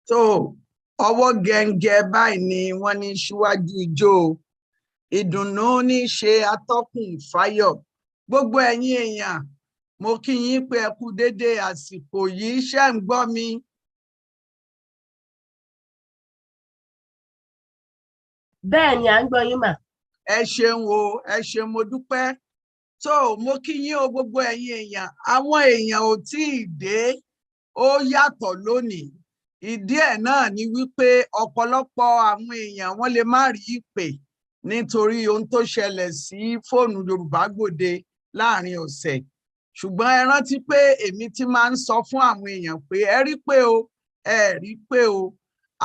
So ọwọ́ gẹ̀ǹgẹ̀ báyìí ni wọ́n ní síwájú ijó ìdùnnú ní ṣe atọ́kùn fáyọ̀. Gbogbo ẹ̀yin èèyàn mo kí yín pé ẹ kú dédé àsìkò yìí, ṣé ń gbọ́ mi? Bẹ́ẹ̀ ni à ń gbọ́ yín mà. Ẹ ṣeun o, ẹ ṣeun, mo dúpẹ́. So mo kí yín o gbogbo ẹ̀yin èèyàn. Àwọn èèyàn ò tí ì dé, ó yàtọ̀ lónìí. Ìdí ẹ̀ náà ni wípé ọ̀pọ̀lọpọ̀ àwọn èèyàn wọ́n lè má rí ìpè nítorí ohun tó ṣẹlẹ̀ sí fóònù Yorùbá Gbòde láàrin ọ̀sẹ̀. Ṣùgbọ́n ẹ rántí pé èmi ti máa ń sọ fún àwọn èèyàn pé ẹ rí pé o, ẹ rí pé o,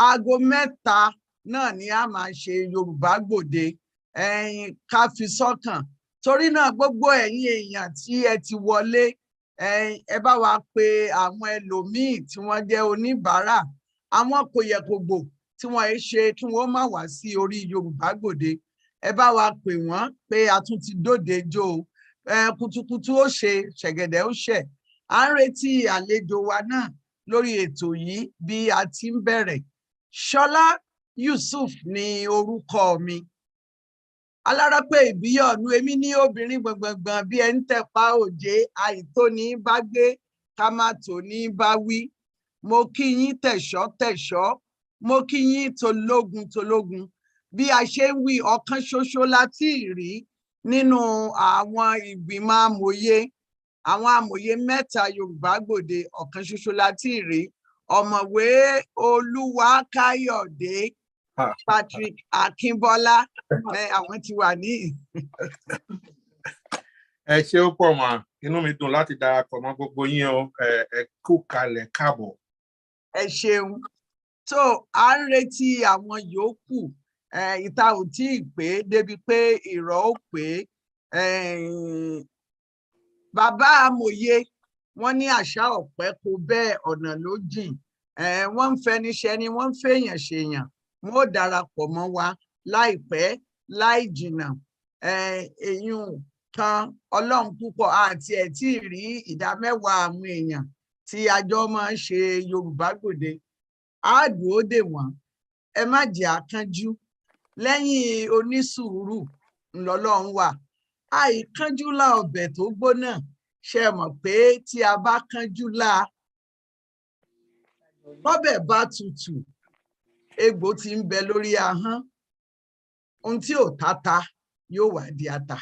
aago 3 náà ni a máa ṣe Yorùbá Gbòde, ká fi sọ́kàn. Torí náà gbogbo ẹ̀yin èèyàn tí ẹ ti wọlé, ẹ bá wa pe àwọn ẹlòmíì tí wọ́n jẹ́ oníbàárà, àwọn kòyẹ̀kògbò tí wọ́n ṣe kí wọ́n má wá sí orí Yorùbá Gbòde. Ẹ bá wa pè wọ́n pé a tún ti dóde jó, kùtùkùtù ó ṣe, ṣẹ̀gẹ̀dẹ̀ ó ṣẹ̀. À ń retí àlejò wa náà lórí ètò yìí bí a ti ń bẹ̀rẹ̀. Ṣọlá Yusuf ni orúkọ mi. Alárápé ìbíyọ̀nù, èmi ní obìnrin gbọ̀ngbọ̀ngbọ̀n bí ẹni tẹ̀pá òjé, àìtó ní bá gbé ká má tò ní bá wí. Mo kí yín tẹ̀ṣọ́ tẹ̀ṣọ́, mo kí yín tológun tológun. Bí a ṣe ń wí, ọ̀kan ṣoṣo láti rí nínú àwọn ìgbìmọ̀ amòye, àwọn amòye 3 Yorùbá Gbòde, ọ̀kan ṣoṣo láti rí. Ọ̀mọ̀wé Olúwakáyọ̀dé Patrick Akínbọ́lá, àwọn ti wà ní. Ẹ ṣé ó pọ̀ mà, inú mi dùn láti darapọ̀ mọ́ gbogbo yín o, ẹ kú kalẹ̀ káàbọ̀. Ẹ ṣeun. So à ń retí àwọn yòókù, ìta ò tí ì pé débi pé ìrọ̀ ó pé. Bàbá amòye wọ́n ní àṣà ọ̀pẹ kò bẹ́ẹ̀ ọ̀nà ló jìn, wọ́n ń fẹniṣẹni, wọ́n ń fèèyàn ṣèyàn. Wọ́n ó darapọ̀ mọ́ wa láìpẹ́ láì jìnnà. Èyún kan Ọlọ́run púpọ̀ àti ẹ̀ tí ì rí 10% àwọn èèyàn tí àjọ máa ń ṣe Yorùbá Gbòde. Á dúró dè wọ́n, ẹ má jẹ́ àkánjú. Lẹ́yìn onísùúrù ńlọ́lọ́run wà. Àìkánjú lá ọbẹ̀ tó gbóná. Ṣé ẹ mọ̀ pé tí a bá kánjú lá, bọ́bẹ̀ bá tutù, egbò ti ń bẹ lórí ahọ́n, ohun tí ò tata yóò wá di ata.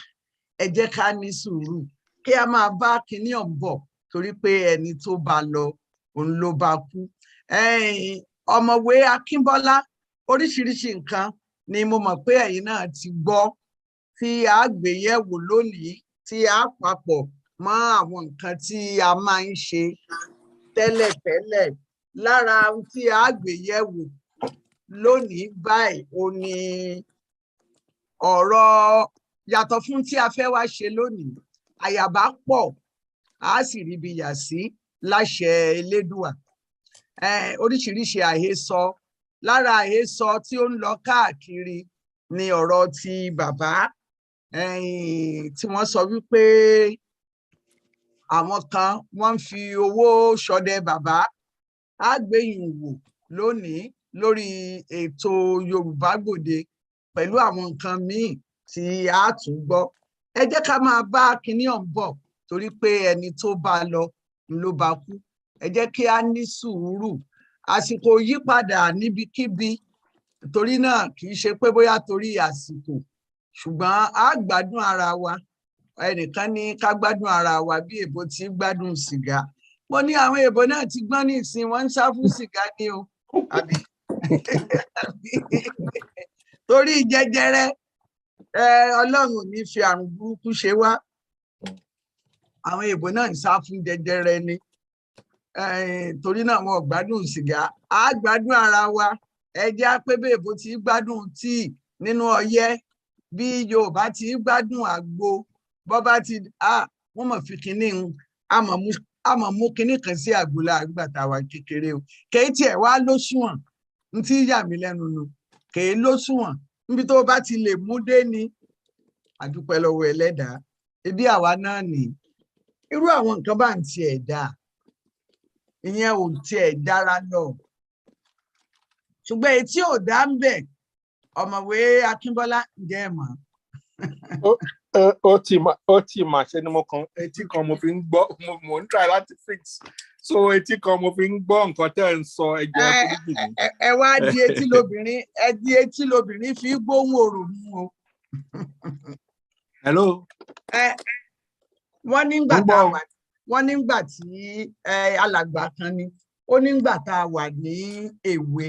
Ẹ jẹ́ ká ní sùúrù kí a máa bá kinní ọ̀hún bọ̀, torí pé ẹni tó bá lọ òun ló bá kú. Ọ̀mọ̀wé Akínbọ́lá, oríṣiríṣi nǹkan ni mo mọ̀ pé ẹ̀yin náà ti gbọ́ tí a gbé yẹ̀wò lónìí, tí a papọ̀ mọ́ àwọn nǹkan tí a máa ń ṣe tẹ́lẹ̀tẹ́lẹ̀. Lára ohun tí a gbé yẹ̀wò lónìí báyìí ó ní ọ̀rọ̀, yàtọ̀ fún tí a fẹ́ wá ṣe lónìí, àyàbá pọ̀, a sì ríbi yà sí láṣẹ Elédùà. Oríṣiríṣi àhesọ, lára àhesọ tí ó ń lọ káàkiri ni ọ̀rọ̀ ti bàbá, tí wọ́n sọ wípé àwọn kan wọ́n ń fi owó ṣọdẹ bàbá. A gbé ìwò lónìí lórí ètò Yorùbá Gbòde pẹ̀lú àwọn nǹkan míì tí a tún gbọ́. Ẹ jẹ́ ká máa bá kinní ọ̀hún bọ̀, torí pé ẹni tó bá lọ ló bá kú. Ẹ jẹ́ kí a ní sùúrù. Àsìkò yípadà níbikíbi, torí náà kì í ṣe pé bóyá torí àsìkò, ṣùgbọ́n a gbádùn ara wa. Ẹnìkan ní ká gbádùn ara wa bí èbó ti gbádùn sìgá. Mo ní àwọn èbó náà ti gbọ́n ní ìsìn, wọ́n ń sá fún sìgá ní o, àbí? Torí jẹjẹrẹ, Ọlọ́run ò ní fi àrùn burúkú ṣe wá. Àwọn èbó náà ń sá fún jẹjẹrẹ ni. Torí náà wọn ò gbádùn sìgá. A gbádùn ara wa. Ẹ jẹ́ á pé bí èbó ti gbádùn tíì nínú ọyẹ́, bí Yorùbá ti gbádùn àgbo, bọ́ bá ti wọ́n mọ̀ fi kinní àmọ̀ mú kinní kan sí àgbòlá àgbà táwa kékeré o. Kèé tiẹ̀ wá lóṣùwọ̀n, n tí yà mí lẹ́nu nu, kèé lóṣùwọ̀n. Níbi tó bá ti lè mú dé ni, a dúpẹ́ lọ́wọ́ Ẹlẹ́dàá. Ebi àwa náà nì. Irú àwọn nǹkan bá ń tiẹ̀ dá, ìyẹn ò tiẹ̀ dára lọ. ṣùgbọ́n etí ò dá ń bẹ̀ ọ̀mọ̀wé Akínbọ́lá ǹjẹ́ ẹ mọ̀. ó ti mà ṣe ni mo kan etí kan mo fi ń gbọ́ mo ń try láti fix so etí kan mo fi ń gbọ́ nǹkan tẹ́ ẹ ń sọ ẹjọ́ foríjì mi. ẹ wá di etí lobìnrin fi gbóhùn òrò mu o. Hello. Wọ́n nígbà tí alàgbà kan ni ó nígbà tá a wà ní èwe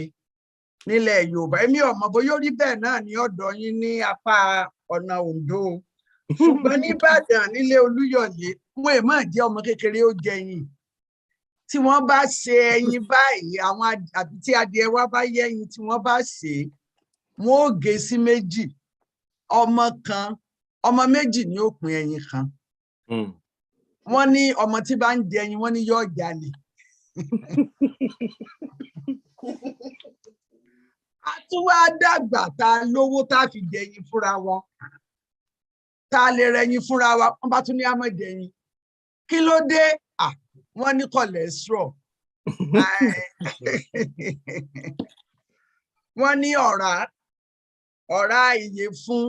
nílẹ̀ Yorùbá èmi ò mọ̀ bóyá ó rí bẹ́ẹ̀ náà ní ọ̀dọ̀ yín ní apá ọ̀nà Oǹdó ṣùgbọ́n ní Ìbàdàn nílé Olúyọ̀lé wọn è má jẹ́ ọmọ kékeré ó jẹyìn tí wọ́n bá ṣe ẹyin báyìí àwọn àbí tí adìẹ wa bá yẹ́yin tí wọ́n bá ṣe wọn ó gé sí méjì ọmọ méjì ní ó pín ẹyin kan wọ́n ní ọmọ tí bá ń jẹ ẹyin wọ́n ní yóò jalè. A tún wá dàgbà tá a lówó tá a fi jẹyin fúnra wọn tá a lè rẹyin fúnra wa wọ́n bá tún ní àmọ́ jẹyin kí ló dé wọ́n ní cholesterol wọ́n ní ọ̀rá ìyẹ̀fun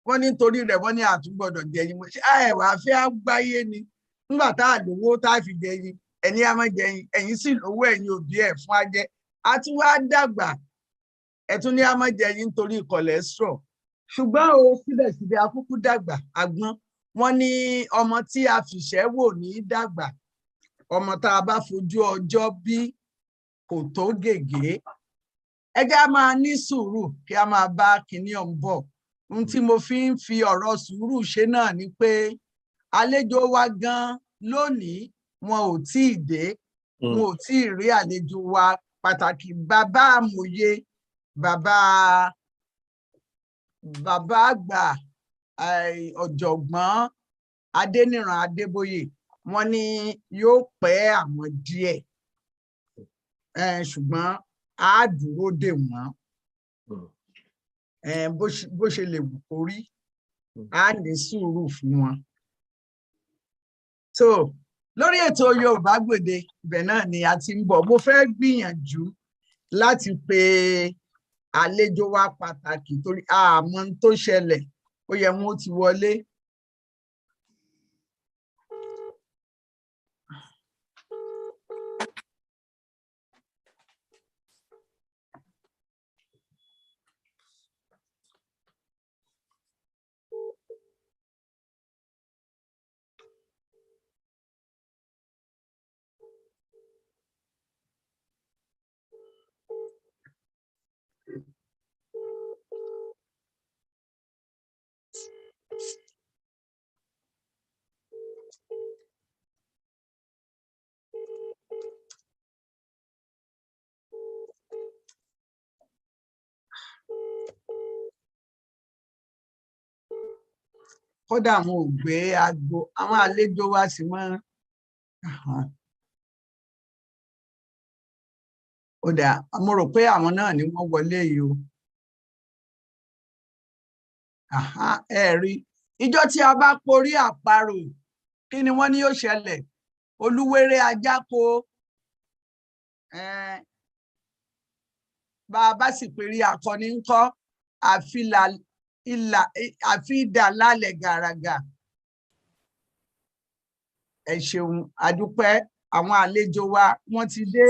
wọ́n ní torí rẹ̀ wọ́n ní àtúgbọ́dọ̀ jẹyin mo ṣe ẹwà fẹ́ gbáyé ni nígbà tá a lówó tá a fi jẹyin ẹni àmọ́ jẹyin ẹ̀yin sì lówó ẹ̀yin òbí ẹ̀ fún ajẹ́ a tún wá dàgbà ẹ̀tún ní àmọ́ jẹyin nítorí cholesterol ṣùgbọ́n o síbẹ̀síbẹ̀ akúkú dàgbà àgbọ́n wọ́n ní ọmọ tí a fìṣẹ́ wò ní dàgbà ọmọ tá a bá fojú ọjọ́ bí kò tó gègé ẹ jẹ́ a máa ní sùúrù kí a máa bá kinní ọ̀hún bọ̀ ohun tí mo fi ń fi ọ̀rọ̀ sùúrù ṣe náà ni pé àlejò wa gan lónìí wọn ò tí ì dé wọn ò tí ì rí àlejò wa pàtàkì bàbá Amoye bàbá àgbà ọ̀jọ̀gbọ́n Adéníran Adébóyè wọ́n ní yóò pẹ́ àwọn díẹ̀ ṣùgbọ́n a dúró dè wọ́n bó ṣe lè wù kó rí a ní sùúrù fún wọn. So lórí ètò Yorùbá Gbòde ibẹ̀ náà ni a ti ń bọ̀ mo fẹ́ gbìyànjú láti pe àlejò wa pàtàkì torí àmọ́ tó ṣẹlẹ̀ ó yẹ wọn ó ti wọlé. Kódà àwọn ò gbé aago àwọn àlejò wa sì mọ́ ó dà mo rò pé àwọn náà ni wọ́n wọlé yìí o ẹ rí ìjọ tí a bá porí àparò kí ni wọ́n ní yóò ṣẹlẹ̀ olúwéré ajáko bá a bá sì pérí akọni ńkọ́ àfi ìdà lálẹ́ gàràgà ẹ ṣeun àdúpẹ́ àwọn àlejò wa wọ́n ti dé.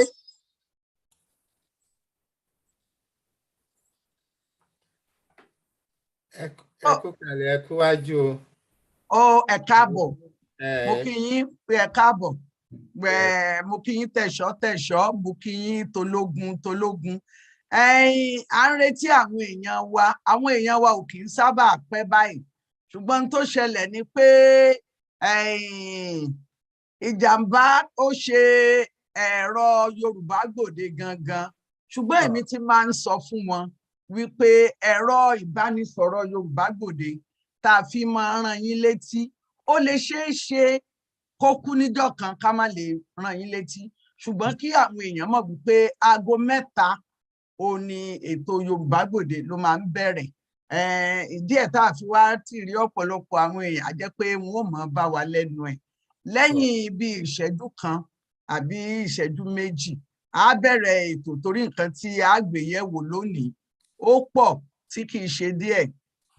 ẹ kú kàlẹ̀ ẹ kú wájú o. Ẹ káàbọ̀ mo kí yín pé ẹ káàbọ̀ mo kí yín tẹ̀ṣọ́ mo kí yín tológun à ń retí àwọn èèyàn wa ò kì í sábà pẹ́ báyìí ṣùgbọ́n tó ṣẹlẹ̀ ni pé ìjàmbá ó ṣe ẹ̀rọ Yorùbá Gbòde gangan ṣùgbọ́n èmi ti máa ń sọ fún wọn wípé ẹ̀rọ ìbánisọ̀rọ̀ Yorùbá Gbòde tá a fi máa rán yín létí ó lè ṣeé ṣe kó kú níjọ́ kan ká má lè rán yín létí ṣùgbọ́n kí àwọn èèyàn mọ̀ wípé aago 3 ó ní ètò Yorùbá Gbòde ló máa ń bẹ̀rẹ̀ ìdí ẹ̀ tá a fi wá tì rí ọ̀pọ̀lọpọ̀ àwọn èèyàn á jẹ́ pé wọn ò mọ̀ bá wa lẹ́nu ẹ̀ lẹ́yìn bí ìṣẹ́jú kan àbí ìṣẹ́jú méjì a bẹ̀rẹ̀ ètò torí nǹkan tí a gbé yẹ̀wò lónìí ó pọ̀ tí kì í ṣe díẹ̀.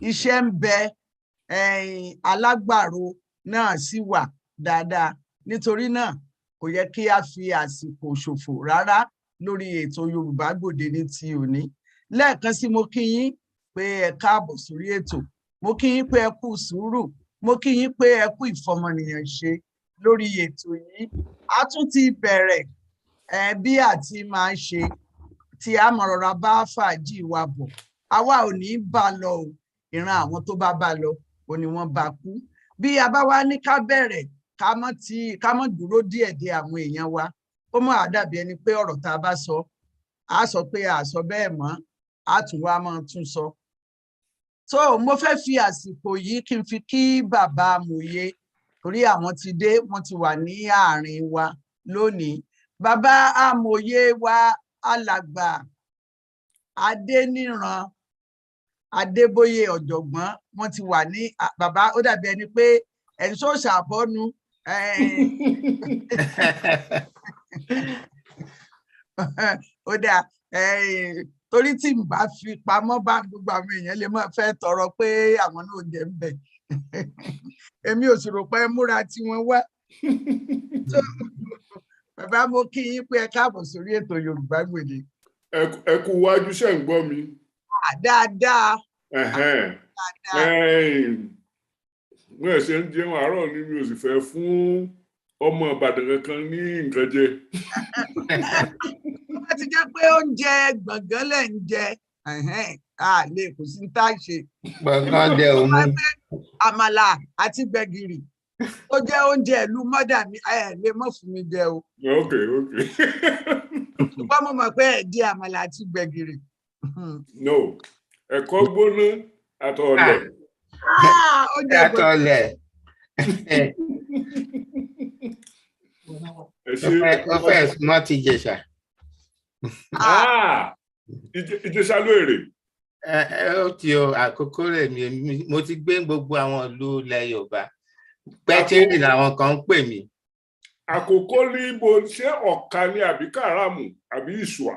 Iṣẹ́ ń bẹ, alágbàro náà sì wà dáadáa. Nítorí náà kò yẹ kí a fi àsìkò ṣòfò rárá lórí ètò Yorùbá Gbòde ní ti òní. Lẹ́ẹ̀kan sí mo kí yín pé ẹ káàbọ̀ sórí ètò. Mo kí yín pé ẹ kú sùúrù. Mo kí yín pé ẹ kú ìfọmọnìyàn ṣe lórí ètò yìí. A tún ti bẹ̀rẹ̀ bí àti máa ń ṣe tí a mọ̀ rọra bá fàájì wa bọ̀. Àwa ò ní bá lọ o, ìran àwọn tó bá lọ ò ní wọ́n bá kú. Bí a bá wá ní ká bẹ̀rẹ̀ ká mọ́ dúró díẹ̀díẹ̀ àwọn èèyàn wa, ó mọ̀ àdàbí ẹni pé ọ̀rọ̀ tá a bá sọ a sọ pé a sọ bẹ́ẹ̀ mọ́, a tún wá máa tún sọ. So mo fẹ́ fi àsìkò yìí kí n fi kí bàbá Amoye torí àwọn ti dé, wọ́n ti wà ní àárín wa lónìí. Bàbá Amoye wa alàgbà Adéníran Adébóyè ọ̀jọ̀gbọ́n, wọ́n ti wà ní bàbá. Ó dàbí ẹni pé ẹ̀ń ṣó ṣàbọ́nu ó dà torí tí n bá fi pamọ́ bá gbogbo àwọn èèyàn lè máa fẹ́ tọrọ pé àwọn náà jẹ́ ń bẹ̀. Èmi ò sì rò pé múra tí wọ́n wá. Bàbá mo kí yín pé ẹ káàbọ̀ sórí ètò Yorùbá Gbòde. Ẹ kú wájú, ṣé ń gbọ́ mi? Dáadáa. Mo ẹ̀ṣẹ̀ ń jẹun àárọ̀ ni mi ò sì fẹ́ fún ọmọ Ìbàdàn kankan ní nǹkan jẹ. Wọ́n ti jẹ́ pé oúnjẹ gbọ̀ngàn lẹ̀ ń jẹ, lè kò sí tá a ṣe. Gbọ̀ngàn dẹ òun. Àmàlà àti gbẹ̀gìrì ó jẹ́ oúnjẹ ìlú mọ́dà mi, lè mọ̀ fún mi jẹ o. Ok. Ṣùgbọ́n mo mọ̀ pé ẹ̀ di àmàlà àti gbẹ̀gìrì. No, ẹ̀kọ́ gbóná àtọ̀ọ̀lẹ̀. Àtọ̀ọ̀lẹ̀. Ó fẹ́ súnmọ́ ti Ìjẹ̀ṣà. Ìjẹ̀ṣà lóòrè. Ó ti o àkókò rẹ̀ mo ti gbé gbogbo àwọn ìlú ilẹ̀ Yorùbá. Pẹ́tírì làwọn kan ń pè mí. Àkókò ní ibo, ṣé Ọ̀ka ni àbí Kàràmù àbí Ìṣùà?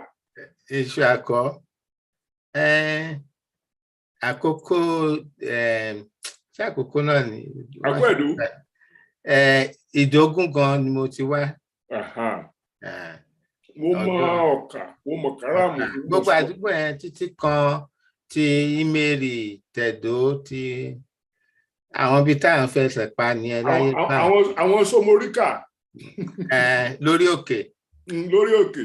Ìṣùà kọ́. Àkókò ṣé àkókò náà ni? Àkọ́ẹ̀dó. Ìdógún gan ni mo ti wá. Mo mọ Ọ̀ka, mo mọ Kàràmù. Gbogbo àdúgbò yẹn títí kan ti Ìmẹ̀rì, Tẹ̀dó, ti àwọn ibi táwọn fẹsẹ̀ pa ní ẹ láyé náà. Àwọn Somoríkà. Lórí òkè. Lórí òkè.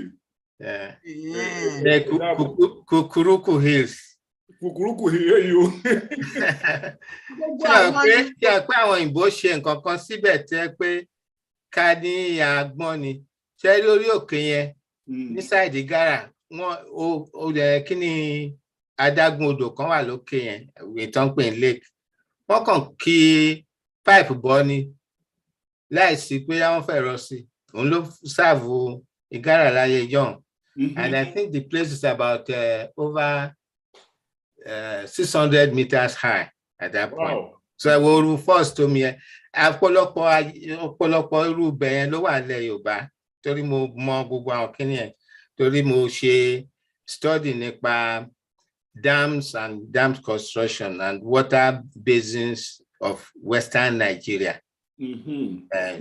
Kukuruku Hills. Kukuruku Hills o. Ṣé pé àwọn òyìnbó ṣe nǹkan kan síbẹ̀ tẹ́ pé ká ní àgbọn ni. Ṣé lórí òkè yẹn ní sáìdì gárà wọ́n kí ni adágún odò kan wà lókè yẹn ìtàn pè ní lake. Wọ́n kàn kí pipe bọ́ ni láìsí pé wọ́n fẹ̀rọ sí. Òun ló sáàbù ìgárà láyé young. And I think the place is about over 600 meters high at that point. Wow. So I will first to me. Ọ̀pọ̀lọpọ̀ irú ibẹ̀ yẹn ló wà nílẹ̀ Yorùbá torí mo mọ gbogbo àwọn kíní yẹn torí mo ṣe study nípa dams and dam construction and water basins of Western Nigeria.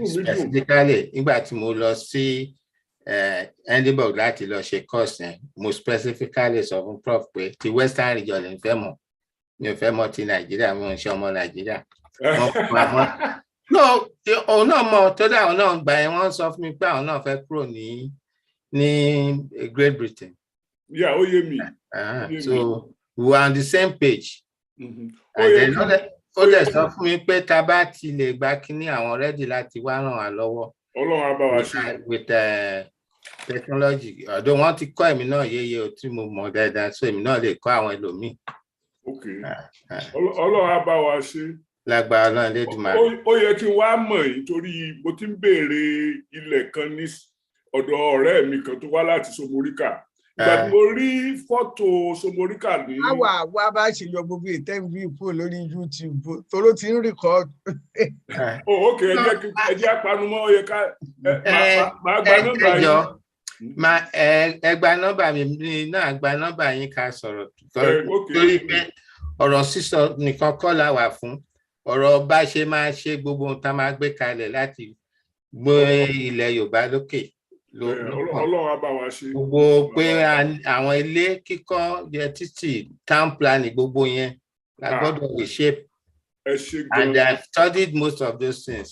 Specifically, nígbà tí mo lọ sí Edinburgh láti lọ ṣe course yẹn, mo specifically sọ fún prof pé ti Western region lè fẹ́ mọ̀, mi ò fẹ́ mọ̀ ti Nàìjíríà, mi ò ń ṣe ọmọ Nàìjíríà. No, òun náà mọ̀ tó dá àwọn náà gbà yẹn wọ́n sọ fún mi pé àwọn náà fẹ́ kúrò ní Great Britain. Yeah, ó yé mi. So we were on the same page. And then ó dẹ̀ sọ fún mi pé tá bá ti lè gba kíní àwọn ready láti wá ràn wá lọ́wọ́. Ọlọ́run á bá wa ṣe. With technology. Ọ̀dọ̀ wọn ti kọ́ èmi náà yéye o tí mo mọ̀ dáadáa, so èmi náà lè kọ́ àwọn ẹlòmíì. Okay. Ọlọ́run á bá wa ṣe. Lágbára náà lédùmarè. Ó yẹ kí n wá mọ̀ yìí torí mo ti ń béèrè ilẹ̀ kan ní ọ̀dọ̀ ọ̀rẹ́ mi kan tó wá láti Somoríkà. Ìgbà tí mo rí fọ́tò Somoríkà ní. Wá bá ṣe yọ gbogbo ìtẹ́ǹbì ìpò lórí YouTube toró ti ń record. Ok, ẹ jẹ́ apanumọ́ ó yẹ ká máa gba nọ́mbà yìí. ẹ gba nọ́mbà mi náà gba nọ́mbà yín ká sọ̀rọ̀ torí pé ọ̀rọ̀ sísọ nìkan kọ́ la wà fún ọ̀rọ̀ bá ṣe máa ṣe gbogbo ohun tá máa gbé kalẹ̀ láti gbé ilẹ̀ Yorùbá lókè Ọlọ́run á bá wa ṣe. Gbogbo pé àwọn ilé kíkọ́ jẹ títì town planning gbogbo yẹn la gbọ́dọ̀ reshape. And I have studied most of those things.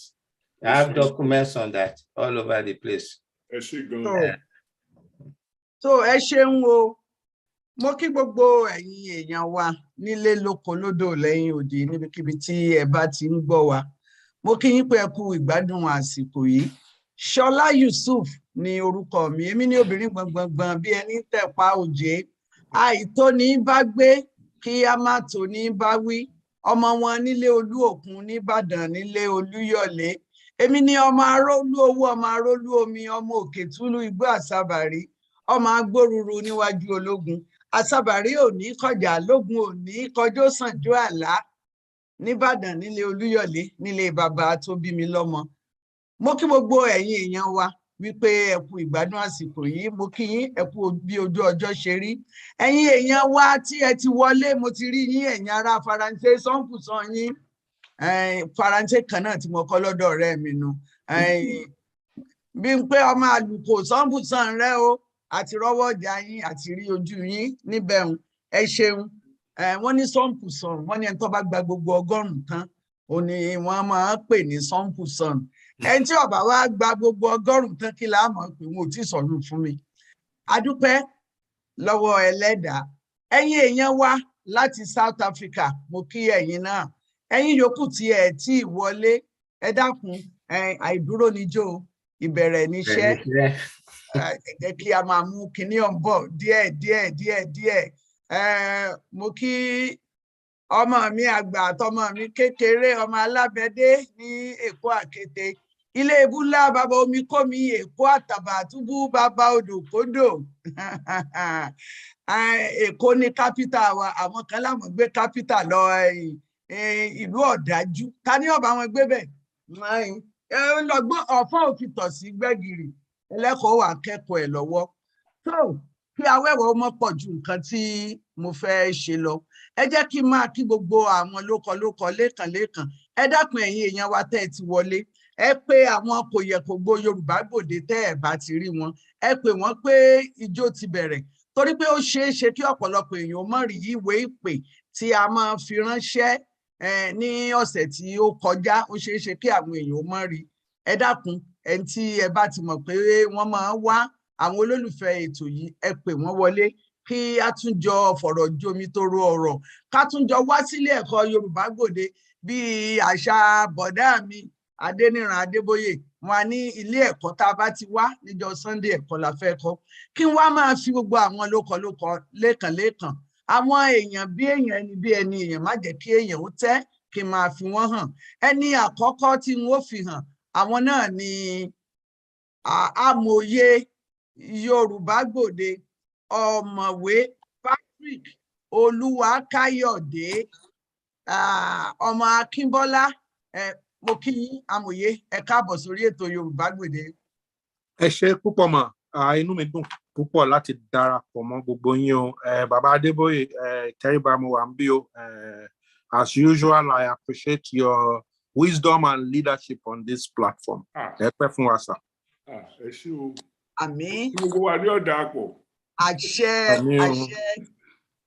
I have documents on that all over the place. So ẹ ṣeun o, mo kí gbogbo ẹ̀yin èèyàn wa nílé lóko lódò lẹ́yìn odi níbikíbi tí ẹ bá ti ń gbọ́ wa. Mo kí yín pé ẹ kú ìgbádùn àsìkò yìí. Ṣọlá Yusuf ni orúkọ mi. Èmi ni obìnrin gbọ̀ngbọ̀ngbọ̀n bí ẹni tẹ̀pá òjé. Àìtó ní bá gbé kí a má tó ní bá wí. Ọmọ wọn nílé Olú Òkun nìbàdàn nílé Olúyọ̀lé. Èmi ni ọmọ arólú owó ọmọ arólú omi ọmọ òkè túlú igbó àsàbàrí ọmọ agbóruru níwájú ológun. Àsàbàrí ò ní kọjá lógun ò ní kọjọ́ sànjó àlá nìbàdàn nílé Olúyọ̀lé nílé bàbá tó bí mi lọ́mọ. Mo kí gbogbo ẹ̀yin èèyàn wa wípé ẹ kú ìgbádùn àsìkò yìí. Mo kí yín ẹ kú bí ojú ọjọ́ ṣe rí. Ẹ̀yin èèyàn wa tí ẹ ti wọlé mo ti rí yín ẹ̀yin ará Faransé sọ́nkùsàn yín. Faransé kan náà tí mo kọ́ lọ́dọ̀ ọ̀rẹ́ mi nu. Bí n pé ọmọ àlùkò sọ́nkùsàn rẹ o àti rọ́wọ́ ọjà yín àti rí ojú yín níbẹ̀ ń ẹ ṣeun. Wọ́n ní sọ́nkùsàn wọ́n ní ẹni tó bá gba gbogbo 100 tán ó ní wọ́n máa ń pè ní sọ́nkùsàn. Ẹni tí ọba wa gba gbogbo 100 tán kí láàmú pé wọn ò tí ì sọ̀rọ̀ fún mi. Adúpẹ́ lọ́wọ́ Ẹlẹ́dàá. Ẹ̀yin èèyàn wa láti South Africa mo kí ẹ̀yin náà. Ẹ̀yin yòókù tí ẹ tí ì wọlé ẹ dákun àìdúró níjó ìbẹ̀rẹ̀ níṣẹ́. Jẹ́ kí a máa mú kinní ọ̀n bọ̀ díẹ̀. Mo kí ọmọ mi àgbà àtọmọ mi kékeré ọmọ alábẹ́dé ní Èkó Àkété. Ilé ebúlá bàbá omi kómi Èkó àtàbà túbú bàbá odò kódò. Èkó ní kápítà wa, àwọn kan láwọn gbé kápítà lọ ìlú ọ̀dájú. Ta ní ọba wọn gbé bẹ̀? Lọ́gbọ́n ọ̀fọ́ òfin tọ̀ sí gbẹ́gìrì ẹlẹ́kọ̀ọ́ wà kẹ́kọ̀ọ́ ẹ̀ lọ́wọ́. So kí awẹ́wọ̀ ọmọ pọ̀ ju nǹkan tí mo fẹ́ ṣe lọ. Ẹ jẹ́ kí n máa kí gbogbo àwọn lókọ lẹ́kàn. Ẹ dákun ẹ̀yin èèyàn wa tẹ́ ẹ ti wọlé. Ẹ pé àwọn kò yẹ kó gbó Yorùbá Gbòde tẹ́ ẹ bá ti rí wọn. Ẹ pè wọ́n pé ijó ti bẹ̀rẹ̀. Torí pé ó ṣeé ṣe kí ọ̀pọ̀lọpọ̀ èèyàn mọ̀ rí ìwé ìpè tí a máa fi ránṣẹ́ ní ọ̀sẹ̀ tí ó kọjá. Ó ṣeé ṣe kí àwọn èèyàn mọ̀ rí. Ẹ dákun ẹni tí ẹ bá ti mọ̀ pé wọ́n máa wá àwọn olólùfẹ́ ètò yìí ẹ pè wọ́n wọlé kí a tún jọ fọ̀rọ̀ jomi tó ro ọ̀rọ̀ ká tún jọ wá sílé ẹ̀kọ́ Yorùbá Gbòde bí àṣà bọ̀dá mi Adéníran Adébóyè wọn ní ilé ẹ̀kọ́ tá a bá ti wá níjọ́ Sunday ẹ̀kọ́ la fẹ́ kọ́ kí n wá máa fi gbogbo àwọn lókọ lẹ́kàn àwọn èèyàn bí èèyàn ẹni bí ẹni èèyàn má jẹ́ kí èèyàn ó tẹ́ kí n máa fi wọ́n hàn. Ẹni àkọ́kọ́ tí n ó fi hàn àwọn náà ni Amoye Yorùbá Gbòde ọ̀mọ̀wé Patrick Olúwakáyọ̀dé ọmọ Akínbọ́lá. Mo kí Amoye ẹ káàbọ̀ sórí ètò Yorùbá Gbòde. Ẹ ṣé púpọ̀ mà, inú mi dùn púpọ̀ láti darapọ̀ mọ́ gbogbo yín o. Bàbá Adébóyè tẹ́ríba mo wà ń bí o. As usual, I appreciate your wisdom and leadership on this platform. Ẹ pẹ́ fún wa sà. Ẹ ṣé o. Àmín. Gbogbo wa ní ọ̀dà àpọ̀. Àṣẹ.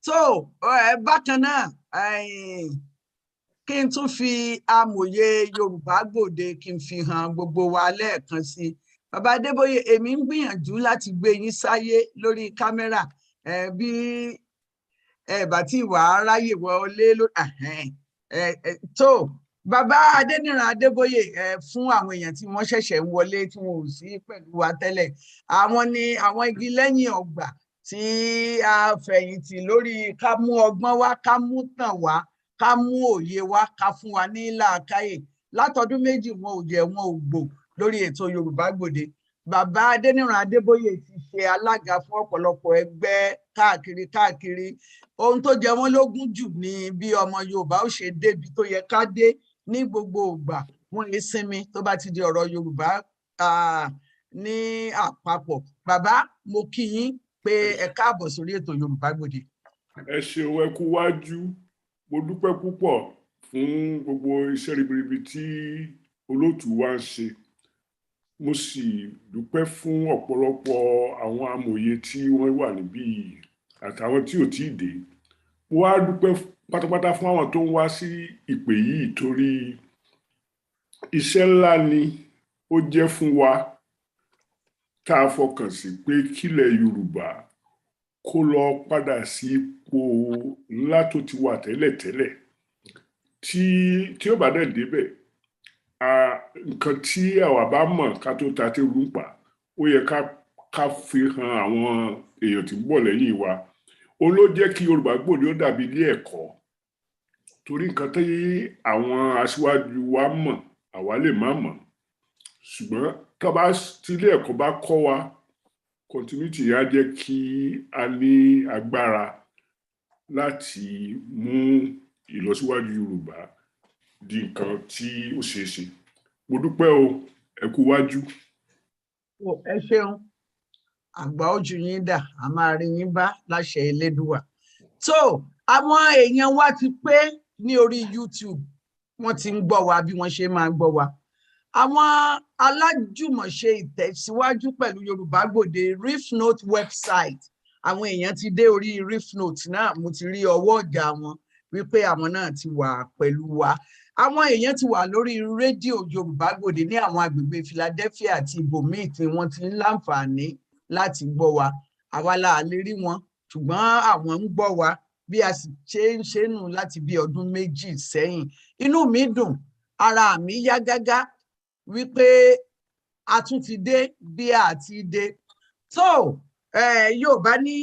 So bákan náà kí n tún fi Amòye Yorùbá Gbòde kí n fi hàn gbogbo wa lẹ́ẹ̀kan sí i. Bàbá Adébóyè èmi ń gbìyànjú láti gbé yín sáyé lórí kámẹ́rà bí bá tí ìwà ráyè wọlé tó bàbá Adéníran Adébóyè fún àwọn èèyàn tí wọ́n ṣẹ̀ṣẹ̀ ń wọlé tí wọn ò sí pẹ̀lú wa tẹ́lẹ̀ àwọn ni àwọn igi lẹ́yìn ọgbà tí a fẹ̀yìntì lórí ká mú ọgbọ́n wá ká mú tàn wá ká mú òye wá ká fún wa ní làákàyè látọdún méjì wọn ò jẹ wọn ò gbò lórí ètò Yorùbá Gbòde. Bàbá Adéníran Adébóyè ti ṣe alága fún ọ̀pọ̀lọpọ̀ ẹgbẹ́ káàkiri ohun tó jẹ wọ́n lógún jù ní bí ọmọ Yorùbá ó ṣe débi tó yẹ ká dé ní gbogbo ìgbà wọn lè sinmi tó bá ti di ọ̀rọ̀ Yorùbá ní àpapọ̀. Bàbá, mo kí yín pé ẹ káàbọ̀ sórí ètò Yorùbá Gbòde. Ẹ ṣeun, ẹ kú wájú. Mo dúpẹ́ púpọ̀ fún gbogbo iṣẹ́ ribiribi tí olóòtú wa ń ṣe. Mo sì dúpẹ́ fún ọ̀pọ̀lọpọ̀ àwọn amòye tí wọ́n wà níbí àtàwọn tí ò tí ì dé. Mo wá dúpẹ́ pátápátá fún àwọn tó ń wá sí ìpè yìí torí iṣẹ́ ńlá ni ó jẹ́ fún wa tá a fọkàn sí pé kílẹ̀ Yorùbá kó lọ padà sí ipò ńlá tó ti wà tẹ́lẹ̀tẹ́lẹ̀ tí ó bá dẹ̀ débẹ̀ nǹkan tí àwa bá mọ̀ ká tó ta tí rú pa ó yẹ ká fi hàn àwọn èèyàn tí ń bọ̀ lẹ́yìn wa. Ó ló jẹ́ kí Yorùbá Gbòde ó dàbí ilé ẹ̀kọ́ torí nǹkan tí àwọn aṣíwájú wa mọ̀ àwa lè má mọ̀ ṣùgbọ́n tí ilé ẹ̀kọ́ bá kọ́ wa continuity yá jẹ́ kí a ní agbára láti mú ìlọsíwájú Yorùbá di nǹkan tí ó ṣeé ṣe. Mo dúpẹ́ o, ẹ kú wájú. Ẹ ṣeun, àgbà ojú yín dà, a máa rí yín bá láṣẹ Elédùwà. So àwọn èèyàn wa ti pé ní orí YouTube, wọ́n ti ń gbọ́ wa bí wọ́n ṣe máa ń gbọ́ wa. Àwọn alájùmọ̀ṣe ìtẹ̀síwájú pẹ̀lú Yorùbá Gbòde Reef Note website, àwọn èèyàn ti dé orí Reef Note náà, mo ti rí ọwọ́ ọ̀gá wọn wípé àwọn náà ti wà pẹ̀lú wa. Àwọn èèyàn ti wà lórí rédíò Yorùbá Gbòde ní àwọn agbègbè Philadelphia àti ibòmíì tí wọ́n ti ń láǹfààní láti gbọ́ wa. Àwa la lè rí wọn ṣùgbọ́n àwọn ń gbọ́ wa bí a sì ṣe ń ṣe nù láti bí ọdún méjì sẹ́yìn. Inú mi dùn, ara mi yá gágá wípé a tún ti dé bí a ti dé. So Yorùbá ní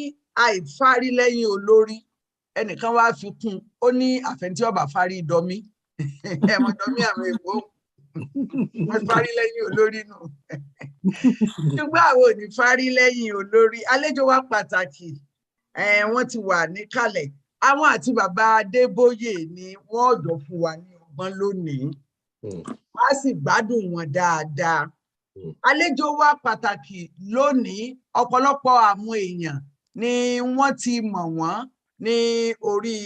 àìfárí lẹ́yìn olórí, ẹnìkan wá fi kún, ó ní àfẹntí ọba fárí dọmí. Ẹmọ dọmí àwọn èèbó wọ́n fárí lẹ́yìn olórí nù. Ṣùgbọ́n àwọn ò ní fárí lẹ́yìn olórí. Àlejò wa pàtàkì wọ́n ti wà níkàlẹ̀. Àwọn àti bàbá Adébóyè ni wọ́n ọ̀dọ̀ fún wa ní ọgbọ́n lónìí. Wọ́n á sì gbádùn wọn dáadáa. Àlejò wa pàtàkì lónìí, ọ̀pọ̀lọpọ̀ àwọn èèyàn ni wọ́n ti mọ̀ wọ́n ní orí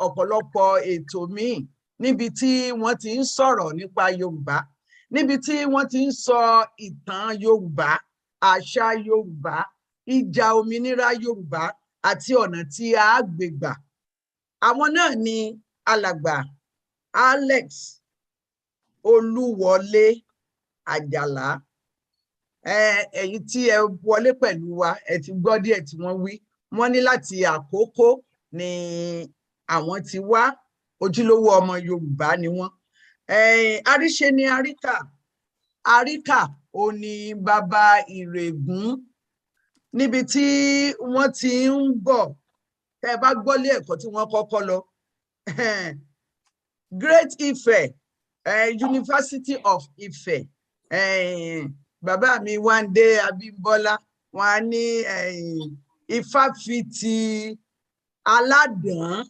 ọ̀pọ̀lọpọ̀ ètò míì níbi tí wọ́n ti ń sọ̀rọ̀ nípa Yorùbá, níbi tí wọ́n ti ń sọ ìtàn Yorùbá, àṣà Yorùbá, ìjà òmìnira Yorùbá àti ọ̀nà tí a gbé gbà. Àwọn náà ni alàgbà Alex Olúwọlé Ajala. Ẹ̀yin tí ẹ wọlé pẹ̀lú wa, ẹ ti gbọ́ díẹ̀ tí wọ́n wí. Wọ́n ní láti Àkókó ni àwọn ti wá, ojúlówó ọmọ Yorùbá ni wọ́n. Àríṣe ni àríkà, àríkà ò ní bàbá ìrègùn, níbi tí wọ́n ti ń bọ̀. Tẹ́ bá gbọ́lé ẹ̀kọ́ tí wọ́n kọ́kọ́ lọ, Great Ife, University of Ife, bàbá mi Wándé Abímbọ́lá, wọ́n á ní Ifáfitì Aládàn,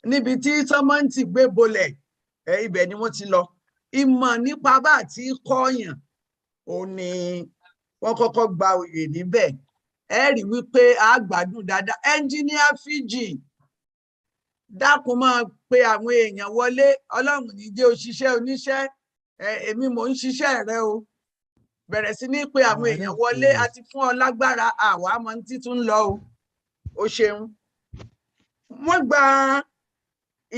níbi tí sọmọ́ǹtì gbé bolẹ̀, ibẹ̀ ni wọ́n ti lọ. Ìmọ̀ nípa bá àti kọ́ọ̀yàn ò ní wọ́n kọ́kọ́ gba oyè níbẹ̀. Ẹ rí wípé a gbádùn dáadáa. Ẹnjíníà Fíjì, dákun máa pe àwọn èèyàn wọlé. Ọlọ́run ní jẹ́ òṣìṣẹ́ oníṣẹ́, èmi mò ń ṣiṣẹ́ rẹ o. Bẹ̀rẹ̀ sí ní pé àwọn èèyàn wọlé, àti fún ọ lágbára, àwa mọ títún lọ o. O ṣeun. Wọ́n gba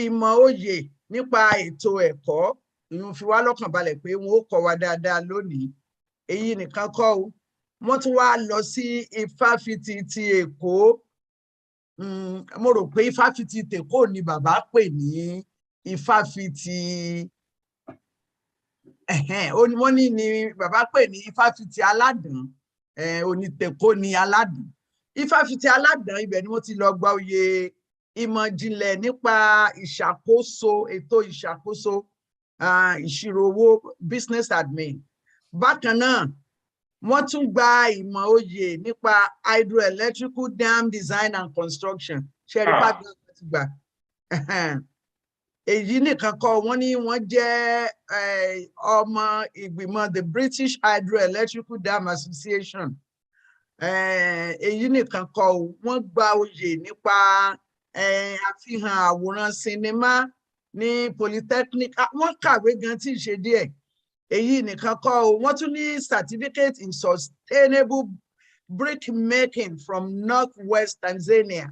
ìmọ̀ oyè nípa ètò ẹ̀kọ́, ìyún fi wá lọ́kàn balẹ̀ pé wọ́n ó kọ́ wa dáadáa lónìí. Èyí nìkan kọ́ o, wọ́n tún wá lọ sí Ifáfitì ti Èkó. Mo rò pé Ifáfitì tèkó ni bàbá pè ní Ifáfitì wọ́n ní ni bàbá pè ní Ifáfitì Aládàn, onítèkó ni Aládàn. Ifáfitì Aládàn, ibẹ̀ ni wọ́n ti lọ gba oyè ìmọ̀ ìjìnlẹ̀ nípa ìṣàkóso, ètò ìṣàkóso ìṣirò owó, business admin. Bákan náà, wọ́n tún gba ìmọ̀ oyè nípa hydroelectrical dam design and construction. Ṣẹ́rí pàdé ti gbà. èyí nìkan kọ́ wọ́n ní wọ́n jẹ́ ọmọ ìgbìmọ̀ the British Hydroelectrical Dam Association. Èyí nìkan kọ́ wọ́n gba oyè nípa àfihàn àwòrán sinimá ní Polytechnic. Wọ́n kàwé gan tí ì ṣe díẹ̀. Èyí nìkan kọ́ wọ́n tún ní certificate in sustainable brick making from Northwest Tanzania.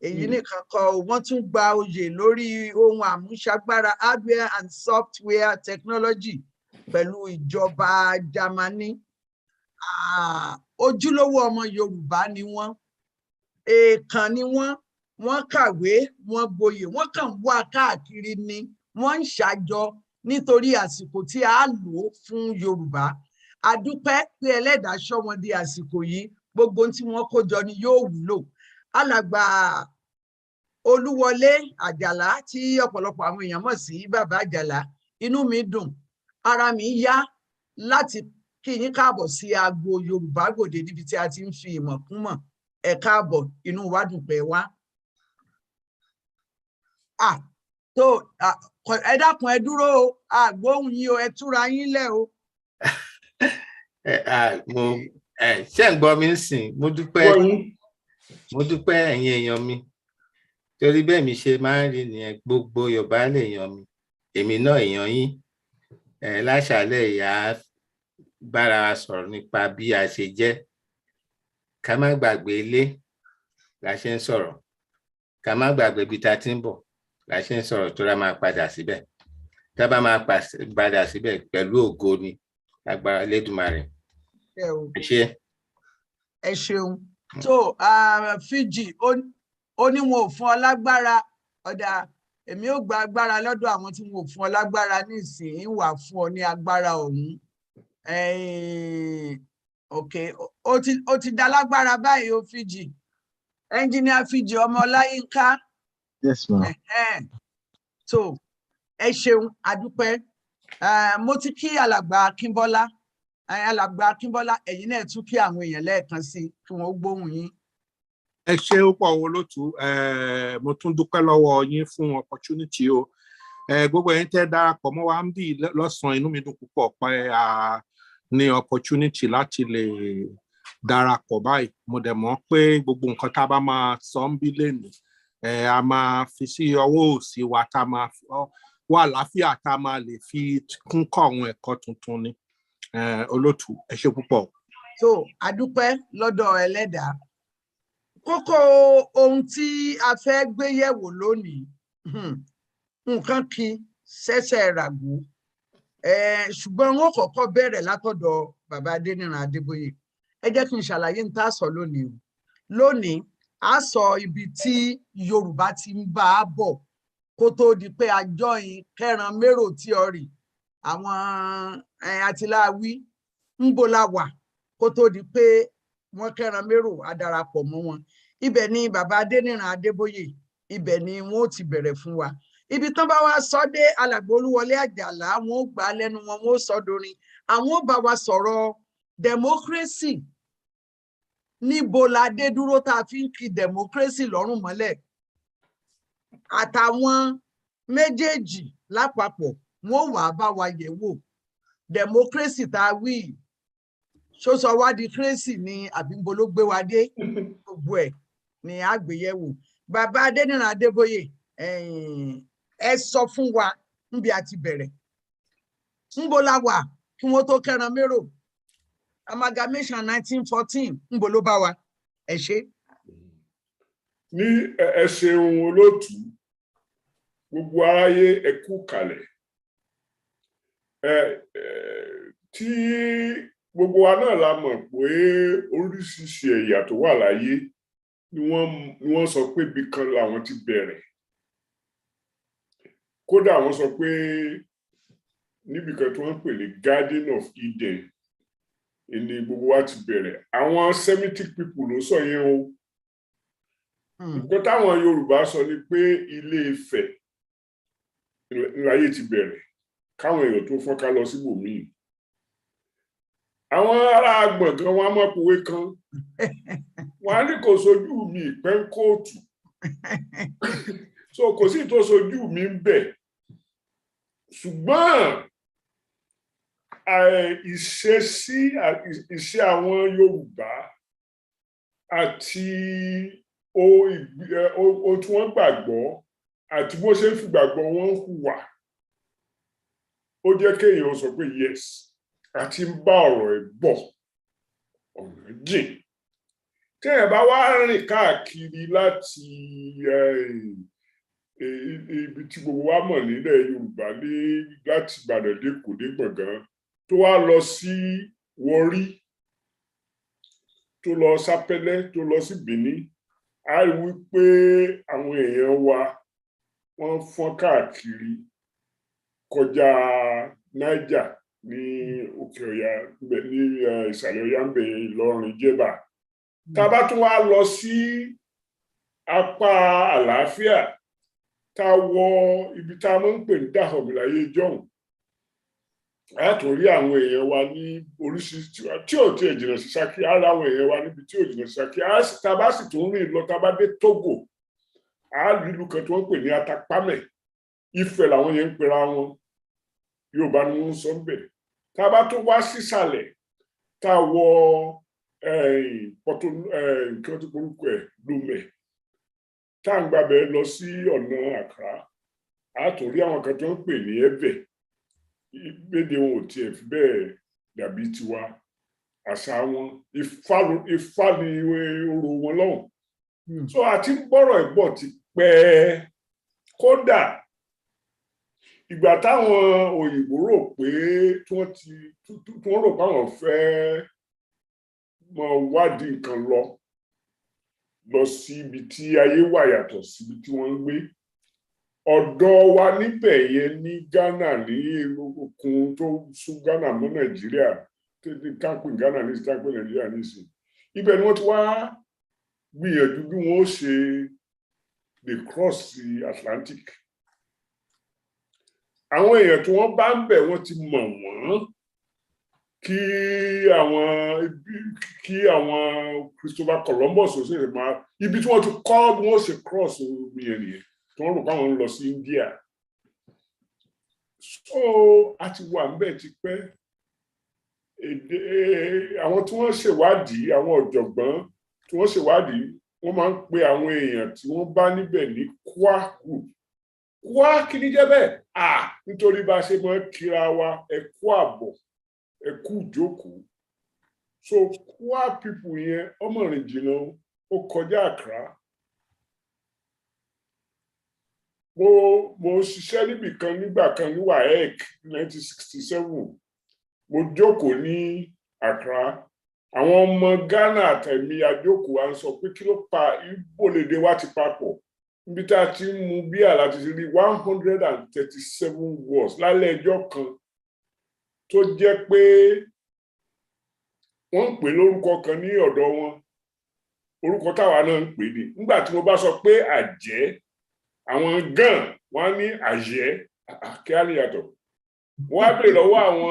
Èyí nìkan kọ́ wọ́n tún gba oyè lórí ohun àmúṣagbára hardware and software technology pẹ̀lú ìjọba Germany. Ojúlówó ọmọ Yorùbá ni wọ́n, èèkàn ni wọ́n kàwé, wọ́n gboyè, wọ́n kàn wá káàkiri ni wọ́n ń ṣàjọ nítorí àsìkò tí a lò fún Yorùbá. A dúpẹ́ pé Ẹlẹ́dàá ṣọ́ wọn di àsìkò yìí, gbogbo tí wọ́n kó jọ ni yóò wúlò. Alàgbà Olúwọlé Àjàlá tí ọ̀pọ̀lọpọ̀ àwọn èèyàn mọ̀ sí Bàbá Àjàlá, inú mi dùn, ara mi yá láti kí yín káàbọ̀ sí agbo Yorùbá Gbòde níbi tí a ti ń fi ìmọ̀ kún mọ̀. Ẹ káàbọ̀, inú wa dùn pé wá. Ẹ dákun ẹ dúró o, àgbóhùn yín o, ẹ túra yín lẹ̀ o. Ṣé ń gbọ́ mi ń sìn? Mo dúpẹ́ ẹ̀yin èèyàn mi, torí bẹ́ẹ̀ mi ṣe máa ń rí nìyẹn, gbogbo Yorùbá lèèyàn mi, èmi náà èèyàn yín. Láṣàlẹ̀ ìyá bára wa sọ̀rọ̀ nípa bí a ṣe jẹ́, ká má gbàgbé ilé la ṣe ń sọ̀rọ̀, ká má gbàgbé ibi tá a ti ń bọ̀ la ṣe ń sọ̀rọ̀, tó ra máa padà síbẹ̀, tá a bá máa padà síbẹ̀ pẹ̀lú ògo ni, agbára Elédùmarè. Ẹ ṣeun. tó Fiji ó ní wọn ò fún ọ lágbára, ọ̀dà èmi ò gba agbára lọ́dọ̀ àwọn tí wọn ò fún ọ lágbára nísìnyí, wà fún ọ ní agbára ọ̀hún. Ó ti dá lágbára báyìí o Fiji. Engineer Fiji ọmọ Ọláyínká. Yes ma'am. So ẹ ṣeun, adúpẹ́. Mo ti kí alàgbà Akínbọ́lá. Alàgbà Akínbọ́lá, ẹ̀yin náà tún kí àwọn èèyàn lẹ́ẹ̀kan sí kí wọ́n gbóhùn yín. Ẹ ṣé púpọ̀ olótù, mo tún dúpẹ́ lọ́wọ́ yín fún opportunity o. Gbogbo ẹ̀yin tẹ́ darapọ̀ mọ́ wa ń bí lọ́sàn-án, inú mi dùn púpọ̀ pé a ní opportunity láti lè darapọ̀ báyìí. Mo dẹ̀ mọ̀ pé gbogbo nǹkan tá a bá máa sọ ń bí lénìí, a máa fi sí ọwọ́ òsì wa, tá a máa wà láfíà, tá a máa lè fi kún kọ́ àwọn ẹ̀kọ́ tuntun ni. Olótù, ẹ ṣé púpọ̀. So adúpẹ́ lọ́dọ̀ Ẹlẹ́dàá. Kókó ohun tí a fẹ́ gbé yẹ̀wò lónìí, nǹkan kí ṣẹ̀ṣẹ̀ ràgó, ṣùgbọ́n wọn kọ́kọ́ bẹ̀rẹ̀ látọ̀dọ̀ bàbá Adéníran Adébóyè. Ẹ jẹ́ kí n ṣàlàyé ní tá a sọ lónìí. Lónìí a sọ ibi tí Yorùbá ti ń bá a bọ̀ kó tó di pé a join kẹran mérò tíọ́rì àwọn àtìláwí ń bò la wà kó tó di pé wọ́n kẹran mérò a darapọ̀ mọ́ wọn. Ibẹ̀ ni bàbá Adéníran Adébóyè, ibẹ̀ ni wọ́n ó ti bẹ̀rẹ̀ fún wa. Ibi tán bá wá sọ dé, alàgbà Olúwọlé Àjàlá wọn ó gbà á lẹ́nu wọn, wọn ó sọ dorin. Àwọn ó bá wa sọ̀rọ̀ democracy. Níbo la dé dúró tá a fi ń kí democracy lọ́rùn mọ́lẹ̀? Àtàwọn méjèèjì lápapọ̀ wọ́n wà bá wa yẹ̀ wò. Democracy tá a wí, ṣó sọ wá di crazy ni àbí ń bo ló gbé wa dé? Gbogbo ẹ̀ ni a gbé yẹ̀ wò. Bàbá Adéníran Adébóyè, ẹ sọ fún wa níbi a ti bẹ̀rẹ̀. Ńbo la wà kí wọ́n tó kẹran mérò? Amalgamation 1914 ńbo ló bá wa? Ẹ ṣé. Ní ẹ ṣeun olótù, gbogbo aráyé ẹ kú kalẹ̀. Tí gbogbo wa náà la mọ̀ pé oríṣiríṣi ẹ̀yà tó wà láyé ni wọ́n sọ pé ibì kan làwọn ti bẹ̀rẹ̀. Kódà wọ́n sọ pé níbi kan tí wọ́n pè ní Garden of Eden ni gbogbo wa ti bẹ̀rẹ̀. Àwọn Semitic people ló sọ yẹn o. Nǹkan táwọn Yorùbá sọ ni pé Ilé Ifẹ̀ láyé ti bẹ̀rẹ̀, káwọn èèyàn tó fọ́nká lọ síbòmíì. Àwọn ará Gbọ̀ngán wọn á mọ̀ pòwe kan, wọn á ní kò sójú mi ìpẹ́ ń kóòtù. so kò sí tó sojú mi ń bẹ̀ ṣùgbọ́n ìṣe àwọn Yorùbá àti ohun tí wọ́n gbàgbọ́ àti bó ṣe ń fi gbàgbọ́ wọn hùwà ó jẹ́ kéèyàn sọ pé yes àti ń bá ọ̀rọ̀ ẹ̀ bọ̀ ọ̀nà jìn téèyàn bá wá rìn káàkiri láti ibi tí gbogbo wa mọ̀ nílẹ̀ Yorùbá ní láti Ìbàdàn dé Èkó dé Gbọ̀ngán tó wá lọ sí Warri tó lọ Sápẹ́lẹ́ tó lọ sí Benin a rí wípé àwọn èèyàn wa wọ́n fọ́n káàkiri kọjá Niger ní òkè ọ̀yà ní ìsàlẹ̀ ọ̀yà ń bẹ Ìlọrin Jẹ̀bà tá a bá tún wá lọ sí apá àlàáfíà tá a wọ ibi tá a máa ń pè ní Dahomey láyé jọ̀hún a tún rí àwọn èèyàn wa ní oríṣiríṣi tí ò tiẹ̀ jìnnà sí Ṣakí á rí àwọn èèyàn wa níbi tí ò jìnnà sí Ṣakí tá a bá sì tún rìn lọ tá a bá dé Togo a rí ìlú kan tí wọ́n ń pè ní Atapámẹ̀ Ifẹ̀ làwọn yẹn ń pera wọn Yorùbá ni wọ́n ń sọ ń bẹ̀ tá a bá tún wá sísàlẹ̀ tá a wọ pọtò nǹkan tó porúkọ ẹ̀ Lomé tá à ń gbàbẹ̀ lọ sí ọ̀nà Àkàrà a tún rí àwọn kan tó ń pè ní Ẹ̀bẹ̀ gbèdé wọn ò tiẹ̀ fi bẹ́ẹ̀ dàbí tiwa àṣà wọn Ifá ni orò wọn lọ́hùn so àti bọ́rọ̀ ẹ̀gbọ́n ti pẹ́ kódà ìgbà táwọn òyìnbó rò pé tí wọ́n rò pé àwọn fẹ́ mọ wádìí nǹkan lọ sí ibi tí ayé wà yàtọ̀ síbi tí wọ́n ń gbé ọ̀dọ̀ wa níbẹ̀ yẹn ní Ghana ní okun tó sún Ghana mọ́ Nàìjíríà kápẹ́ Ghana ní kápẹ́ Nàìjíríà nísìnyí ibẹ̀ ni wọ́n ti wá gbìyànjú bí wọ́n ó ṣe lè cross Atlantic àwọn èèyàn tí wọ́n bá ń bẹ̀ wọ́n ti mọ̀ wọ́n kí àwọn Christopher Columbus ó sì máa ibi tí wọ́n ti kọ́ bí wọ́n ṣe cross omi yẹn nìyẹn tí wọ́n rò pé àwọn ń lọ sí India so a ti wà níbẹ̀ ti pẹ́ àwọn tí wọ́n ṣèwádìí àwọn ọ̀jọ̀gbọ́n tí wọ́n ṣèwádìí wọ́n máa ń pe àwọn èèyàn tí wọ́n bá níbẹ̀ ní Kwa group Kwa kí ni jẹ́ bẹ́ẹ̀ nítorí bá a ṣe máa ń kíra wa ẹ kú àbọ̀ ẹ kú ìjókòó so Kwa people yẹn ọmọ rìn jìnnà ó kọjá Accra mo ṣiṣẹ́ níbì kan nígbà kan ní WAEC 1967 mo jókòó ní Accra àwọn ọmọ Ghana àtẹ̀mí àjókòó à ń sọ pé kí ló pa ìbòlédè wa ti papọ̀ níbi tá a ti ń mu bíà láti rí 137 words lálẹ́ ẹjọ́ kan tó jẹ́ pé wọ́n ń pè lórúkọ kan ní ọ̀dọ̀ wọn orúkọ táwa náà ń pè ní nígbà tí mo bá sọ pé àjẹ́ àwọn gan wọ́n ní àjẹ́ kí á níyàtọ̀ wọ́n á bèèrè lọ́wọ́ àwọn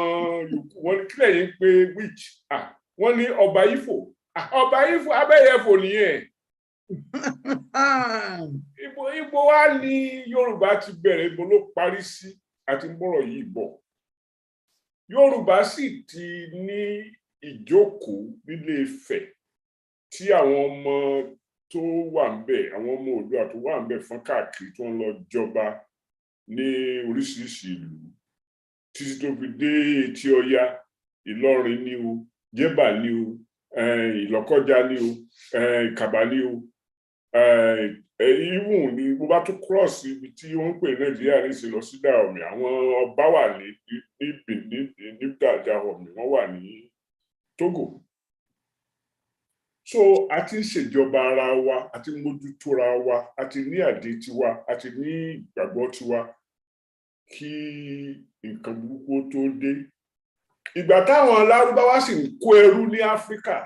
yòókù wọ́n ní kílẹ̀ yín pé witch wọ́n ní ọba Ifò ọba Ifò abẹ́yẹfò nìyẹn ibo wa ní Yorùbá ti bẹ̀rẹ̀ ibo ló parí sí àti mbọ̀rọ̀ yìí bọ̀ Yorùbá sì ti ní ìjókòó nílé Ifẹ̀ tí àwọn ọmọ tó wà ńbẹ̀ àwọn ọmọ Oòduà tó wà ńbẹ̀ fọ́n káàkiri tó ń lọ jọba ní oríṣiríṣi ìlú títí tó fi dé Etí Ọya Ìlọrin ní o Jẹ̀bà ní o Ìlọ́kọ́jà ní o Ìkàbà ní o even ní bó bá tún cross ibi tí wọ́n ń pè Nàìjíríà ní ìṣe lọ sí Dahomey àwọn ọba wà ní Dahomey wọ́n wà ní Togo so a ti ń ṣèjọba ara wa a ti ń mójútóra wa a ti ní àdé tiwa a ti ní ìgbàgbọ́ tiwa kí nǹkan burúkú tó dé ìgbà táwọn Lárúbáwá sì ń kó ẹrú ní Áfíríkà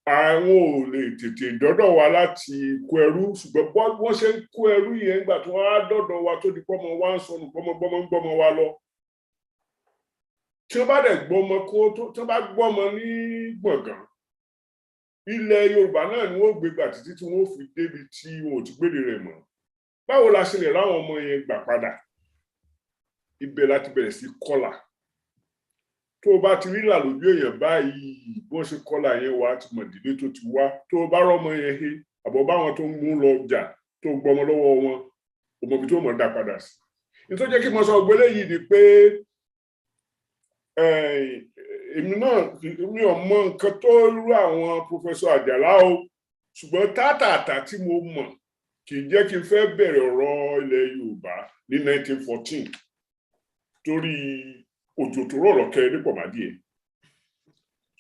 àwọn ò lè tètè dọ́dọ̀ wa láti kó ẹrú ṣùgbọ́n wọ́n ṣe ń kó ẹrú yẹn nígbà tí wọ́n á dọ́dọ̀ wa tó di pọ́mọ wa ń sọnù gbọ́mọgbọ́mọ ń gbọ́mọ wa lọ tí wọ́n bá dẹ̀ gbọ́mọ tí wọ́n bá gbọ́mọ ní Gbọ̀ngán ilẹ̀ Yorùbá náà ni wọ́n gbé gbà títí tí wọ́n fi débi tí wọn ò ti gbéde rẹ̀ mọ́ báwo la ṣe lè ráwọn ọmọ yẹn gbà padà ibẹ̀ láti bẹ̀rẹ̀ sí kọ́là tó o bá ti rí là lójú èèyàn báyìí bó ṣe kọ́là yẹn wá ti mọ̀ ìdílé tó ti wá tó o bá rọ́mọ yẹn he àbọ̀ báwọn tó ń mú lọ jà tó gbọmọ lọ́wọ́ wọn òmòbí tó mọ̀ dá padà sí nítorí jẹ́ kí mo sọ ọgbẹ́lẹ́ yìí ni pé èmi náà mi ò mọ nǹkan tó rú àwọn Professor Ajala o ṣùgbọ́n tátàtà tí mo mọ̀ kì í jẹ́ kí n fẹ́ bẹ̀rẹ̀ ọ̀rọ̀ ilẹ̀ Yorùbá ní 1914 torí òjò tó rọ̀ lọ́kẹ́ nípò mádìẹ.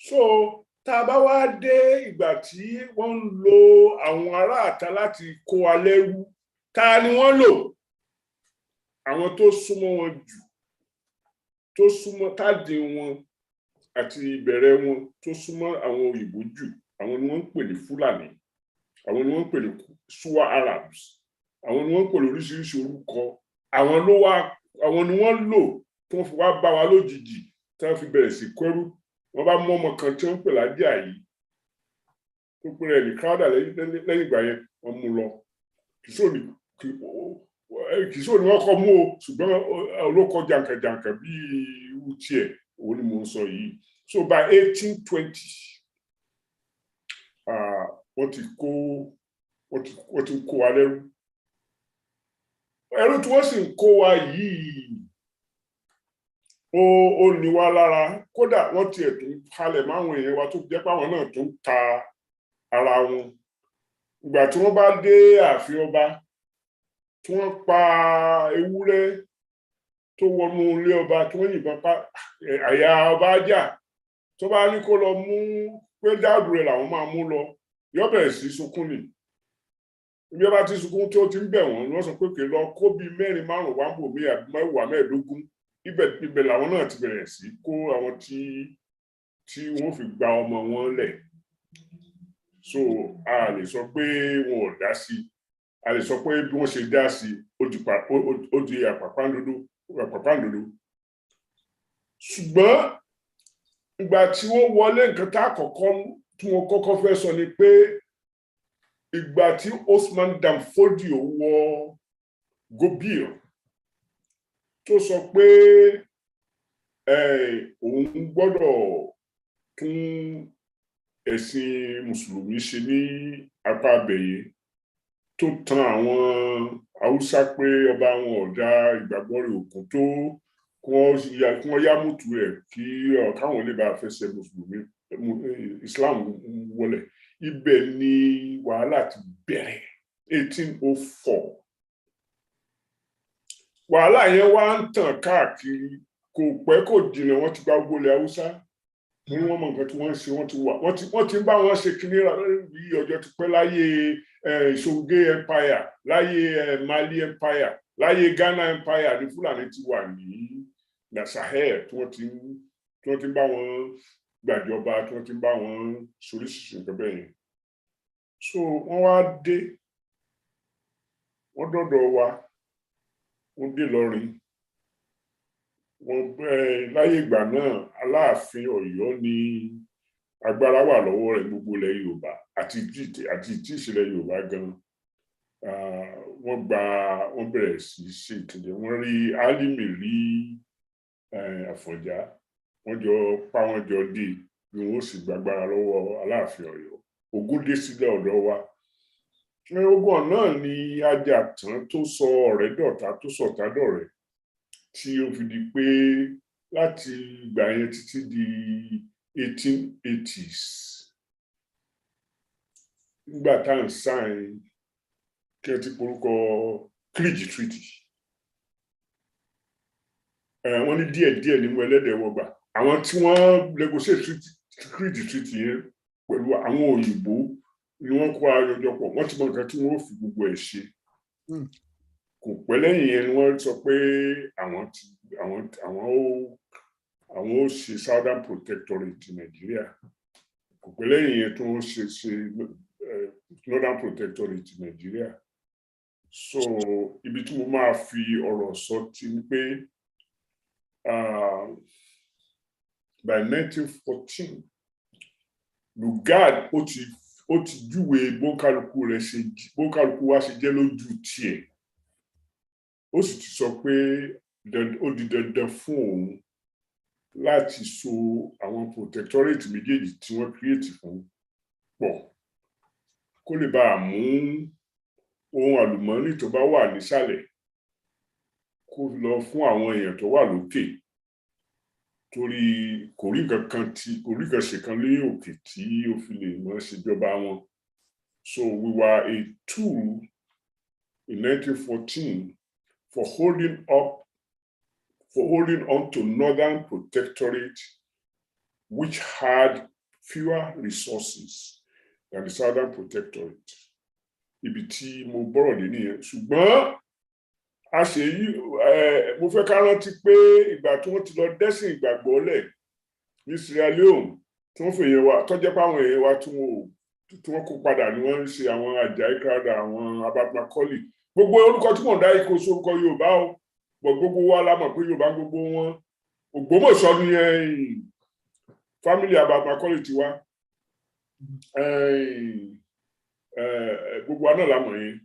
So tá a bá wá dé ìgbà tí wọ́n ń lo àwọn aráàta láti kó wa lẹ́rú ta ni wọ́n lò àwọn tó súnmọ́ wọn jù tó súnmọ́ tádé wọn àti ìbẹ̀rẹ̀ wọn tó súnmọ́ àwọn òyìnbó jù àwọn ni wọ́n ń pè ní Fúlàní àwọn ni wọ́n ń pè ní Suwa Arabs àwọn ni wọ́n ń pè ní oríṣiríṣi orúkọ àwọn ni wọ́n lò tó fi wá bá wa lójijì tí wọ́n fi bẹ̀rẹ̀ sí kẹ́rù wọ́n bá mú ọmọ kan tí wọ́n ń pè lájà yìí tó pè rẹ̀ ní káwádà lẹ́yìn ìgbà yẹn wọ́n mú lọ kì í sóò ní wọ́n kọ́ mú o ṣùgbọ́n olókọ jàǹkàjàǹkà bíi irú tiẹ̀ òun ni mo ń sọ yìí. So by 1820 wọ́n ti kó wa lẹ́rú ẹrú tí wọ́n sì ń kó wa yìí ó ní wa lára kódà wọ́n tiẹ̀ tún halẹ̀ máwọn èèyàn wa tó jẹ́ páwọn náà tún ta ara wọn ìgbà tí wọ́n bá dé ààfin ọba tí wọ́n pa ewúrẹ́ tó wọnú ilé ọba tí wọ́n yìnbọn pa àyà ọba jà tó bá ní kó lọ mú pé dáàbò rẹ̀ làwọn máa mú lọ yóò bẹ̀rẹ̀ sí sunkún ni ibi ọba ti sunkún tí ó ti ń bẹ̀ wọ́n wọ́n sọ pé kè lọ kó bíi 4 5 wá ń bò mí àbí 10 15 ibẹ̀ làwọn náà ti bẹ̀rẹ̀ sí kó àwọn tí wọ́n fi gba ọmọ wọn lẹ̀ so a lè sọ pé wọn ò dá sí a lè sọ pé bí wọ́n ṣe dá sí ó di àpàpàǹdodo ṣùgbọ́n ìgbà tí wọ́n wọlé nǹkan tá àkọ́kọ́ tí wọ́n kọ́kọ́ fẹ́ sọ ni pé ìgbà tí Osman Dan Fodio wọ Gobir tó sọ pé òun gbọ́dọ̀ tún ẹ̀sìn mùsùlùmí ṣe ní apá abẹ̀yẹ tó tan àwọn Haúsá pé ọba wọn ọ̀dà ìgbàgbọ́ rẹ̀ òkun tó kí wọ́n yá mútu ẹ̀ kí káwọn lè bá fẹsẹ̀ mùsùlùmí Islam wọlé ibẹ̀ ni wàhálà ti bẹ̀rẹ̀ 1804 wàhálà yẹn wá ń tàn káàkiri kò pẹ́ kò jìnnà wọ́n ti gba gbólẹ̀ Haúsá ní wọ́n mọ nǹkan tí wọ́n ń ṣe wọ́n ti ń bá wọn ṣe kíní yí ọjọ́ ti pẹ́ láyé Ìṣògé empire láyé Mali empire láyé Ghana empire ní Fúlàní ti wà ní Sahel tí wọ́n ti ń bá wọn gbàjọba tí wọ́n ti ń bá wọn ṣoríṣiríṣi nǹkan bẹ́ẹ̀ yẹn so wọ́n wá dé wọ́n dọ́dọ̀ wa wọ́n dé lọ́rin wọ́n láyé ìgbà náà Aláàfin Ọ̀yọ́ ní agbára wà lọ́wọ́ rẹ̀ gbogbo ilẹ̀ Yorùbá àti tí ìṣẹ̀lẹ̀ Yorùbá gan wọ́n bẹ̀rẹ̀ sí ṣe ìtẹ̀jẹ̀ wọ́n rí Álímì rí Àfọ̀njá wọ́n jọ pa wọ́n jọ dé bí wọ́n sì gbàgbára lọ́wọ́ Aláàfin Ọ̀yọ́ ogun dé sílẹ̀ ọ̀dọ̀ wa ogun náà ni ajàtán tó sọ ọ̀rẹ́ dọ̀tá tó sọ̀tá dọ̀rẹ́ tí ó fi di pé láti ìgbà yẹn títí di 1880s nígbà tá à ń sign kí ẹ ti porúkọ Creed Treaty wọ́n ní díẹ̀díẹ̀ nínú ẹlẹ́dẹ̀ wọgbà àwọn tí wọ́n negotiate Creed Treaty yẹn pẹ̀lú àwọn òyìnbó ni wọ́n kó ayọjọpọ̀ wọ́n ti mọ nǹkan tí wọ́n fi gbogbo ẹ̀ ṣe kò pẹ́ lẹ́yìn yẹn ni wọ́n sọ pé àwọn ó ṣe Southern Protectorate Nàìjíríà kò pẹ́ lẹ́yìn yẹn tó ń ṣe Northern Protectorate Nàìjíríà so ibi tí mo máa fi ọ̀rọ̀ sọ ti ní pé by 1914 Lugard ó ti júwe bókálukú wa ṣe jẹ́ lójú tiẹ̀ ó sì ti sọ pé ó di dandan fún òun láti so àwọn protectorate méjèèjì tí wọ́n create fún pọ̀ kó lè bá a mú ohun àlùmọ́ọ́nì tó bá wà nísàlẹ̀ kó lọ fún àwọn èèyàn tó wà lókè torí kò rí nǹkan ṣe kan lé òkè tí ó fi lè mọ́ ṣèjọba wọn. So we were a tool in 1914 for holding on to Northern Protectorate, which had fewer resources than the Southern Protectorate. Ibi tí mo bọ́rọ̀ dé nìyẹn. Ṣùgbọ́n a ṣe yí mo fẹ́ ká rántí pé ìgbà tí wọ́n ti lọ dẹ́sìn ìgbàgbọ́ lẹ̀ ní Sierra Leone tí wọ́n fèèyàn wa tó jẹ́ pé àwọn èèyàn wa tí wọ́n kó padà ni wọ́n ń ṣe àwọn Àjàyí Crowther, àwọn Abat Macaulay. Gbogbo orúkọ tí mò ń dá ikú sórúkọ Yorùbá o, bọ̀ gbogbo wa la mọ̀ pé Yorùbá gbogbo wọn. Ògbómọ̀ṣọ́ ni family Abat Macaulay ti wá. Gbogbo wa náà la mọ̀ yẹn.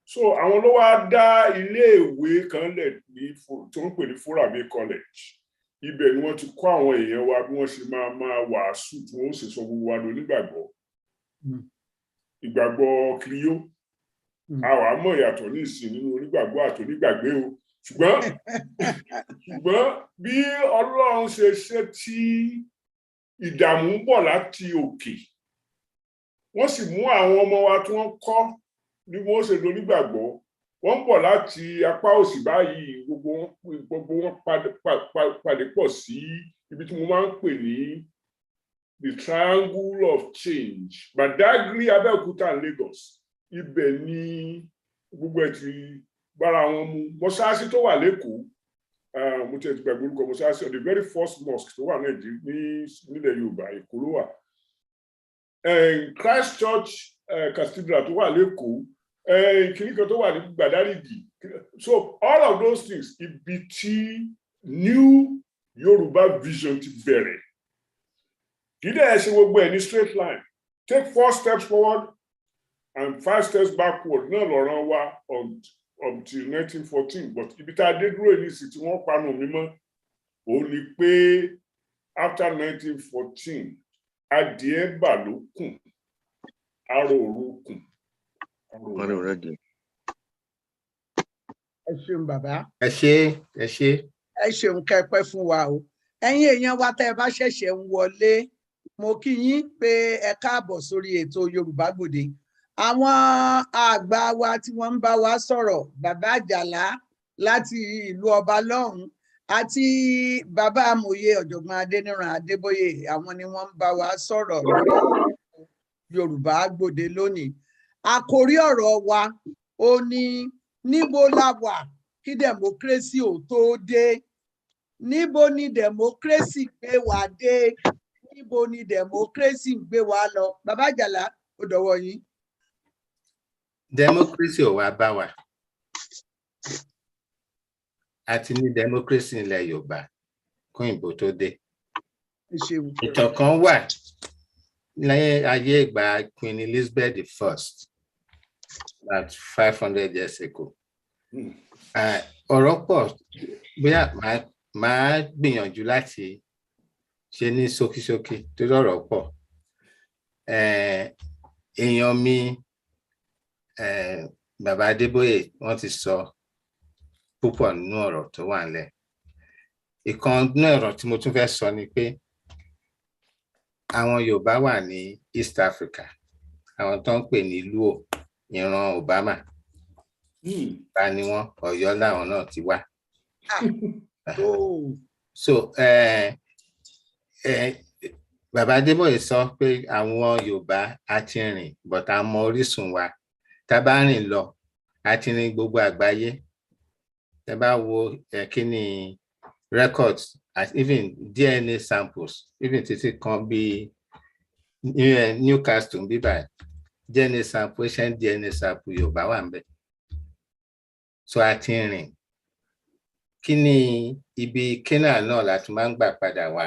So àwọn ló wá dá iléèwé kan lẹ̀ ní tó ń pè ní Forabe College. Ibẹ̀ ni wọ́n ti kọ́ àwọn èèyàn wa bí wọ́n ṣe máa wàásù tí wọ́n sì sọ gbogbo wa lónígbàgbọ́. Ìgbàgbọ́ kìrìyó. Àwọn àmọ́ ìyàtọ̀ ní ìsìn nínú onígbàgbọ́ àti onígbàgbé o. Ṣùgbọ́n bí Ọlọ́run ṣe tí ìdààmú ń bọ̀ láti òkè, wọ́n sì mú àwọn ọmọ wa tí wọ́n kọ́ ní wọ́n ṣe lónígbàgbọ́, wọ́n ń bọ̀ láti apá òsì báyìí, gbogbo wọn pàdé pọ̀ sí ibi tí mo máa ń pè ní the triangle of change, Badagry, Abẹ́òkúta, Lagos. Ibẹ̀ ni gbogbo ẹ̀ ti bára wọn mu. Mọ́ṣáláṣí tó wà lÉkòó, mo ti gbàgbé orúkọ mọ́ṣáláṣí, the very first mosque tó wà nílẹ̀ Yorùbá, Èkó ló wà. Christ Church Cathedral tó wà lÉkòó, kìnìkan tó wà ní Gbàdáríjì. So all of those things, ibi tí new Yoruba vision ti bẹ̀rẹ̀. Kì í dẹ̀ ṣe gbogbo ẹ̀ ní straight line. Take 4 steps forward and 5 steps backward. Náà lọ́rọ̀ wa until 1914. But ibi tá a dé dúró ní ìsìn tí wọ́n panu mi mọ́, òun ni pé after 1914, adìẹ bà ló kùn, aró òru kùn. Ẹ ṣeun bàbá. Ẹ ṣé. Ẹ ṣeun kẹpẹ fún wa o. Ẹ̀yin èèyàn wa tẹ́ ẹ bá ṣẹ̀ṣẹ̀ ń wọlé, mo kí yín pé ẹ káàbọ̀ sórí ètò Yorùbá Gbòde. Àwọn àgbà wa tí wọ́n ń bá wa sọ̀rọ̀, bàbá Ajala láti ìlú ọba lọ́hùn àti bàbá Amoye ọ̀jọ̀gbọ́n Adéníran Adébóyè, àwọn ni wọ́n ń bá wa sọ̀rọ̀ lórí Yorùbá Gbòde lónìí. Àkòrí ọ̀rọ̀ wa ó ní níbo la wà kí democracy ò tó dé? Níbo ni democracy gbé wa dé? Níbo ni democracy ń gbé wa lọ? Bàbá Ajala, ó dọ̀wọ́ yín. Democracy ò wá bá wa. Àti ní democracy ilẹ̀ Yorùbá kún ìbò tó dé. Ìtàn kan wà lẹ́yìn ayé ìgbà Queen Elizabeth I, about 500 years ago. Ọ̀rọ̀ pọ̀, bóyá màá gbìyànjú láti ṣe ní ṣókíṣókí tó lọ́rọ̀ pọ̀. Èèyàn mi bàbá Adébóyè wọ́n ti sọ púpọ̀ nínú ọ̀rọ̀ tó wà nílẹ̀. Ìkan nínú ọ̀rọ̀ tí mo tún fẹ́ sọ ni pé àwọn Yorùbá wà ní East Africa, àwọn tó ń pè ní Luo, ìran Obama. Ta ni wọ́n? Ọ̀yọ́ láwọn náà ti wá. So bàbá Adébóyè sọ pé àwọn Yorùbá á ti rìn, but a mọ orísun wa. Tá bá rìn lọ, a ti rìn gbogbo àgbáyé. Tá bá wo kíni records, even DNA samples, even títí kan bí Newcastle bí báyìí, DNA sample, ancient DNA sample Yorùbá wà ń bẹ. So a ti rìn. Kíni ibi Canaan náà láti máa ń gbà padà wá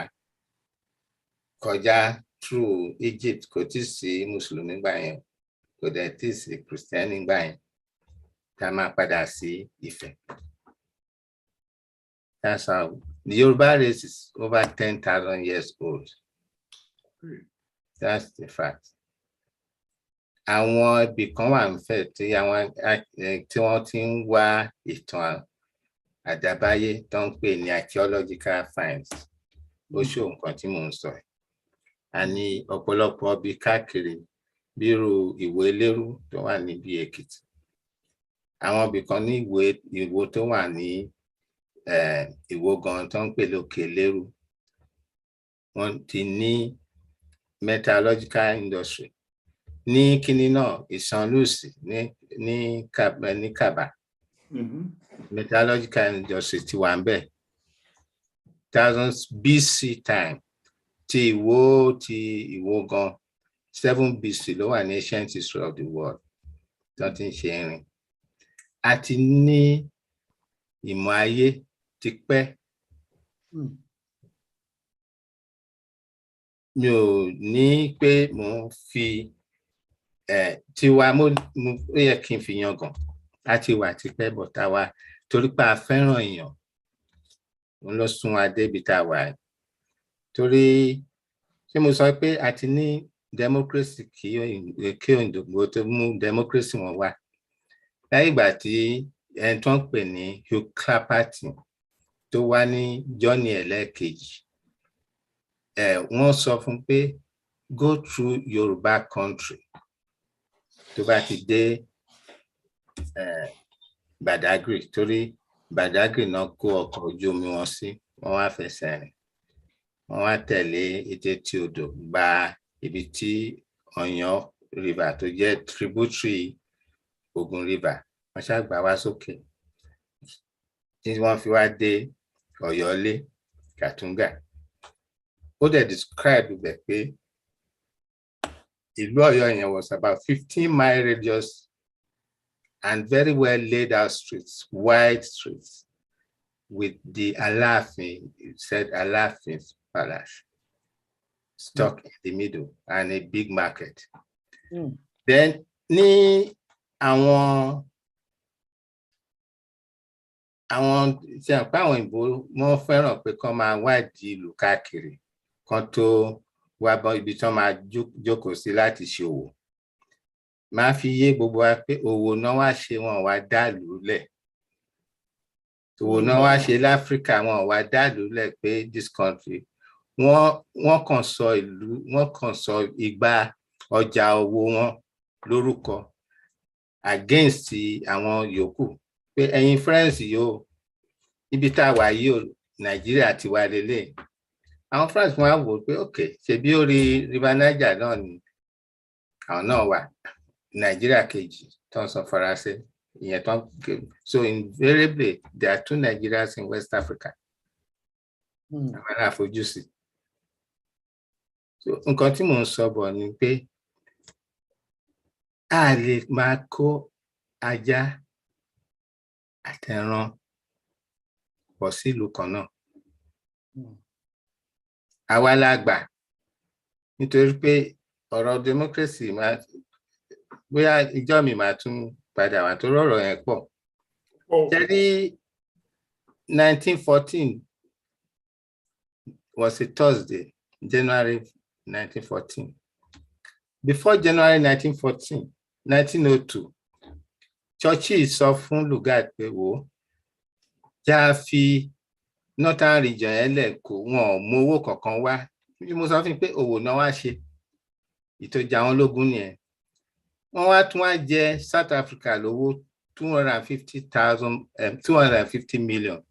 kọjá through Egypt, kò tí sí Mùsùlùmí gbà yẹn, kò dẹ̀ tí sí Christian gbà yẹn, tá máa padà sí Ifẹ̀. That's how the Yoruba race is over 10,000 years old. That's the fact. Àwọn ibì kan wà ń fẹ́ tí wọ́n ti ń wá ìtàn àdábáyé tó ń pè ní archaeological finds. Ó ṣó nǹkan tí mò ń sọ. A ní ọ̀pọ̀lọpọ̀ bí káàkiri bírú Ìwó Elérú tó wà níbi Èkìtì. Àwọn ibì kan ní Ìwó tó wà ní Ìwó gan tó ń pè lókè Elérú. Wọ́n ti ní metallurgical industry. Ní kíní náà Ìsanlúsì ní Kàbà. Metallurgical industry ti wà ń bẹ̀. Thousands BC time. Ti Ìwó gan 7 BC ló wà ní ancient history of the world. Tó ti ń ṣe irin. A ti ní ìmọ̀ ayé ti pẹ́. Mi ò ní pé mo fi tiwa ó yẹ kí n fi yangàn. A ti wà ti pẹ́ bọ̀ tá wa torí pé a fẹ́ràn èèyàn. Òun ló sún wa débi tá wà. Torí ṣé mo sọ pé a ti ní democracy kí òyìnbó tó mú democracy wọn wá. Láyé ìgbà tí ẹni tó ń pè ní Hugh Clapperton tó wá ní Johnny ẹlẹ́ẹ̀kejì. Wọ́n sọ fún pé go through Yoruba country. Tó bá ti dé Badagry torí Badagry náà kó ọkọ̀ ojú omi wọn sí. Wọ́n wá fẹsẹ̀ rìn. Wọ́n wá tẹ̀lé etí odò gba ibi tí Ọ̀yàn river tó jẹ́ tributary Ògùn river. Wọ́n ṣàgbà wá sókè. Tí wọ́n fi wá dé Ọ̀yọ́lé Kàtúngà. Ó dẹ̀ describe ibẹ̀ pé ìlú Ọ̀yọ́ yẹn was about 15-mile radius and very well laid out streets, wide streets with the Aláàfin, it said Aláàfin's palace stuck in the middle and a big market. Then ní àwọn tí a pa àwọn ìbò wọ́n fẹ́ràn pé kán máa wádìí ìlú káàkiri kán tó wá bọ́ ibi tí wọ́n máa jókòó sí láti ṣe òwò. Máa fi yé gbogbo wa pé òwò náà wá ṣe wọn wá dàlú lẹ̀. Òwò náà wá ṣe l'Áfíríkà wọn wá dàlú lẹ̀ pé this country wọ́n kàn sọ ìlú wọ́n kàn sọ ìgbà ọjà owó wọn lórúkọ against àwọn yòókù pé ẹ̀yin friends yóò ibi tá wà yìí Nàìjíríà ti wà lélẹ̀. Àwọn friends wọn á wò pé okay ṣe bí orí river Niger náà ni àwọn náà wà Nàìjíríà kejì tó ń sọ Faransé ìyẹn tó so invariably there are 2 Nigerians in West Africa. Àwọn aláfojúsí. So nǹkan tí mò ń sọ bọ̀ ni pé a lè máa kó ajá àtẹran pọ̀ sí ìlú kan náà. Àwa la gbà nítorí pé ọ̀rọ̀ democracy máa bóyá ìjọ mi máa tún padà wá tó rọ̀rọ̀ yẹn pọ̀. Jẹ́rí 1914 was a Thursday, January 1914. Before January 1914, 1902, Churchill sọ fún Lugard pé wò já fi Northern region yẹn lẹ̀ kó wọn mú owó kankan wá. Bí mo sọ fún pé òwò náà wá ṣe ìtọ́jà wọn lógún nìyẹn. Wọ́n wá tún wá jẹ South Africa lówó 250 million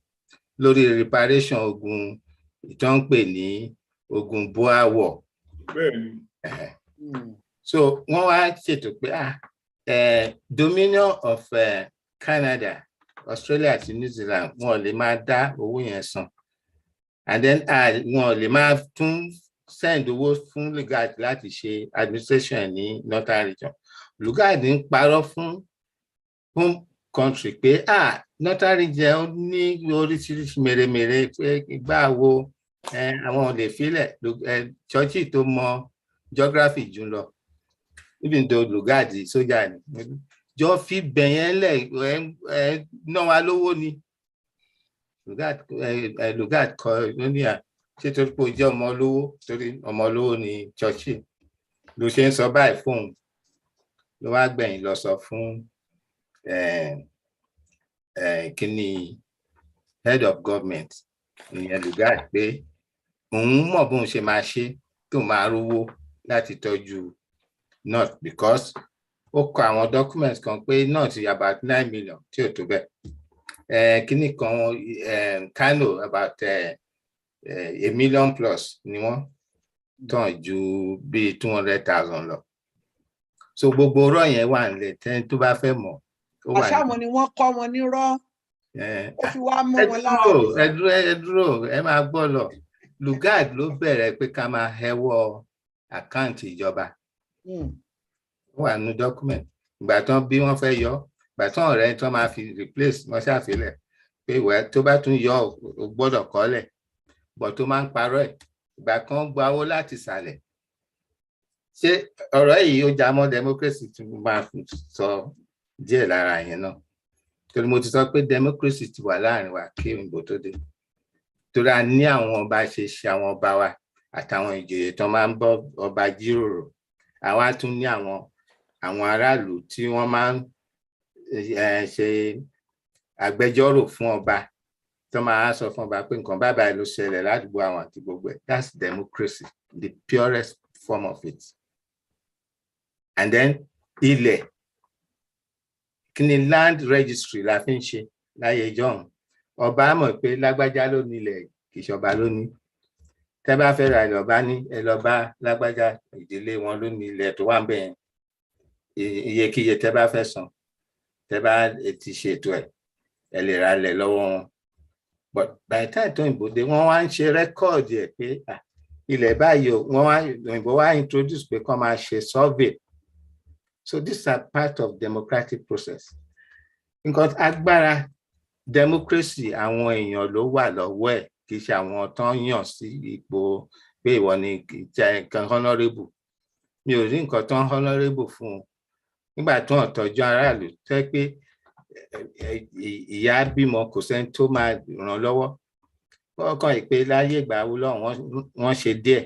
lórí reparation ogun ìtọ́ ń pè ní ogun Boer War. So wọ́n wá ṣètò pé Dominion of Canada, Australia àti New Zealand wọn lè máa dá owó yẹn san and then wọn lè máa tún send owó fún Lugard láti ṣe administration ní Northern region. Lugard ń parọ́ fún country pé Northern region ní oríṣiríṣi mèremère pé ìgbà wo àwọn lè filẹ̀. Churchill tó mọ geography jù lọ even though Lugard sójà ni jọ fi bẹ̀yẹn lẹ̀ ná wa lówó ni Lugard kọ lóní à ṣé torí pé ó jẹ́ ọmọ olówó torí ọmọ olówó ni Churchill ló ṣe ń sọ báyìí fóun ló wá gbẹ̀yìn lọ sọ fún kíní head of government ìyẹn Lugard pé òun mọ̀ bóun ṣe máa ṣe tó máa rówó láti tọ́jú North because ó kọ àwọn documents kan pé North about 9 million tí ò tó bẹ́ẹ̀ kíní kan Kano about a million plus ni wọ́n tàn ju bí 200,000 lọ so gbogbo ọ̀rọ̀ yẹn wà nílẹ̀ tẹ́ni tó bá fẹ́ mọ̀ ó wà nílẹ̀. àṣà wọn ni wọ́n kọ́ wọn nírọ́ ó fi wá mú wọn lára. ẹ dúró ẹ máa gbọ́ lọ Lugard ló bẹ̀rẹ̀ pé ká máa hẹ́wọ́ àkáǹtì ìjọba ó wà nínú document ìgbà tán bí wọ́n fẹ́ yọ ìgbà tán ọ̀rẹ́ tán máa fi replace wọ́n ṣàfilẹ̀ pé ìwẹ̀ tó bá tún yọ ò gbọ́dọ̀ kọ́lẹ̀ bọ̀ tó máa ń parọ́ ẹ̀ ìgbà kan gba owó láti ìsàlẹ̀ ṣé ọ̀rọ̀ yìí ó já mọ́ democracy tí mo máa sọ díẹ̀ lára yẹn náà torí mo ti sọ pé democracy ti wà láàrin wa kí òyìnbó tó dé torí a ní àwọn ọba ṣe àwọn ọba wa àtàwọn ìjòyè tó máa ń bọ́ ọba jíròrò àwa tún ní àwọn aráàlú tí wọ́n máa ń ṣe agbẹjọ́rò fún ọba tó máa sọ fún ọba pé nǹkan báyìí ló ṣẹlẹ̀ ládùúgbò àwọn àti gbogbo ẹ̀ that's democracy the purest form of it and then ilẹ̀ kí ni land registry la fi ń ṣe láyé ìjọ́un ọba mọ̀ pé lágbájá ló nílẹ̀ kì í ṣọba ló ní tẹ́ bá fẹ́ ra ilẹ̀ ọba ní ẹ lọ bá lágbájá ìdílé wọn ló ní ilẹ̀ tó wà ń bẹ̀ yẹn iyekíye tẹ́ bá fẹ́ san tẹ́ bá ti ṣètò ẹ lè ra ilẹ̀ lọ́wọ́ wọn but by the time tó òyìnbó dé wọ́n wá ń ṣe rẹ́kọ̀dì ẹ̀ pé ilẹ̀ báyìí òyìnbó wá introduce pé kán máa ṣe survey so these are part of democratic process nǹkan agbára democracy àwọn èèyàn ló wà lọ́wọ́ ẹ̀ kì í ṣe àwọn tó ń yàn sí ipò pé ìwọ ni nǹkan honourable mi ò rí nǹkan tó ń honourable fún un nígbà tó ń tọ́jú aráàlú tẹ́ pé ìyá bímọ kò sẹ́ni tó máa ràn lọ́wọ́ kọ́kàn ìpè láyé ìgbà wúlọ́ wọ́n ṣe díẹ̀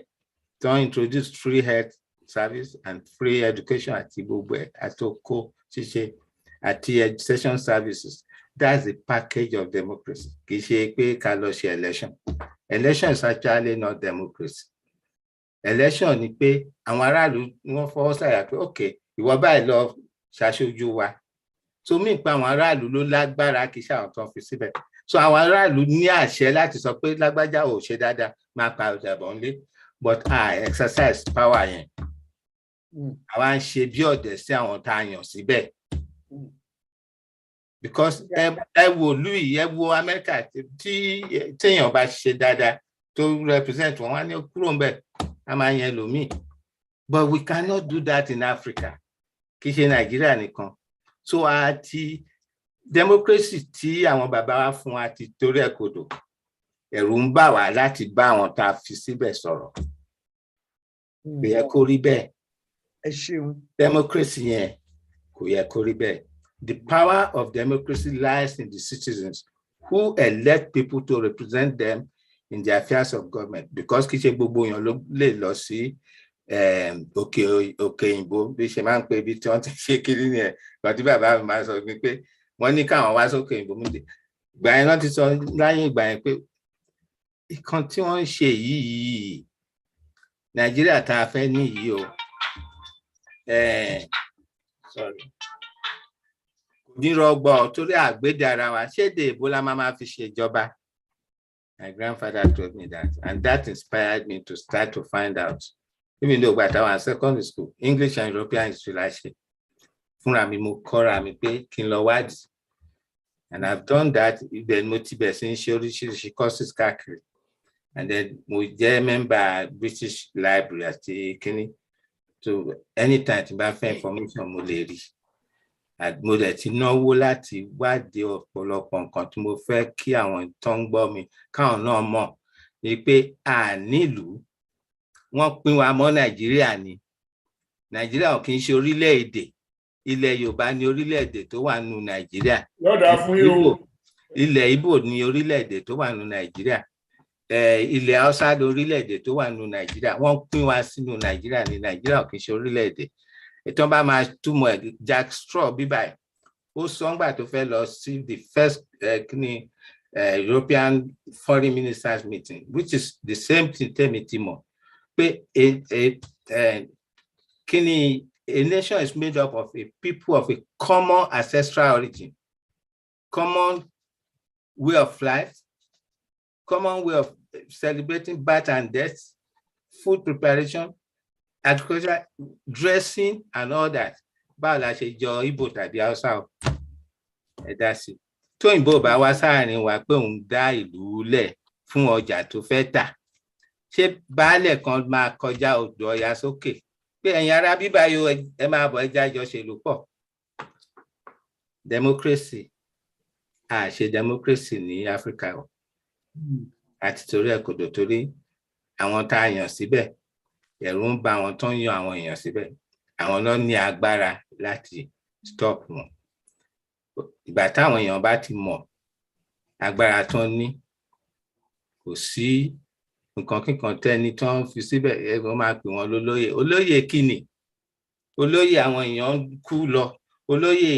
tó ń introduce free health service and free education àti gbogbo ẹ̀ àtòkò ṣíṣe àti education services that's the package of democracy kì í ṣe pé ká lọ ṣe election is actually not democracy election ni pé àwọn aráàlú wọ́n fọwọ́ sàyà pé ok ìwọ báyìí lọ ṣaṣojú wa so mí pa àwọn aráàlú ló lágbára kì í ṣe àwọn tó ń fi síbẹ̀ so àwọn aráàlú ní àṣẹ láti sọ pé lágbájá ò ṣe dáadáa máa pa ọjà bọ̀ nílé but I exercise power yẹn àwa ń ṣe bí ọ̀dẹ̀ sí àwọn tá a yàn síbẹ̀ because ẹ wo louis ẹ wo Amẹ́ríkà tí téèyàn bá ṣe dáadáa tó represent wọn wá ní kúrò ń bẹ̀ a máa yẹn lòmíì but we cannot do that in Africa kì í ṣe Nàìjíríà nìkan so àti democracy tí àwọn bàbá wa fún wa ti torí ẹ̀ kodò ẹ̀rù ń bà wá láti bá àwọn tá a fi síbẹ̀ sọ̀rọ̀ kò yẹ kó rí bẹ́ẹ̀ ẹ ṣeun democracy yẹn kò yẹ kó rí bẹ́ẹ̀. The power of democracy lies in the citizens who elect people to represent them in the affairs of government because kì í ṣe gbogbo èèyàn ló lè lọ sí òkè òyìnbó bí ṣe máa ń pè bí tí wọ́n ti ṣe kiri ni ẹ̀ gbọ́n tí bàbá mi máa sọ pé wọ́n ní káwọn wá sókè òyìnbó mú dé ìgbà yẹn wọ́n ti sọ láyé ìgbà yẹn pé ìkan tí wọ́n ń ṣe yìí Nàìjíríà tá a fẹ́ ní yìí o sorry nírọ̀gbọ̀ torí àgbédè ara wa ṣéde èbó la máa fi ṣèjọba. My grandfather told me that and that inspired me to start to find out even though gbàtà wà secondary school English and European history la ṣe fúnra mi mo kọ́ra mi pé kí n lọ wádìí and I've done that ibẹ̀ mo ti bẹ̀ sí ń ṣe oríṣiríṣi courses káàkiri and then mo jẹ́ member British Library àti kíní so anytime tí n bá fẹ́ information mo lè rí. Mo dẹ̀ ti náwó láti wádìí ọ̀pọ̀lọpọ̀ nǹkan tí mo fẹ́ kí àwọn tó ń gbọ́ mi káwọn náà mọ̀ ni pé a nílùú wọ́n pín wa mọ́ Nàìjíríà ni Nàìjíríà ò kì í ṣe orílẹ̀-èdè ilẹ̀ Yorùbá ní orílẹ̀-èdè tó wà nínú Nàìjíríà. Lọ́dà fún yóò. ilẹ̀ Ìgbò ní orílẹ̀-èdè tó wà ní Nàìjíríà, ilẹ̀ Haúsá ní orílẹ̀-èdè tó wà ní Nàìjíríà, wọ́n pín wa sínú Nàìjíríà ní Nàìjíríà kì í ṣe orílẹ̀-èdè. Ètò bá máa túmọ̀ Jack Straw bíbáyìí, ó sọ ńgbà tó fẹ́ lọ sí the first European Foreign Ministers meeting, which is the same thing tẹ́mi ti mọ̀, pé a nation is made up of a people of a common ancestral origin, common way of life, common way of celebrating birth and death, food preparation, agriculture, dressing, and all that. Báwo la ṣe jọ Igbo tàbí Hausa o? Ẹ dá sí. Tóyìnbó bá wá sáàrin wa pé òun dá ìlú lẹ̀ fún ọjà tó fẹ́ tà, ṣé baálẹ̀ kan máa kọjá odò Ọya sókè pé ẹ̀yin ará bíbá yóò ẹ máa bọ̀ ẹja jọ ṣèlú pọ̀? Democracy, ṣe democracy ní Áfíríkà o. Àti torí ẹ̀ kò dò torí àwọn tá a yàn síbẹ̀, ẹ̀rù ń bà àwọn tó ń yan àwọn èèyàn síbẹ̀, àwọn náà ní agbára láti stop wọn. Ìgbà táwọn èèyàn bá ti mọ̀ agbára tó ní, kò sí nǹkan kíkan tẹ́ni tó ń fi síbẹ̀, wọ́n máa pè wọ́n lólóyè. Olóyè kíni? Olóyè àwọn èèyàn kú lọ, olóyè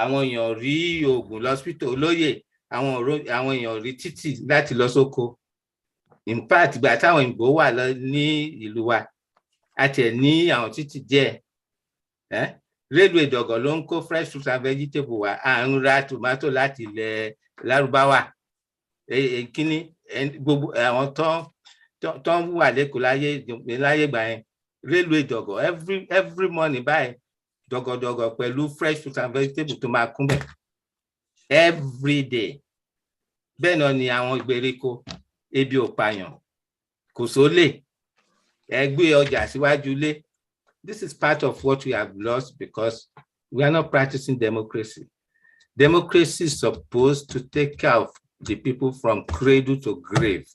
àwọn èèyàn rí oògùn lọ́sítọ̀, olóyè àwọn èèyàn rí títì láti lọ sóko. In fact, ìgbà táwọn òyìnbó wà ní ìlú wa, àti ẹ̀ ní àwọn títì díẹ̀, railway dọ̀gọ̀ ló ń kó fresh fruit and vegetable wá, à ń ra tomato láti ilẹ̀ Lárúbáwá. Kíní gbogbo àwọn tó ń wà lẹ́kọ̀ọ́ láyé ìgbà yẹn, railway dọ̀gọ̀ every morning báyìí, dọ̀gọ̀dọ̀gọ̀ pẹ̀lú fresh fruit and vegetable tó máa kún bẹ̀ every day. Bẹ́ẹ̀ náà ni àwọn ìgbèríko, ebi ò pààyàn, kò sólè, ẹ gbé ọjà síwájú ilé. This is part of what we have lost because we are not practicing democracy. Democracy is supposed to take care of the people from cradle to grave.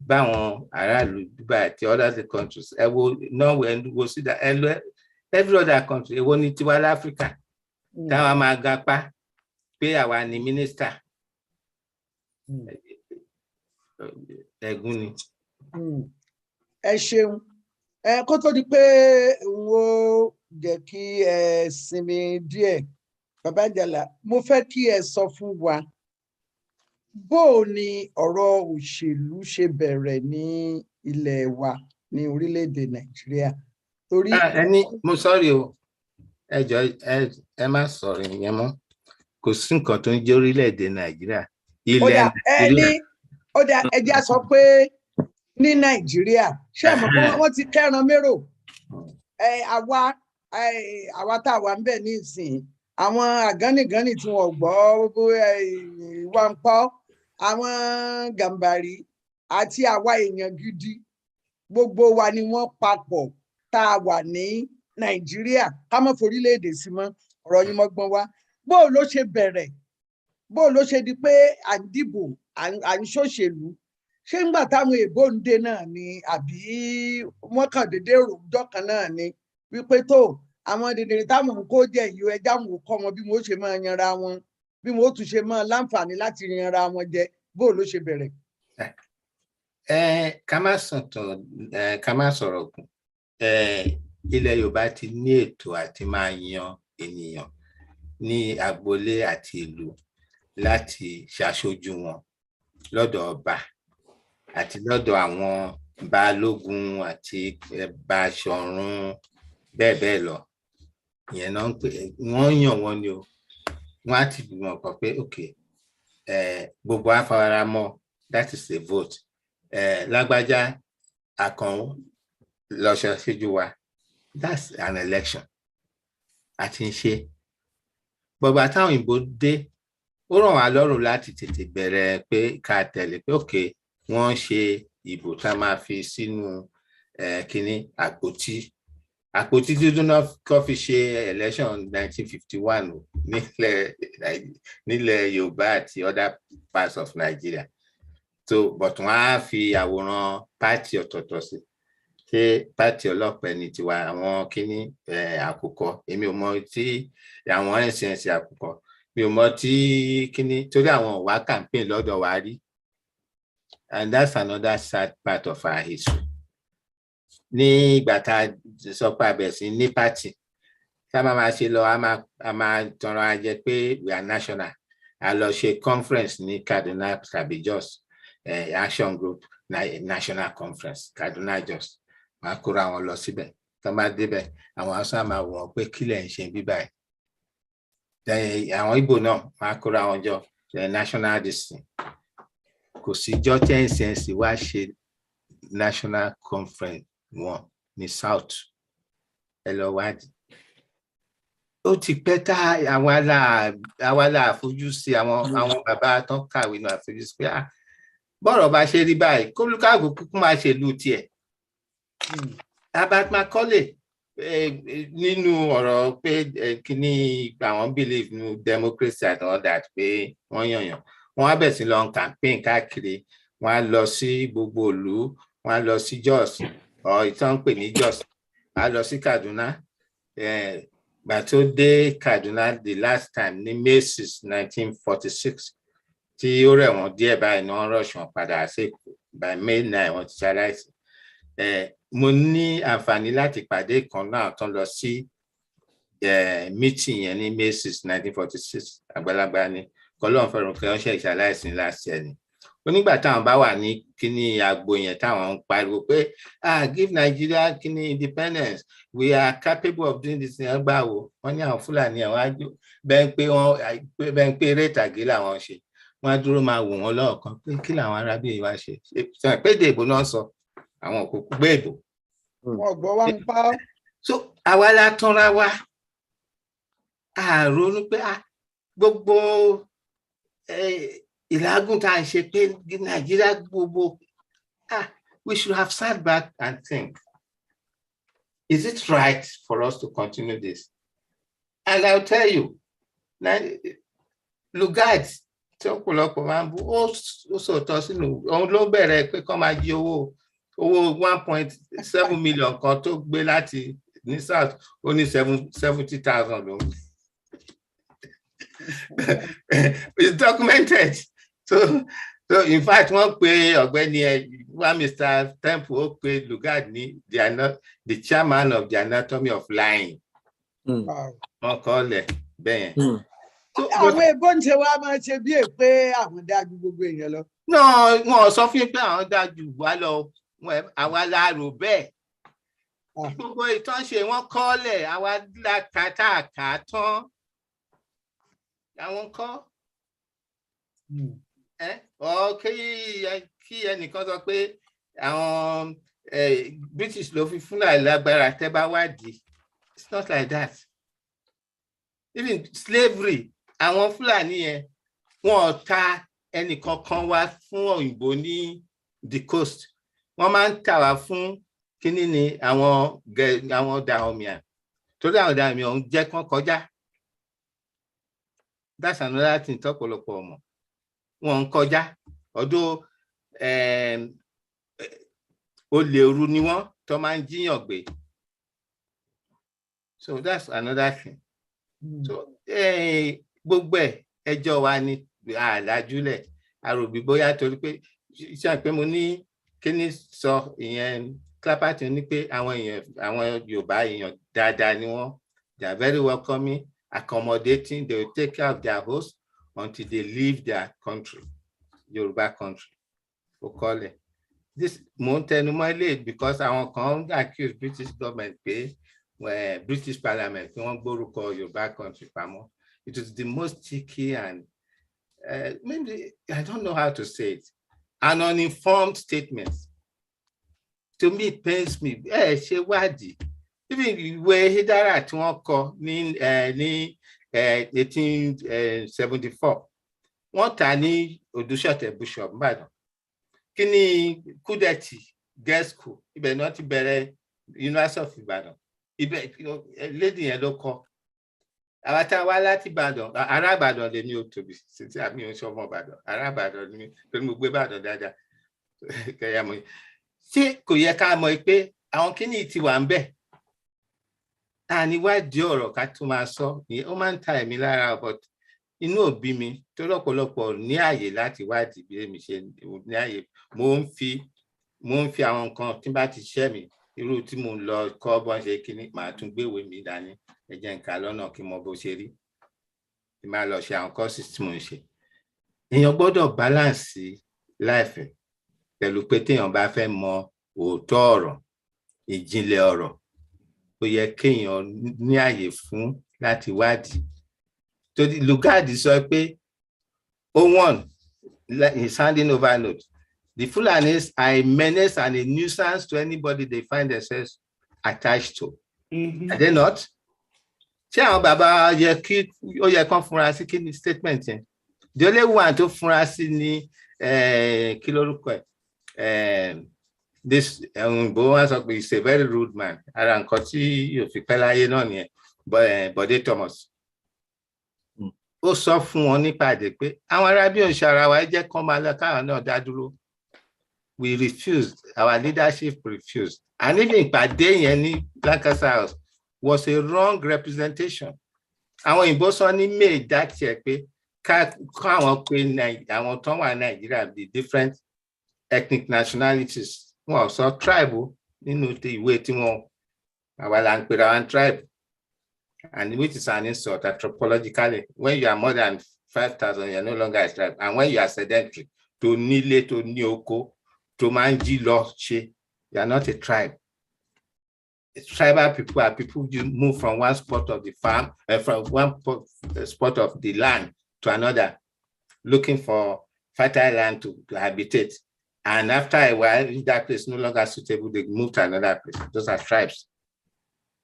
Báwọn aráàlú Dubai àti other countries, ẹ wo Norway, wo sí every other country, èwo ní tiwa l'Áfíríkà táwa máa gapá pé àwa ni mínísítà. Ẹ̀gún ni. Ẹ ṣeun. Kó tó di pé wo jẹ́ kí ẹ sinmi díẹ̀, Bàbá Ajala, mo fẹ́ kí ẹ sọ fún wa bó ni ọ̀rọ̀ òṣèlú ṣe bẹ̀rẹ̀ ní ilẹ̀ wa ní orílẹ̀-èdè Nàìjíríà. Torí mo sọ́rí o, ẹ jọ̀ọ́ ẹ má sọ̀rọ̀ ìyẹn mọ́. Kò sí nǹkan tó ń jẹ́ orílẹ̀-èdè Nàìjíríà. Ilẹ̀ Nàìjíríà. Ó dà ẹja sọ pé ní Nàìjíríà, ṣé ẹ mọ̀ pé wọ́n ti kẹ́ran mérò? Àwa tá a wà ń bẹ̀ ní ìsìn, àwọn àgánìgánì tí wọ́n gbọ́ ìwà ń pọ́, àwọn Gàmbàrí àti àwa èèyàn gidi, gbogbo wa ni wọ́n papọ̀ tá a wà ní Nàìjíríà. Ká má forílẹ̀-èdè sí mọ́, ọ̀rọ̀ yín mọ́gbọ́n wá. Bó ló ṣe bẹ̀rẹ̀? Bó ló ṣe di pé à ń dìbò, à ń ṣòṣèlú? Ṣé ńgbà táwọn èèbó ń dé náà ni, àbí wọ́n kàn déédéé ròjọ́ kan náà ni wípé tó àwọn dèdèrè táwọn ń kó jẹ yìí, ẹja wọn ò kọ́ wọn bí wọ́n ṣe máa yanra wọn, bí wọ́n tún ṣe máa láǹfààní láti yanra wọn jẹ? Bó ló ṣe bẹ̀rẹ̀? Ká má sọ̀rọ̀ kù. Ilẹ̀ Yorùbá ti ní ètò àti máa yan ènìyàn ní agboolé àti ìlú láti ṣaṣojú wọn lọ́dọ̀ ọba àti lọ́dọ̀ àwọn balógun àti Baṣọ̀run bẹ́ẹ̀ bẹ́ẹ̀ lọ. Ìyẹn náà ń pè, wọ́n yàn wọ́n ni o. Wọ́n á ti gbìmọ̀ pọ̀ pé gbogbo afárámọ́, that is a vote. Lágbájá Àkànó lọ ṣojú wa, that's an election. Àti ń ṣe. Bọ̀bá táwọn òyìnbó dé, ó ràn wá lọ́rùn láti tètè bẹ̀rẹ̀ pé ká tẹ̀lé pé wọ́n ṣe ìbò tá a máa fi sínú kíní àpótí dúdú náà kọ́ fi ṣe election 1951 nílẹ̀ Yorùbá àti other parts of Nigeria. So but wọ́n á fi àwòrán pátì ọ̀tọ̀ọ̀tọ̀ sí. Ṣé pátì ọlọ́pàá ní tiwa, àwọn kíní àkùkọ, èmi ò mọ tí àwọn ẹ̀sìn àkùkọ. mi ò mọ tí kíní torí àwọn wá campaign lọ́dọ̀ wa rí, and that's another sad part of our history. Ní ìgbà tá a sọ pé a bẹ̀rẹ̀ sí ní party tá a máa ṣe lọ a máa tanra jẹ pé we are national, a lọ ṣe conference ní Kaduna tàbí Jos, action group national conference Kaduna Jos, máa kóra wọn lọ síbẹ̀ tó máa débẹ̀ àwọn Hausa máa wọ̀ pé kílẹ̀ ń ṣe bíbá ẹ̀, àwọn Igbo náà máa kóra wọn jọ national district. Kò sí jọ́ tẹ́ǹsì wá ṣe national conference wọn ní South, ẹ lọ wádìí. Ó ti pẹ́ tá àwa là fojú sí àwọn bàbá tó kàwé náà fojú sí pé bọ́rọ̀ bá ṣe rí báyìí kó lúkàgò kúkú máa ṣe ìlú tiẹ̀. Abat Macaulay nínú ọ̀rọ̀ pé kíní àwọn believe nínú democracy and all that pé wọ́n yànyàn, wọ́n á bẹ̀ sí lọ campaign káàkiri, wọ́n á lọ sí gbogbo ìlú, wọ́n á lọ sí Jos ìtàn pè ní Jos, á lọ sí Kaduna. Gbà tó dé Kaduna the last time ní May 6, 1946 tí ó rẹ̀ wọ́n díẹ̀ báyìí náà rush wọn padà sí by May 9 wọ́n ti ṣaláìsí. Mo ní àǹfààní láti pàdé kan náà tán lọ sí meeting yẹn ní May 6, 1946, àgbàlagbà ni kọlọ́n fẹ́ràn kí wọ́n ṣe ìṣaláìsí last year ni. Onígbà táwọn bá wà ní kíní agbo yẹn táwọn ń pariwo pé give Nigeria kíní independence, we are capable of doing this thing gbà wo wọ́n ní àwọn Fúlàní àwọn àjò bẹ́ẹ̀ ń pé eré ìtàgé làwọn ṣe, wọ́n á dúró máa wò wọ́n lọ́ọ̀kan pé kí làwọn arábí yìí wá ṣe pé èdè ìbò náà sọ àwọn òkùnkùn gbé ìbò. Ọ̀gbọ́n wa ń pa. So àwa la tanra wa àrònú pé gbogbo ìlágùn tá à ń ṣe pé Nàìjíríà gbogbo we should have sat back and think, is it right for us to continue this? And I'll tell you, Lugard tí ọ̀pọ̀lọpọ̀ máa ń bú ó sòtọ́ sínú òun ló bẹ̀rẹ̀ pé kọ́ máa jí owó 1.7 million kan tó gbé láti ní South ó ní 70,000 lòun. It's documented. So in fact wọ́n pe ọ̀gbẹ́ni Mr. Temple ó pe Lugard ní the chairman of the anatomy of lying. Wọ́n kọ́ lẹ̀ bẹ́ẹ̀. Àwọn èbó ń ṣe wá máa ṣe bí èpè àwọn dájú gbogbo èèyàn lọ. Náà wọn sọ fún pé àwọn dájú wá lọ àwa la rò bẹ́ẹ̀. Gbogbo ìtàn ṣe wọ́n kọ́lẹ̀ àwa la kàtàkà tán. Àwọn kọ́. Kí ẹnìkan sọ pé àwọn British ló fi Fúlàní lágbára tẹ́ bá wádìí. It's not like that. Even slavery, àwọn Fúlàní yẹn wọ́n ta ẹnìkankan wá fún òyìnbó ní the coast. Wọ́n máa ń tà wá fún kíní ni àwọn Dahomey. Torí àwọn Dahomey ọ̀hún jẹ́ kán kọjá. That's another thing tọ́pọ̀lọpọ̀ ọmọ. Wọ́n ń kọjá. Ọdún olè òru ni wọ́n tó máa ń jíyàn gbé. So that's another thing. So gbogbo ẹjọ́ wa ni àlájúlẹ̀ àròbí bóyá torí pé ṣe pé mo ní kíní sọ ìyẹn Clapperton ní pé àwọn Yorùbá èèyàn dáadáa ni wọ́n, they are very welcoming, accommodating, they will take care of their host until they leave their country, Yoruba country. Ó kọ́lẹ̀. This mo ń tẹnu mọ́ ilé because àwọn kan accuse British government pé British Parliament pé wọ́n gbórúkọ Yoruba country pamọ́. It was the most cheeky and maybe I don't know how to say it, an uninformed statement. To me it pains me. Ṣe wádìí. Even ìwé Hidara tí wọ́n kọ ní 1874 wọ́n tà ní Odúṣọ̀tẹ̀ Bishop Ìbàdàn. Kí ni Kúdẹ̀tì Girls School ibẹ̀ náà ti bẹ̀rẹ̀ University of Ìbàdàn. Ibẹ̀ lady yẹn ló kọ. Àwa tá a wá láti Ìbàdàn, ará Ìbàdàn lèmi ò tóbi títí àmì ò sọmọ Ìbàdàn, ará Ìbàdàn ni mi pé mo gbé Ìbàdàn dáadáa. Kẹyà mọ̀. Ṣé kò yẹ ká mọ̀ pé àwọn kíní ti wà ń bẹ̀? Àníwádìí ọ̀rọ̀ ká tó máa sọ, ó máa ń ta ẹ̀mí lára but inú òbí mi tó lọ́pọ̀lọpọ̀ ní àyè láti wádìí bí èmi ṣe ní àyè mo ń fi àwọn nǹkan tí bá ti ṣẹ́ mi irú tí mo lọ kọ́ bọ́n ṣe kíní màá tún gbéwèé mi dání ẹ jẹ́ n kà lọ́nà kí mo bó ṣe rí tí máa lọ ṣe àwọn courses tí mo ń ṣe. Èèyàn gbọ́dọ̀ balance life pẹ̀lú pé téèyàn bá fẹ́ mọ òótọ́ ọ̀rọ̀ ìjìnlẹ̀ ọ̀rọ̀ ó yẹ kéèyàn ní àyè fún láti wádìí. Torí Lugard sọ pé O1 is handing over note. The Fulanis are a menace and a nuisance to anybody they find themselves attached to. Are they not? Ṣé àwọn bàbá yẹ kí ó yẹ kán fúnra sí kí ni statement yẹn? The only one tó fúnra sí ni kí lórúkọ ẹ̀ this òyìnbó wọn sọ pé he's a very rude man. Ara nǹkan tí yóò fi pẹ́ láyé náà nìyẹn Bọ̀dé Thomas. Ó sọ fún wọn nípàdé pé àwọn ará bí òun ṣara wa jẹ́ kán máa lọ káwọn náà dá dúró. We refused, our leadership refused. And even ìpàdé yẹn ní Lancaster House was a wrong representation. Àwọn òyìnbó sọ ní May that year pé káwọn pé àwọn tó wà Nàìjíríà the different ethnic nationalities. Wọ́n sọ tribe nínú ìwé tí wọ́n àwa là ń pera wọn tribe. And which is an insult anthropologically. When you are more than 5,000, you are no longer a tribe. And when you are sedentary, to nílé, to ní oko, to máa ń jí lọ ṣe, you are not a tribe. Tribal people are people who move from one spot of the farm, from one spot of the land to another, looking for fertile land to habitate. And after a while, if that place is no longer suitable, they move to another place. Those are tribes.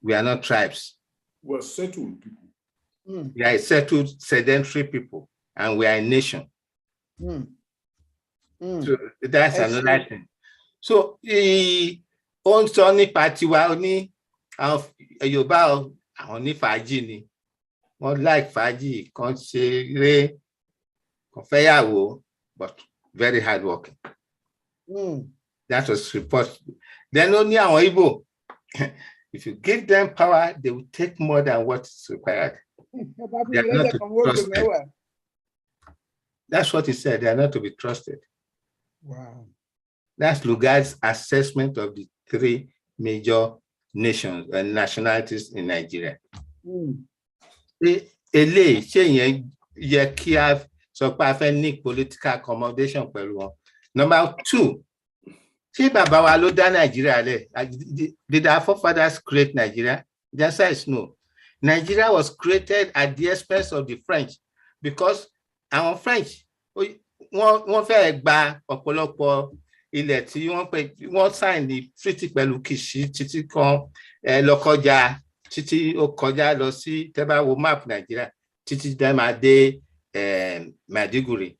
We are not tribes. We are settled people. We are a settled, sedentary people, and we are a nation. So that's another thing. So ó ń sọ nípa tiwa ní àwọn Yorùbá àwọn ní fàájì ni wọ́n like fàájì kan ṣeré kan fẹ́yàwó but very hard working. That was report. Then ó ní àwọn Igbo. If you give them power, they will take more than what is required. They are not to be trusted. That's what he said. They are not to be trusted. Wow. That's Lugard's assessment of the three major nations and nationalities in Nigeria. Eléyìí ṣé yẹn yẹ kí a sọ pé a fẹ́ ní political accommodation pẹ̀lú wọn. Number two, ṣé bàbá wa ló dá Nigeria lẹ̀? Did our forefathers create Nigeria? The answer is no. Nigeria was created at the expense of the French because àwọn French wọ́n fẹ́ gba ọ̀pọ̀lọpọ̀ ilẹ̀ tí wọ́n sign the treaty pẹ̀lú Kìṣí títí kan lọ kọjá títí ó kọjá lọ sí tẹ́bá wo map Nigeria títí dẹ́ máa dé Maiduguri.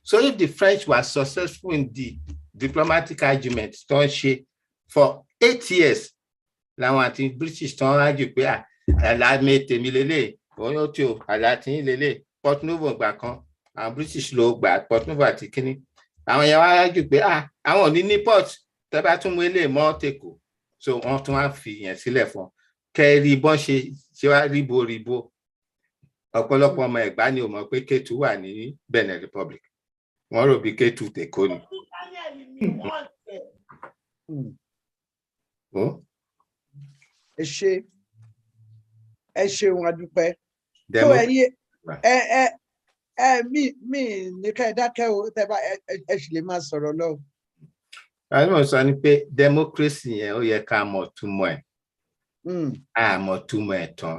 So if the French were successful in the diplomatic argument tó ń ṣe for 8 years làwọn àti British tó ń rájù pé àlàmé tèmi lélẹ̀ oyún tí o àlàtí lélẹ̀ Port Novo gbà kan àwọn British ló gbà Port Novo àti kíní àwọn yẹn wá rájù pé àwọn ò ní port tẹ́ bá tún mú ilé mọ́ tèkó so wọ́n tún wá fi yẹn sílẹ̀ fún kẹ́rì bọ́n ṣe wá ríbo ọ̀pọ̀lọpọ̀ ọmọ Ẹ̀gbá ni ò mọ̀ pé Kétu wà ní Benin Republic wọ́n rò bí Kétu tèkó ni. Ẹ ṣeun adúpẹ́ tó ẹ̀yin mi ní ká ẹ dákẹ́ o tẹ́ bá ẹ sì lè máa sọ̀rọ̀ lọ. àwọn sọ ni pé democracy yẹn ó yẹ ká mọ̀ túmọ̀ ẹ̀ àmọ́ túmọ̀ ẹ̀ tán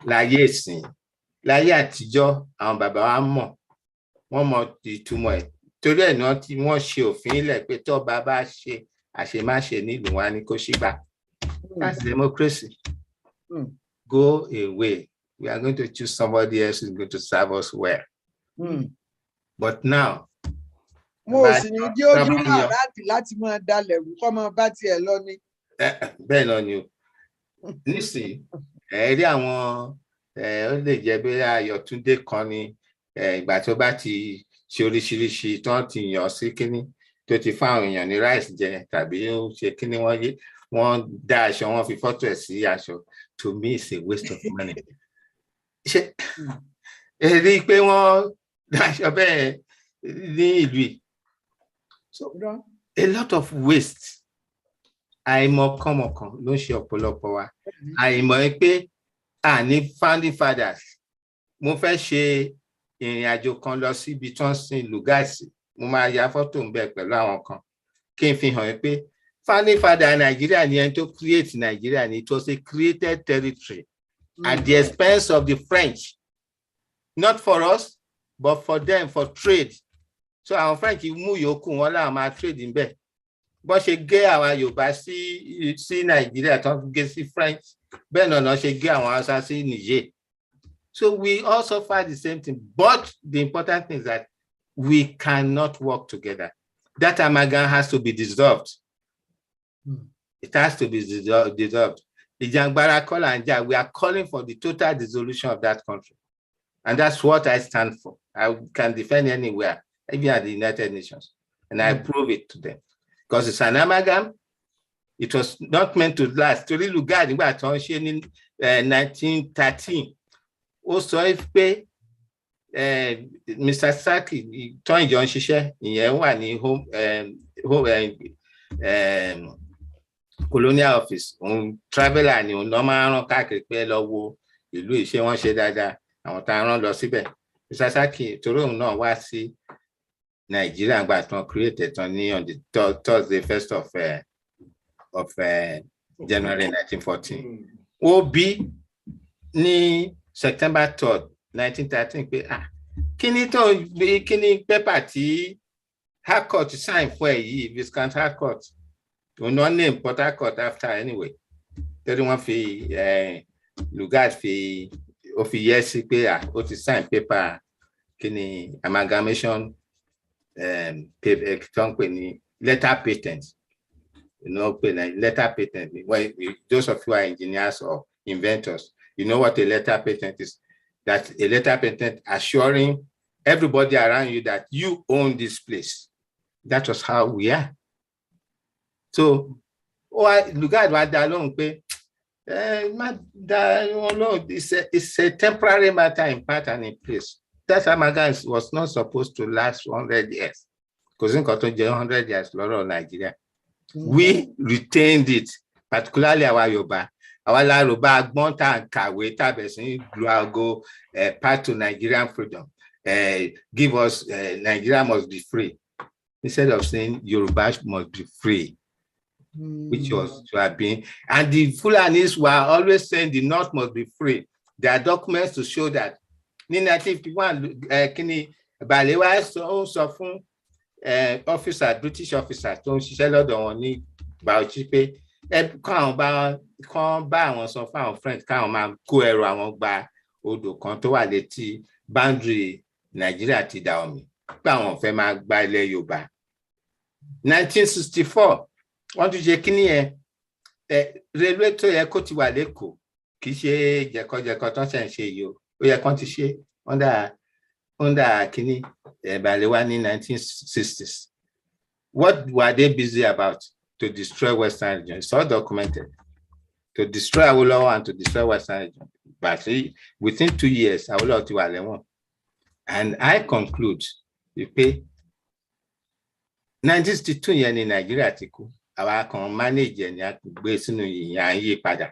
láyé ìsìn láyé àtijọ́ àwọn bàbá wa wọ́n mọ̀ ìtumọ̀ ẹ̀ torí ẹ̀ náà tí wọ́n ṣe òfin ilẹ̀ pé tó bá ṣe àṣemáṣe nílùú wa ní kó ṣígbà. That's democracy. Go away. We are going to choose somebody else who's going to serve us well. But now, mo sì ní jẹ́ ojú náà láti máa dalẹ̀ rú kọ́ máa bá tiẹ̀ lọ ní. Bẹ́ẹ̀ náà ni o. Nísìnyí, rí àwọn ó lè jẹ́ bí Ayọ̀túndé kan ní ìgbà tó bá ti ṣe oríṣiríṣi tó ti yàn sí kíní tó ti fáwọn èèyàn ní rice jẹ tàbí ó ṣe kíní wọ́n dá aṣọ wọ́n fi fọ́tò ẹ̀ sí aṣọ. To me, it's a waste of money. rí pé wọ́n daṣọ bẹ́ẹ̀ ní ìlú yìí. So a lot of waste. Àìmọ̀kànmọ̀kàn ló ń ṣe ọ̀pọ̀lọpọ̀ wa. Àìmọ̀ pé ní founding fathers. Mo fẹ́ ṣe ìrìn àjò kan lọ síbi tí wọ́n sin Lugasi. Mo máa ya fọ́tò ń bẹ pẹ̀lú àwọn kan. Kí n fi hàn pé founding father Nigeria ni ẹni tó create Nigeria ni. It was a created territory at the expense of the French. Not for us, but for them, for trade. So àwọn French mú yòókù wọn láwọn máa trade ń bẹ. Bọ́n ṣe gé àwọn Yorùbá sí Nigeria tó ń gé sí French. Bẹ́ẹ̀ náà ṣe gé àwọn Hausa sí Niger. So we all suffer the same thing. But the important thing is that we cannot work together. That amalgam has to be dissolved. It has to be dissolved. We are calling for the total dissolution of that country. And that's what I stand for. I can defend anywhere, even at the United Nations. And I prove it to them. Because it's an amalgam. It was not meant to last. To really look at it, in 1913. Also, if Mr. Saki, Tony John Shisha, in home colonial office, traveler, and normal káàkiri lọ wo ìlú ìṣe wọn ṣe dáadáa, àwọn tá rán lọ síbẹ̀. Mr. Saki, torí òun náà wá sí Nigeria gbà tán created on the Thursday 1st of January 1914. Ó bí ní September 3rd, 1913 pé kíni paper tí Harcourt sign for yìí, Viscount Harcourt. We not name Port Harcourt after anyway. Torí wọ́n fi Lugard fi ó fi yẹ sí pé ó ti sign paper kíni amalgamation paper tó ń pè ní letter patent. You know, letter patent. When those of you are engineers or inventors, you know what a letter patent is. That's a letter patent assuring everybody around you that you own this place. That was how we are. So, Lugard was that long pay. It's a temporary matter in part and in place. That amalgam was not supposed to last 100 years. Because in 100 years, Nigeria. We retained it, particularly our Yoruba. Our Yoruba Agbonta and Kawe Tabesi go part to Nigerian freedom. Give us Nigeria must be free. Instead of saying Yoruba must be free, which was to have been. And the Fulanis were always saying the North must be free. There are documents to show that. In 1951, Kini Balewa so fun officer, British officer, tó ń ṣiṣẹ́ lọ́dọ̀ wọn ní Bauchi pé káwọn bá àwọn sọ fún àwọn friends káwọn máa kó ẹrù àwọn gba odò kan tó wà létí boundary Nàìjíríà ti Dahomey pé àwọn fẹ́ máa gba ilẹ̀ Yorùbá. 1964 wọ́n tún ṣe kíní yẹn railway tó yẹ kó ti wà lẹ́kọ̀ọ́ kì í ṣe jẹ̀kọ̀jẹ̀kọ̀ tó ń ṣe ń ṣe yìí ó yẹ kán ti ṣe under Kini Balewa in 1960s. What were they busy about? To destroy Western region. It's all documented. To destroy Awolowo and to destroy Western region. But within 2 years, Awolowo ti wà lẹ́wọ̀n. And I conclude, you pay 1962 yẹn ní Nigeria ti kú. Àwa kan manage ẹni àgbé sínú ìyàn yí padà.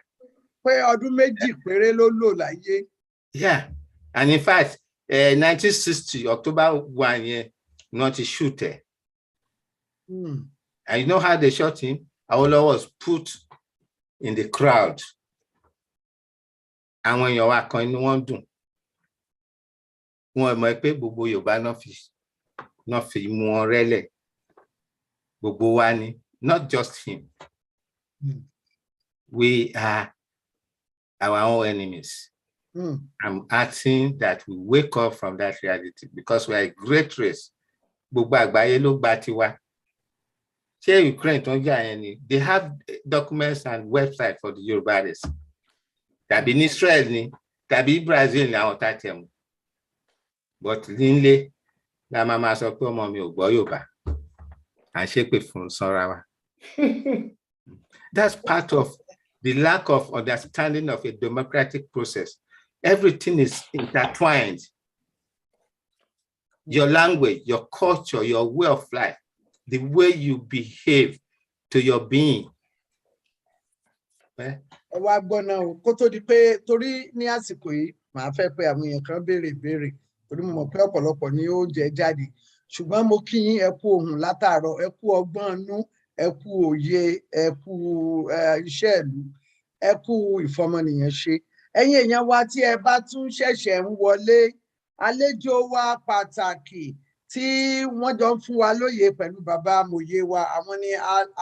Pé ọdún méjì péré ló lò láyé. Yeah. And in fact, 1960, October 1 year, not to shoot her. And you know how they shot him? Awolowo was put in the crowd. And when you're walking, no one do. One my people, Bobo Yoruba, not fi more really. Bobo Wani, not just him. We are our own enemies. I'm asking that we wake up from that reality because we are a great race. Ukraine, they have documents and websites for the Yoruba race. That be in Israel, that be Brazil now. But Linley, la mama so pe omo mi o gbo Yoruba. And shepe fun Sorawa. That's part of the lack of understanding of a democratic process. Everything is intertwined. your language, your culture, your way of life, the way you behave to your being. Ẹ wá gbọ́ náà o, kó tó di pé torí ní àsìkò yìí màá fẹ́ pé àwọn èèyàn kan béèrè ìbéèrè torí mo mọ̀ pé ọ̀pọ̀lọpọ̀ ni ó jẹ jáde ṣùgbọ́n mo kí yín ẹ kú ohùn látàárọ̀, ẹ kú ọgbọ́n inú, ẹ kú òye, ẹ kú iṣẹ́ ìlú, ẹ kú ìfọmọnìyàn ṣe. Ẹ̀yin èèyàn wa tí ẹ bá tún ṣẹ̀ṣẹ̀ ń wọlé, àlejò wa pàtàkì tí wọ́n jọ ń fún wa lóye pẹ̀lú bàbá Amoye wa, àwọn ni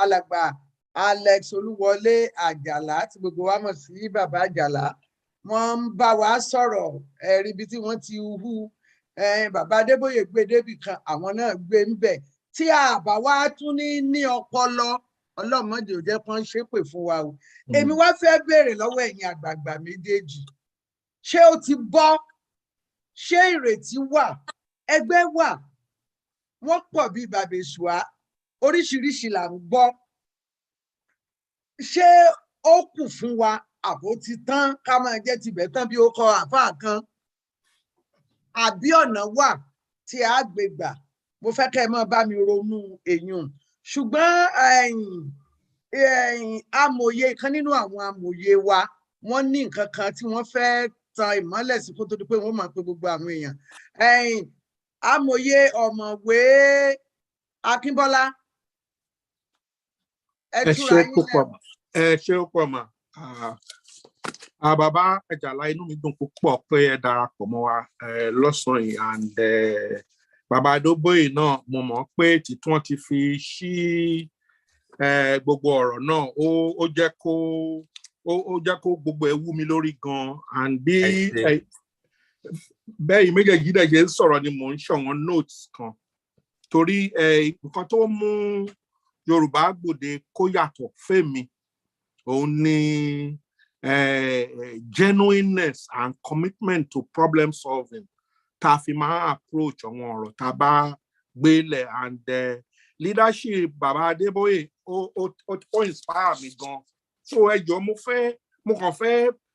alàgbà Alex Olúwọlé Àjàlá tí gbogbo wa mọ̀ sí bàbá Àjàlá. Wọ́n ń bá wa sọ̀rọ̀ ẹ̀rí ibi tí wọ́n ti hu bàbá Adébóyè gbé débì kan, àwọn náà gbé ń bẹ̀. Tí àbá wa tún ní ọpọlọ, ọlọ́mọdé ò jẹ́ kán ṣépè fún wa o. Èmi wá fẹ́ béèrè lọ́wọ́ ẹ̀yin àgbààgbà méjèèjì, ṣé ó ti bọ́? Ṣé ìrètí wà? Ẹgbẹ́ wà? Wọ́n pọ̀ bí bàbèṣùá, oríṣiríṣi là ń gbọ́. Ṣé ó kù fún wa àbó ti tán ká máa jẹ́ tibẹ̀ tán bí ó kọ àfáà kan? Àbí ọ̀nà wà tí a gbé gbà? Mo fẹ́ kẹ́ ẹ máa bá mi ronú èèyàn. Ṣùgbọ́n amòye kan nínú àwọn amòye wa, wọ́n ní nǹkan kan tí wọ́n fẹ́ tan ìmọ́lẹ̀ sí kó tó di pé wọ́n máa pe gbogbo àwọn èèyàn. Amòye ọ̀mọ̀wé Akínbọ́lá. Ẹ ṣé púpọ̀ mà. Bàbá Àjàlá, inú mi dùn púpọ̀ pé ẹ darapọ̀ mọ́ wa lọ́sàn-án yìí, and bàbá Adébóyè náà mo mọ̀ pé títún wọn ti fi ṣí gbogbo ọ̀rọ̀ náà ó jẹ́ kó gbogbo ẹ̀ wú mi lórí gan, and bí bẹ́ẹ̀ méjèèjì dẹ̀ ṣe ń sọ̀rọ̀ ni mò ń ṣọ̀wọ́n notes kan torí nǹkan tó mú Yorùbá Gbòde kó yàtọ̀ fẹ́mi òun ni genuineness and commitment to problem solving tá a fi máa approach àwọn ọ̀rọ̀ tá a bá gbélé, and leadership bàbá Adébóyè ó inspire mi gan. So ẹ jọ̀ọ́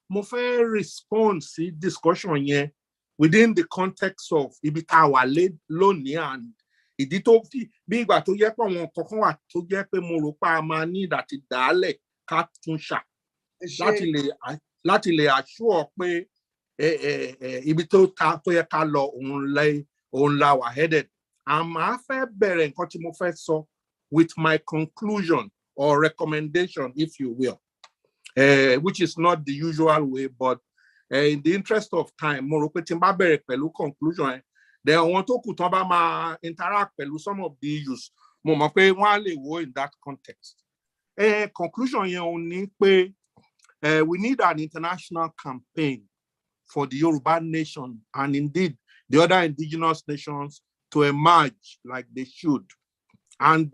mo fẹ́ respond sí discussion yẹn within the context of ibi tá a wà lónìí, and ìdí tó fi bí ìgbà tó yẹ pé àwọn kankan wà tó jẹ́ pé mo rò pé a máa ní ìdàtí dàálẹ̀ ká tún ṣà láti lè assure pé ibi tó yẹ ká lọ òun la wà headed. Àmọ́ fẹ́ bẹ̀rẹ̀ nǹkan tí mo fẹ́ sọ with my conclusion or recommendation, if you will, which is not the usual way, but in the interest of time, mo rò pé tí n bá bẹ̀rẹ̀ pẹ̀lú conclusion then àwọn tó kù tán bá máa interact pẹ̀lú some of the issues, mo mọ̀ pé wọ́n á lè wo in that context. Conclusion yẹn ò ní pé we need an international campaign for the Yoruba nation and indeed the other indigenous nations to emerge like they should. And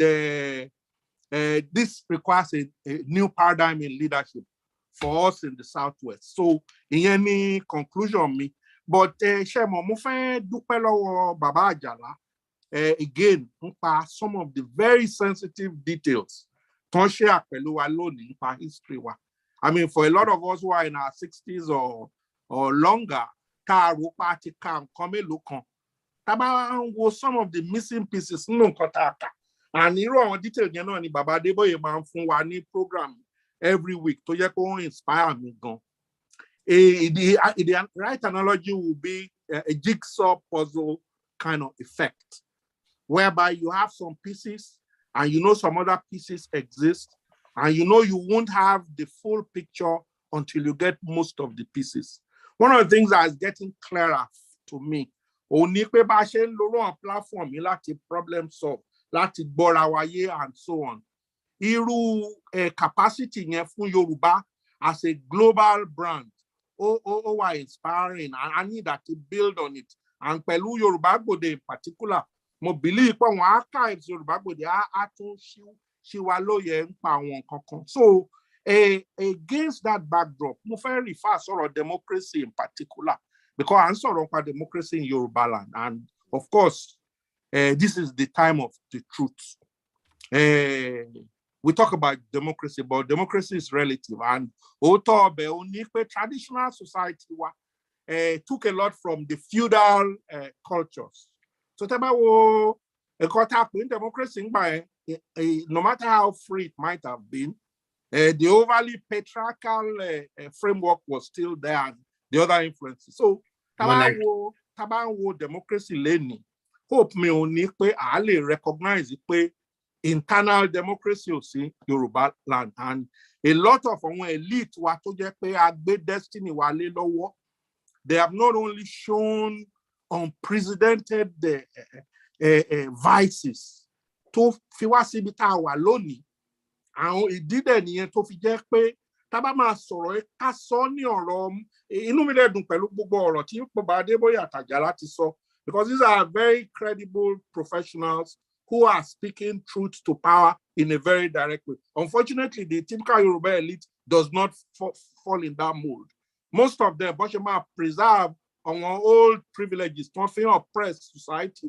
this requires a new paradigm in leadership for us in the Southwest. So, ìyẹn ni conclusion mi. But ṣé mo fẹ́ dúpẹ́ lọ́wọ́ Bàbá Àjàlá again nípa some of the very sensitive details tó ń share pẹ̀lú wa lónìí nípa history wa. I mean, for a lot of us who are in our 60s or longer, tá a rò pa ti ka nǹkan mélòó kan. Tá bá ń wo some of the missing pieces nínú nǹkan tá a kà. And irú àwọn details yẹn náà ni Bàbá Adébóyè máa ń fún wa ní program every week tó yẹ kó ń inspire mi gan. The right analogy will be a jigsaw puzzle kind of effect, whereby you have some pieces and you know some other pieces exist, and you know you won't have the full picture until you get most of the pieces. One of the things that is getting clearer to me, òní pé bá ṣe ń lo wrong platform yìí láti problem solve, láti gbọ́ra wáyé and so on. Irú capacity yẹn fún Yorùbá as a global brand, were inspiring, and I need that to build on it. And pẹ̀lú Yorùbá Gbòde in particular, mo believe pé àwọn archives Yorùbá Gbòde á tún ṣí wa lóye nípa àwọn kankan. So against that backdrop, mo fẹ́ refer sọ̀rọ̀ democracy in particular, because à ń sọ̀rọ̀ nípa democracy in Yoruba land, and of course, this is the time of the truth. We talk about democracy, but democracy is relative. And traditional society took a lot from the feudal cultures. So a caught up in democracy by no matter how free it might have been, the overly patriarchal framework was still there, and the other influences. So tabawo democracy leni hope me oni pe a le recognize pe internal democracy ò sí Yoruba land, and a lot of our elite wa tó jẹ́ pé a gbé destiny wa lé lọ́wọ́, they have not only shown unprecedented vices tó fi wá síbi tá a wà lónìí. Àwọn ìdí dẹ̀ nìyẹn tó fi jẹ́ pé tá bá máa sọ̀rọ̀ ká sọ ní ọ̀rọ̀ inú mi dẹ̀ dùn pẹ̀lú gbogbo ọ̀rọ̀ tí Baba Adeboye àti Ajala ti sọ, because these are very credible professionals who are speaking truth to power in a very direct way. Unfortunately, the typical Yoruba elite does not fall in that mold. Most of them, Boshema, preserve our old privileges, don't oppress society.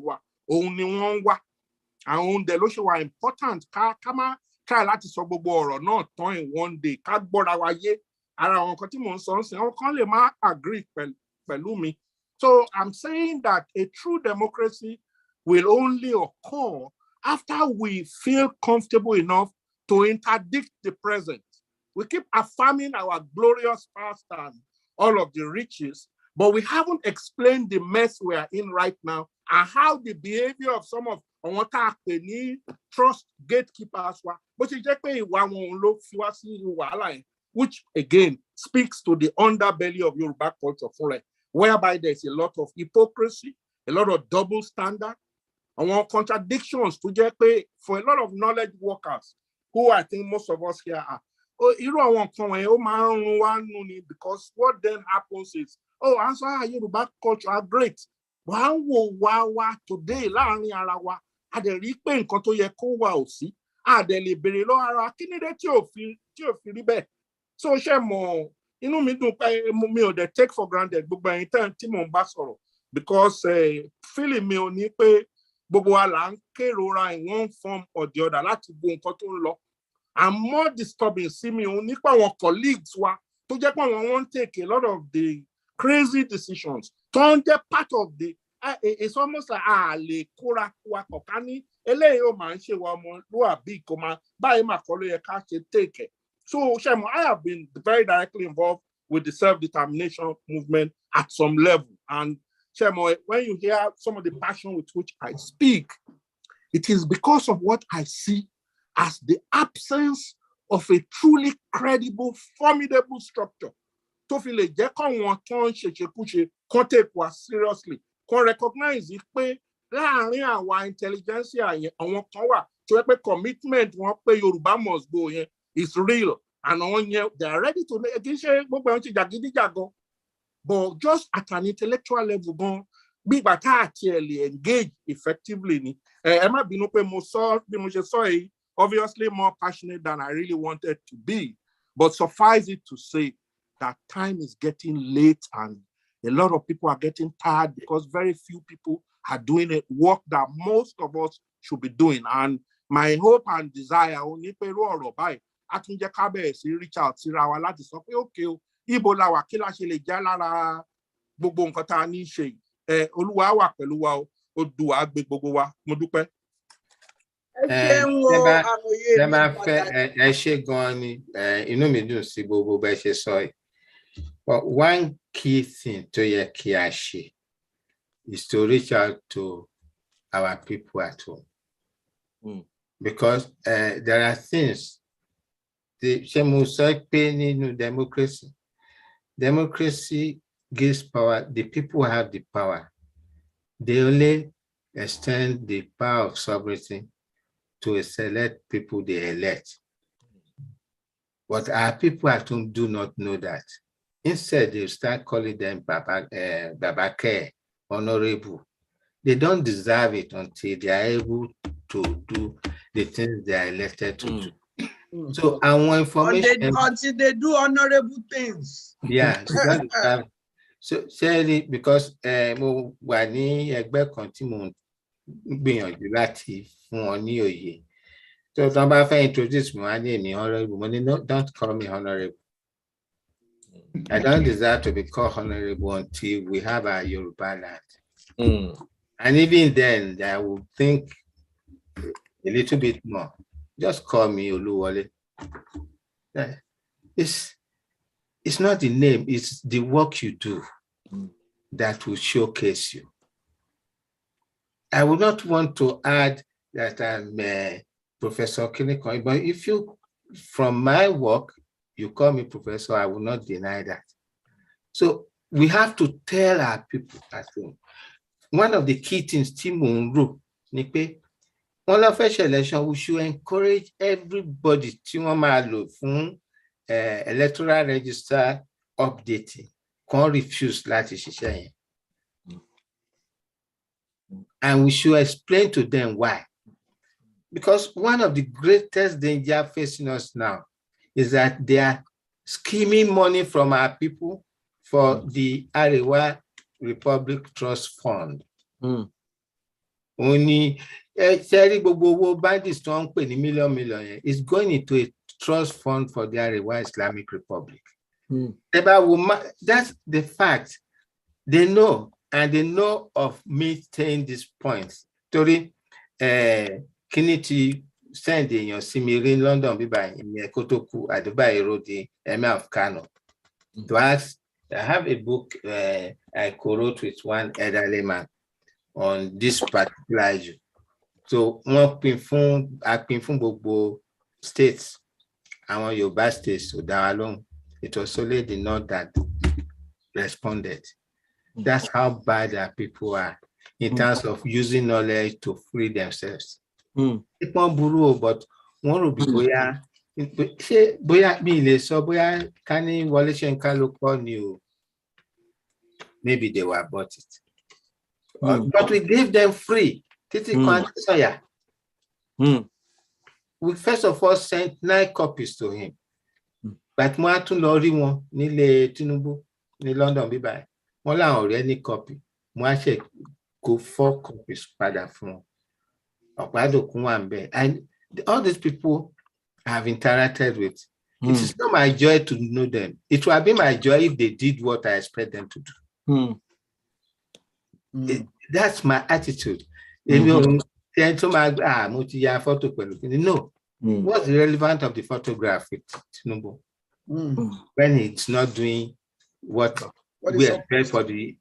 Only one wa, and the lotion were important. Kama try láti sọ gbogbo ọ̀rọ̀ náà tán in one day. Ká gbọ́ra wa yé. Ara àwọn kan tí mò ń sọ ń sìn, àwọn kan lè má agree pẹ̀lú mi. So I'm saying that a true democracy will only occur after we feel comfortable enough to interdict the present. We keep affirming our glorious past and all of the riches, but we haven't explained the mess we are in right now and how the behavior of some of our trust gatekeepers were, which again speaks to the underbelly of Yoruba culture, whereby there's a lot of hypocrisy, a lot of double standard, and contradictions to get pay for a lot of knowledge workers who I think most of us here are. Because what then happens is, answer Yoruba culture are great. Today, so take for granted because feeling me on in one form or the other. And more disturbing, see me only our colleagues to take a lot of the crazy decisions. Turn the part of the it's almost like le kora wakokani eleyo man she wa mo lo big koma by ma kolo ye ka take it. So Shemo, I have been very directly involved with the self-determination movement at some level. And Shemo, when you hear some of the passion with which I speak, it is because of what I see as the absence of a truly credible, formidable structure. To feel a seriously, can recognize it, our intelligence, our power, to a commitment, Yoruba must go here is real. And they are ready to make but just at an intellectual level, be engage effectively. Obviously more passionate than I really wanted to be, but suffice it to say that time is getting late and a lot of people are getting tired because very few people are doing it work that most of us should be doing. And my hope and desire only reach out okay, Ibola wa kila ṣe lè jẹ́ lára gbogbo nǹkan tá a ní ṣe Olúwa wà pẹ̀lú wa o Odùà gbé gbogbo wa mo dúpẹ́. But one key thing to yẹ kí a ṣe is to reach out to our people at home. Because there are things democracy gives power. The people have the power. They only extend the power of sovereignty to a select people they elect. But our people at home do not know that. Instead, they start calling them Babake, honorable. They don't deserve it until they are able to do the things they are elected to do. So I want information until they do honorable things. Yeah, so sadly, because wà ní ẹgbẹ́ kan tí mo gbìyànjú láti fún wọn ní òye. So tí wọ́n bá fẹ́ introduce me, wọ́n á ní èmi honorable. Mo ní no, don't call me honorable. I don't deserve to be called honorable until we have our Yoruba land. And even then, I would think a little bit more. Just call me Oluwole. It's not the name, it's the work you do that will showcase you. I would not want to add that I'm Professor Kiniko, but if you, from my work, you call me professor, I will not deny that. So we have to tell our people, I think, one of the key things, Timonru, Nipe, one of first election, we should encourage everybody to electoral register updating. Can't refuse that. And we should explain to them why. Because one of the greatest danger facing us now is that they are skimming money from our people for the Arewa Republic Trust Fund. Only bandits don't pay the million is going into a trust fund for the Arewa Islamic Republic. That's the fact. They know, and they know of me saying these points. Tori, Kiniti sending your Simiri in London, Biba in Kotoku at the Bay Road, the Emir of Kano. To ask, I have a book I co-wrote with one elderly man on this particular issue. So, I've been from Bobo states, and on Yoruba states, so down alone, it was only the North that responded. That's how bad our people are in terms of using knowledge to free themselves. It won't burrow, but one will be boya me so boya can you maybe they were bought it. But we gave them free. We first of all sent 9 copies to him. But more to Lori one nile Tinubu in London Bibai. More already copy. More go 4 copies pada from. And all these people I have interacted with. It is not my joy to know them. It will be my joy if they did what I expect them to do. That's my attitude. No. What's the relevance of the photograph with Tinubu when it's not doing what we expect for the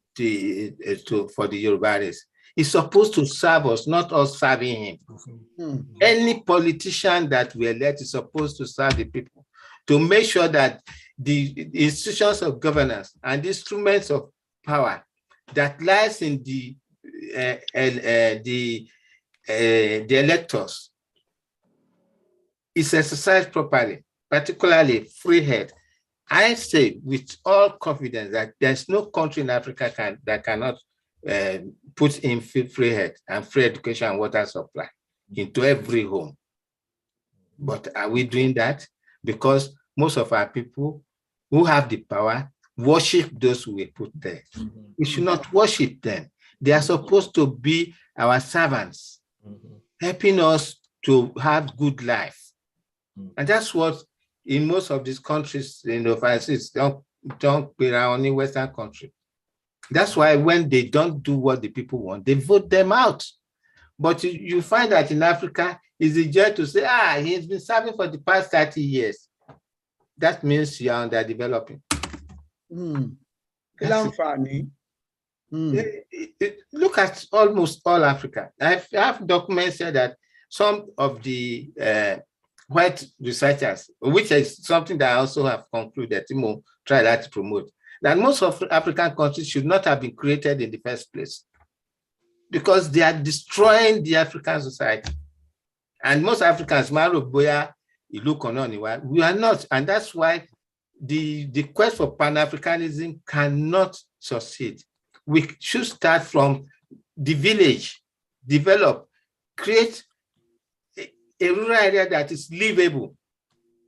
Yoruba race? It's supposed to serve us, not us serving him. Any politician that we elect is supposed to serve the people, to make sure that the institutions of governance and the instruments of power that lies in the electors is exercised properly, particularly free head. I say with all confidence that there's no country in Africa that cannot put in free head and free education and water supply into every home. But are we doing that? Because most of our people who have the power worship those who we put there. We should not worship them. They are supposed to be our servants, helping us to have good life. And that's what in most of these countries in the overseas don't be around in Western country. That's why when they don't do what the people want, they vote them out. But you find that in Africa, it's a joy to say, he's been serving for the past 30 years. That means you are underdeveloping. Look at almost all Africa. I have documents here that some of the white researchers, which is something that I also have concluded, Timo tried to promote, that most of African countries should not have been created in the first place because they are destroying the African society. And most Africans, we are not. And that's why the quest for Pan-Africanism cannot succeed. We should start from the village, develop, create a rural area that is livable.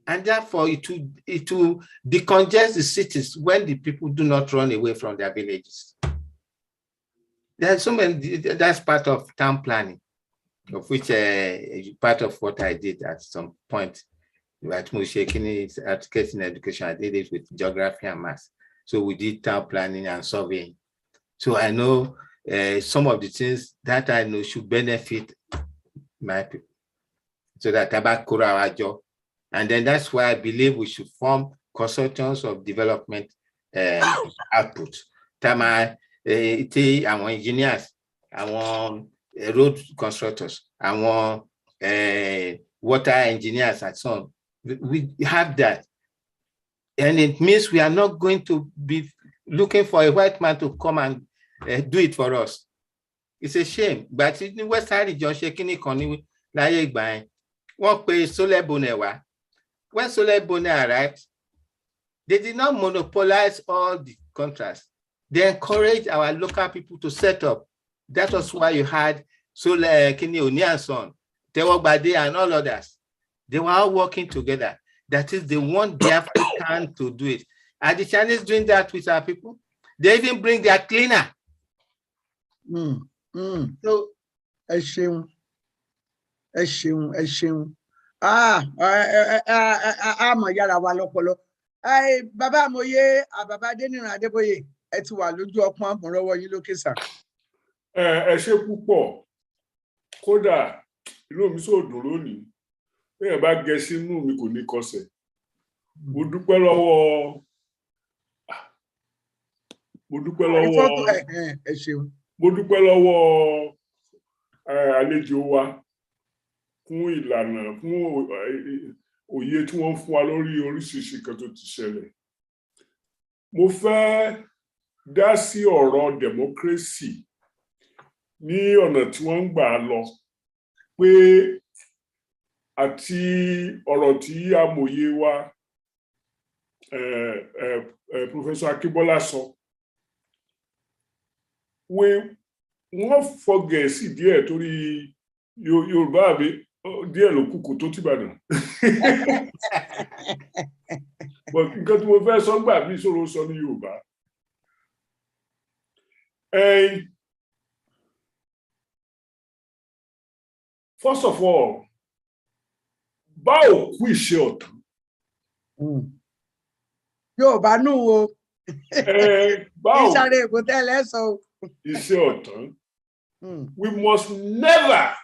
And therefore, it will decongest the cities when the people do not run away from their villages. There's so many, that's part of town planning, of which part of what I did at some point. At Mushekini, in education, I did it with geography and maths. So we did town planning and surveying. So I know some of the things that I know should benefit my people. So that tabakura ajo. And then that's why I believe we should form consultants of development output. Tama our engineers, our road constructors, our water engineers and so on. We have that. And it means we are not going to be looking for a white man to come and do it for us. It's a shame. But in the Western region, one pay Sole Bonewa. When Sole Bone arrived, they did not monopolize all the contracts. They encouraged our local people to set up. That was why you had Sole Kini Onianson, Gbode, and all others. They were all working together. That is, they want the African to do it. Are the Chinese doing that with our people? They even bring their cleaner. So, Yara wa lọ́pọlọ. Bàbá Amoye, Bàbá Adéníran Adébóyè, ẹ ti wà lójú ọpọ́n àmọ̀rọ̀wọ́ yín lókè sà. Ẹ ṣé púpọ̀. Kódà inú mi sò dùn lónìí. Bẹ́ẹ̀ bá gẹ sínú mi kò ní kọsẹ̀. Mo dúpẹ́ lọ́wọ́ àlejò wa fún ìlànà fún òye tí wọ́n fún wa lórí oríṣiríṣi kan tó ti ṣẹlẹ̀. Mo fẹ́ dá sí ọ̀rọ̀ democracy ní ọ̀nà tí wọ́n ń gbà lọ pé àti ọ̀rọ̀ tí amòye wa Professor Akínbọ́lá sọ. Wọ́n fọgẹ̀ sí díẹ̀ torí Yorùbá àbí díẹ̀ ló kúkú tó tìbàdàn. But nǹkan tí mo fẹ́ sọ gbà bí ìṣòro sọ ní Yorùbá. First of all, báwo kú iṣẹ́ ọ̀tán? Yorùbá nù o. Báwo Ìṣàrẹ̀ èkó tẹ́lẹ̀ sọ. Iṣẹ́ ọ̀tán? We must never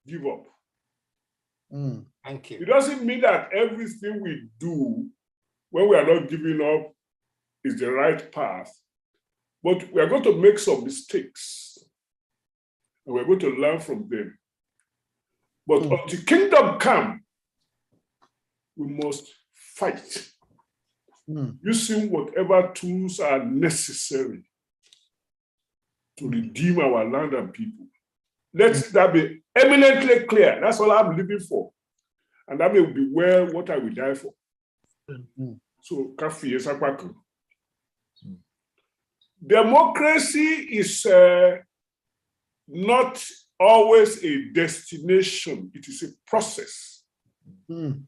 give up. thank you. It doesn't mean that everything we do when we are not giving up is the right path, but we are going to make some mistakes and we're going to learn from them. But until kingdom come, we must fight using whatever tools are necessary to redeem our land and people. Let that be eminently clear. That's all I'm living for. And that will be well what I will die for. So, democracy is not always a destination. It is a process. The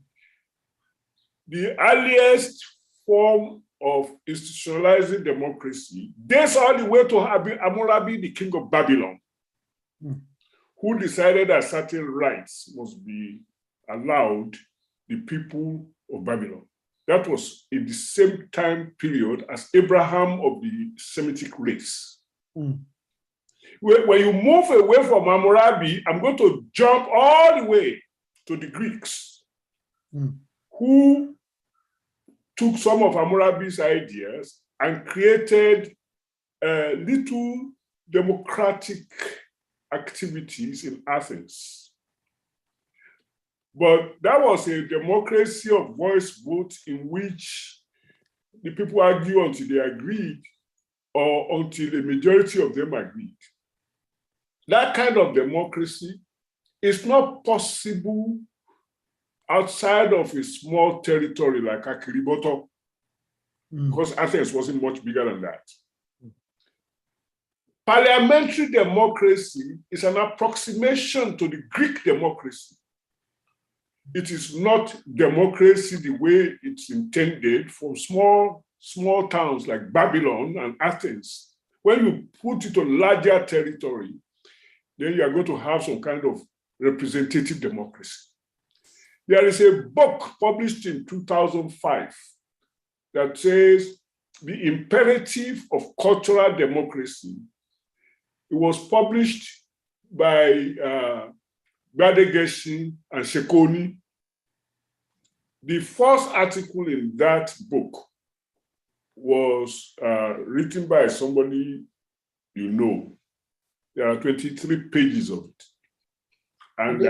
earliest form of institutionalizing democracy dates all the way to Hammurabi, the king of Babylon, who decided that certain rights must be allowed the people of Babylon. That was in the same time period as Abraham of the Semitic race. When you move away from Hammurabi, I'm going to jump all the way to the Greeks, who took some of Hammurabi's ideas and created little democratic activities in Athens. But that was a democracy of voice vote in which the people argue until they agreed or until a majority of them agreed. That kind of democracy is not possible outside of a small territory like Akiriboto, because Athens wasn't much bigger than that. Parliamentary democracy is an approximation to the Greek democracy. It is not democracy the way it's intended for small towns like Babylon and Athens. When you put it on larger territory, then you are going to have some kind of representative democracy. There is a book published in 2005 that says the imperative of cultural democracy It was published by Gbode and Shekoni. The first article in that book was written by somebody you know. There are 23 pages of it. And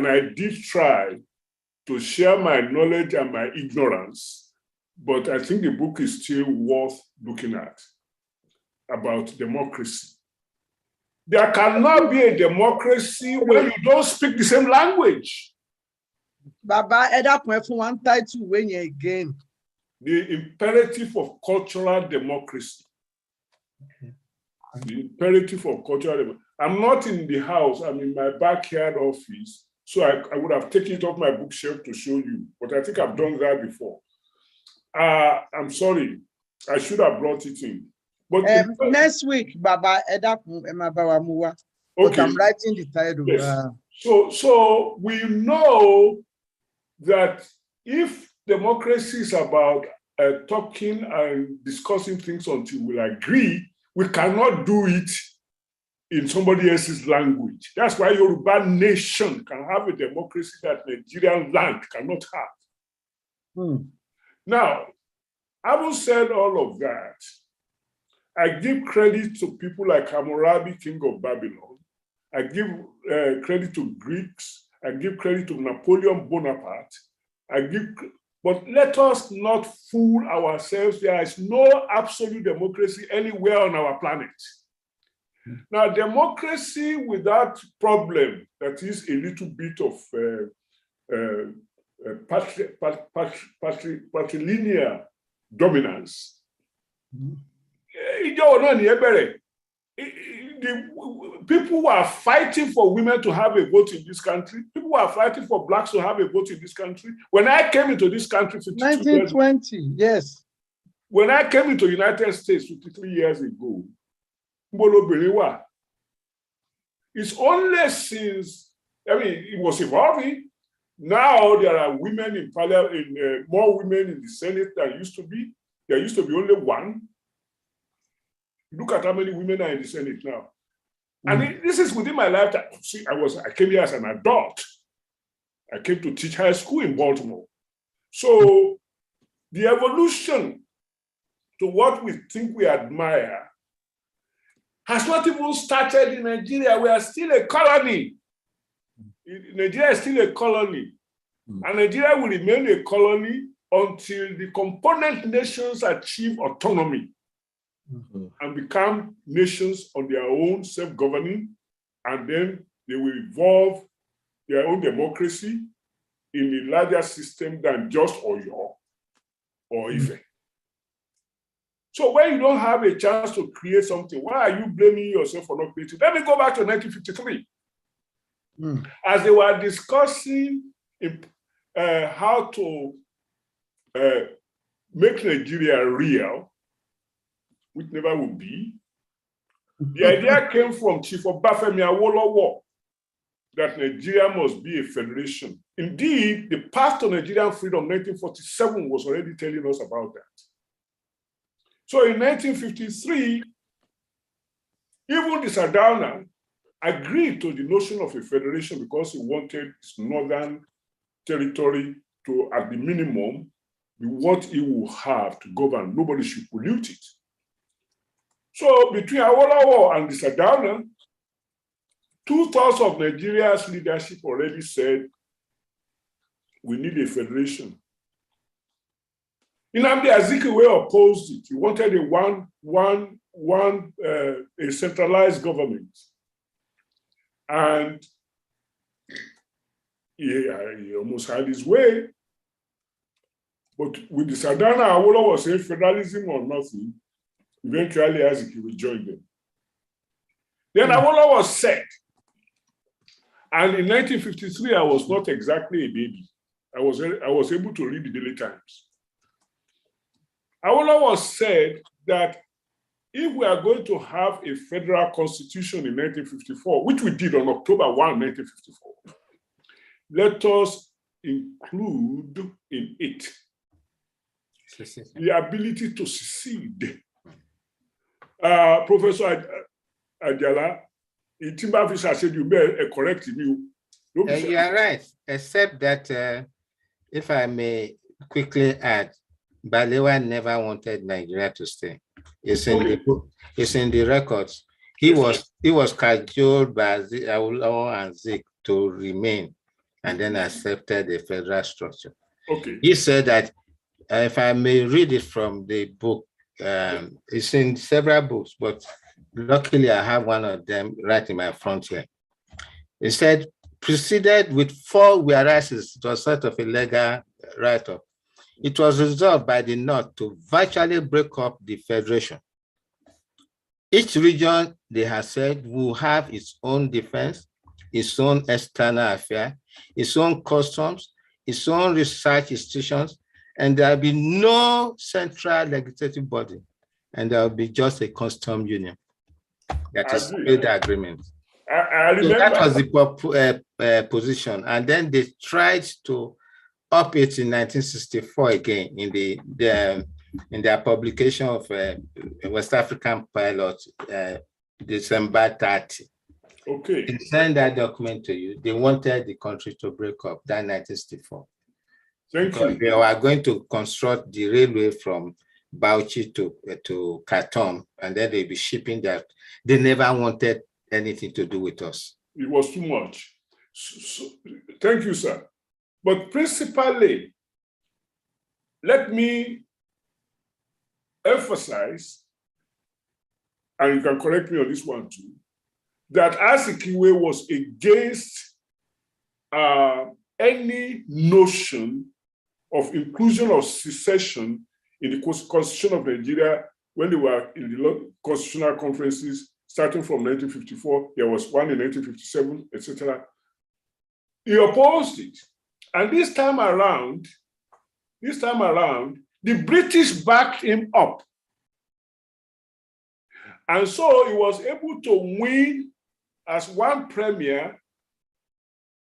I did try to share my knowledge and my ignorance, but I think the book is still worth looking at about democracy. There cannot be a democracy when you don't speak the same language. Baba, one title when you again. The imperative of cultural democracy. The imperative of cultural democracy. I'm not in the house, I'm in my backyard office, so I would have taken it off my bookshelf to show you, but I think I've done that before. I'm sorry, I should have brought it in. But next week, Baba, okay. But I'm writing the title. Yes. So we know that if democracy is about talking and discussing things until we agree, we cannot do it in somebody else's language. That's why Yoruba nation can have a democracy that Nigerian land cannot have. Now, having said all of that, I give credit to people like Hammurabi, king of Babylon. I give credit to Greeks. I give credit to Napoleon Bonaparte. But let us not fool ourselves. There is no absolute democracy anywhere on our planet. Now, democracy without problem, that is a little bit of patrilineal dominance. People who are fighting for women to have a vote in this country, people who are fighting for blacks to have a vote in this country. When I came into this country 1920, yes. When I came into the United States 53 years ago, it's only since, it was evolving. Now there are women in parliament, more women in the Senate than used to be. There used to be only one. Look at how many women are in the Senate now. And this is within my lifetime. See, I came here as an adult. I came to teach high school in Baltimore. So the evolution to what we think we admire has not even started in Nigeria. We are still a colony. Nigeria is still a colony. And Nigeria will remain a colony until the component nations achieve autonomy and become nations on their own, self-governing, and then they will evolve their own democracy in a larger system than just Oyo or Ife. So when you don't have a chance to create something, why are you blaming yourself for not creating? Let me go back to 1953. As they were discussing how to make Nigeria real, which never will be, the idea came from Chief Obafemi Awolowo that Nigeria must be a federation. Indeed, the path to Nigerian freedom 1947 was already telling us about that. So in 1953, even the Sardauna agreed to the notion of a federation because he wanted his northern territory to, at the minimum, be what he will have to govern. Nobody should pollute it. So between Awolowo and the Sardauna, 2/3 of Nigeria's leadership already said, we need a federation. Nnamdi Azikiwe opposed it. He wanted a centralized government. And he almost had his way. But with the Sardauna, Awolowo was saying federalism or nothing. Eventually, Azikiwe joined them. Then Awolowo said, and in 1953, I was not exactly a baby. I was able to read the Daily Times. Awolowo said that if we are going to have a federal constitution in 1954, which we did on October 1, 1954, let us include in it the ability to secede. Professor Ajala, Itimba Fisher said you may correct me. You are right, except that if I may quickly add, Balewa never wanted Nigeria to stay. It's in the records. He was cajoled by Awolowo and Zik to remain, and then accepted the federal structure. Okay. He said that, if I may read it from the book, it's in several books, but luckily I have one of them right in my front here. He said, proceeded with 4 whereases, it was sort of a legal write-up. It was resolved by the North to virtually break up the federation. Each region, they have said, will have its own defense, its own external affair, its own customs, its own research institutions, and there will be no central legislative body, and there will be just a custom union. That is the agreement. I remember. So that was the position, and then they tried to up it in 1964 again in their publication of West African Pilot, December 30. Okay. They sent that document to you. They wanted the country to break up, that 1964. Thank you. They were going to construct the railway from Bauchi to Khartoum, and then they'd be shipping that. They never wanted anything to do with us. It was too much. Thank you, sir. But principally, let me emphasize, and you can correct me on this one too, that Azikiwe was against any notion of inclusion of secession in the Constitution of Nigeria when they were in the constitutional conferences starting from 1954. There was one in 1957, etc. He opposed it. And this time around, the British backed him up. And so he was able to win as one premier.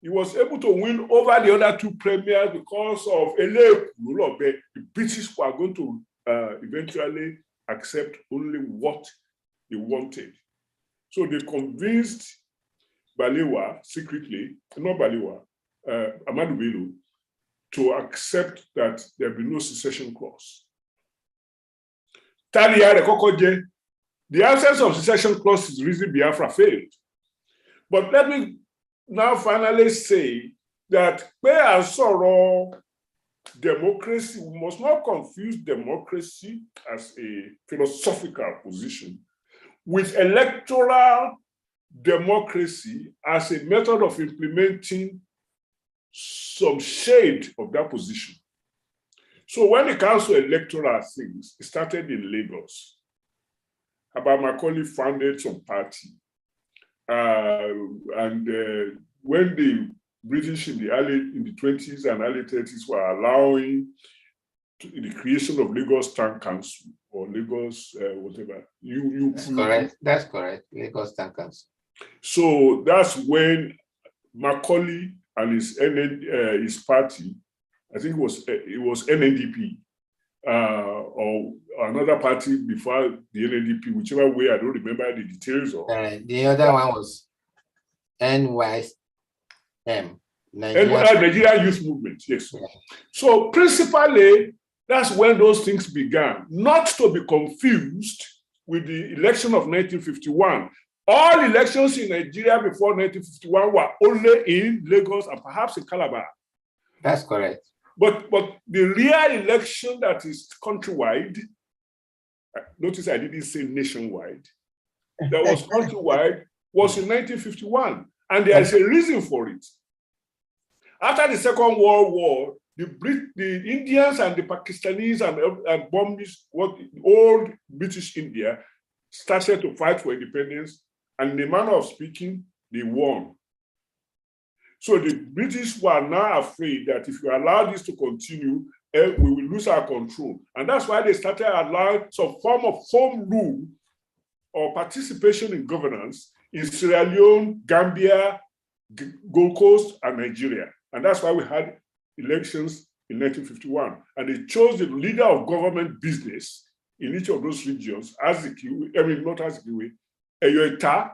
He was able to win over the other 2 premiers because of the British were going to eventually accept only what they wanted. So they convinced Balewa secretly, not Balewa, Ahmadu Bello, to accept that there be no secession clause. The absence of secession clause is the reason Biafra failed. But let me now finally say that where I saw democracy, we must not confuse democracy as a philosophical position with electoral democracy as a method of implementing some shade of that position. So when it comes to electoral things, it started in Lagos. Abba Macaulay founded some party. When the British in the 20s and early 30s were allowing the creation of Lagos Town Council or Lagos whatever. That's correct. Lagos Town Council. So that's when Macaulay and his party, I think it was NNDP, or another party before the NNDP, whichever way, I don't remember the details of. The other one was NYM. Nigeria Youth Movement, yes. Yeah. So principally, that's when those things began, not to be confused with the election of 1951. All elections in Nigeria before 1951 were only in Lagos and perhaps in Calabar. That's correct. But the real election that is countrywide, notice I didn't say nationwide, that was countrywide was in 1951. And there is a reason for it. After the Second World War, the Indians and the Pakistanis and Burmese, old British India, started to fight for independence. And in the manner of speaking, they won. So the British were now afraid that if you allow this to continue, we will lose our control. And that's why they started allowing some form of home rule or participation in governance in Sierra Leone, Gambia, Gold Coast, and Nigeria. And that's why we had elections in 1951. And they chose the leader of government business in each of those regions, Azikiwe, I mean, not Azikiwe, Eyoita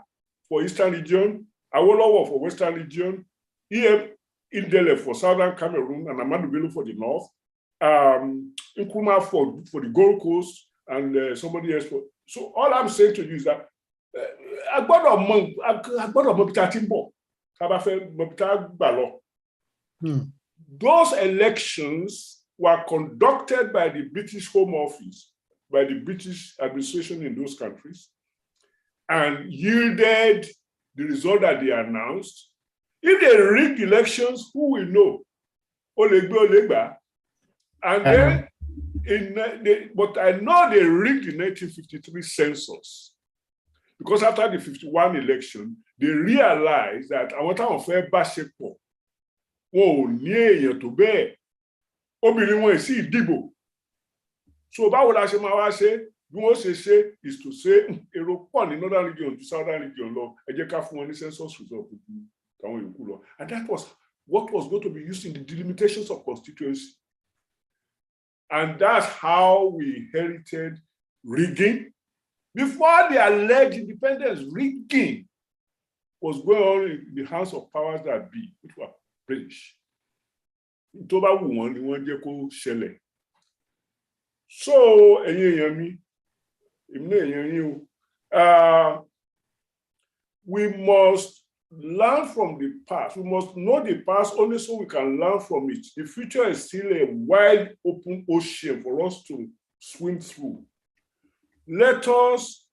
for Eastern region, Awolowo for Western region, EM Indele for Southern Cameroon, and Amadou Bello for the North, Nkrumah for the Gold Coast, and somebody else for. So all I'm saying to you is that those elections were conducted by the British Home Office, by the British administration in those countries, and yielded the result that they announced. If they rig elections, who will know? Olegbe Olegba. And then, but I know they rigged the 1953 census, because after the 51 election, they realized that àwọn táwọn fẹ́ bá ṣe pọ̀, wọn ò ní èèyàn tó bẹ́ẹ̀, obìnrin wọn sì dìbò. So báwo la ṣe máa wá ṣe? Bí wọ́n ṣe ṣe is to say èrò pọ̀ ní northern region to southern region lọ, ẹ jẹ́ ká fún wọn ní census result táwọn yòókù lọ. And that was what was going to be used in the delimitations of constituency. And that's how we inherited rigging. Before the alleged independence, rigging was going on in the hands of powers that be, which were British. Tó bá wù wọ́n ni wọ́n jẹ́ kó ṣẹlẹ̀. So, we must learn from the past. We must know the past only so we can learn from it. The future is still a wide open ocean for us to swim through. Let us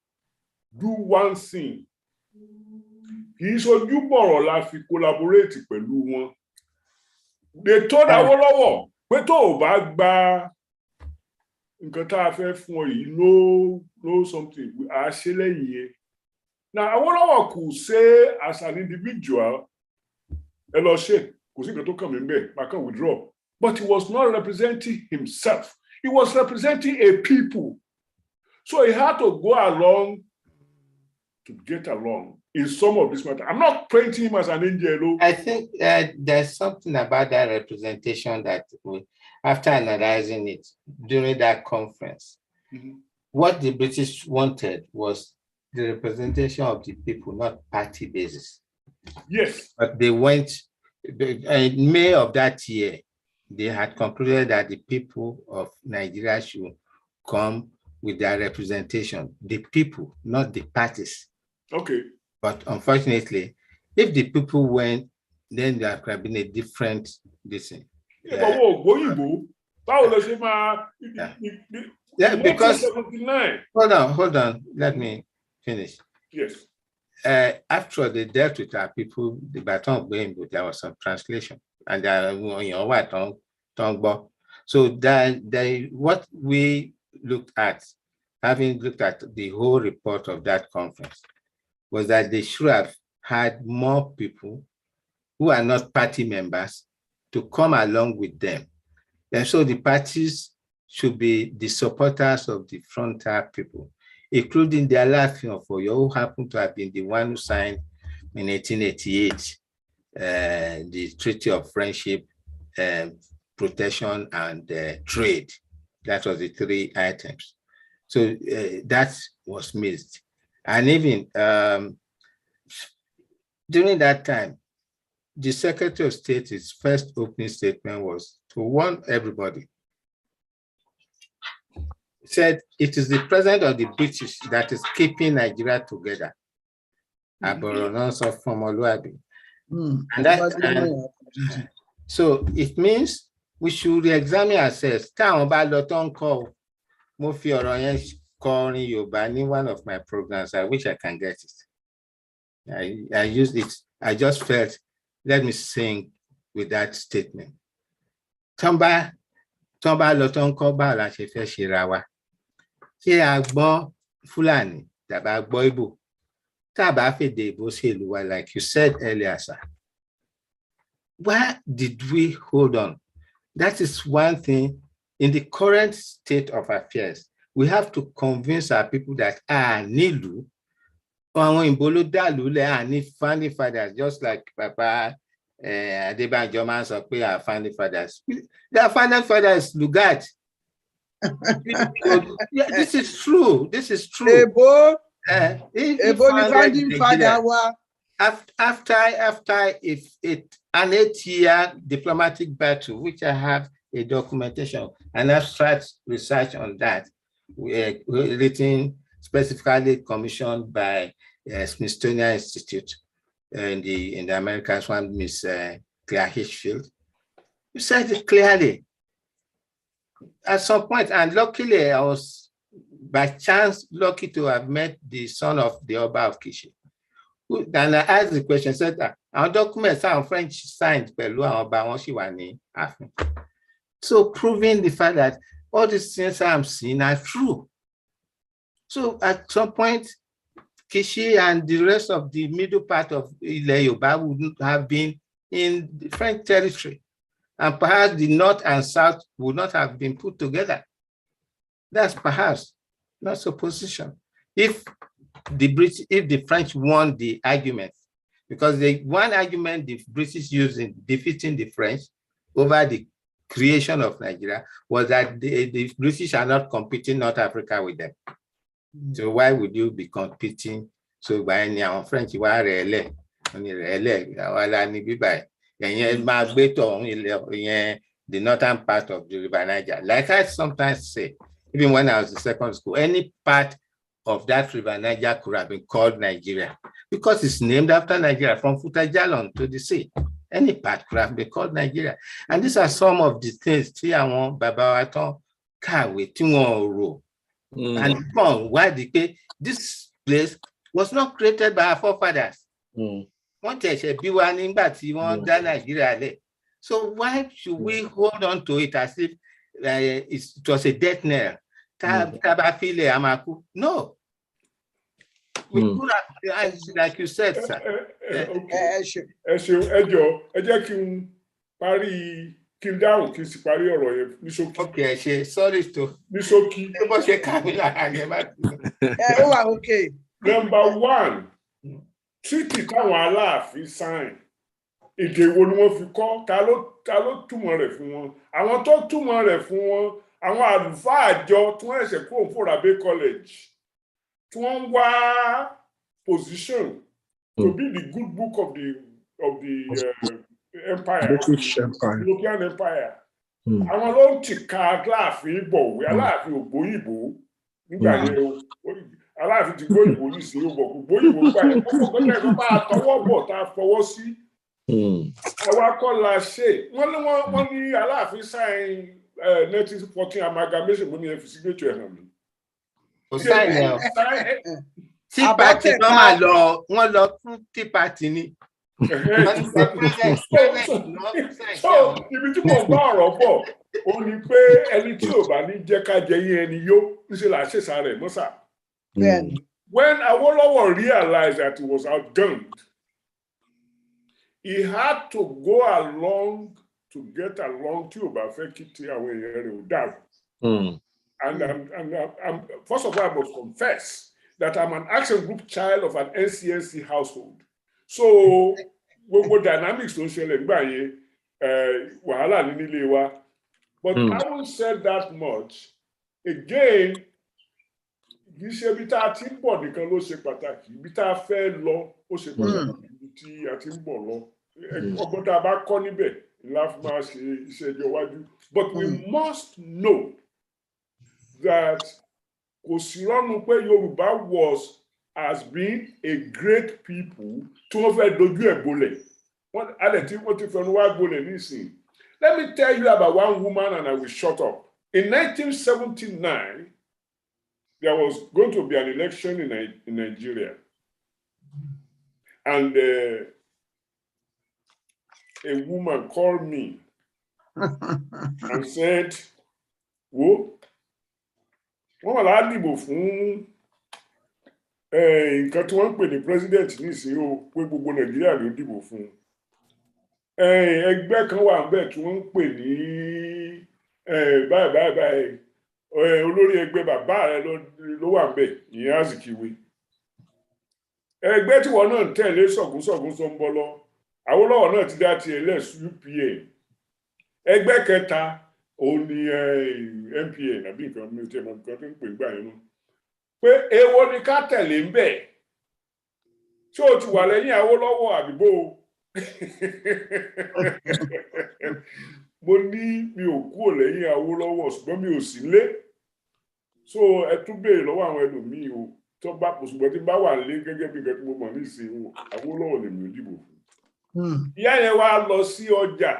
do one thing. Kì í ṣojú bọ̀rọ̀ la fi collaborate pẹ̀lú wọn. They told Awolowo pé tó ò bá gba nǹkan tá a fẹ́ fún ọ yìí, know something, we are ṣe lẹ́yìn yẹn. Now, Awolowo could say as an individual, kò sí nǹkan tó kàn mí bẹ́ẹ̀, I can withdraw. But he was not representing himself. He was representing a people. So he had to go along to get along in some of this matter. I'm not painting him as an angel. I think there's something about that representation that after analyzing it during that conference, what the British wanted was the representation of the people, not party basis. Yes. But they went, in May of that year, they had concluded that the people of Nigeria should come with their representation, the people, not the parties. Okay. But unfortunately, if the people went, then there could have been a different decision. Yeah, because hold on, let me finish. Yes. After they dealt with our people, the baton going, but there was some translation, and so that what we looked at, having looked at the whole report of that conference, was that they should have had more people who are not party members to come along with them. And so the parties should be the supporters of the frontier people, including the Alaafin of Oyo, who happened to have been the one who signed in 1888 the Treaty of Friendship, Protection, and Trade. That was the three items. So that was missed. And even during that time, the Secretary of State's first opening statement was to warn everybody. He said, it is the president of the British that is keeping Nigeria together. And so it means we should re-examine ourselves. In one of my programs, I wish I can get it. I used it. I just felt, let me sing with that statement. Tomba lotonko ba la ṣe fẹ́ ṣe ra wa. Ṣé a gbọ́ Fúlàní tàbí a gbọ́ Ìgbò? Tá bá fèdè ìbò ṣèlú wa, like you said earlier, sir. Why did we hold on? That is one thing. In the current state of affairs, we have to convince our people that nílùú, àwọn Ìgbò ló dàlú lẹ̀, ní founding fathers, just like Papa Adébánjọ máa ń sọ pé our founding fathers. Their founding fathers Lugard. Yeah, this is true. This is true. Èbó If ni founding father wa. after an 8-year diplomatic battle, which I have a documentation and abstract research on that, written specifically commissioned by Smithsonian Institute in the Americas, one Miss Claire Hitchfield. You said it clearly. At some point, and luckily I was by chance lucky to have met the son of the Oba of Kishi. And I asked the question, said that our documents are French signed pẹ̀lú àwọn ọba wọn ṣì wà ní ààfin. So proving the fact that all these things I'm seeing are true. So at some point, Kishi and the rest of the middle part of Ilẹ̀ Yorùbá would have been in the French territory. And perhaps the north and south would not have been put together. That's perhaps not supposition. If the French won the argument, because the one argument the British used in defeating the French over the creation of Nigeria was that the British are not competing North Africa with them. So why would you be competing? So by any French, the northern part of the River Niger. Like I sometimes say, even when I was in secondary school, any part of that River Niger could have been called Nigeria because it's named after Nigeria, from Ajala to the sea. Any part could have been called Nigeria. And these are some of the things tí àwọn bàbá wa tán kàwé tí wọ́n rò. And why this place was not created by our forefathers. Wọ́n tẹ̀sẹ̀ bí wa nígbà tí wọ́n dá Nigeria lẹ̀. So why should we hold on to it as if it was a death knell? No. We could have, like you said, sir. Okay, sorry to. Okay. Number one, treaty táwọn Aláàfin sign. Èdè wo ni wọ́n fi kọ? Ta ló túmọ̀ rẹ̀ fún wọn? Àwọn tó túmọ̀ rẹ̀ fún wọn, àwọn àlùfáà àjọ tí wọ́n ẹ̀sẹ̀ kúrò fún Rabe College. Tí wọ́n wá position to be the good book of the empire, British Empire, European Empire. Àwọn ló ń tìka Aláàfin bọ̀wé, Aláàfin ògbóyìnbó nígbà yẹn o. Aláàfin ti gbóyìnbó ní sí ògbó gbóyìnbó nígbà yẹn. Kókò kọ́jà ìfọ́ bá tọwọ́ bọ̀ tá a fọwọ́ sí. Àwa kọ́ la ṣe. Wọ́n ní Aláàfin sign 1914 amalgamation mo ní ẹ fi signature hàn mí. Tea Party náà máa lọ, wọ́n lọ fún Tea Party ni. So ibi tí mo bá ọ̀rọ̀ bọ̀ ó ní pé ẹni tí ò bá ní jẹ́ ká jẹ yín ẹni yó níṣẹ́ là ṣèṣà rẹ̀ mọ́sà. When Awolowo realized that he was outgunned, he had to go along to get along tí ò bá fẹ́ kí tí àwọn èèyàn rẹ̀ ò dàrú. And first of all, I must confess that I'm an action group child of an NCNC household. So gbogbo dynamics tó ń ṣẹlẹ̀ nígbà yẹn wàhálà ní nílé wa. But having said that much, again, kì í ṣe ibi tá a ti ń bọ̀ nìkan ló ṣe pàtàkì, ibi tá a fẹ́ lọ ó ṣe pàtàkì, ibi tí a ti ń bọ̀ lọ. Ọgbọ́n tá a bá kọ́ níbẹ̀ la fi máa ṣe iṣẹ́ ìjọ iwájú. But we must know that kò sí rọ́nu pé Yorùbá has been a great people tí wọ́n fẹ́ dojú ẹ̀ bolẹ̀. Wọ́n ti fẹnu wá bolẹ̀ nísìnyí. Let me tell you about one woman and I will shut up. In 1979, there was going to be an election in Nigeria. And a woman called me and said, wọ́n wà ládìbò fún nǹkan tí wọ́n ń pè ní president nísìnyí o pé gbogbo Nàìjíríà ló dìbò fún. Ẹgbẹ́ kan wà níbẹ̀ tí wọ́n ń pè ní báyìí olórí ẹgbẹ́ bàbá rẹ ló wà níbẹ̀ ìyẹn Azikiwe. Ẹgbẹ́ tí wọ́n náà ń tẹ̀lé ṣọ̀gúnṣọ̀gún Sọ́nbọ́lọ́, Awólọ́wọ̀ náà ti dá tiẹ̀ lẹ̀ UPA. Ẹgbẹ́ kẹta ó ní MPN àbí nǹkan mi ò tiẹ̀ mọ̀ nǹkan tó ń pè gbà yẹn mọ́ pé èwo ni ká tẹ̀lé ń bẹ̀ ṣé o ti wà lẹ́yìn Awólọ́wọ̀ àbíbó mo ní mi ò kúrò lẹ́yìn Awólọ́wọ̀ ṣùgbọ́n mi ò sí lé so ẹ tún béèrè lọ́wọ́ àwọn ẹlòmíì o tó bá ṣùgbọ́n tí bá wà lé gẹ́gẹ́ bí nǹkan tí mo mọ̀ ní ìsìn Awólọ́wọ̀ lèmi ò dìbò fún ìyá yẹn wá lọ sí ọjà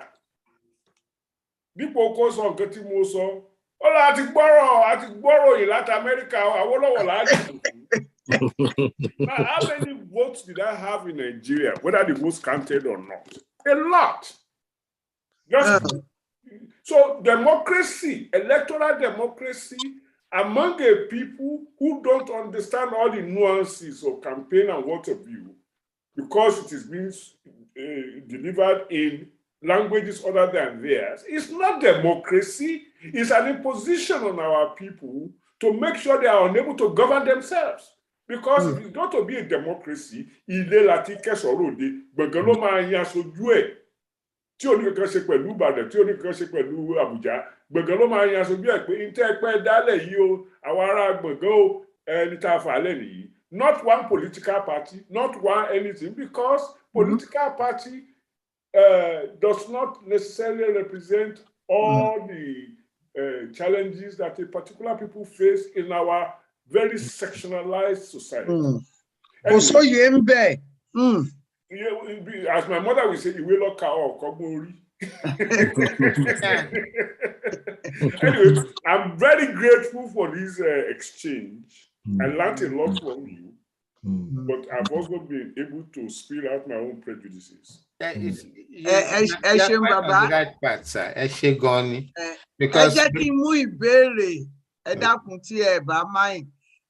dípò kó sọ nǹkan tí mo sọ ó lọ àti gbọ́rọ̀ yìí láti Amẹ́ríkà Awólọ́wọ̀ láàjì fún. Now, how many votes did I have in Nigeria, whether the votes counted or not? A lot. So democracy, electoral democracy, among a people who don't understand all the nuances of campaign and what have you, because it is being delivered in languages other than theirs, it's not democracy. It's an imposition on our people to make sure they are unable to govern themselves. Because if it's going to be a democracy, ilé láti kẹsọ̀rọ̀ òde gbọ̀ngàn ló máa yan aṣojú ẹ̀ tí ò ní kankan ṣe pẹ̀lú Ìbàdàn tí ò ní kankan ṣe pẹ̀lú Àbújá gbọ̀ngàn ló máa yan aṣojú ẹ̀ pé ntẹ́ ẹ̀pẹ́ dálẹ̀ yìí o àwọn ará gbọ̀ngàn o ẹni tá a fà á lẹ̀ nìyí. Not one political party, not one anything, because political party does not necessarily represent all the challenges that a particular people face in our very sectionalized society. Anyway, as my mother will say, ìwé lọ́ka ọ̀kọ́gbọ́n orí. Anyway, I'm very grateful for this exchange. I learned a lot from you, but I've also been able to spill out my own prejudices. Because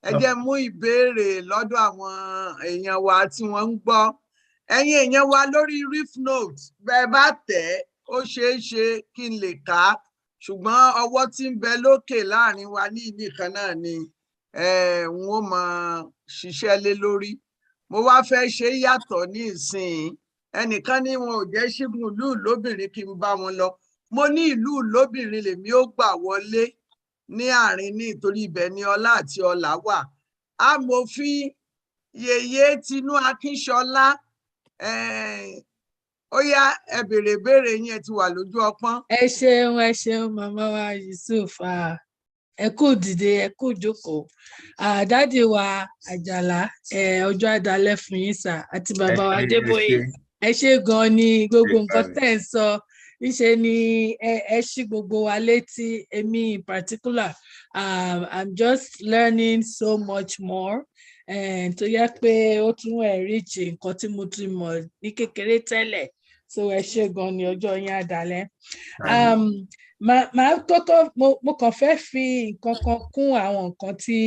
ẹ jẹ́ mú ìbéèrè lọ́dọ̀ àwọn èèyàn wa tí wọ́n ń gbọ́ ẹ̀yin èèyàn wa lórí Reef Note bẹ́ẹ̀ bá tẹ̀ ó ṣeé ṣe kí n lè kà á ṣùgbọ́n ọwọ́ tí ń bẹ lókè láàrin wa ní nìkan náà ni n ó máa ṣiṣẹ́ lé lórí mo wá fẹ́ ṣe yàtọ̀ ní ìsìn ẹnìkan ní wọn ò jẹ́ ṣígun ìlú lóbìnrin kí n bá wọn lọ mo ní ìlú lóbìnrin lèmi ó gbà wọlé ní àárín ní ìtorí ibẹ̀ ni ọlá àti ọlà wà amòfin yèyé Tinú Akínṣọlá ó yá ẹ béèrè béèrè yín ti wà lójú ọpọ́n. ẹ ṣeun màmá wa Yusuf ẹ kú dìde ẹ kú jókòó dádì wa Àjàlá ọjọ́ àdálẹ́ fún yín sà àti bàbá wa Adébóyè ẹ ṣe gan ni gbogbo nǹkan tẹ́ ń sọ níṣe ni ẹ ṣí gbogbo wa létí èmi in particular I'm just learning so much more tó yẹ pé ó tún reach nǹkan tí mo ti mọ̀ ní kékeré tẹ́lẹ̀ so ẹ ṣé gan ni ọjọ́ yín àdálẹ́ màá kọ́kọ́ mo kàn fẹ́ fi nǹkan kan kún àwọn nǹkan tí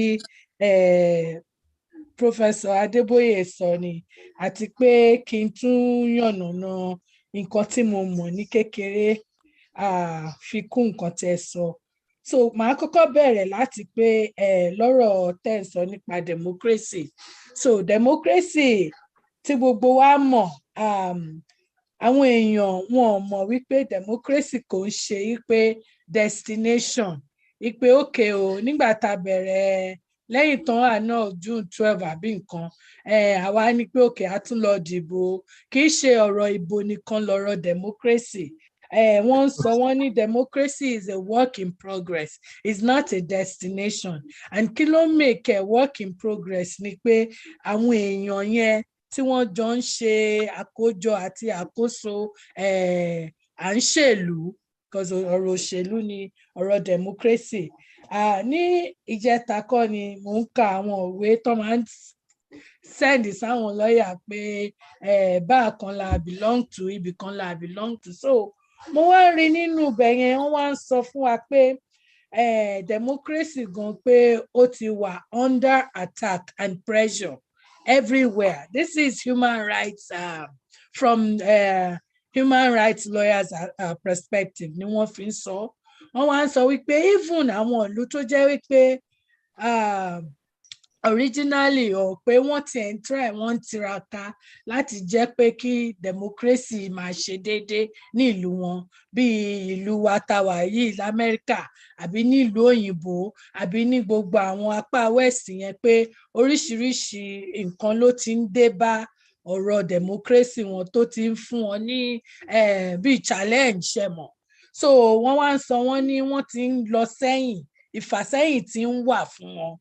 Professor Adébóyè sọ ni àti pé kí n tún yànnàná nǹkan tí mo mọ̀ ní kékeré fi kún nǹkan tẹ́ sọ so màá kọ́kọ́ bẹ̀rẹ̀ láti pé lọ́rọ̀ tẹ́ ń sọ nípa democracy so democracy tí gbogbo wa mọ̀ àwọn èèyàn wọn mọ̀ wípé democracy kò ń ṣe wípé destination wípé òkè o nígbà tá a bẹ̀rẹ̀ lẹ́yìn tán àná June 12 àbí nǹkan àwa ní pé òkè a tún lọ dìbò kì í ṣe ọ̀rọ̀ ìbò nìkan lọ̀rọ̀ democracy wọ́n sọ wọ́n ní democracy is a work in progress it's not a destination and kí ló make a work in progress ni pé àwọn èèyàn yẹn tí wọ́n jọ ń ṣe àkójọ àti àkóso à ń ṣèlú because ọ̀rọ̀ òṣèlú ni ọ̀rọ̀ democracy ní ìjẹta kọ́ ni mò ń ka àwọn òwe tó máa ń send sáwọn lọ́ọ̀yà pé bákan la belong to ibì kan la belong to so mo wá rí nínú ibẹ̀ yẹn wọ́n wá ń sọ fún wa pé democracy gan pé ó ti wà under attack and pressure everywhere this is human rights from human rights lawyers perspective ni wọ́n fi ń sọ wọ́n wá ń sọ wípé even àwọn ìlú tó jẹ́ wípé originally o pé wọ́n ti ń try wọ́n tiraka láti jẹ́ pé kí democracy máa ṣe déédéé ní ìlú wọn bí ìlú wa tá wà yìí l'Amẹ́ríkà àbí ní ìlú òyìnbó àbí ní gbogbo àwọn apá west yẹn pé oríṣiríṣi nǹkan ló ti ń dé bá ọ̀rọ̀ democracy wọn tó ti ń fún wọn ní bí challenge ṣe mọ̀ so wọ́n wá ń sọ wọ́n ní wọ́n ti ń lọ sẹ́yìn ìfàsẹ́yìn ti ń wà fún wọn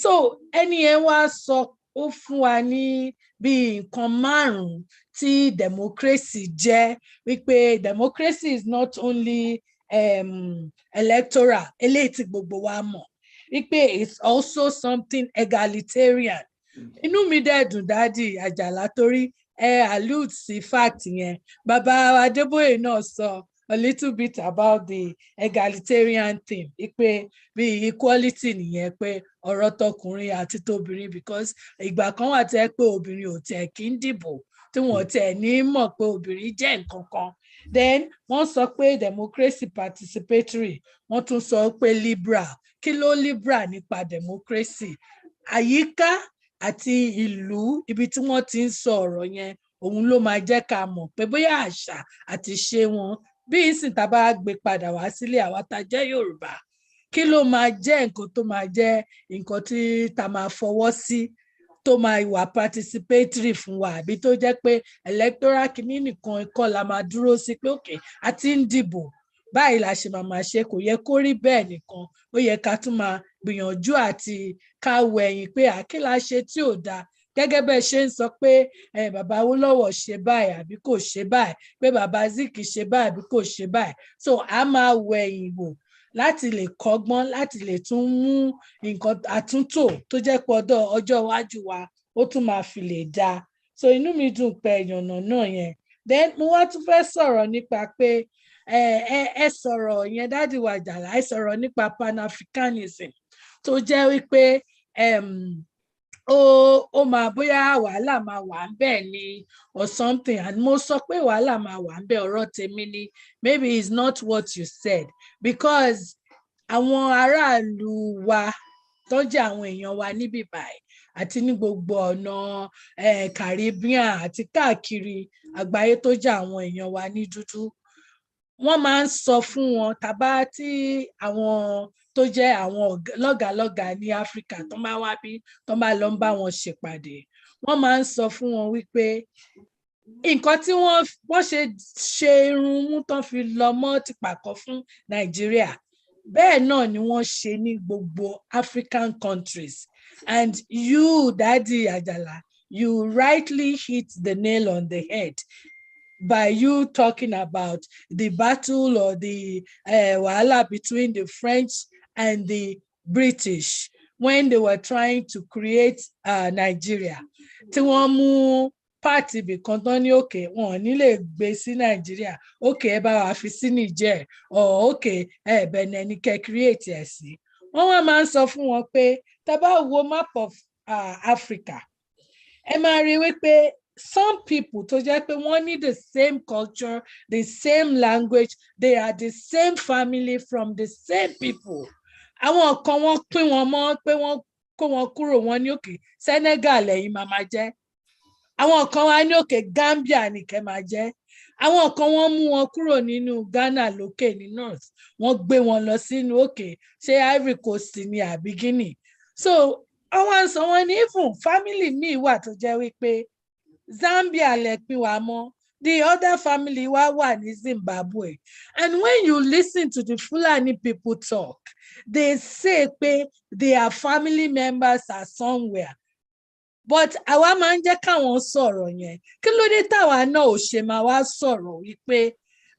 so ẹni yẹn wá sọ ó fún wa ní bí nǹkan márùn-ún tí democracy jẹ́ wípé democracy is not only electoral eléyìí tí gbogbo wa mọ̀ wípé it's also something egalitarian inú mi dẹ̀ dùn dádì Àjàlá torí allude sí fact yẹn bàbá Adébóyè náà sọ a little bit about the egalitarian thing ipe bí equality nìyẹn pé ọ̀rọ̀ tọkùnrin àti tóbìnrin because ìgbà kan wà tẹ́ pé obìnrin ò tẹ̀ kí ń dìbò tí wọ́n tẹ̀ ní mọ̀ pé obìnrin jẹ́ nǹkan kan then wọ́n sọ pé democracy participatory wọ́n tún sọ pé liberal kí ló liberal nípa democracy àyíká àti ìlú ibi tí wọ́n ti ń sọ ọ̀rọ̀ yẹn òun ló máa jẹ́ ká mọ̀ pé bóyá àṣà àti ṣe wọn bí ìsìn tá a bá gbé padà wá sílé àwa tá a jẹ́ Yorùbá kí ló máa jẹ́ nǹkan tó máa jẹ́ nǹkan tí tá máa fọwọ́ sí tó máa wà participatory fún wa àbí tó jẹ́ pé electoral kìíní nìkan kọ́ la máa dúró sí pé òkè a ti ń dìbò báyìí la ṣe máa ṣe kò yẹ kó rí bẹ́ẹ̀ nìkan ó yẹ ká tún máa gbìyànjú àti ká wo ẹ̀yìn pé àkílà ṣe tí ò dáa gẹ́gẹ́ bẹ́ẹ̀ ṣe ń sọ pé bàbá Awólọ́wọ̀ ṣe báyìí àbí kò ṣe báyìí pé bàbá Zik ṣe báyìí àbí kò ṣe báyìí so a máa wo ẹ̀yìn wò láti lè kọ́gbọ́n láti lè tún mú nǹkan àtúntò tó jẹ́ pé ọjọ́ iwájú wa ó tún máa fi lè dáa so inú mi dùn pé ìyànnà náà yẹn then mo wá tún fẹ́ sọ̀rọ̀ nípa pé ẹ sọ̀rọ̀ yẹn dádì wa Àjàlá ẹ sọ̀rọ̀ nípa Pan-Africanism tó jẹ́ wípé ó máa bóyá wàhálà máa wà ń bẹ̀ ni or something and mo sọ pé wàhálà máa wà ń bẹ̀ ọ̀rọ̀ tèmi ni maybe it's not what you said because àwọn aráàlú wa tó jẹ́ àwọn èèyàn wa níbí báyìí àti ní gbogbo ọ̀nà Caribbean àti káàkiri àgbáyé tó jẹ́ àwọn èèyàn wa ní dúdú wọ́n máa ń sọ fún wọn tàbá tí àwọn tó jẹ́ àwọn lọ́gàlọ́gà ní Áfíríkà tó máa wá bí tó máa lọ ń bá wọn ṣèpàdé wọ́n máa ń sọ fún wọn wípé nǹkan tí wọ́n ṣe irun mú tán fi lọ mọ́ tìpàkọ́ fún Nàìjíríà bẹ́ẹ̀ náà ni wọ́n ṣe ní gbogbo African countries and you Daddy Ajala you rightly hit the nail on the head by you talking about the battle or the wahala between the French and the British when they were trying to create Nigeria. Tí wọ́n mú pàtì ibìkan tán ní òkè wọn ò ní lè gbé sí Nigeria òkè ẹ bá wa fi sí Niger or òkè Benin ní kẹ́ create ẹ̀ sí. Wọ́n wá máa ń sọ fún wọn pé tá bá wo map of Africa ẹ máa rí wípé some people tó jẹ́ pé wọ́n ní the same culture, the same language, they are the same family from the same people. Àwọn kan wọ́n pín wọn mọ́ pé wọ́n kó wọn kúrò wọn ní òkè Senegal ẹ̀yin máa jẹ́. Àwọn kan wá ní òkè Gambia ní kẹ́ máa jẹ́. Àwọn kan wọ́n mú wọn kúrò nínú Ghana lókè ní north. Wọ́n gbé wọn lọ sínú òkè ṣé Ivory Coast ní àbí Guinea. So àwọn sọ wọn ní even family míì wà tó jẹ́ wípé Zambia lẹ pín wa mọ́ the other family wa wà ní Zimbabwe and when you listen to the Fulani people talk they say pé their family members are somewhere but àwa máa ń jẹ́ káwọn sọ̀rọ̀ yẹn kí ló dé táwa náà ò ṣe máa wá sọ̀rọ̀ wípé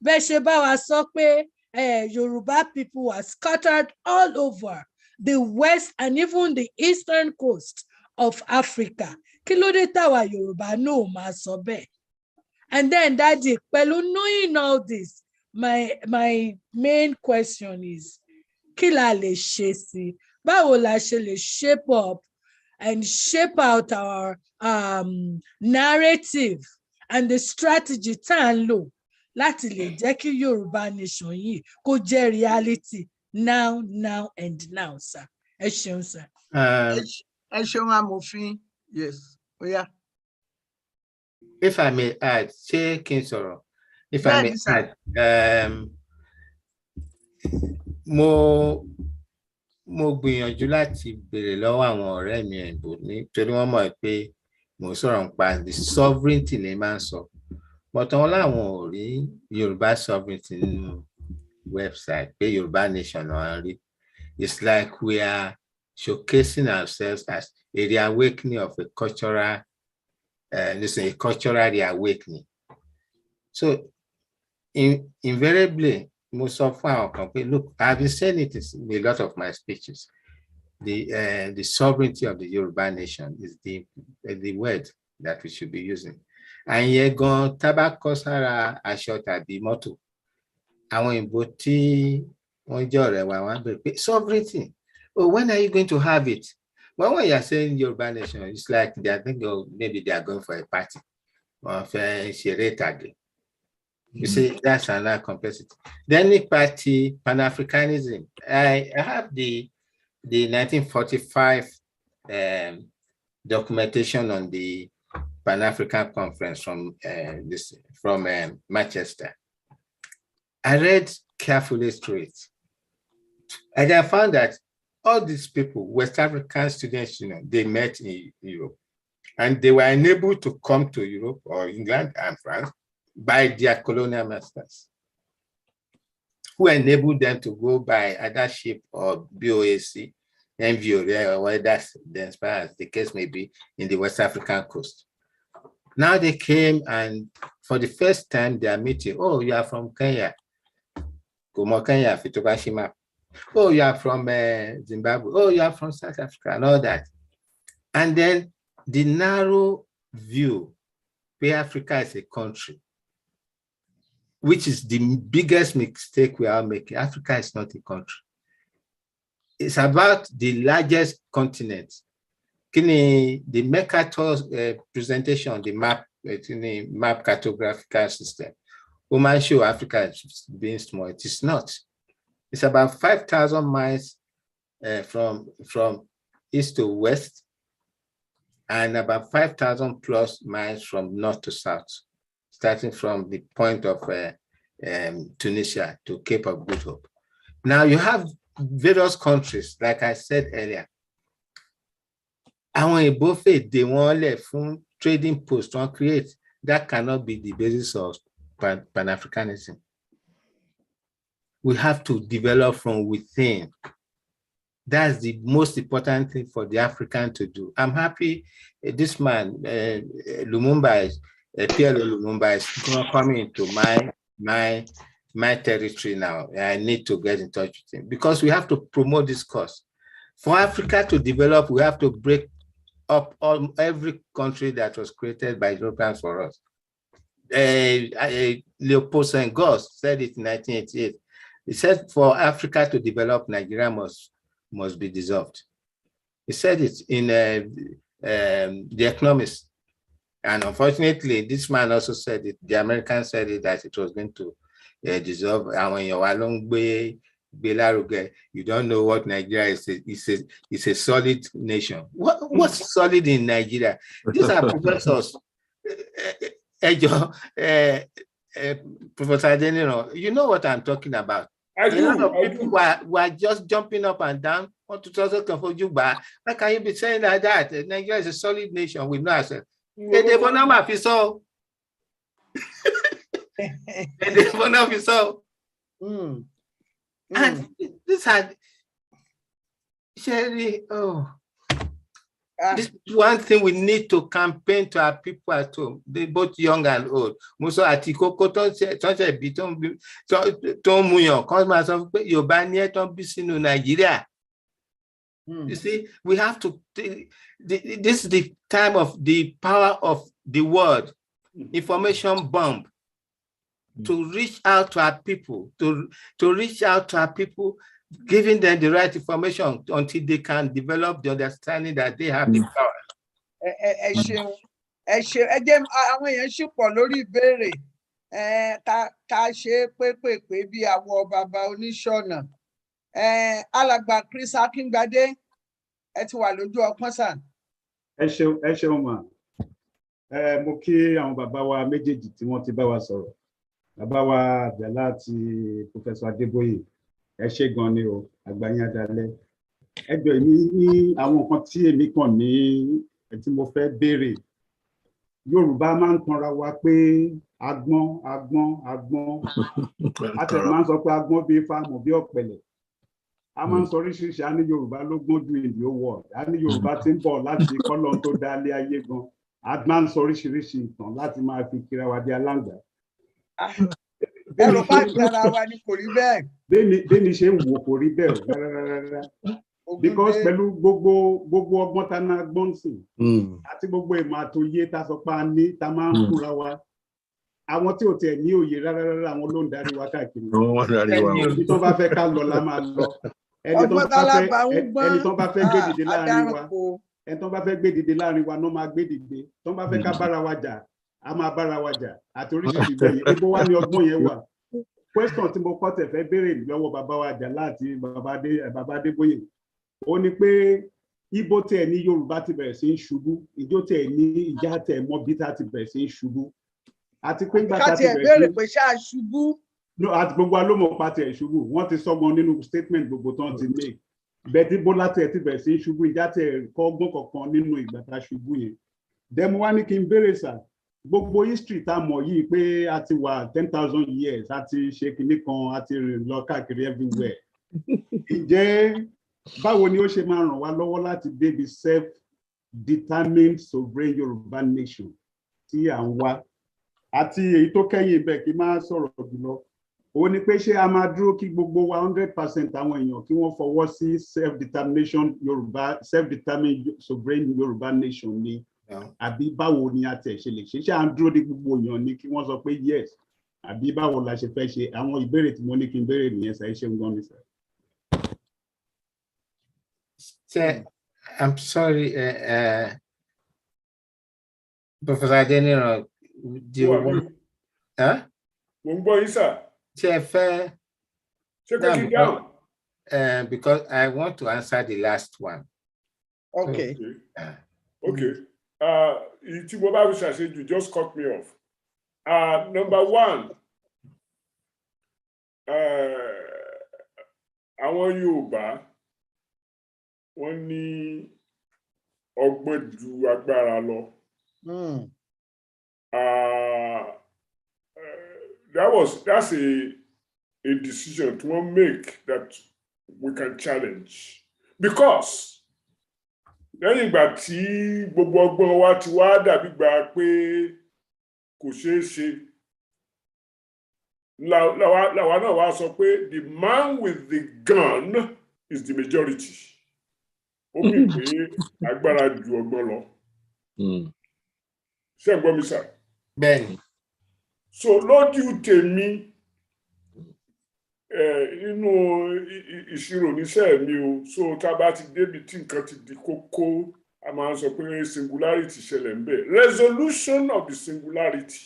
bẹ́ẹ̀ ṣe bá wa sọ pé Yoruba people are scattered all over the west and even the eastern coast of Africa. Kí ló dé táwa Yorùbá náà máa sọ bẹ́ẹ̀? And then Daddy, pẹ̀lú knowing all this, my main question is, kí la lè ṣe sí? Báwo la ṣe lè shape up and shape out our narrative and the strategy tá à ń lò láti lè jẹ́ kí Yorùbá nation yìí kó jẹ́ reality now and now, sir. Ẹ ṣeun, sir. ẹ ṣeun amòfin. Yes, oya. If I may add, ṣé kí n sọ̀rọ̀? If I may add, mo gbìyànjú láti béèrè lọ́wọ́ àwọn ọ̀rẹ́ mi ẹ̀bù nítorí wọ́n mọ̀ pé mo sọ̀rọ̀ nípa the sovereignty lè máa ń sọ. But wọ́n láwọn ò rí Yorùbá sovereignty nínú website pé Yorùbá nation náà rí. It's like we are showcasing ourselves as a reawakening of a cultural, a cultural reawakening. So invariably, most of our company, look, I've been saying it in a lot of my speeches. The sovereignty of the Yoruba nation is the word that we should be using. And yet, go tabako sara aṣọ tàbí mọ́tò. Àwọn ìbò tí wọ́n jẹ́ ọ̀rẹ́ wa wọ́n bẹ̀rẹ̀ pé sovereignty. Oh, when are you going to have it? Well, when you are saying Yoruba nation, it's like they are thinking, oh, maybe they are going for a party or for a ṣeré ìtàgé. You see, that's another complexity. Then the party Pan-Africanism. I have the 1945 documentation on the Pan-African Conference from Manchester. I read carefully through it. And I found that all these people, West African students, they met in Europe. And they were unable to come to Europe or England and France by their colonial masters, who enabled them to go by either ship or BOAC, MVO, or whether the case may be in the West African coast. Now they came, and for the first time they are meeting. Oh, you are from Kenya. Kenya, Fitobashima. Oh, you are from Zimbabwe. Oh, you are from South Africa, and all that. And then the narrow view where Africa is a country, which is the biggest mistake we are making. Africa is not a country. It's about the largest continent. The Mercator presentation, the map cartographical system, woman show Africa as being small. It is not. It's about 5,000 miles from east to west, and about 5,000 plus miles from north to south, starting from the point of Tunisia to Cape of Good Hope. Now you have various countries, like I said earlier. Àwọn ìbò fẹ́ dè wọ́n lẹ̀ fún trading post wọ́n create. That cannot be the basis of Pan-Africanism. We have to develop from within. That's the most important thing for the African to do. I'm happy this man, Lumumba, Pierre Lumumba, is coming into my territory now. I need to get in touch with him because we have to promote this cause. For Africa to develop, we have to break up every country that was created by Europeans for us. Leopold Senghor said it in 1988. He said for Africa to develop, Nigeria must be dissolved. He said it in The Economist. And unfortunately, this man also said it, the Americans said it, that it was going to dissolve. And when you're along you don't know what Nigeria is. It's a solid nation. What's solid in Nigeria? These are professors. Professor Deniro, you know what I'm talking about. A lot of people were just jumping up and down. How can you be saying like that? Nigeria is a solid nation with no access. And this had Sherry, this is one thing we need to campaign to our people at home, they both young and old. Most of Nigeria. You see, we have to. This is the time of the power of the word, information bomb, to reach out to our people, to reach out to our people, giving them the right information until they can develop the understanding that they have the power. Àwọn èèyàn ṣì pọ̀ lórí ìbéèrè ká ṣe pépèpé bí àwọn bàbá oníṣọ̀nà. Alàgbà Chris Akíngbadé, ẹ ti wà lójú ọpọ́n sà. ẹ ṣeun mà. Mo kí àwọn bàbá wa méjèèjì tí wọ́n ti bá wa sọ̀rọ̀. Bàbá wa Ajala àti Professor Adébóyè, ẹ ṣé gan ni o, àgbáyé adalẹ́. Ẹ jọ̀ọ́ èmi ní àwọn nǹkan tí èmi kàn ní tí mo fẹ́ béèrè. Yorùbá máa ń tanra wa pé agbọ́n. A tẹ̀ máa ń sọ pé agbọ́n bíi fáàmù bí ọ̀pẹ̀lẹ̀. A máa ń sọ oríṣiríṣi, a ní Yorùbá ló gbọ́n ju in the whole world. A ní Yorùbá tí ń bọ̀ láti kọ́lọ́n tó dá lé ayé gan. A máa ń sọ oríṣiríṣi ìtàn láti máa fi kíra wa bí aláǹgbá. Ẹ̀rọ pàdé ara wa ni kò rí bẹ́ẹ̀. Bẹ́ẹ̀ni ṣe ń wò kò rí bẹ́ẹ̀ rárá. Because pẹ̀lú gbogbo ọgbọ́n tá náà gbọ́n sí àti gbogbo ìmọ̀ àtòyé tá sọ pé a ní tá máa ń kúra wa. Àwọn tí ò tiẹ̀ ní òye rárá àwọn ló ń darí wa káàkiri. Ẹni tó bá fẹ́ ká lọ la máa lọ. Ẹni tó bá fẹ́ gbé dìde láàrin wa. Ẹni tó bá fẹ́ gbé dìde láàrin wa ló máa gbé dìde. Tó bá fẹ́ ká bára wa jà, a máa bára wa jà. Àti oríṣiríṣi bẹ́ẹ̀ yẹn. Ibo wá ní ọgbọ́n yẹn wà. Question tí mo kọ́ tẹ̀ fẹ́ béèrè lọ́wọ́ bàbá wa Ajala àti bàbá Adébóyè. Ó ní pé ibo tẹ̀ ní Yorùbá ti bẹ̀rẹ̀ sí í ṣubú. Ìjó tẹ̀ ní ìjà tẹ̀ mọ́ bí tá ti bẹ̀rẹ̀ sí í ṣubú. Àti pé ìgbà tá ti bẹ̀rẹ̀ sí í béèrè pé ṣáà ṣubú. No, àti gbogbo alómọ̀ pa tẹ̀ ṣubú. Wọ́n ti sọ́gbọ́n nínú statement gbogbo tán ti make. Bẹ́ẹ̀ni bọ́lá tẹ̀ ti bẹ̀rẹ̀ sí í ṣubú. Ìjà tẹ̀ kọ́ ọgbọ́n kankan nínú ìgbà tá ṣubú yẹn. Dẹ́mu wá ní kí n béèrè sà. Gbogbo history tá mọ̀ yìí pé a ti wà 10,000 years, a ti ṣe kinní kan, a ti rìn lọ káàkiri everywhere. Ǹjẹ́ báwo ni ó ṣe máa ràn wá lọ́wọ́ láti débi self-determined sovereign Yorùbá nation tí à ń wá? Àti èyí tó kẹ́yìn bẹ́ẹ̀ kí n máa sọ̀rọ̀ jùlọ. Ó ní pé ṣé a máa dúró kí gbogbo wa 100% àwọn èèyàn kí wọ́n fọwọ́ sí self-determination Yorùbá, self-determined sovereign Yorùbá nation ni? Àbí báwo ni a tẹ̀ ṣe lè ṣe? Ṣé à ń dúró de gbogbo èèyàn ni kí wọ́n sọ pé yes? Àbí báwo la ṣe fẹ́ ṣe? Àwọn ìbéèrè tí mo ní kí n béèrè nìyẹn sà, ẹ ṣeun gan ni sà. I'm sorry, Professor Adeniran, do you want? Mo ń gbọ́ yín sà. Ṣé ẹ fẹ́? Ṣé kò kí dáhùn? Because I want to answer the last one. Okay. Okay. Tí mo bá fi ṣàṣejù, just cut me off. Number one, àwọn Yorùbá wọ́n ní ọgbọ́n ju agbára lọ. That's a decision to make that we can challenge, because lẹ́yìn ìgbà tí gbogbo ọgbọ́n wa ti wá dàbí gbà pé kò ṣeé ṣe, làwa náà wá sọ pé the man with the gun is the majority. Ó mì pé agbára ju ọgbọ́n lọ. Ṣé ẹ gbọ́ mi sà? Bẹ́ẹ̀ni. So lójú tèmi, inú ìṣirò níṣẹ́ mi o, so tá a bá ti débi tí nǹkan ti di kókó, a máa ń sọ pé singularity ṣẹlẹ̀ ń bẹ. Resolution of the singularity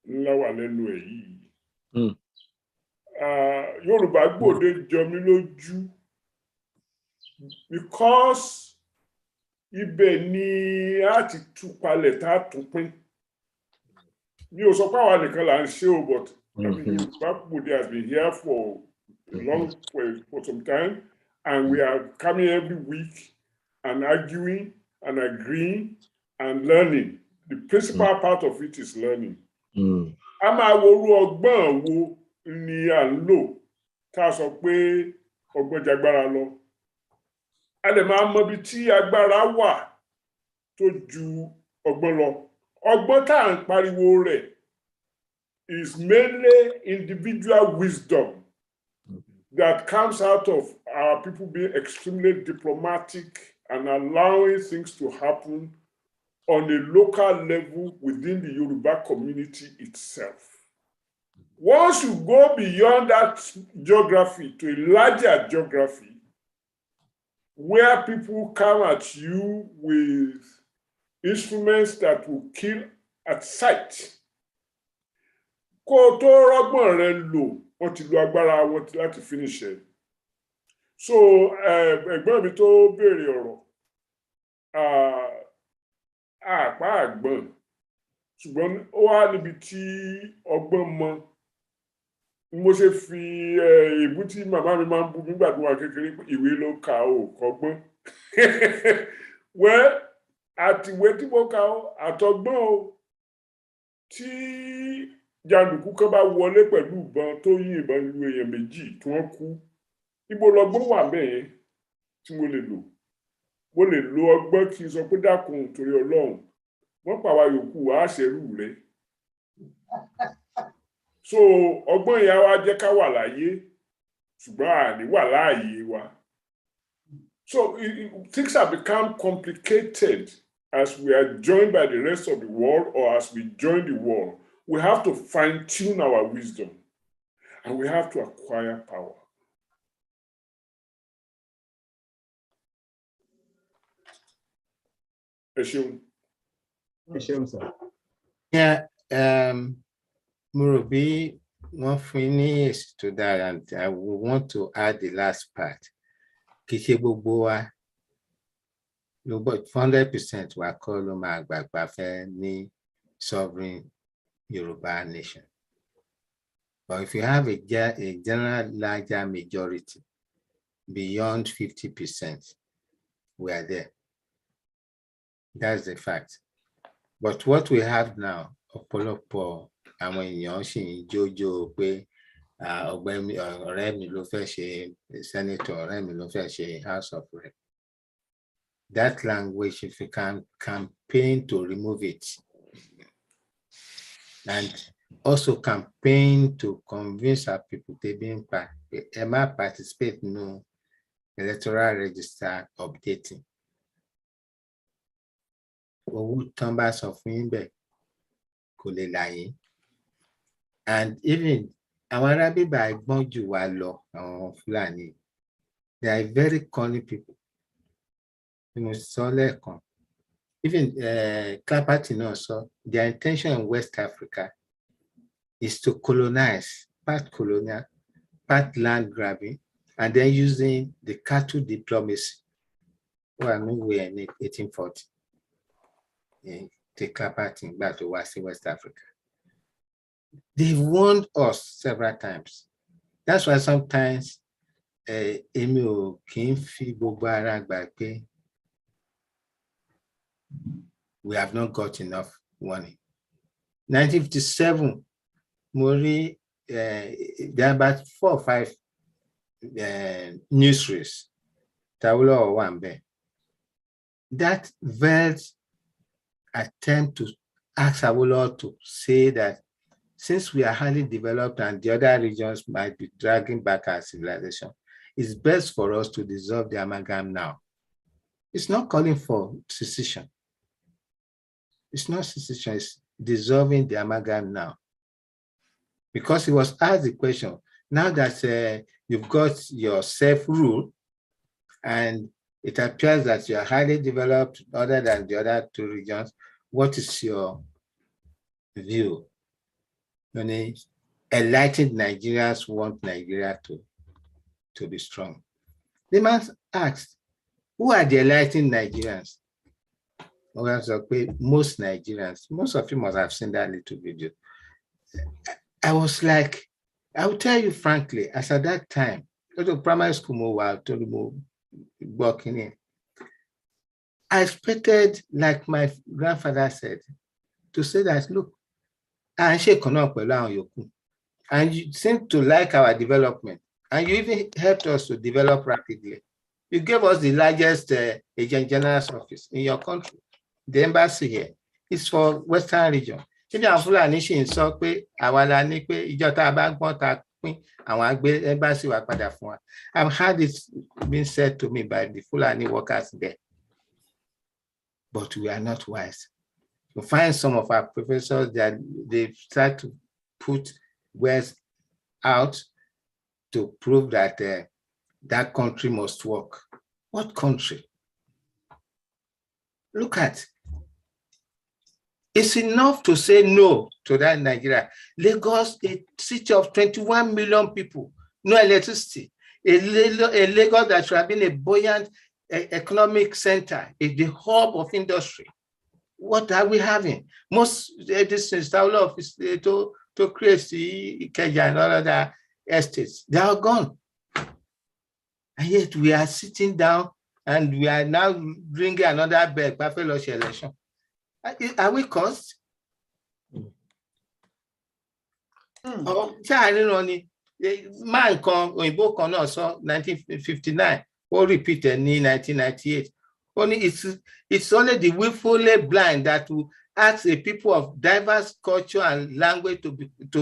ńlá wà lẹ́nu ẹ̀ yìí. Yorùbá Gbode jọ mí lójú, because ibẹ̀ ni a ti tú palẹ̀ tá a tún pín. Mi ò sọ pé àwa nìkan là ń ṣe o, but I mean, Gbode has been here for some time, and we are coming every week and arguing and agreeing and learning. The principal part of it is learning. A máa worú ọgbọ́n wo ni à ń lò tá a sọ pé ọgbọ́n jagbára lọ. A lè máa mọ ibi tí agbára wà tó ju ọgbọ́n lọ. Ọgbọ́n tá à ń pariwo rẹ̀ is mainly individual wisdom that comes out of our people being extremely diplomatic and allowing things to happen on a local level within the Yoruba community itself. Once you go beyond that geography to a larger geography, where people come at you with instruments that will kill at sight, kó tó rọ́gbọ́n rẹ lò, wọ́n ti lo agbára wọn láti finish it. So ẹ̀gbọ́n mi tó béèrè ọ̀rọ̀ àpá àgbọ̀n ṣùgbọ́n ó wà níbi tí ọgbọ́n mọ mo ṣe fi ìbú tí màmá mi máa ń bú nígbà tó wà kékeré ìwé ló kà ó kọ́gbọ́n wẹ́ àtìwé tí mo kà ó àtọgbọ́n o tí jàǹdùkú kan bá wọlé pẹ̀lú ìbọn tó yìn ìbọn lu èèyàn méjì tí wọ́n kú ibo lọgbọ́n wà bẹ́ẹ̀ tí mo lè lò ọgbọ́n kí n sọ pé dákun torí Ọlọ́run wọ́n pàwá yòókù wá ṣerú rẹ̀ so ọgbọ́n yẹn wá jẹ́ ká wà láyé ṣùgbọ́n àní wà láàyè wa so things have become complicated as we are joined by the rest of the world or as we join the world. We have to fine-tune our wisdom and we have to acquire power. Ẹ ṣeun. Ẹ ṣeun sir. Mo rò bí wọ́n fún ní èsì tó dára and I want to add the last part. Kì í ṣe gbogbo wa 100% wa kọ́ ló máa gbàgbà fẹ́ ní sovereign Yoruba nation. But if you have a general larger majority beyond 50%, we are there. That's the fact. But what we have now, ọ̀pọ̀lọpọ̀ àwọn èèyàn ṣì ń jójó pé ọ̀rẹ́ mi ló fẹ́ ṣe senator, ọ̀rẹ́ mi ló fẹ́ ṣe House of Rep. That language, if you can campaign to remove it, and also campaign to convince our people to be participate in no electoral register updating. And even our Arabic by Gbode wa lọ àwọn Fulani, they are very cunning people. Even Clapperton also, their intention in West Africa is to colonize, part colonial, part land grabbing, and then using the cattle diplomacy. Well, nowhere in 1840. Take Clapperton back to West Africa. They've warned us several times. That's why sometimes Emil came back. We have not got enough warning. 1957, Mori, there are about 4 or 5 newsreels. Taulo or Wambe. That veiled attempt to ask Awolowo to say that since we are highly developed and the other regions might be dragging back our civilization, it's best for us to dissolve the amalgam now. It's not calling for secession. It's not secession, it's dissolving the amalgam now. Because he was asked the question, now that you've got your self-rule and it appears that you are highly developed other than the other 2 regions, what is your view? Enlightened Nigerians want Nigeria to be strong. The man asked, who are the enlightened Nigerians? Most Nigerians, most of you must have seen that little video. I was like, I will tell you frankly, as at that time, primary school, working in, I expected, like my grandfather said, to say that, look, and you seem to like our development, and you even helped us to develop rapidly. You gave us the largest agent general's office in your country. The embassy here is for Western region. If you have Fulani in so pé àwa ní pé ìjọta bá gbọ́n ta pín àwọn àgbẹ̀ embassy wa padà fún wa. I've had it being said to me by the Fulani workers there. But we are not wise. You find some of our professors that they start to put words out to prove that that country must work. What country? Look at, it's enough to say no to that Nigeria. Lagos, a city of 21 million people, no electricity. a Lagos that should have been a buoyant economic center, the hub of industry. What are we having? Most this is all of to create Ikeja and all other estates. They are gone. And yet we are sitting down and we are now bringing another bag, Buffalo election. Are we caused? Man kan òyìnbó kan náà sọ 1959 or repeated in 1998. Only it's only the willfully blind that will ask a people of diverse culture and language to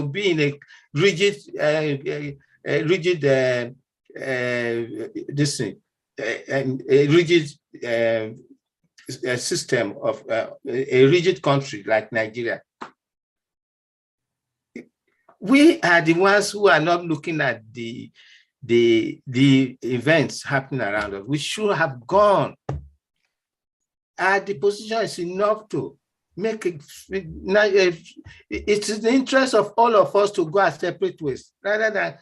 be in a rigid system of a rigid country like Nigeria. We are the ones who are not looking at the events happening around us. We should have gone. The position is enough to make it. It's in the interest of all of us to go our separate ways, rather than.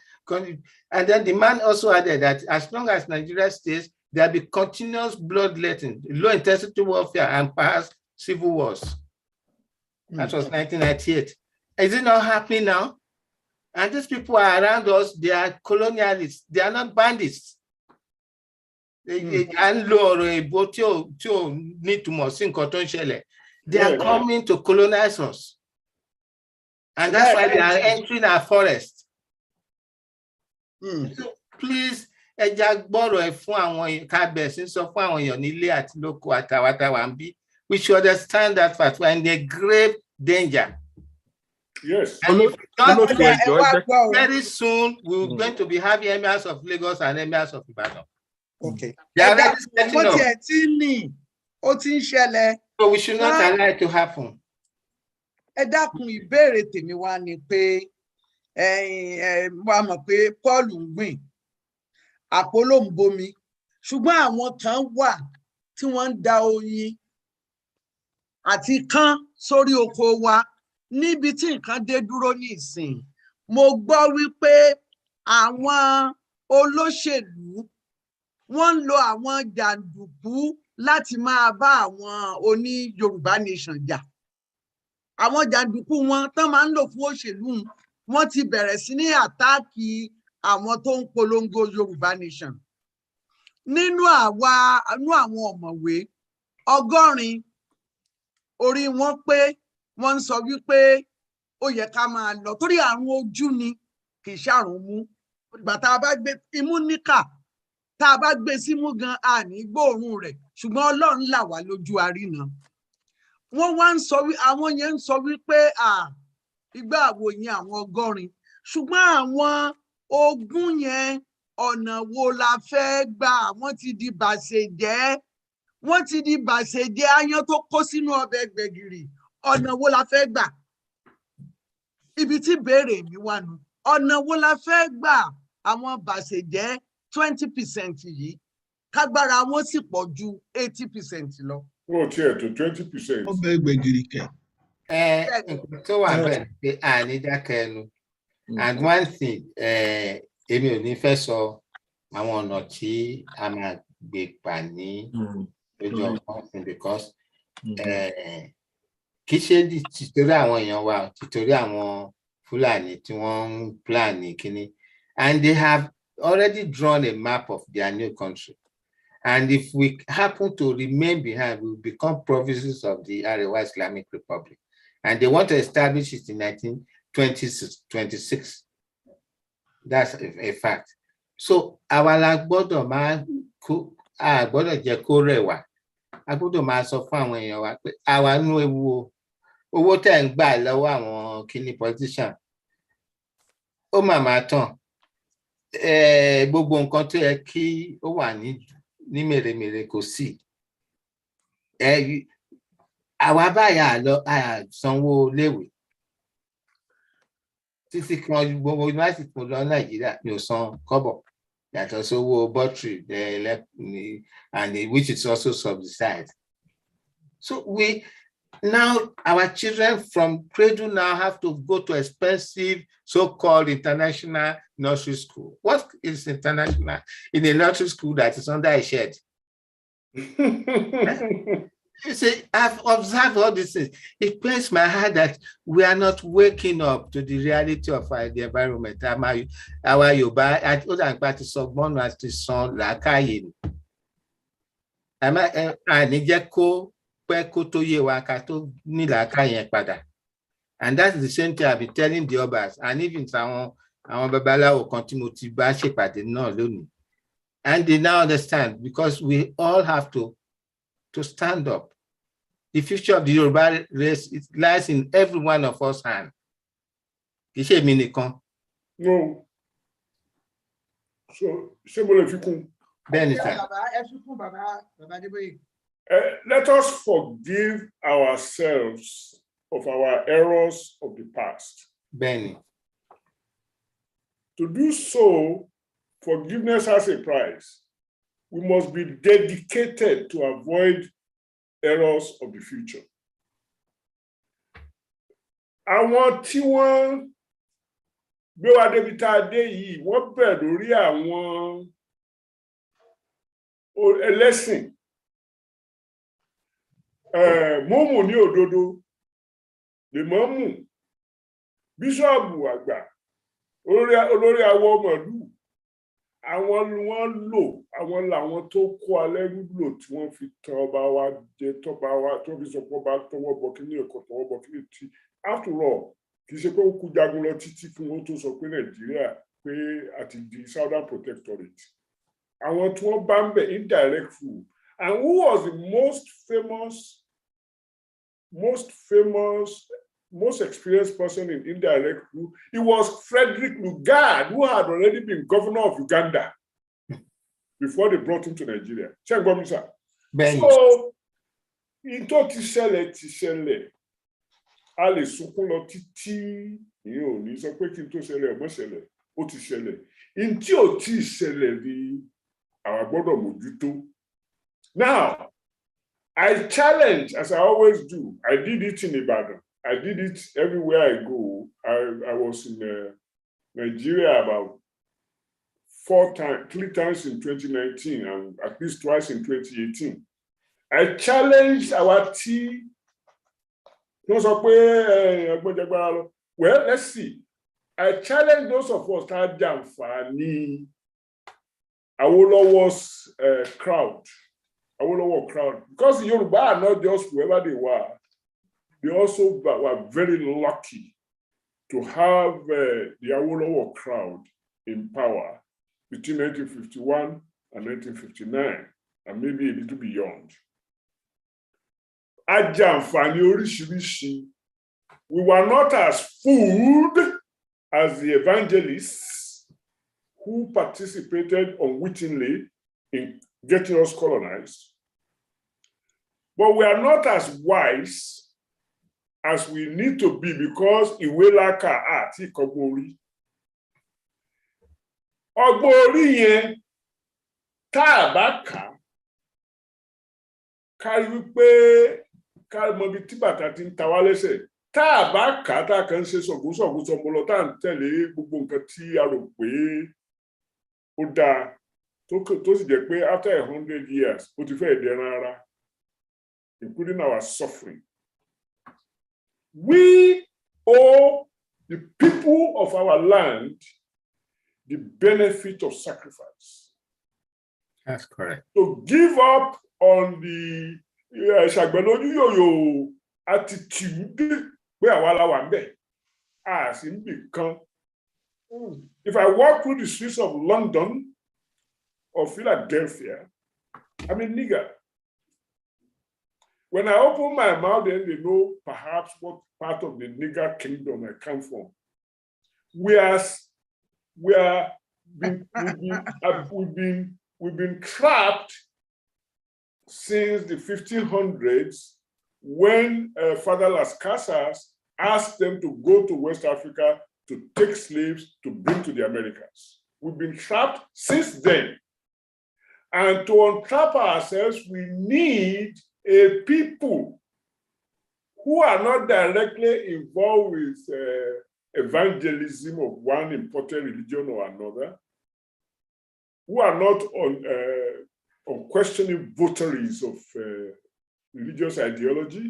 And then the man also added that as long as Nigeria stays, there'll be continuous bloodletting, low-intensity warfare, and perhaps civil wars. That was 1998. Is it not happening now? And these people are around us, they are colonialists, they are not bandits. They are coming to colonize us. And that's why they are entering our forest. So please, we should understand that fact. We're in a grave danger. Yes. Very soon, we're going to be having emirs of Lagos and emirs of Ibadan. Okay. They are already setting up. So we should not allow it to happen. Ẹ dákun ìbéèrè tèmi wá ni pé wá mọ̀ pé Paul ń gbìn Apollo ń bomi ṣùgbọ́n àwọn kan wà tí wọ́n ń da oyin àti kán sórí oko wa níbi tí nǹkan dé dúró ní ìsìn. Mo gbọ́ wípé àwọn olóṣèlú wọ́n ń lo àwọn jàǹdùkú láti máa bá àwọn oní Yorùbá nation jà. Àwọn jàǹdùkú wọn tán máa ń lò fún òṣèlú wọn ti bẹ̀rẹ̀ sí ní àtáàkì àwọn tó ń polongo Yorùbá nation. Nínú àwọn ọ̀mọ̀wé 100 orí wọn pé wọ́n ń sọ wípé ó yẹ ká máa lọ torí àrùn ojú ni kì í ṣàrùn mú. Ìgbà tá a bá gbé imú níkà tá a bá gbé símú gan àní gbóòórùn rẹ̀ ṣùgbọ́n Ọlọ́run là wá lójú àríná. Wọ́n wá ń sọ àwọn yẹn ń sọ wípé ìgbà wo yẹn àwọn 100 ṣùgbọ́n àwọn 20 yẹn ọ̀nà wo la fẹ́ gbà? Wọ́n ti di bàṣẹjẹ́, wọ́n ti di bàṣẹjẹ́ aáyán tó kó sínú ọbẹ̀ gbẹ̀gìrì. Ọ̀nà wo la fẹ́ gbà? Ibi tí béèrè mi wà nù. Ọ̀nà wo la fẹ́ gbà àwọn bàṣẹjẹ́ 20% yìí kágbára wọn sì pọ̀ ju 80% lọ. Wọ́n ti ẹ̀ tó 20%. Ọbẹ̀ gbẹ̀gìrì kẹ̀. Tó wà bẹ́ẹ̀ pé àní dákẹ́ ẹnu. And one thing, èmi ò ní fẹ́ sọ àwọn ọ̀nà tí a máa gbé pa ní lójú ọkàn because kì í ṣe títorí àwọn èèyàn wa, títorí àwọn Fúlàní tí wọ́n ń plan ní kíní. And they have already drawn a map of their new country. And if we happen to remain behind, we will become provinces of the Arewa Islamic Republic. And they want to establish it in 1926. That's a fact. So our gbọ́dọ̀ máa gbọ́dọ̀ jẹ́ kó rẹwà. A gbọ́dọ̀ máa sọ fún àwọn èèyàn wa pé àwa nú ewu owó tẹ́ ń gbà lọ́wọ́ àwọn kíní politician. Ó máa tán. Gbogbo nǹkan tó yẹ kí ó wà ní mèremère kò sí. Àwa báyà lọ sanwó léèwé. Títí kan gbogbo yunifásitì mo lọ Nàìjíríà mi ò san kọ́bọ̀. Yàtọ̀ sówó bọ́tìrì and which is also subsidized. So now our children from cradle now have to go to expensive so-called international nursery school. What is international in a nursery school that is under a shed? You see, I've observed all these things. It pains my heart that we are not waking up to the reality of the environment. Our Yoruba, at other parties of one as the son, lakayin. And that's the same thing I've been telling the others, and even some babalawo continue to bá ṣèpàdé náà lónìí. And they now understand, because we all have to stand up. The future of the Yoruba race, it lies in every one of us hands. Kì í ṣe èmi nìkan. No. So, ṣé mo lè fi kún? Bẹ́ẹ̀ni sir. Let us forgive ourselves of our errors of the past. Bẹ́ẹ̀ni. To do so, forgiveness has a price. We must be dedicated to avoid errors of the future. Àwọn tí wọ́n gbé wa débi tá a dé yìí, wọ́n bẹ̀rẹ̀ lórí àwọn ẹlẹ́sìn. Mọ́mù ní òdodo, lèmọ́mù, bíṣọ́ọ̀bù àgbà, olórí àwọn ọmọlú, àwọn ni wọ́n lò, àwọn làwọn tó kó alẹ́rú lò tí wọ́n fi tan ọba wa jẹ, tọba wa tó fi sọ pé ọba tọwọ́ bọ kíní ẹ̀kọ́ tọwọ́ bọ kíní tí. After all, kì í ṣe pé ó kú jagun lọ títí kí wọ́n tó sọ pé Nàìjíríà pé àti di Southern Protectorate. Àwọn tí wọ́n bá ń bẹ̀ indirect rule. And who was the most experienced person in indirect rule? It was Frederick Lugard, who had already been governor of Uganda before they brought him to Nigeria. So, into ti ṣẹlẹ̀, a lè sunkún lọ títí, ìyẹn ò ní sọ pé kí n tó ṣẹlẹ̀ ọmọ ṣẹlẹ̀, ó ti ṣẹlẹ̀. In tí ò tí ṣẹlẹ̀ ni àwa gbọ́dọ̀ mójútó. Now, I challenge, as I always do. I did it in Ibadan. I did it everywhere I go. I was in Nigeria about 3 times in 2019 and at least twice in 2018. I challenged our team. Well, let's see. I challenge those of us that Jamfani, Awolowo's crowd. Awolowo crowd, because the Yoruba are not just whoever they were, they also were very lucky to have the Awolowo crowd in power between 1951 and 1959, and maybe a little beyond. Ajamfani oríṣiríṣi. We were not as fooled as the evangelists who participated unwittingly in getting us colonized. But we are not as wise as we need to be, because Iwelaka àti Kobori. Ogbori yẹn tá bá kà kárí wípé kárí mọ bí tí bàtà ti ń ta wá lẹ́sẹ̀. Tá bá kà tá kàn ṣe sọ̀gùnsọ̀gùn sọpọlọ tá ń tẹ̀lé gbogbo nǹkan tí a rò pé ó dáa. To sì jẹ́ pé after 100 years, ó ti fẹ́ dẹran ara, including our suffering. We owe the people of our land the benefit of sacrifice. That's correct. To give up on the ṣàgbẹ̀lójú yòyò attitude pé àwa la wà ńbẹ̀, a sì ń bì kan. If I walk through the streets of London or Philadelphia, I'm a nigger. When I open my mouth, then they know perhaps what part of the nigger kingdom I come from. We've been trapped since the 1500s when Father Las Casas asked them to go to West Africa to take slaves to bring to the Americas. We've been trapped since then. And to untrap ourselves, we need a people who are not directly involved with evangelism of one important religion or another, who are not unquestioning votaries of religious ideology,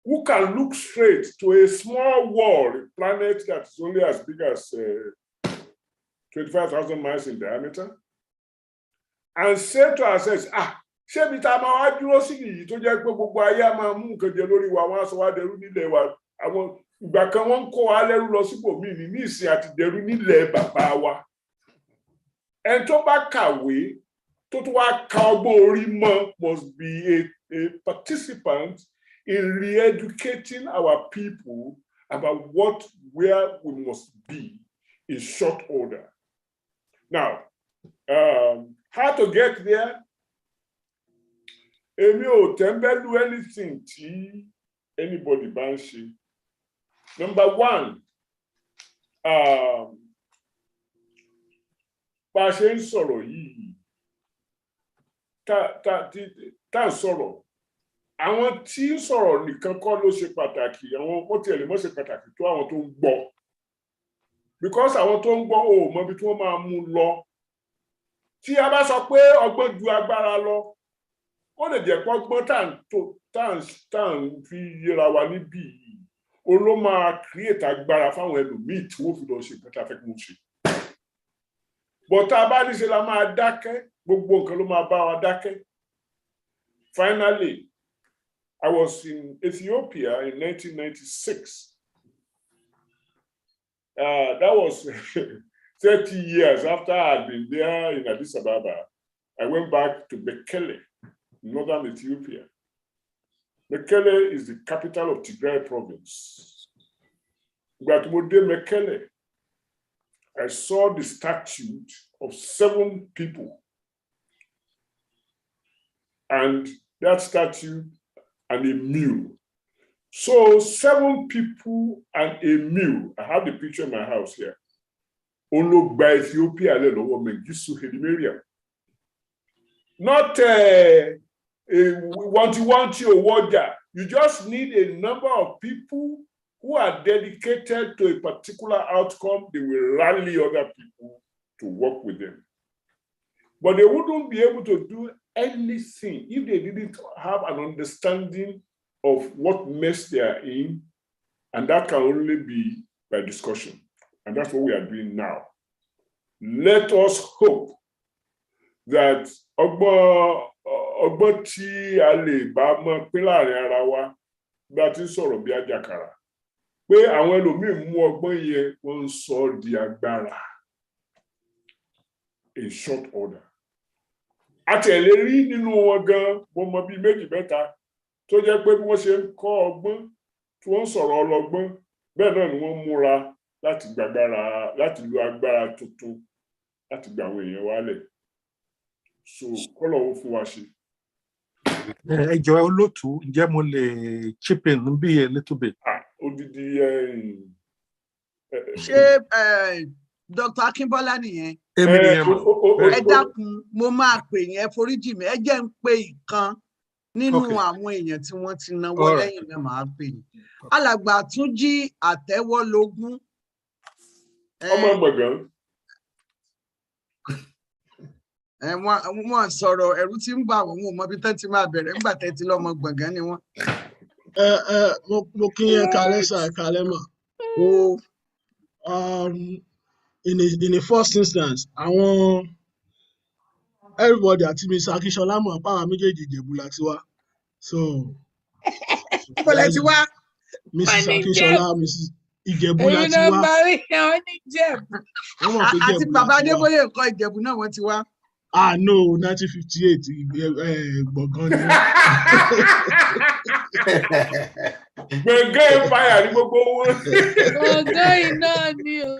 who can look straight to a small world, a planet that's only as big as 25,000 miles in diameter, and say to ourselves, ṣé bí tá máa wá dúró sí yìí tó jẹ́ pé gbogbo ayé á máa mú nǹkan jẹ lórí wa, wọ́n á sọ wá dẹrú nílẹ̀ wa. Àwọn ìgbà kan wọ́n ń kó wa lẹ́rú lọ síbòmíì ní ìsìn àti dẹrú nílẹ̀ bàbá wa. Ẹni tó bá kàwé tó tún wá ka ọgbọ́n orí mọ́ must be a participant in re-educating our people about where we must be in short order. Now, how to get there? Èmi ò tẹ́ńbẹ́lú anything tí anybody bá ń ṣe. Number one, bá a ṣe ń sọ̀rọ̀ yìí, tá ń sọ̀rọ̀, àwọn tí ń sọ̀rọ̀ nìkan kọ́ ló ṣe pàtàkì, àwọn wọ́n tiẹ̀ lè mọ́ ṣe pàtàkì tó àwọn tó ń gbọ́. Because àwọn tó ń gbọ́ ò mọ ibi tí wọ́n máa mú lọ. Tí a bá sọ pé ọgbọ́n ju agbára lọ, ó lè jẹ́ pé ọgbọ́n tá ń fi yẹra wa níbí yìí, ó ló máa create agbára fáwọn ẹlòmíì tí wọ́n fi lọ ṣe nǹkan tá a fẹ́ kí wọ́n ṣe. But tá a bá ní ṣe la máa dákẹ́, gbogbo nǹkan ló máa bá wa dákẹ́. Finally, I was in Ethiopia in 1996. That was 30 years after I had been there in Addis Ababa. I went back to Mekelle, northern Ethiopia. Mekelle is the capital of Tigray province. But when Mekelle, I saw the statue of 7 people. And that statue and a mule. So 7 people and a mule. I have the picture in my house here. Olo by Ethiopia, not want you warrior. You just need a number of people who are dedicated to a particular outcome. They will rally other people to work with them. But they wouldn't be able to do anything if they didn't have an understanding of what mess they are in, and that can only be by discussion. And that's what we are doing now. Let us hope that ọgbọ́n tí a lè bá mọ̀ pín láàrin ara wa bá ti sọ̀rọ̀ bí àjàkàrà, pé àwọn ẹlòmíín mú ọgbọ́n yẹn wọ́n ń sọ di agbára in short order. Àtẹ̀lé rí nínú wọn gan, mo mọ bíi méjì mẹ́ta tó jẹ́ pé bí wọ́n ṣe ń kọ́ ọgbọ́n tí wọ́n ń sọ̀rọ̀ ọlọ́gbọ́n, bẹ́ẹ̀ náà ni wọ́n múra láti gbàgbára, láti lo agbára tuntun láti gba àwọn èèyàn wálẹ̀. So kọ́lọ́hun fún wa ṣe. Ẹ jọ̀ọ́ olóòtú, ǹjẹ́ mo lè chip in bí a little bit? Odidi ṣé Dr. Akínbọ́lá nìyẹn? Èmi nìyẹn mọ̀. Ẹ dákun, mo máa pè yín, ẹ foríjì mi, ẹ jẹ́ ń pe ìkan nínú àwọn èèyàn tí wọ́n ti náwó lẹ́yìn náà máa pè yín. Alàgbà Túnjí Àtẹ́wọ́lógún. Ọmọ gbọ̀ngàn. Wọ́n sọ̀rọ̀ ẹ̀rù tí ń bà wọ́n, wọn ò mọ bí tán ti máa bẹ̀rẹ̀ nígbà tẹ́ ti lọ́mọ gbọ̀ngàn ni wọ́n. Mo kí yẹn kalẹ̀ sà, kalẹ̀ mà. In the first instance, àwọn everybody àti Mr. Akínsọlá mọ̀ pé àwọn méjèèjì Ìjẹ̀bú la ti wá. So Bọ́lá ti wá. Mrs. Akínsọlá, Mrs. Ìjẹ̀bú la ti wá. Àti bàbá Adébóyè nǹkan Ìjẹ̀bú náà wọ́n ti wá. No, 1958 gbọ̀ngàn ni wọ́n. Gbọ̀ngàn empire ní gbogbo owó. Gbọ̀ngàn iná ni o.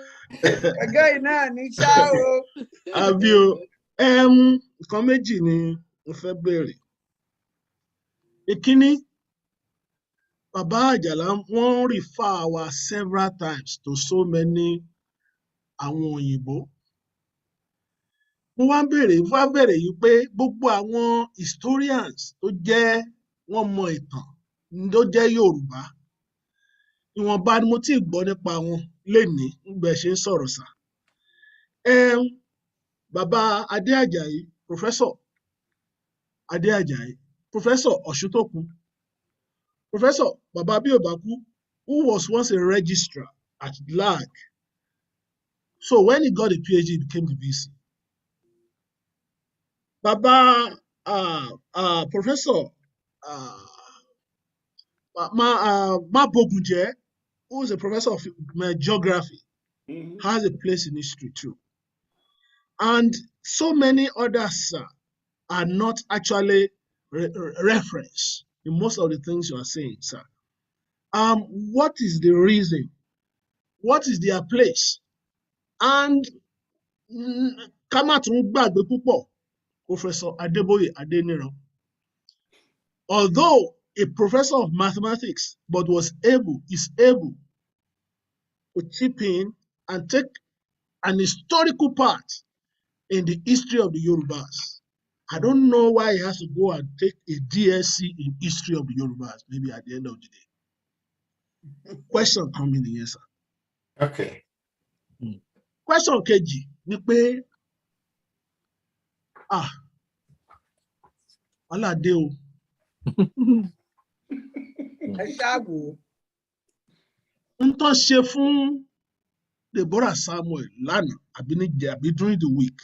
Gbọ̀ngàn iná ni ṣá o. Àbí o, nǹkan méjì ni mo fẹ́ béèrè. Ìkíní, Bàbá Àjàlá wọ́n refer wa several times to so many àwọn òyìnbó. Mo wá béèrè yìí pé gbogbo àwọn historians tó jẹ́ wọ́n mọ ìtàn tó jẹ́ Yorùbá, ìwọ̀nba ni mo ti gbọ́ nípa wọn lénìí nígbà ṣe ń sọ̀rọ̀ sà. Bàbá Adé Àjàyí, Professor Adé Àjàyí, Professor Ọ̀ṣúntòkun, Professor Bàbá Bíòbákú, who was once a registrar at LAG. So when he got a PhD, he became the VC. Bàbá Professor Mabogunje, who is a professor of geography, has a place in history too. And so many others are not actually referenced in most of the things you are saying, sir. What is the reason? What is their place? And ká má tún gbàgbé púpọ̀, Professor Adeboye Adeniran, although a professor of mathematics, but is able to chip in and take an historical part in the history of the Yorubas. I don't know why he has to go and take a DSc in history of the Yorubas, maybe at the end of the day. Question coming in here, sir. Okay. Question kejì ni pé, wàhálà dé o. Ẹ ṣáàbù. N tó ṣe fún Deborah Samuel lánàá àbí during the week.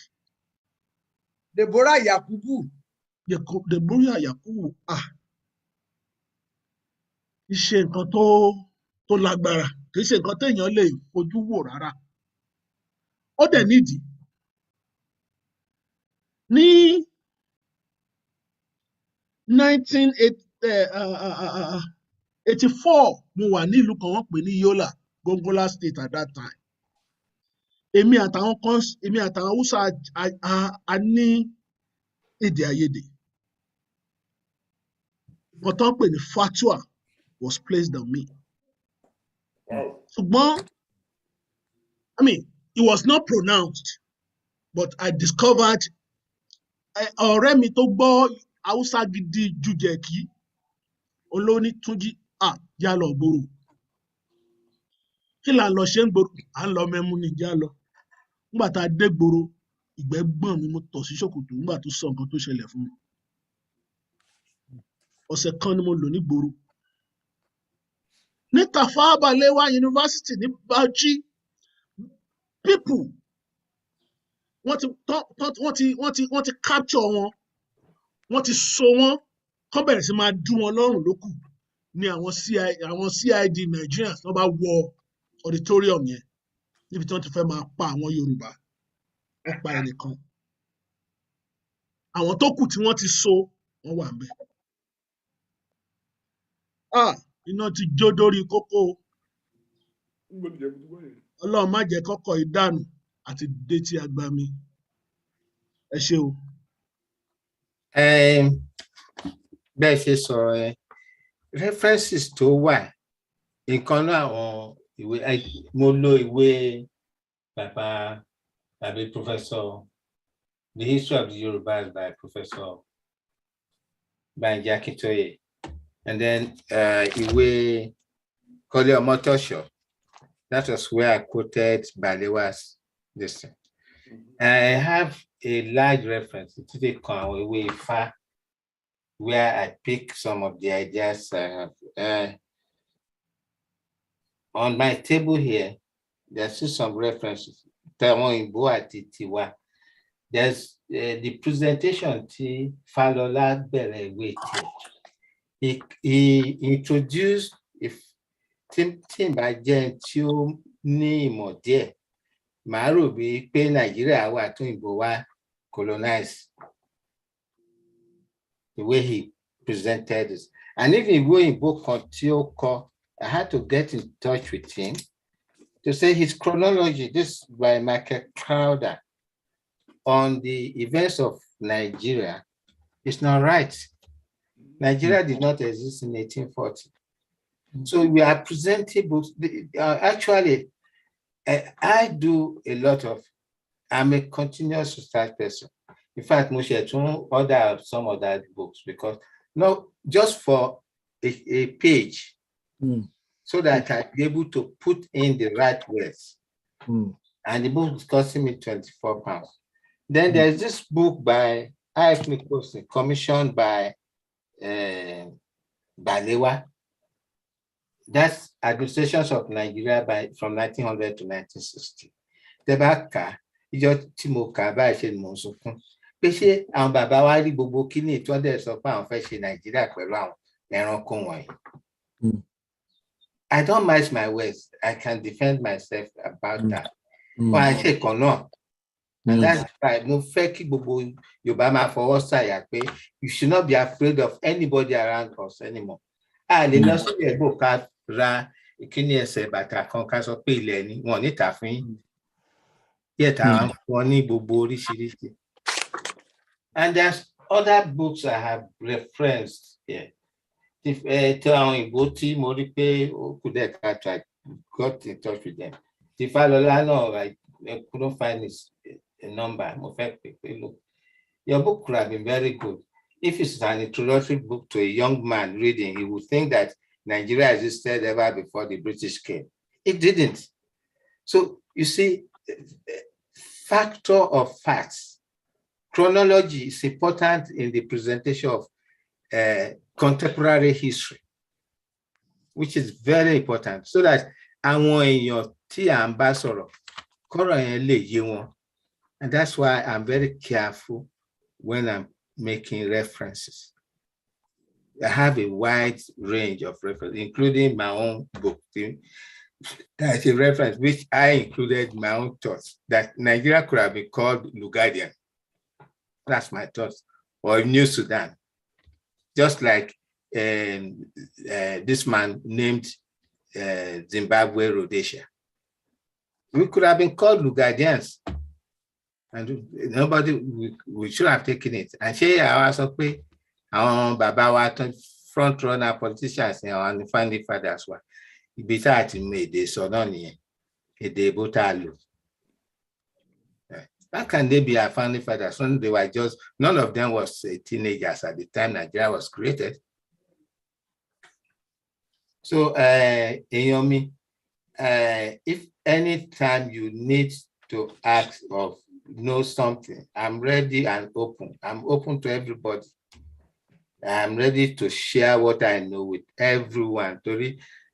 Deborah Yakubu. Deborah Yakubu, iṣẹ́ nǹkan tó lágbára, kì í ṣe nǹkan téèyàn lè fojú wò rárá. Ó dẹ̀ nídìí. Ní 1984, mo wà ní ìlú kan wọ́n pè ní Yola, Gongola State at that time. Èmi àtàwọn Hausa a ní èdè àìyedè. Nǹkan tó ń pè ní fatwa was placed on me. Ṣùgbọ́n, it was not pronounced, but I discovered ọ̀rẹ́ mi tó gbọ́ Hausa gidi jùjẹ̀kí, olóní Túnjí, já lọ gbòòrò. Kí là ń lọ ṣe ń gbòòrò? À ń lọ mẹ́mú ni, já lọ. Nígbà tá a dé gbòòrò, ìgbẹ́ gbọ̀n mi, mo tọ̀ sí ṣòkòtò nígbà tó sọ nǹkan tó ṣẹlẹ̀ fún mi. Ọ̀sẹ̀ kan ni mo lò ní gbòòrò. Ní Tafawa Balewa University ní Bauchi, people wọ́n ti capture wọn, wọ́n ti so wọn, kán bẹ̀rẹ̀ sí máa dú wọn lọ́rùn lókù ní àwọn CID Nigerians tó bá wọ auditorium yẹn níbi tí wọ́n ti fẹ́ máa pa àwọn Yorùbá. Wọ́n pa ẹnìkan. Àwọn tó kù tí wọ́n ti so, wọ́n wà ńbẹ̀. Iná ti jó dórí kókó. Ọlọ́run má jẹ́ kọ́kọ́ ìdànù àti dé tí agbami. Ẹ ṣé o. Bẹ́ẹ̀ ṣe sọ̀rọ̀ ẹ, references tó wà, nǹkan náà àwọn ìwé, mo lo ìwé bàbá Professor The History of the Yorubas by Professor Banji Akintoye, and then ìwé Kọ́lé Ọmọ́tọ́ṣọ̀. That was where I quoted Balewa's this thing. I have a large reference to the way far, where I pick some of the ideas I have. On my table here, there's still some references. There's the presentation to Falola Belewe. He introduced tí bá jẹ́ tí ó ní ìmọ̀ díẹ̀, màá rò bí pé Nàìjíríà wà tó ìbò wá colonize, the way he presented this. And even ìwé kan tí ó kọ, I had to get in touch with him to say his chronology, this by Michael Crowder, on the events of Nigeria is not right. Nigeria did not exist in 1840. So we are presenting books. Actually, I do a lot of, I'm a continuous research person. In fact, Moshe, to order some of that books because just for a page, so that I'd be able to put in the right words. And the book is costing me £24. Then there's this book by I.F. Nicholson, commissioned by Balewa. That's Administrations of Nigeria from 1900 to 1960. Tebaka, ìjọ tí mo kà bá ṣe mò ń sunkún. Pé ṣé àwọn bàbá wa rí gbogbo kíní tí wọ́n dẹ̀ sọ pé àwọn fẹ́ ṣe Nàìjíríà pẹ̀lú àwọn ẹranko wọ̀nyí. I don't mince my words. I can defend myself about that. Wọ́n á ṣe kan náà. And that's why mo fẹ́ kí gbogbo Yorùbá máa fọwọ́ sàyà pé you should not be afraid of anybody around us anymore. A lè lọ sí ẹ̀gbọ́n ká ra ìkíní ẹsẹ̀ bàtà kan ká sọ pé ilẹ̀ ni wọn ò ní tà fún yín. Yet wọn ní gbogbo oríṣiríṣi. And there's other books I have referenced here. If àwọn ìbò tí mo rí pé ó kù dẹ̀ ká try got in touch with them. If I couldn't find his number, look, your book could have been very good. If it's an introductory book to a young man reading, he would think that Nigeria existed ever before the British came. It didn't. So you see, factor of facts, chronology is important in the presentation of contemporary history, which is very important, so that àwọn èèyàn tí à ń bá sọ̀rọ̀ kọ́rọ̀ yẹn lè yé wọn. And that's why I'm very careful when I'm making references. I have a wide range of references, including my own book. That's a reference which I included my own thoughts, that Nigeria could have been called Lugadian. That's my thoughts. Or New Sudan. Just like this man named Zimbabwe Rhodesia. We could have been called Lugadians. And nobody, we should have taken it. And she also pay our Baba front runner politicians and founding fathers were. Besides, made this or none a day botalo. How can they be our founding fathers when they were just, none of them was teenagers at the time Nigeria was created? So, Yomi, if any time you need to ask or know something, I'm ready and open. I'm open to everybody. I'm ready to share what I know with everyone,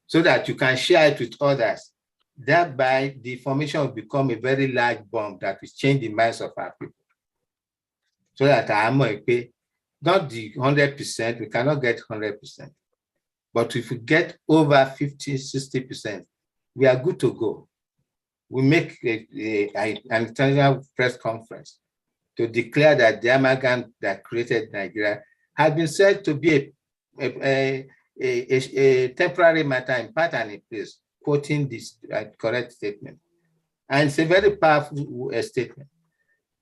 so that you can share it with others. Thereby, the information will become a very large bomb that will change the minds of our people. So that Amoye, not the 100%, we cannot get 100%. But if we get over 50, 60%, we are good to go. We make an international press conference to declare that the amalgam that created Nigeria has been said to be a temporary matter in part and in place, quoting this correct statement. And it's a very powerful statement.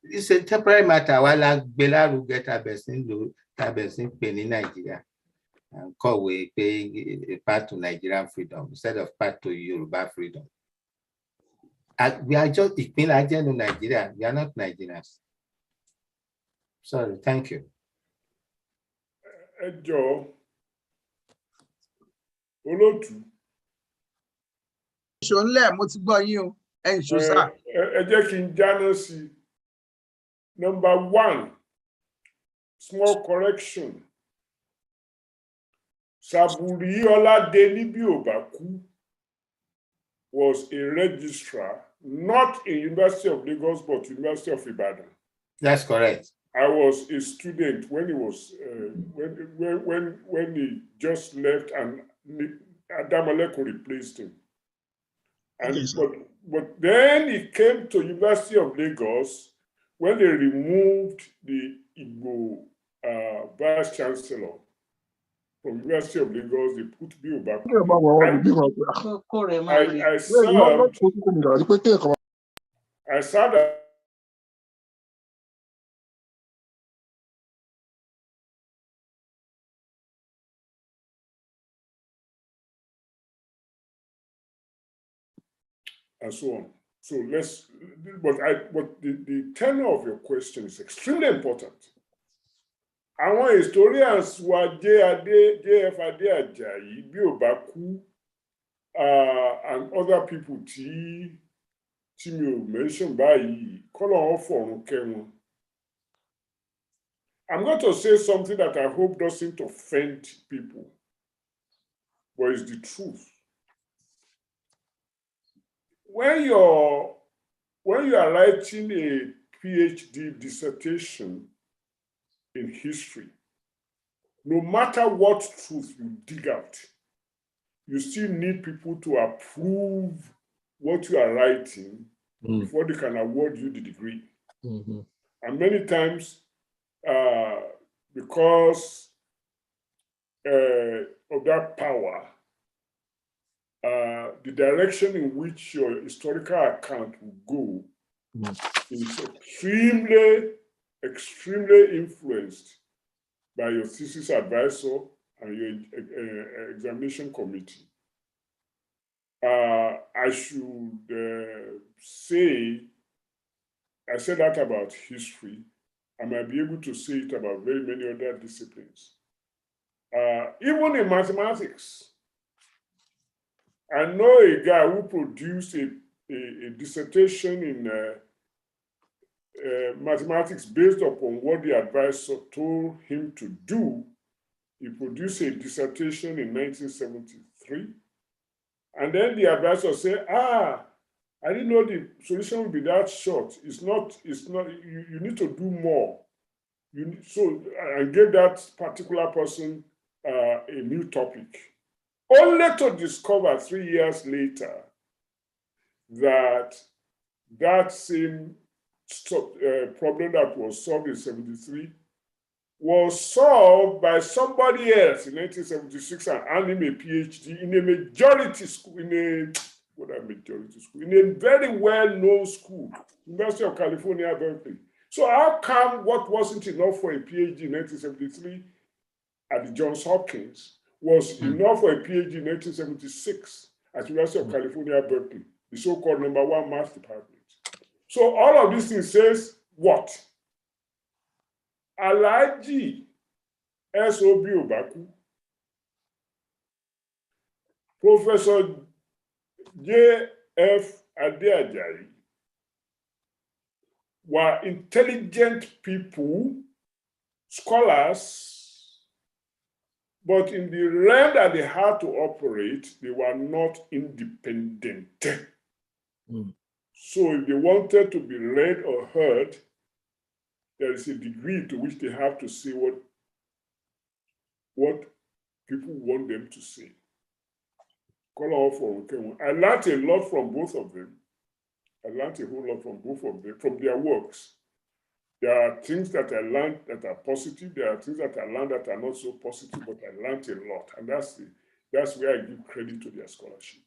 It's a temporary matter while Belaru get a person in Nigeria and call we paying a part to Nigerian freedom instead of part to Yoruba freedom. We are just in Nigeria. We are not Nigerians. Sorry, thank you. Ẹjọ́ olóòtú. Ṣònlẹ̀ mo ti gbọ́ yín o. Ẹ̀yin ṣòṣà. Ẹ jẹ́ kí n jáná sí. Number 1, small correction. Saburi Olade níbí ò bá kú was a registrar, not in University of Lagos, but University of Ibadan. That's correct. I was a student when he was when he just left, and Adamaleko replaced him. And but then he came to University of Lagos when they removed the Igbo vice chancellor from University of Lagos. They put Bio back. I served. And so on. So but the tenor of your question is extremely important. Àwọn historians wa JF Adé Àjàyí bí ò bá kú and other people tí mi ò mention báyìí, kọ́lọ́run fọ̀run kẹ́ wọn. I'm going to say something that I hope doesn't offend people, but it's the truth. When you are writing a PhD dissertation in history, no matter what truth you dig out, you still need people to approve what you are writing before they can award you the degree. And many times, because of that power, the direction in which your historical account will go is extremely influenced by your thesis advisor and your examination committee. I should say, I said that about history. I might be able to say it about very many other disciplines. Even in mathematics, I know a guy who produced a dissertation in mathematics based upon what the advisor told him to do. He produced a dissertation in 1973. And then the advisor said, I didn't know the solution would be that short. It's not, you need to do more. So I gave that particular person a new topic, only to discover 3 years later that that same problem that was solved in 73 was solved by somebody else in 1976 and earned him a PhD in a majority school, in a very well-known school, University of California, Berkeley. So how come what wasn't enough for a PhD in 1973 at the Johns Hopkins was enough for a PhD in 1976 at the University of California, Berkeley, the so-called #1 math department? So all of these things says what? Alhaji S.O.B. Obaku, Professor J.F. Adeajayi were intelligent people, scholars, but in the realm that they had to operate, they were not independent. So if they wanted to be read or heard, there is a degree to which they have to say what people want them to say. I learned a lot from both of them. I learned a whole lot from both of them, from their works. There are things that I learned that are positive. There are things that I learned that are not so positive, but I learned a lot. And that's where I give credit to their scholarship.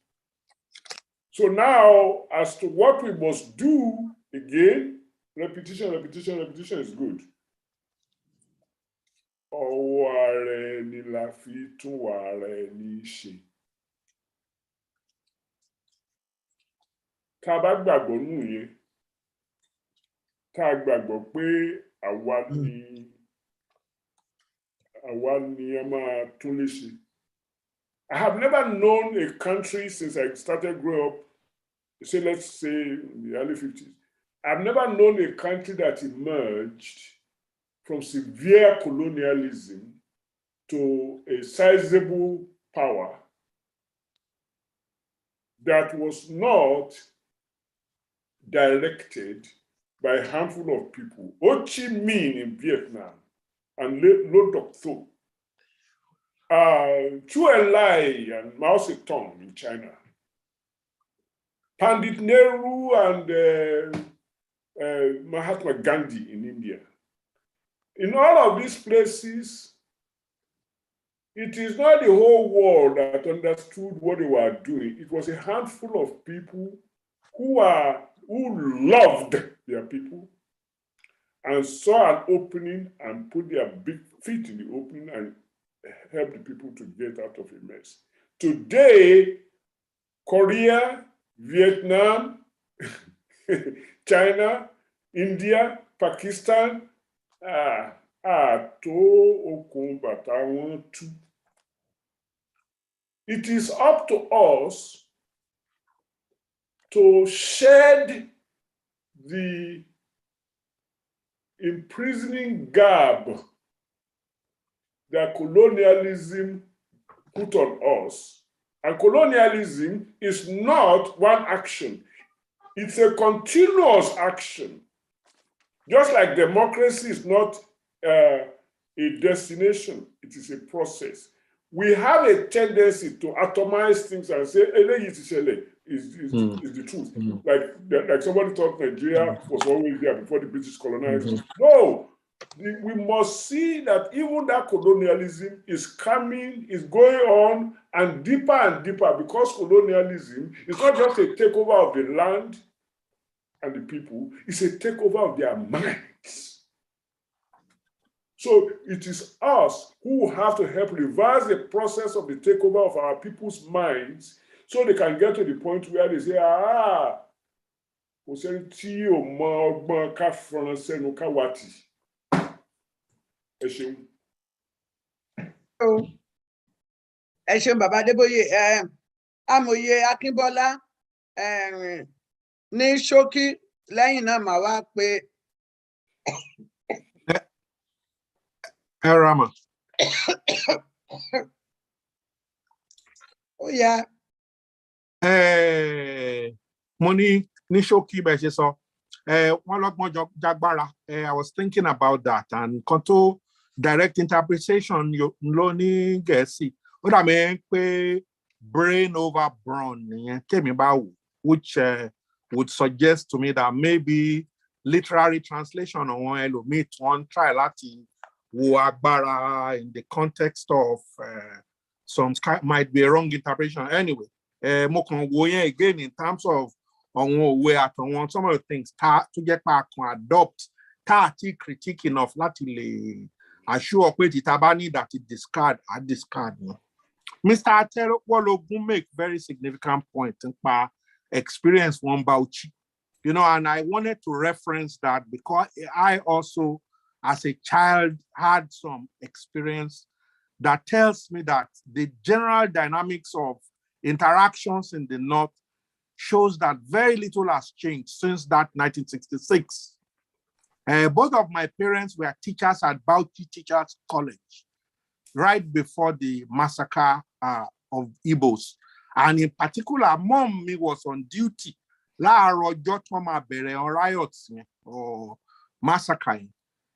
So now, as to what we must do, again, repetition is good. Ọwọ́ ara ẹni la fi tún ara ẹni ṣe. Tá a bá gbàgbọ́ nù yẹn, tá a gbàgbọ́ pé àwa ni a máa tún lè ṣe. I have never known a country since I started growing up, let's say in the early 50s, I've never known a country that emerged from severe colonialism to a sizable power that was not directed by a handful of people. Ho Chi Minh in Vietnam and Lo Duc Tho, Chu Enlai and Mao Zedong in China, Pandit Nehru and Mahatma Gandhi in India. In all of these places, it is not the whole world that understood what they were doing. It was a handful of people who loved their people and saw an opening and put their big feet in the opening and helped the people to get out of a mess. Today, Korea, Vietnam, China, India, Pakistan, tó okùn bàtà wọn tú. it is up to us to shed the imprisoning garb that colonialism put on us. And colonialism is not one action. It's a continuous action. Just like democracy is not a destination, it is a process. We have a tendency to atomize things and say, LA is the truth. Like somebody thought Nigeria was always there before the British colonized us. No, we must see that even that colonialism is coming, is going on and deeper, because colonialism is not just a takeover of the land and the people, it's a takeover of their minds. So it is us who have to help reverse the process of the takeover of our people's minds so they can get to the point where they say, ẹ ṣeun bàbá Adébóyè, Amoye Akínbọ́lá, ní ṣókí lẹ́yìn náà màá wá pé Rama. ó yá. Mo ní ṣókí bẹ́ẹ̀ ṣe sọ, wọ́n lọ́gbọ́n jágbára. I was thinking about that, and nǹkan direct interpretation ló ní Gẹ̀ẹ́sì. Ó dà mí pé brain over brawn nìyẹn tèmi bá wò, which would suggest to me that maybe literary translation àwọn ẹlòmíì tí wọ́n try láti wo agbára in the context of some might be a wrong interpretation. Anyway, mo kàn wo yẹn again in terms of àwọn òwe àtàwọn some of the things tó jẹ́ pé a can adopt tá àti critique enough láti lè assure pé títa bá ní that it discard. No? Mr. Aterowologun make very significant point nípa experience one Bauchi, and I wanted to reference that because I also, as a child, had some experience that tells me that the general dynamics of interactions in the North shows that very little has changed since that 1966. Both of my parents were teachers at Bauchi Teachers College right before the massacre of Igbos. And in particular, mom was on duty láàárọ̀ ọjọ́ tó máa bẹ̀rẹ̀ on riots or massacre.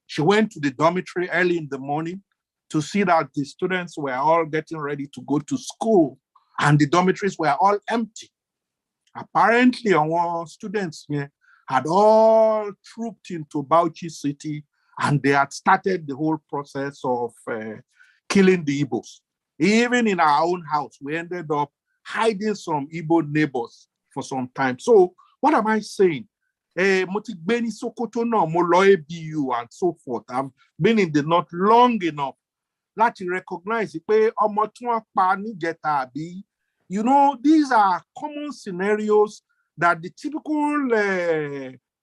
She went to the dormitory early in the morning to see that the students were all getting ready to go to school and the dormitories were all empty. Apparently, our students had all trooped into Bauchi City and they had started the whole process of killing the Igbos. Even in our own house, we ended up hiding some Igbo neighbors for some time. So what am I saying? Motigbeni Sokoto no Molo ABU and so forth. I've been in the North long enough to recognize these are common scenarios that the typical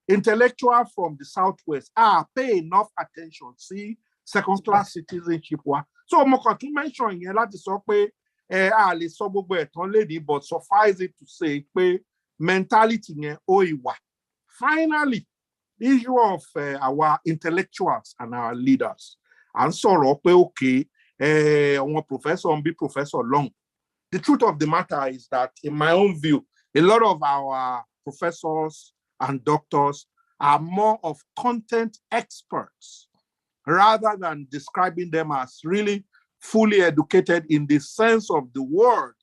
intellectual from the Southwest pay enough attention. See, second-class citizenship. So mo kàn tún mention yẹn láti sọ pé a lè sọ gbogbo ẹ̀tàn lédìí, but suffice it to say pé mentality yẹn ó ìwà. Finally, the issue of our intellectuals and our leaders. And sọ̀rọ̀ pé okay, àwọn professor ń bí professor long. The truth of the matter is that, in my own view, a lot of our professors and doctors are more of content experts rather than describing them as really fully educated in the sense of the word,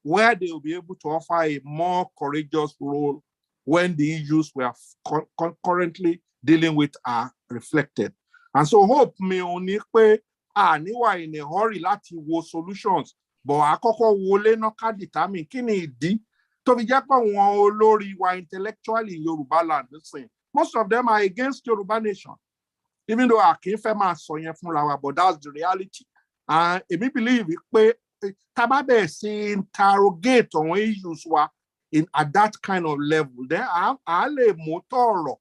where they will be able to offer a more courageous role when the issues we are currently dealing with are reflected. And so hope me only pé níwà in a hurry láti wo solutions, but àkọ́kọ́ wọlé náà ká determine kí ni ìdí tó fi jẹ́ pé àwọn olórí wa intellectually in Yoruba land nísìn. Most of them are against Yoruba nation. Even though I can't but that's the reality. And I believe pé tababe se interrogate on issues at that kind of level, then I lè mú tọ̀rọ̀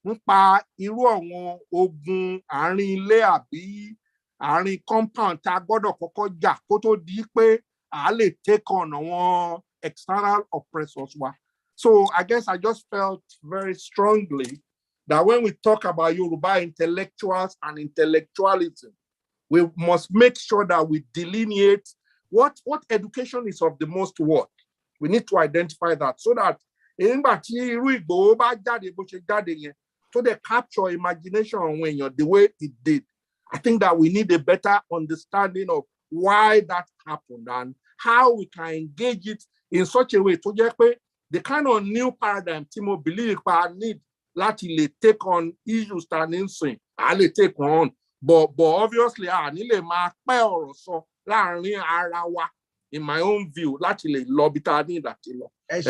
nípa irú àwọn ogun àárín ilé àbí àárín compound tá gbọ́dọ̀ kọ́kọ́ jà kó tó di pé I'll take on our external oppressors. So I guess I just felt very strongly that when we talk about Yoruba intellectuals and intellectualism, we must make sure that we delineate what education is of the most worth. We need to identify that so that so they capture imagination the way it did. I think that we need a better understanding of why that happened and how we can engage it in such a way to get the kind of new paradigm Timo believe I need to take on issues standing soon. I take on, but obviously I need a mark or so in my own view, actually lobby that law. Ẹ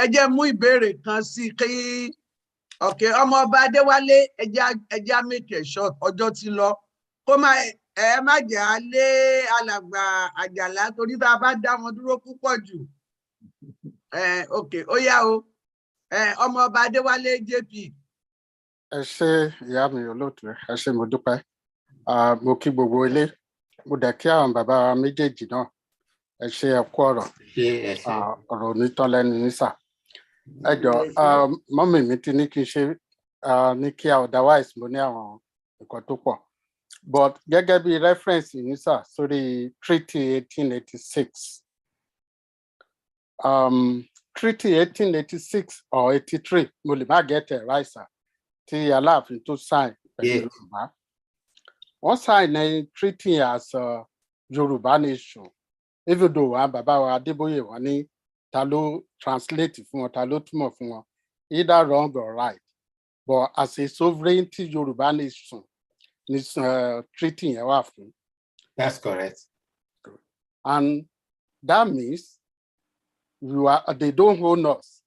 jẹ́ mú ìbéèrè kan sí kí ọmọ ọba Adéwálé ẹja make it short ọjọ́ ti lọ kó má jẹ́ alẹ́ alàgbà Àjàlá torí tá a bá dá wọn dúró púpọ̀ jù ó yá o ọmọ ọba Adéwálé JP. Ẹ ṣé ìyá mi olóòtú, ẹ ṣé mo dúpẹ́, mo kí gbogbo ilé, mo dẹ̀ kí àwọn bàbá wa méjèèjì náà, ẹ ṣé ẹ kú ọ̀rọ̀ onítàn lẹ́nu nísà. Ẹ jọ̀ọ́, mọ́mì mi ti ní kí n ṣe ní kí otherwise mo ní àwọn nǹkan tó pọ̀, but gẹ́gẹ́ bí reference nísà sórí treaty 1886. Treaty 1886 or 83, mo lè má get it right, sir, tí Aláàfin tó sign pẹ̀lú Yorùbá. Wọ́n sign a treaty as a Yoruba nation, even though bàbá wa Adébóyè wọ́n ní ta ló translate fún wọn, ta ló túmọ̀ fún wọn, either wrong or right. But as a sovereignty Yoruba nation, this treaty yẹn wà fún. That's correct. And that means they don't own us.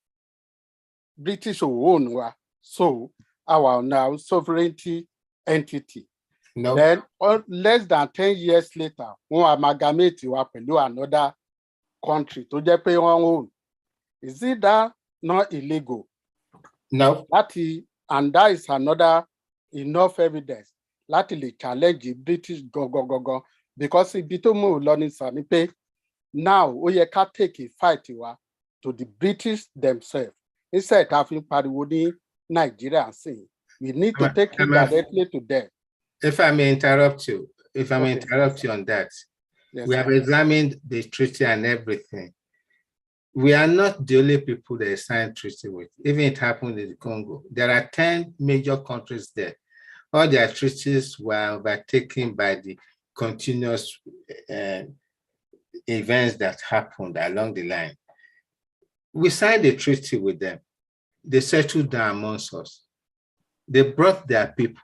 British will own us. So our now sovereignty entity. No. Then less than 10 years later, we amalgamate wa pẹ̀lú another country to jẹ́ pé wọ́n own. Is it that not illegal? No. And that is another enough evidence láti lè challenge the British go because ibi tó mú lọ sá ni pé now ó yẹ ká take a fight wa to the British themselves. Instead ká fi pariwo ní Nigeria sí. We need to take it directly to them. If I may interrupt you, on that, yes, we have examined the treaty and everything. We are not the only people they signed treaty with. Even it happened in the Congo. There are 10 major countries there. All their treaties were overtaken by the continuous events that happened along the line. We signed a treaty with them. They settled down amongst us. They brought their people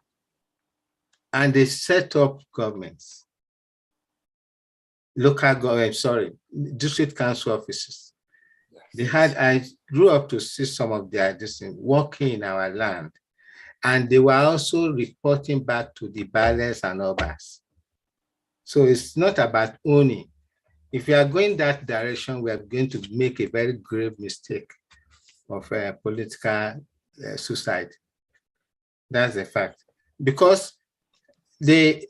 and they set up governments, district council offices. They had, I grew up to see some of their districts working in our land, and they were also reporting back to the bailiffs and others. So it's not about owning. If we are going that direction, we are going to make a very grave mistake of political suicide. That's a fact. Because the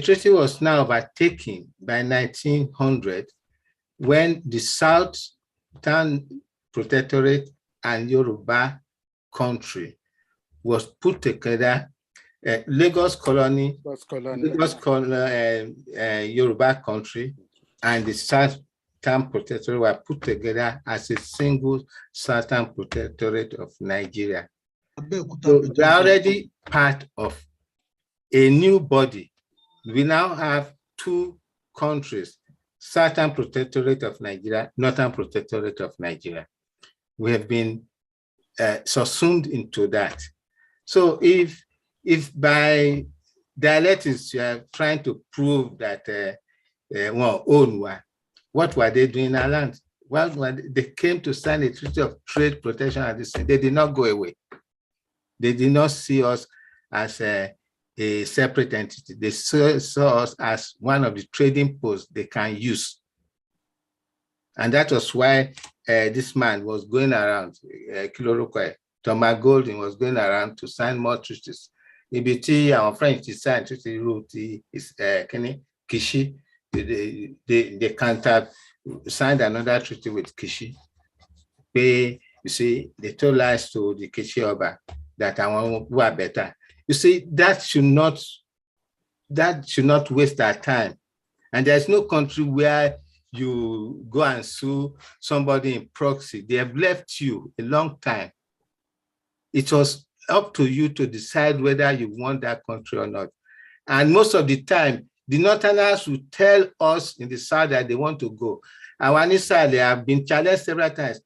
treaty was now overtaken by 1900 when the Southern Protectorate and Yoruba country was put together. Lagos colony, Yoruba country, and the Southern Protectorate were put together as a single Southern Protectorate of Nigeria. So they are already part of a new body. We now have two countries, Southern Protectorate of Nigeria, Northern Protectorate of Nigeria. We have been subsumed into that. So if by dialectics you are trying to prove that what were they doing in our land? Well, they came to sign a treaty of trade protection at this time. They did not go away. They did not see us as a separate entity. They saw us as one of the trading posts they can use. And that was why this man was going around, Thomas Golden was going around to sign more treaties. EBT, our French signed treaty wrote is Kishi, they can't have signed another treaty with Kishi. You see, they told lies to the Kishi Oba that I want who are better. You see, that should not waste our time. And there's no country where you go and sue somebody in proxy. They have left you a long time. It was up to you to decide whether you want that country or not. And most of the time, the Northerners will tell us in the South that they want to go. And when inside, they have been challenged several times.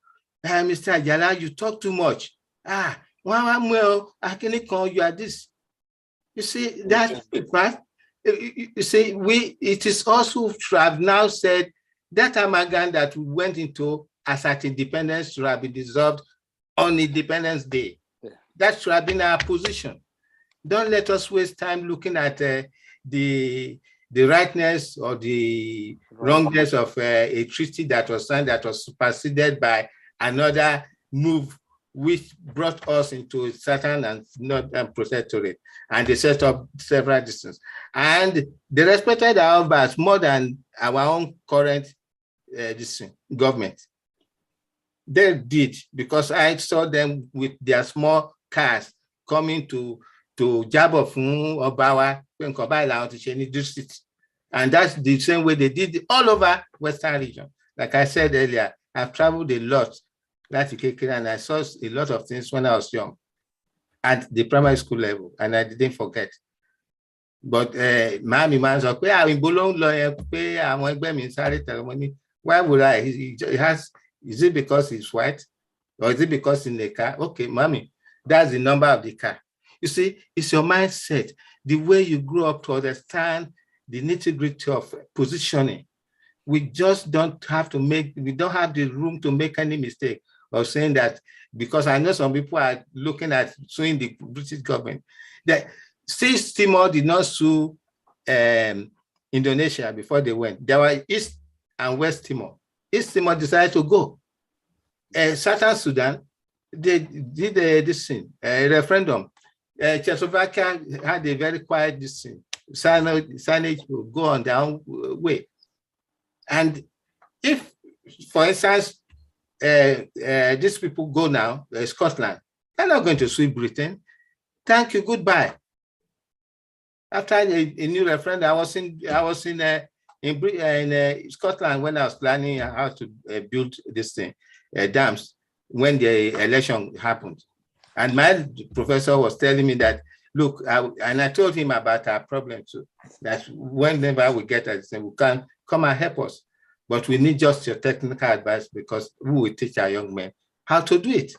Mr. Ajala, you talk too much. You are this. You see, that right? You see, it is us who have now said that amalgam that we went into as at independence should have been dissolved on Independence Day. Yeah. That should have been our position. Don't let us waste time looking at the rightness or the wrongness of a treaty that was signed that was superseded by another move which brought us into a certain and not protectorate, and they set up several distances. And they respected our Obas more than our own current government. They did, because I saw them with their small cars coming to Jabo fún Obawa, and that's the same way they did all over Western region. Like I said earlier, I've traveled a lot, and I saw a lot of things when I was young at the primary school level, and I didn't forget. But why would I? Is it because he's white? Or is it because in the car? Okay, mommy, that's the number of the car. You see, it's your mindset, the way you grew up to understand the nitty-gritty of positioning. We just don't have to we don't have the room to make any mistake of saying that, because I know some people are looking at suing the British government. That East Timor did not sue Indonesia before they went. There were East and West Timor. East Timor decided to go. Southern Sudan, they did this thing, a referendum. Czechoslovakia had a very quiet this thing. Signage will go on their own way. And if, for instance, these people go now, Scotland, they're not going to sue Britain. Thank you, goodbye. After a new referendum, I was in Scotland when I was planning how to build this thing, dams, when the election happened. And my professor was telling me that, look, and I told him about our problem too, that whenever we get a thing, we can come and help us. But we need just your technical advice, because we will teach our young men how to do it.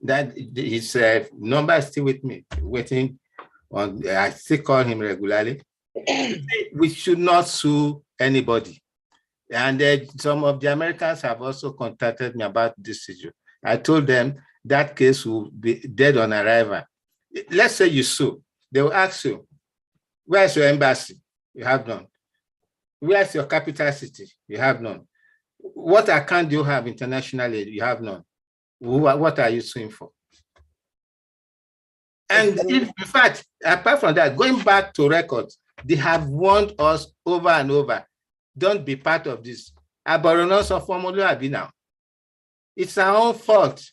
That his number is still with me, waiting on, I still call him regularly. We should not sue anybody. And some of the Americans have also contacted me about this issue. I told them that case will be dead on arrival. Let's say you sue. They will ask you, where's your embassy? You have none. Where's your capital city? You have none. What account do you have internationally? You have none. What are you suing for? And in fact, apart from that, going back to records, they have warned us over and over, don't be part of this. Now. It's our own fault.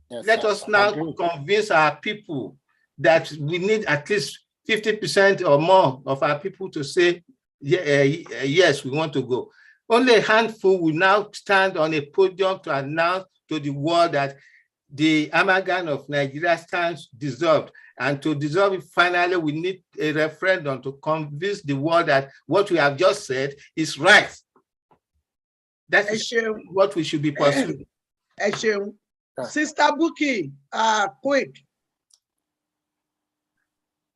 Yes, let us now convince our people that we need at least 50% or more of our people to say, yes, we want to go. Only a handful will now stand on a podium to announce to the world that the amalgam of Nigeria stands dissolved. And to dissolve it, finally, we need a referendum to convince the world that what we have just said is right. That's what we should be pursuing. Sister Buki, quick.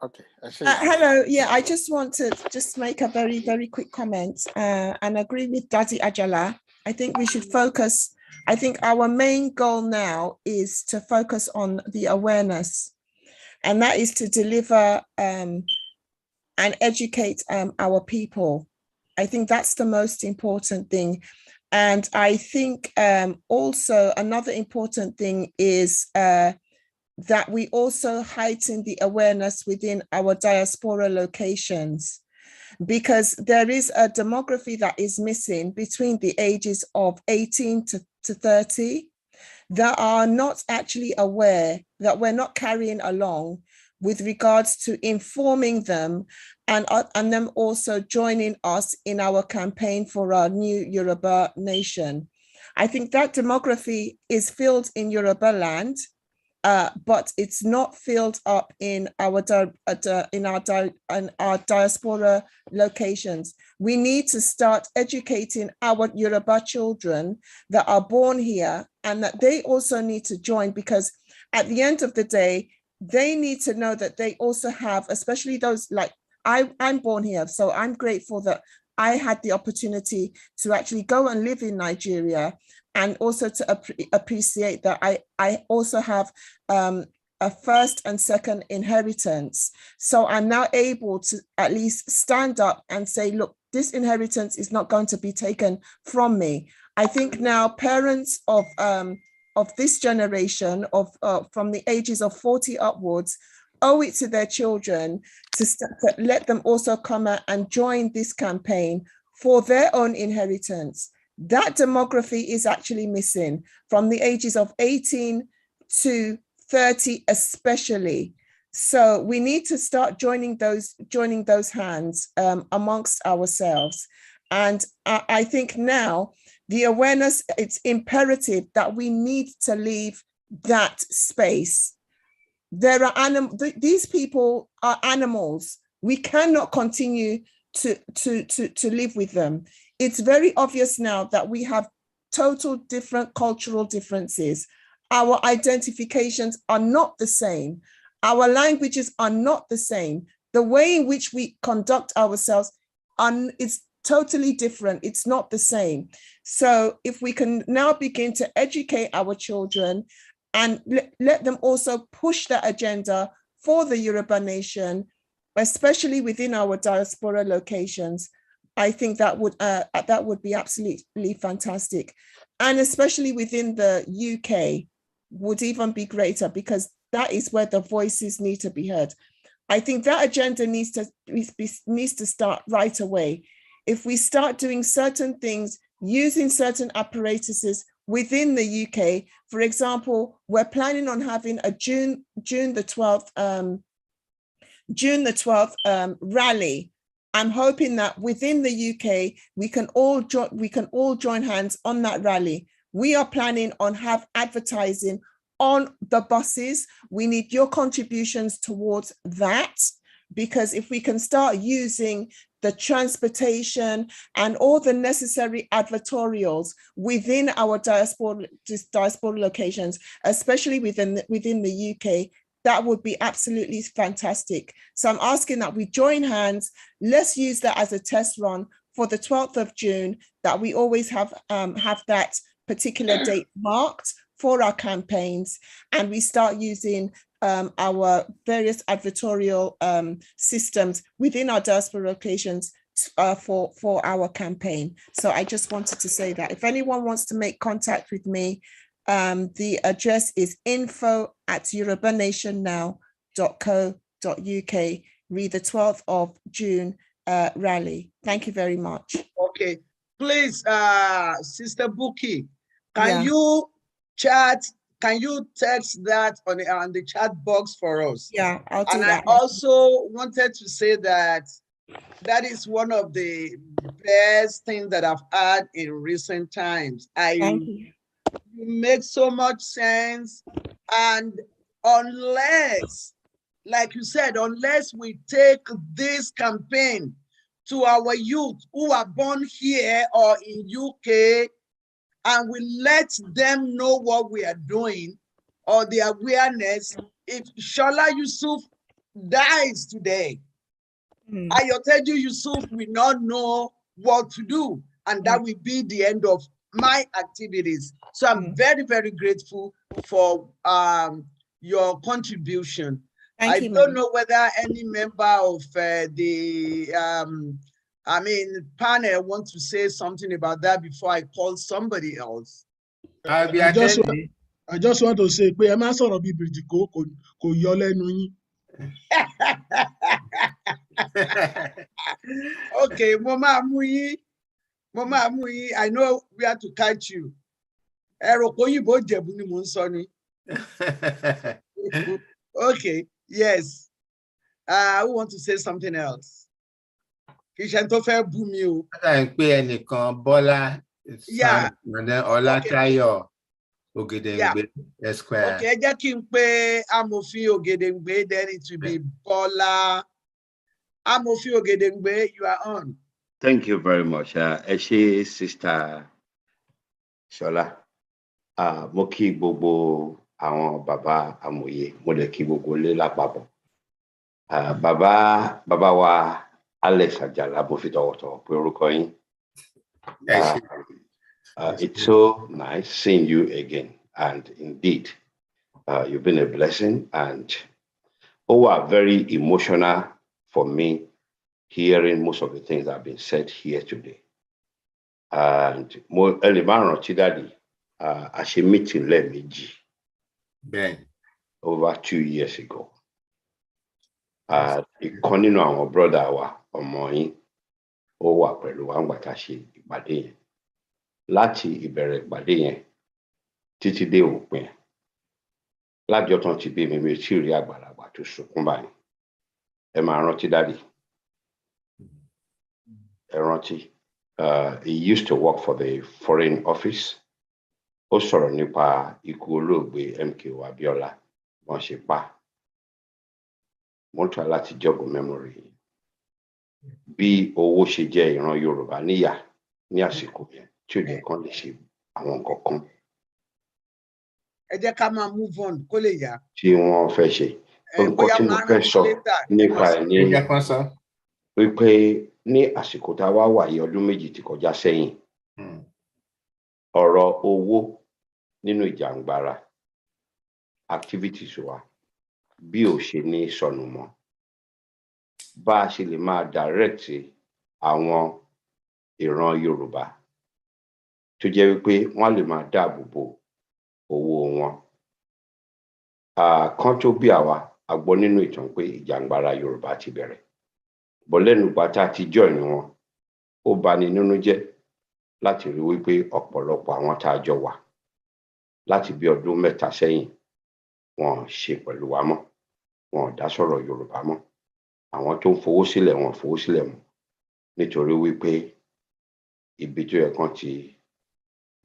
Okay. Hello. Yeah, I just want to make a very, very quick comment and agree with Daddy Ajala. I think we should focus. I think our main goal now is to focus on the awareness, and that is to deliver and educate our people. I think that's the most important thing. And I think also another important thing is that we also heighten the awareness within our diaspora locations. because there is a demography that is missing between the ages of 18 to 30 that are not actually aware, that we're not carrying along with regards to informing them and them also joining us in our campaign for our new Yoruba nation. I think that demography is filled in Yoruba land, but it's not filled up in our diaspora locations. We need to start educating our Yoruba children that are born here, and that they also need to join, because at the end of the day, they need to know that they also have, especially those like I'm born here, so I'm grateful that I had the opportunity to actually go and live in Nigeria, and also to appreciate that I also have a first and second inheritance. So I'm now able to at least stand up and say, look, this inheritance is not going to be taken from me. I think now parents of this generation from the ages of 40 upwards owe it to their children to let them also come out and join this campaign for their own inheritance. That demography is actually missing from the ages of 18 to 30 especially. So we need to start joining those hands amongst ourselves. And I think now the awareness, it's imperative that we need to leave that space. There are these people are animals. We cannot continue to live with them. It's very obvious now that we have total different cultural differences. Our identifications are not the same. Our languages are not the same. The way in which we conduct ourselves is totally different. It's not the same. So if we can now begin to educate our children and let them also push that agenda for the Yoruba nation, especially within our diaspora locations, I think that would be absolutely fantastic. And especially within the UK would even be greater, because that is where the voices need to be heard. I think that agenda needs to start right away. If we start doing certain things, using certain apparatuses within the UK, for example, we're planning on having a June the 12th rally. I'm hoping that within the UK we can all join hands on that rally. We are planning on have advertising on the buses. We need your contributions towards that, because if we can start using the transportation and all the necessary advertorials within our diaspora locations, especially within the UK, that would be absolutely fantastic. So I'm asking that we join hands. Let's use that as a test run for the 12th of June, that we always have that particular date marked for our campaigns, and we start using our various advertorial systems within our diaspora locations for our campaign. So I just wanted to say that if anyone wants to make contact with me, the address is info@yorubanation.now.co.uk. Read the 12th of June rally. Thank you very much. Okay, please, Sister Buki, can you text that on the chat box for us? Yeah, I'll do that. I also wanted to say that is one of the best things that I've had in recent times. Thank you. You make so much sense, and unless, like you said, unless we take this campaign to our youth who are born here or in UK, and we let them know what we are doing, or the awareness, if Shola Yusuf dies today, Ayoteju Yusuf will not know what to do, and that will be the end of my activities. So I'm very, very grateful for your contribution. I don't know whether any member of the panel want to say something about that before I call somebody else. I just want to say, pé ẹ má sọ̀rọ̀ bí Bridiko kò yọ lẹ́nu yín. Okay, Mama Amuyi. Mama Amuyi, I know where to catch you. Okay, yes. Who want to say something else? Yeah. And then Olatayo Ogedengbe Esquire. Okay, Amòfin Ogedengbe, then it will be Bola. Amòfin Ogedengbe, you are on. Thank you very much. Eshe Sister Shola. Mo kí gbogbo àwọn bàbá Amoye, mo dẹ̀ kí gbogbo ilé lápapọ̀. Bàbá wa Alex Ajala, mo fi tọ̀wọ̀tọ̀wọ̀ pé orúkọ yín. It's so nice seeing you again, and indeed, you've been a blessing, and very emotional for me hearing most of the things that have been said here today. And more early daddy, as a meeting lẹ́ẹ̀mejì over 2 years ago. Ìkan nínú àwọn brother wa ọmọ yín ó wà pẹ̀lú wa ńgbà tá a ṣe ìpàdé yẹn. Láti ìbẹ̀rẹ̀ ìpàdé yẹn títí dé òpin. Lájọ́ tán ti bí mi tí rí àgbàlagbà tó sunkún báyìí. Ẹ máa rántí daddy. Ẹ rántí. He used to work for the Foreign Office. Ó sọ̀rọ̀ nípa ikú olóògbé MKO Abiola wọ́n ṣe pa. Mo ń try láti joggle memory. Bí owó ṣe jẹ́ ìran Yorùbá níyà ní àsìkò yẹn tí ó jẹ́ kán lè ṣe àwọn nǹkan kan. Ẹ jẹ́ ká máa move on kó lè yá. Tí wọ́n fẹ́ ṣe. Nǹkan tí mo fẹ́ sọ nípa ẹ̀ ní wípé ní àsìkò tá a wà yìí ọdún méjì tí kọjá sẹ́yìn. Ọ̀rọ̀ owó nínú ìjàngbara activities wa bí ò ṣe ní sọnù mọ́. Bá a ṣe lè máa direct àwọn ìran Yorùbá tó jẹ́ wípé wọ́n lè máa dáàbò bo owó wọn. Kan tó bí àwa a gbọ́ nínú ìtàn pé ìjàngbara Yorùbá ti bẹ̀rẹ̀. Bọ́ lẹ́nu ìgbà tá a ti join wọn, ó bani nínú jẹ́ láti rí wípé ọ̀pọ̀lọpọ̀ àwọn tá a jọ wà láti bí ọdún 3 sẹ́yìn wọn ṣe pẹ̀lú wa mọ́. Wọn dá sọ̀rọ̀ Yorùbá mọ́. Àwọn tó ń fowó sílẹ̀ wọn fowó sílẹ̀ mọ́. Nítorí wípé ibi tó yẹ kán ti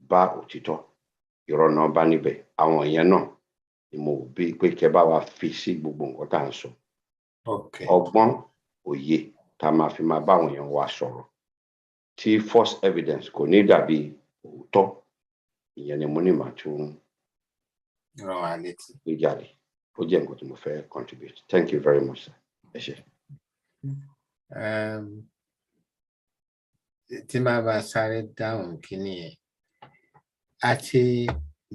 bá òtítọ́ irọ́ náà bá níbẹ̀. Àwọn èèyàn náà ni mo bí pé kẹ́ bá wa fi sí gbogbo nǹkan tá à ń sọ. Ọgbọ́n òye tá a máa fi máa bá àwọn èèyàn wa sọ̀rọ̀. Tí false evidence kò ní dàbí òótọ́. Ìyẹn ni mo ní màá tún gbé jáde. Ó jẹ́ nǹkan tí mo fẹ́ contribute. Thank you very much, sir. Ẹ ṣé. Tí máa bá sáré dáhùn kíní yẹn. Àti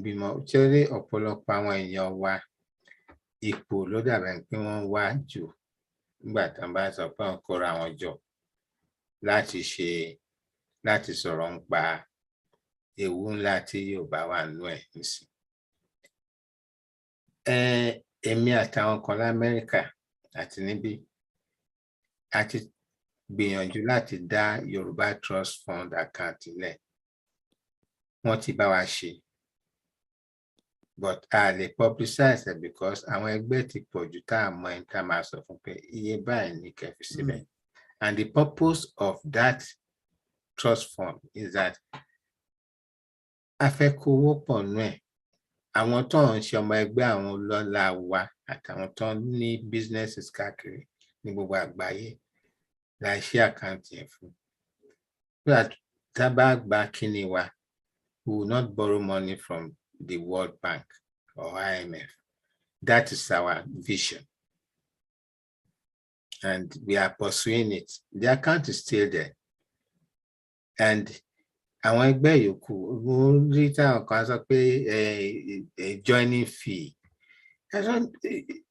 bímọ tí ó rí ọ̀pọ̀lọpọ̀ àwọn èèyàn wa ipò ló dàbẹ̀ pé wọ́n wá jù nígbà tí wọ́n bá sọ pé wọ́n kóra wọn jọ láti sọ̀rọ̀ nípa ewu ńlá tí Yorùbá wà nínú ẹ̀ nísìn. Èmi àtàwọn kan l'Amẹ́ríkà àti níbí a ti gbìyànjú láti dá Yorùbá Trust Fund account lẹ̀. Wọ́n ti bá wa ṣe. But a lè publicize it because àwọn ẹgbẹ́ ti pọ̀ jù tá a mọ ẹni tá a máa sọ fún pé iye báyìí ní kẹ́ fi síbẹ̀. And the purpose of that trust fund is that a fẹ́ kó owó pọ̀ nú ẹ̀. Àwọn tó ń ṣe ọmọ ẹgbẹ́ àwọn ọlọ́lá wa àtàwọn tó ní businesses káàkiri ní gbogbo àgbáyé la ṣe àkáǹtì yẹn fún. Tá a bá gba kíní wa, we will not borrow money from the World Bank or IMF. That is our vision. And we are pursuing it. The account is still there. And àwọn ẹgbẹ́ yòókù, wọ́n rí táwọn kan sọ pé a joining fee.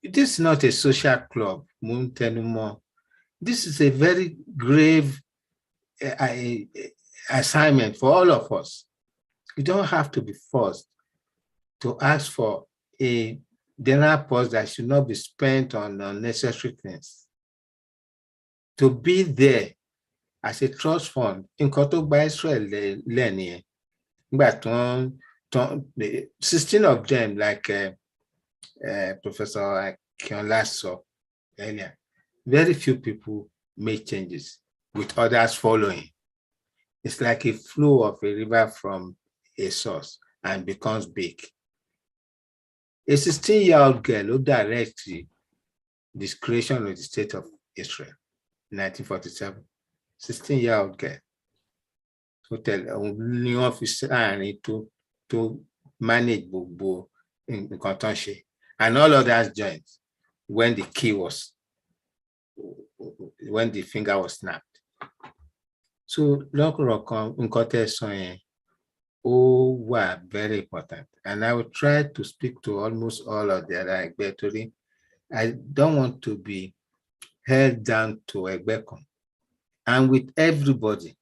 This is not a social club, mo ń tẹnu mọ́. This is a very grave assignment for all of us. You don't have to be forced to ask for a dinner purse that should not be spent on unnecessary things. To be there as a trust fund nǹkan tó gba Israel lẹ́nìyẹn nígbà tó 16 of them like Professor Akinola saw earlier, very few people made changes with others following. It's like a flow of a river from a source and becomes big. A 16-year-old girl who directed the creation of the state of Israel in 1947, 16-year-old girl, who tell to manage gbogbo nǹkan tó ń ṣe, and all others joined when the finger was snapped. So lọ́kọ̀ọ̀kan nǹkan tẹ́ sọ yẹn were very important, and I will try to speak to almost all of the other Egbe. I don't want to be held down to Egbekan. And with everybody,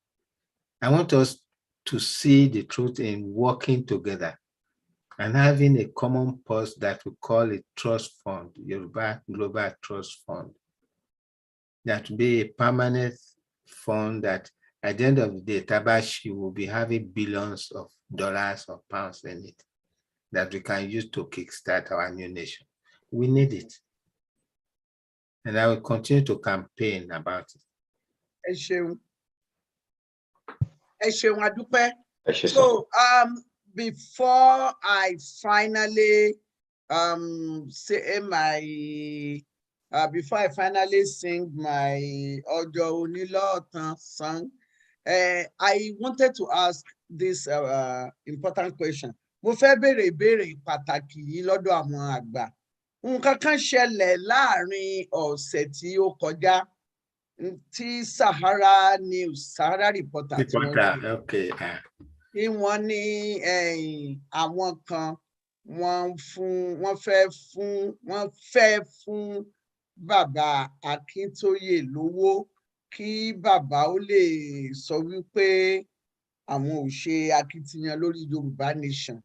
I want us to see the truth in working together and having a common purpose that we call a trust fund, Yoruba Global Trust Fund. That will be a permanent fund that at the end of the day, Tabashi will be having billions of dollars or pounds in it that we can use to kickstart our new nation. We need it. And I will continue to campaign about it. So before I finally sing my Ojo Onilo song, I wanted to ask this important question. Mo fẹ́ béèrè ìbéèrè pàtàkì yìí lọ́dọ̀ àwọn àgbà. Nǹkan kan ṣẹlẹ̀ láàrin ọ̀sẹ̀ tí ó kọjá tí Sahara Reporter tí wọ́n ní àwọn kan wọ́n fẹ́ fún bàbá Akíntóyè lówó kí bàbá ó lè sọ wípé àwọn ò ṣe akitiyan lórí Yorùbá Nation.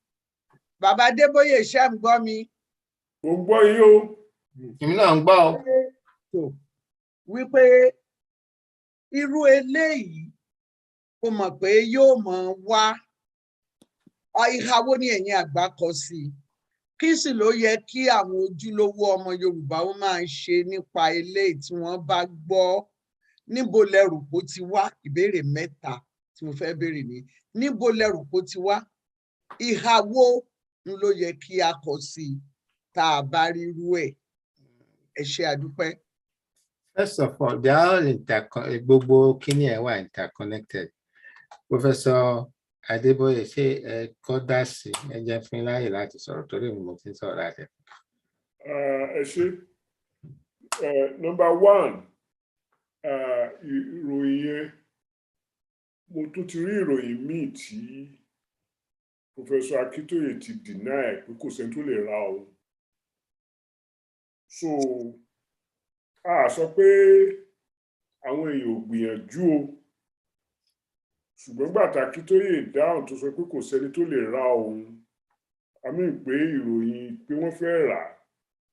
Bàbá Adébóyè, ṣé ń gbọ́ mi? Mo gbọ́ yín o. Èmi náà ń gbọ́ o. Wípé irú eléyìí kò mọ̀ pé yóò mọ̀ wá ìhà wo ni ẹ̀yin àgbà kọ sí i. Kí sì ló yẹ kí àwọn ojúlówó ọmọ Yorùbá ó máa ṣe nípa eléyìí tí wọ́n bá gbọ́? Níbo lẹrù kó ti wá? Ìbéèrè mẹ́ta tí mo fẹ́ béèrè ni. Níbo lẹrù kó ti wá? Ìhà wo ló yẹ kí a kọ sí i tá a bá rí irú ẹ̀? Ẹ ṣé àdúpẹ́. First of all, they are all gbogbo kíní ẹ̀ wà interconnected. Professor Adébóyè, ṣé ẹ kọ́ dá sí ẹ jẹ́ fún láyè láti sọ̀rọ̀ torí mo ti ń sọ̀rọ̀ láti. Ẹ ṣé. Number one, ìròyìn yẹn mo tún ti rí ìròyìn míì tí Professor Akíntóyè ti deny pé kò sẹ́ni tó lè ra òun. So a sọ pé àwọn èèyàn ò gbìyànjú o, ṣùgbọ́n gbàtà Akíntóyè dáhùn tó sọ pé kò sẹ́ni tó lè ra òun, àmì pé ìròyìn pé wọ́n fẹ́ rà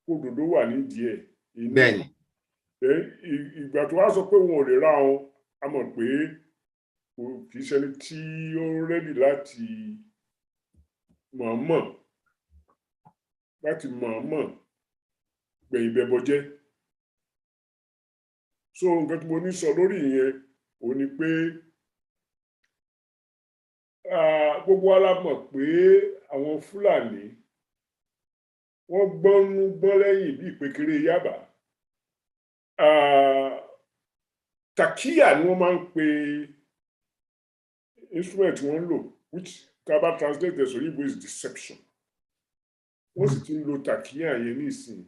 kó òdodo wà nídìí ẹ̀. Bẹ́ẹ̀ni. Ìgbà tó wá sọ pé wọn ò lè ra òun, a mọ̀ pé kì í ṣẹni tí ó rẹ́dì láti mọ̀ọ́mọ̀ gbẹ̀yìn bẹbọ jẹ́. So nǹkan tí mo ní sọ lórí ìyẹn ò ní pé gbogbo wa la mọ̀ pé àwọn Fúlàní wọ́n gbọ́n lẹ́yìn bí ìpékeré Yábà. Takiya ni wọ́n máa ń pe instrument wọ́n ń lò, which kaba translate as Oyinbo is deception. Wọ́n sì ti ń lo takiya yẹn ní ìsìn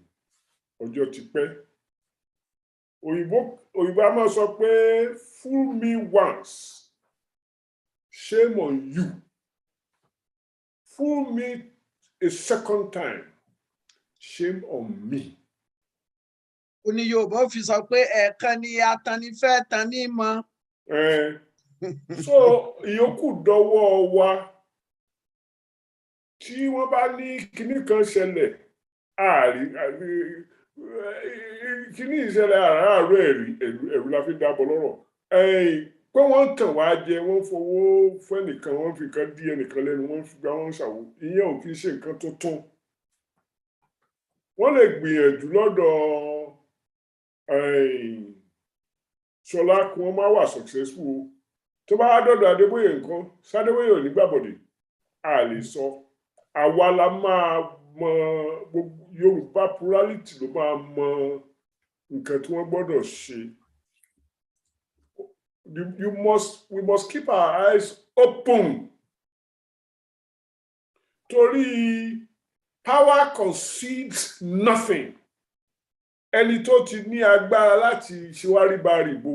ọjọ́ ti pẹ́. Òyìnbó a máa sọ pé fool me once, shame on you. Fool me a second time, shame on me. Oní Yorùbá fi sọ pé ẹ̀ẹ̀kan ni atanifẹ́ tan ní mọ́. So ìyókù dọwọ́ wa. Tí wọ́n bá ní kinní kan ṣẹlẹ̀, kíní ìṣẹ̀lẹ̀ àárọ̀ ẹ̀rù la fi dábọ̀ lọ́rọ̀. pé wọ́n tàn wá jẹ wọ́n fowó fún ẹnìkan wọ́n fi kan dí ẹnìkan lẹ́nu wọ́n fi gba wọn ṣàwò ìyẹn ò kì í ṣe nǹkan tuntun wọ́n lè gbìyànjú lọ́dọ̀ Ṣọlá kí wọ́n má wà successful tó bá wá dọ́dọ̀ Adébóyè nǹkan s'Adébóyè ò ní gbàbọ̀dè a lè sọ àwa la máa mọ Yorùbá plurality ló máa mọ nǹkan tí wọ́n gbọ́dọ̀ ṣe. We must keep our eyes open. Torí power concedes nothing. Ẹni tó ti ní agbára láti ṣèwárìbárìbò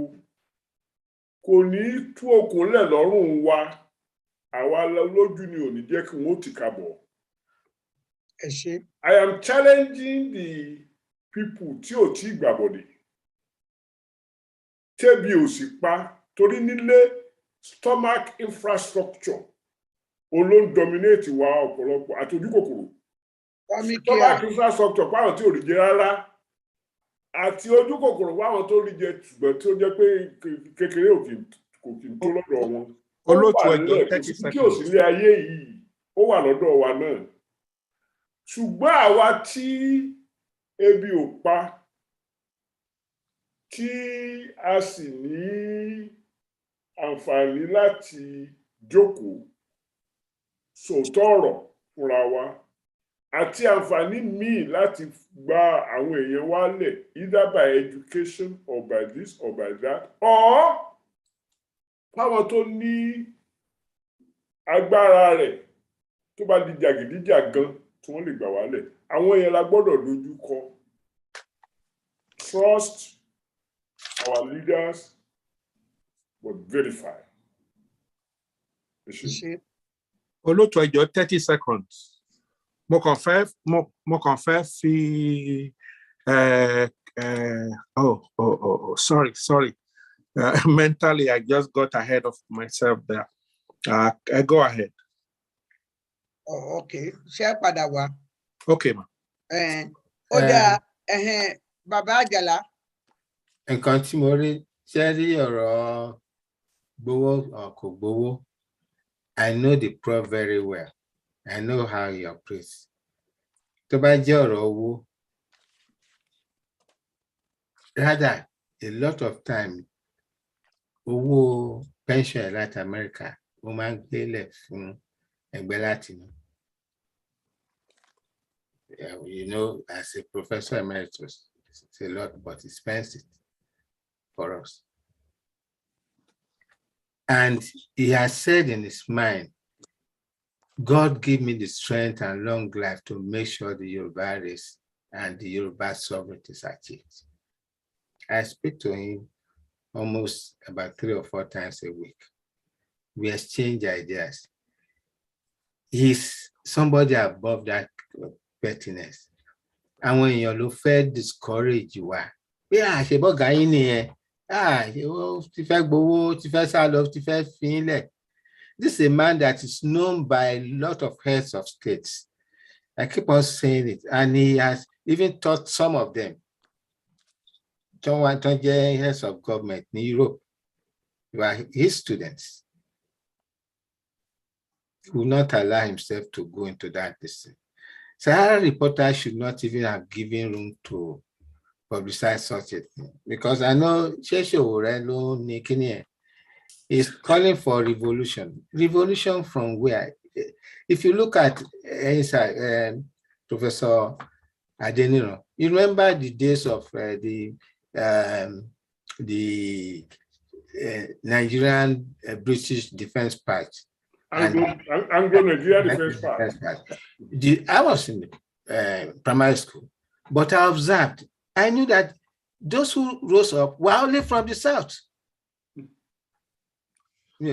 kò ní tú okùn lẹ̀ lọ́rùn wa. Àwa lójú ni ò ní jẹ́ kí wọ́n ti kàbọ̀. Ẹ ṣé. I am challenging the people tí ò tí gbàbọ̀dè. Tẹ́bi ò sì pa. Torí nílé stomach infrastructure ló dominate wa ọ̀pọ̀lọpọ̀ àtọ́jú kòkòrò. Stomach infrastructure pàwọn tí ò rí jẹ rárá àti ojú kòkòrò pàwọn tó rí jẹ ṣùgbọ́n tí ó jẹ́ pé kékeré kò kì í tó lọ́dọ̀ wọn. Olóòtú ẹjọ́ 30 seconds. Kí o sì lé ayé yìí ó wà lọ́dọ̀ wa náà. Ṣùgbọ́n àwa tí ebi ò pa tí a sì ní àǹfààní láti jókòó sòótọ́ ọ̀rọ̀ fúnra wa àti àǹfààní míì láti gba àwọn èèyàn wa lẹ̀ either by education or by this or by that or fáwọn tó ní agbára rẹ̀ tó bá di jàgídíjàgan tí wọ́n lè gbà wá lẹ̀ àwọn èèyàn la gbọ́dọ̀ dojú kọ. Trust our leaders but verify. Olóòtú ẹjọ́ 30 seconds. Mo kàn fẹ́ fi sorry. Mentally, I just got ahead of myself there. Go ahead. Oh, okay. Ṣé padà wá? Okay, ma. Ó dáa, Bàbá Àjàlá. Nǹkan tí mo rí ṣe rí ọ̀rọ̀ gbowó kò gbowó. I know the pro very well. I know how he operates. Tó bá jẹ́ ọ̀rọ̀ owó, rather a lot of time owó pension láti America ó máa ń gbélé fún ẹgbẹ́ láti ní. You know, as a professor emeritus, it's a lot, but he spends it for us. And he has said in his mind, God give me the strength and long life to make sure the Yoruba race and the Yoruba sovereignty is achieved. I speak to him almost about 3 or 4 times a week. We exchange ideas. He's somebody above that pettiness. And when you fed discourage you are, yeah, she bought guy in here. This is a man that is known by a lot of heads of states. I keep on saying it, and he has even taught some of them. Heads of government in Europe, who are his students. He will not allow himself to go into that distance. Sahara reporters should not even have given room to publicize such a thing, because I know Sheshe Orelo Nikini is calling for revolution. Revolution from where? If you look at Professor Adeniro, you remember the days of the Nigerian British Defense Party. Anglo-Nigeria Defense Party. I was in the primary school, but I observed, I knew that those who rose up were only from the south. Point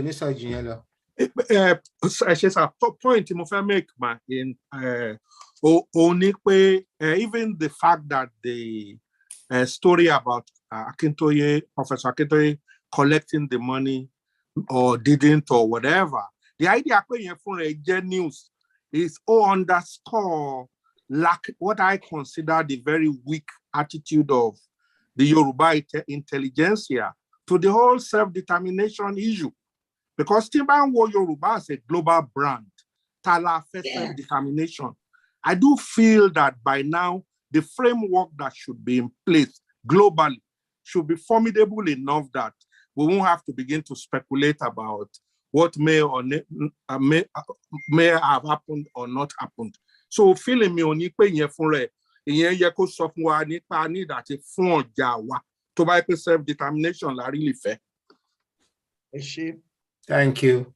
I make in even the fact that the story about Professor Akintoye collecting the money or didn't or whatever, the idea for a news is underscore what I consider the very weak attitude of the Yoruba intelligentsia to the whole self-determination issue. Because Timban Wo Yoruba is a global brand, Tala self-determination. I do feel that by now, the framework that should be in place globally should be formidable enough that we won't have to begin to speculate about what may have happened or not happened. So feeling me on self-determination la really fair. Thank you.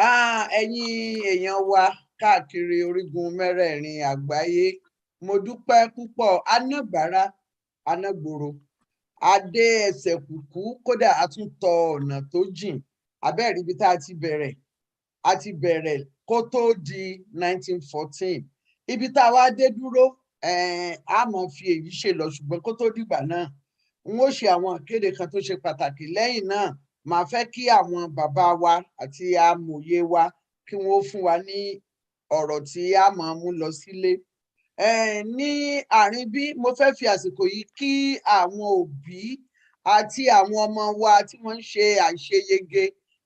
Ẹ̀yin èèyàn wa káàkiri orígun mẹ́rẹ̀ẹ̀rin àgbáyé, mo dúpẹ́ púpọ̀. Anágbára, anágboro, adé ẹsẹ̀ kùkú, kódà a tún tọ ọ̀nà tó jìn. Abẹ́rẹ́ ibi tá a ti bẹ̀rẹ̀ kó tó di 1914. Ibi tá a wá dé dúró, a máa fi èyí ṣe lọ, ṣùgbọ́n kó tó dìgbà náà, n ó ṣe àwọn ìkéde kan tó ṣe pàtàkì. Lẹ́yìn náà, màá fẹ́ kí àwọn bàbá wa àti amòye wa kí wọ́n fún wa ní ọ̀rọ̀ tí a máa mú lọ sílé. Ní àárín bí mo fẹ́ fi àsìkò yìí kí àwọn òbí àti àwọn ọmọ wa tí wọ́n ń ṣe àṣeyege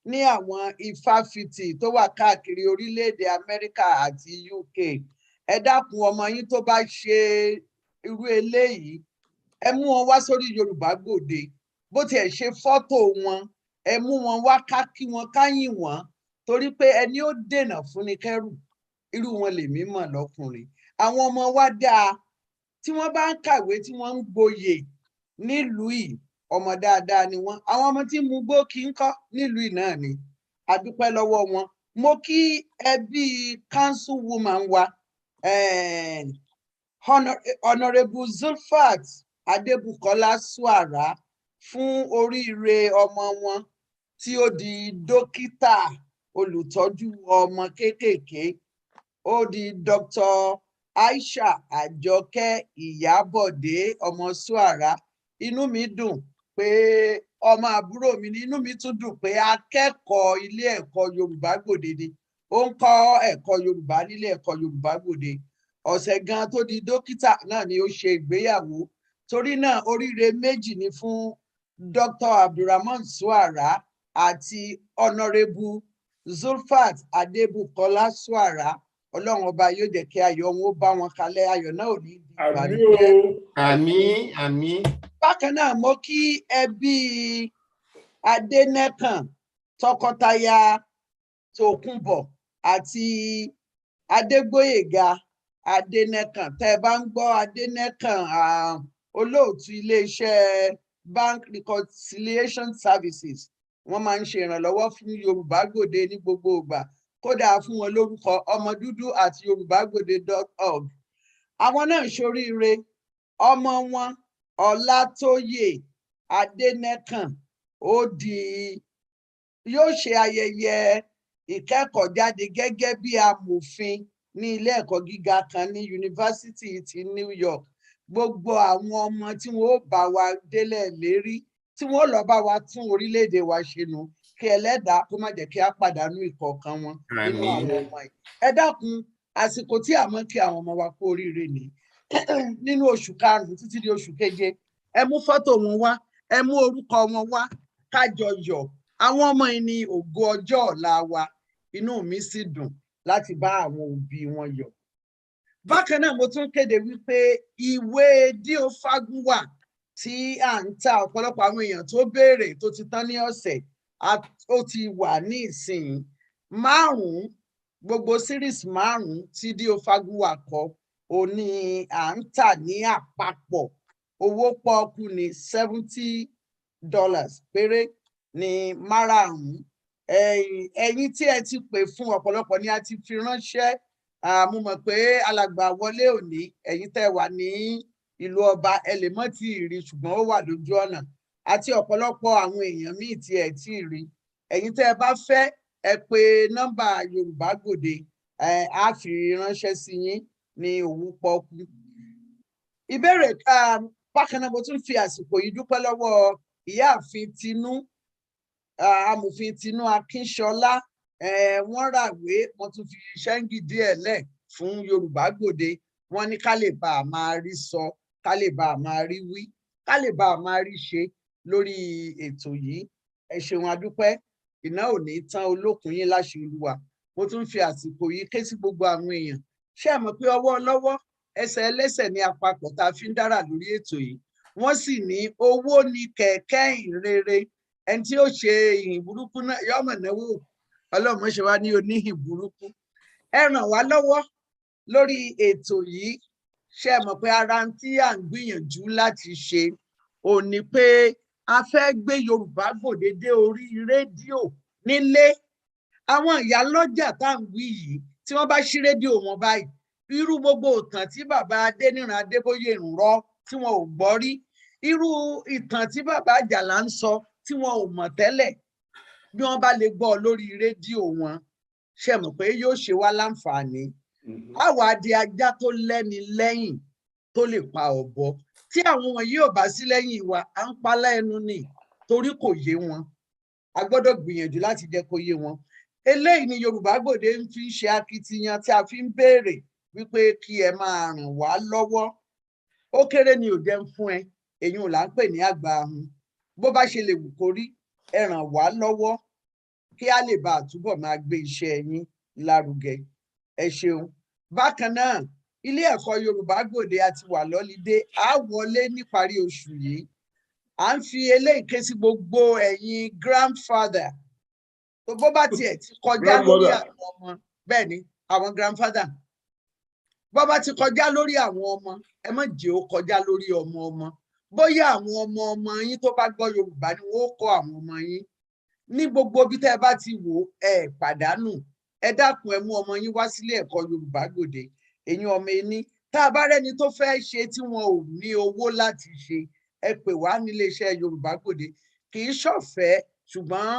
ní àwọn ifáfitì tó wà káàkiri orílẹ̀-èdè Amẹ́ríkà àti UK. Ẹ dákun, ọmọ yín tó bá ṣe irú eléyìí, ẹ mú wọn wá sórí Yorùbá Gbòde. Bó tiẹ̀ ṣe fọ́tò wọn, ẹ mú wọn wá ká kí wọn ká yìn wọn, torí pé ẹni ó dènà fún ni kẹ́rù. Irú wọn lèmi mọ̀ lọ́kùnrin. Àwọn ọmọ wa dáa, tí wọ́n bá ń kàwé tí wọ́n ń gboyè nílùú yìí, ọmọ dáadáa ni wọ́n. Àwọn ọmọ tí mu gbó kí ń kọ́ nílùú yìí náà ni. A dúpẹ́ lọ́wọ́ wọn. Mo kí ẹbí council woman wa, Honorable Zulfat Adébùkọ́lá Suara, fún oríire ọmọ wọn tí ó di dókítà olùtọ́jú ọmọ kéékèèké. Ó di Dr. Aisha Àjọkẹ́ Ìyábọ̀dé ọmọ Suara. Inú mi dùn pé ọmọ àbúrò mi ni. Inú mi tún dùn pé akẹ́kọ̀ọ́ ilé ẹ̀kọ́ Yorùbá Gbòde ni. Ó ń kọ́ ẹ̀kọ́ Yorùbá nílé ẹ̀kọ́ Yorùbá Gbòde. Ọ̀sẹ̀ gan tó di dókítà náà ni ó ṣe ìgbéyàwó. Torí náà, oríire méjì ni fún Dr. Abdulrahman Suara àti Honorable Zulfat Adébùkọ́lá Suara. Ọlọ́run ọba yóò jẹ́ kí ayọ̀ wọn ó bá wọn kalẹ̀. Ayọ̀ náà ò ní di ìbànújẹ́. Àmín, àmín. Bákan náà, mo kí ẹbí Adénẹ́kàn, tọkọtaya Tòkunbọ̀ àti Adégbóyèga Adénẹ́kàn. Tẹ́ ẹ bá ń gbọ́ Adénẹ́kàn, olóòtú iléeṣẹ́ Bank Reconciliation Services, wọ́n máa ń ṣe ìrànlọ́wọ́ fún Yorùbá Gbòde ní gbogbo ìgbà. Kódà fún wọn lórúkọ ọmọ dúdú àti yorùbágbòde.org. Àwọn náà ṣoríire. Ọmọ wọn Ọlátóyè Adénẹ́kàn yóò ṣe ayẹyẹ ìkẹ́kọ̀ọ́jáde gẹ́gẹ́ bí amòfin ní ilé ẹ̀kọ́ gíga kan ní yunifásítì ti New York. Gbogbo àwọn ọmọ tí wọn ó bá wa délẹ̀ lérí, tí wọn ó lọ bá wa tún orílẹ̀-èdè wa ṣe nù, kí Ẹlẹ́dàá kó má jẹ́ kí á pàdánù ìkọ̀ọ̀kan wọn nínú àwọn ọmọ yìí. Ẹ dákun, àsìkò tí a mọ̀ kí àwọn ọmọ wa kú oríire ni nínú oṣù karùn-ún títí di oṣù keje. Ẹ mú fọ́tò wọn wá, ẹ mú orúkọ wọn wá, ká jọ yọ̀. Àwọn ọmọ yìí ni ògo ọjọ́ ọ̀la wa. Inú mi sì dùn láti bá àwọn òbí wọn yọ̀. Bákan náà, mo tún kéde wípé ìwé Díòfágún wà tí à ń ta. Ọ̀pọ̀lọpọ̀ àwọn èèyàn tó béèrè tó ti tán ní ọ̀sẹ̀, ó ti wà ní ìsìn 5, gbogbo series 5 tí Díòfágún wà kọ, òní à ń tà ní àpapọ̀. Owó pọ́ọ́kú ni $70 péré ní márààrún. Ẹ̀yin tí ẹ ti pè fún, ọ̀pọ̀lọpọ̀ ni a ti fi ránṣẹ́. Mo mọ̀ pé alàgbà Wọlé Òní, ẹ̀yin tẹ́ wà ní ìlú ọba, ẹ lè mọ́ tí ì rí, ṣùgbọ́n ó wà lójú ọ̀nà. Àti ọ̀pọ̀lọpọ̀ àwọn èèyàn míì tí ẹ tí ì rí. Ẹ̀yin tẹ́ ẹ bá fẹ́, ẹ pe nọ́mbà Yorùbá Gbòde, á fi ránṣẹ́ sí yín ní owó pọ́ọ́kú. Ìbéèrè bákan náà, mo tún fi àsìkò yìí dúpẹ́ lọ́wọ́ ìyáàfin Tinú, amòfin Tinú Akínṣọlá. Wọ́n ràwé, wọ́n tún fi ṣẹ́ńgì díẹ̀ lẹ̀ fún Yorùbá Gbòde. Wọ́n ní ká lè bá a máa rí sọ, ká lè bá a máa rí wí, ká lè bá a máa rí ṣe. lórí ètò yìí ẹ ṣeun adúpẹ́ iná ò ní tán olókùn yín láṣẹ Olúwa mo tún fi àsìkò yìí ké sí gbogbo àwọn èèyàn ṣé ẹ mọ̀ pé ọwọ́ ọlọ́wọ́ ẹsẹ̀ ẹlẹ́sẹ̀ ní àpapọ̀ tá a fi ń dára lórí ètò yìí wọ́n sì ní owó ní kẹ̀kẹ́ ìrere ẹni tí ó ṣe ìhìn burúkú náà yọmọ náwó ọlọ́mọ ṣe wá ní oníhìn burúkú ẹ ràn wá lọ́wọ́ lórí ètò yìí ṣé ẹ mọ̀ pé ara tí à ń gbìyànjú láti ṣe ò ní pé a fẹ́ gbé Yorùbá Gbòde dé orí rédíò nílé àwọn ìyálọ́jà tá à ń wí yìí tí wọ́n bá ṣí rédíò wọn báyìí irú gbogbo ìtàn tí bàbá Adéníran Adébóyè ń rọ tí wọn ò gbọ́ rí irú ìtàn tí bàbá Àjàlá ń sọ tí wọn ò mọ̀ tẹ́lẹ̀ bí wọ́n bá lè gbọ́ lórí rédíò wọn ṣe mọ̀ pé yóò ṣe wá láǹfààní àwa di ajá tó lẹ́ni lẹ́yìn tó lè pa ọ̀bọ tí àwọn wọ̀nyí ò bá sí lẹ́yìn wa à ń pa lẹ́nu ni torí kò yé wọn a gbọ́dọ̀ gbìyànjú láti jẹ́ kó yé wọn eléyìí ni Yorùbá Gbòde ń fi ṣe akitiyan tí a fi ń béèrè wípé kí ẹ máa ràn wá lọ́wọ́ ó kéré ni ò jẹ́ ń fún ẹ èyí ò là ń pè ní àgbà ahun bó bá ṣe lè wù kó rí ẹ ràn wá lọ́wọ́ kí a lè bá àtúbọ̀ máa gbé iṣẹ́ yín lárugẹ ẹ ṣeun bákan náà ilé ẹ̀kọ́ Yorùbá Gbòde àti wà lọ́lídé á wọlé níparí oṣù yìí à ń fi eléyìí ké sí gbogbo ẹ̀yin grandfather tó bó bá tiẹ̀ ti kọjá lórí àwọn ọmọ bẹ́ẹ̀ ni àwọn grandfather bó bá ti kọjá lórí àwọn ọmọ ẹ má jẹ́ ó kọjá lórí ọmọ ọmọ bóyá àwọn ọmọ ọmọ yín tó bá gbọ́ Yorùbá ni wọ́n ó kọ́ àwọn ọmọ yín ní gbogbo bí tẹ́ ẹ bá ti wò ẹ pàdánù ẹ dákun ẹ mú ọmọ yín wá sílé ẹ̀kọ́ Yorùbá Gbòde ẹ̀yin ọmọ ẹni tá a bá rẹ́ni tó fẹ́ ṣe tí wọn ò ní owó láti ṣe ẹ pè wá nílé iṣẹ́ Yorùbá Gbòde kì í ṣọ̀fẹ́ ṣùgbọ́n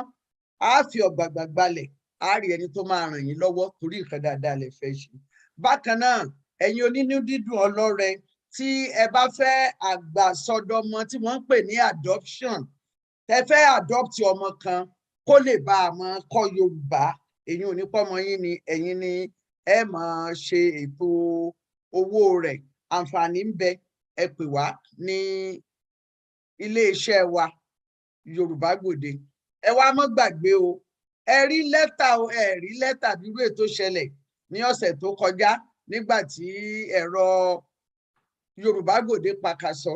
a fi ọ̀gbàgbà gbalẹ̀ a rí ẹni tó máa ràn yín lọ́wọ́ torí nǹkan dáadáa lè fẹ́ ṣe bákan náà ẹ̀yin onínú dídùn ọlọ́rẹ tí ẹ bá fẹ́ àgbà sọdọmọ tí wọ́n ń pè ní adoption ẹ fẹ́ adopt ọmọ kan kó lè bá a mọ kọ́ Yorùbá èyí ò ní pọ́mọ yín ni ẹ̀yin ni ẹ máa ṣe ètò owó rẹ̀ àǹfààní ń bẹ ẹ pè wá ní iléeṣẹ́ wa Yorùbá Gbòde ẹ wá mọ́ gbàgbé o ẹ rí lẹ́tà o ẹ rí lẹ́tà bírú ètò ṣẹlẹ̀ ní ọ̀sẹ̀ tó kọjá nígbà tí ẹ̀rọ Yorùbá Gbòde pakasọ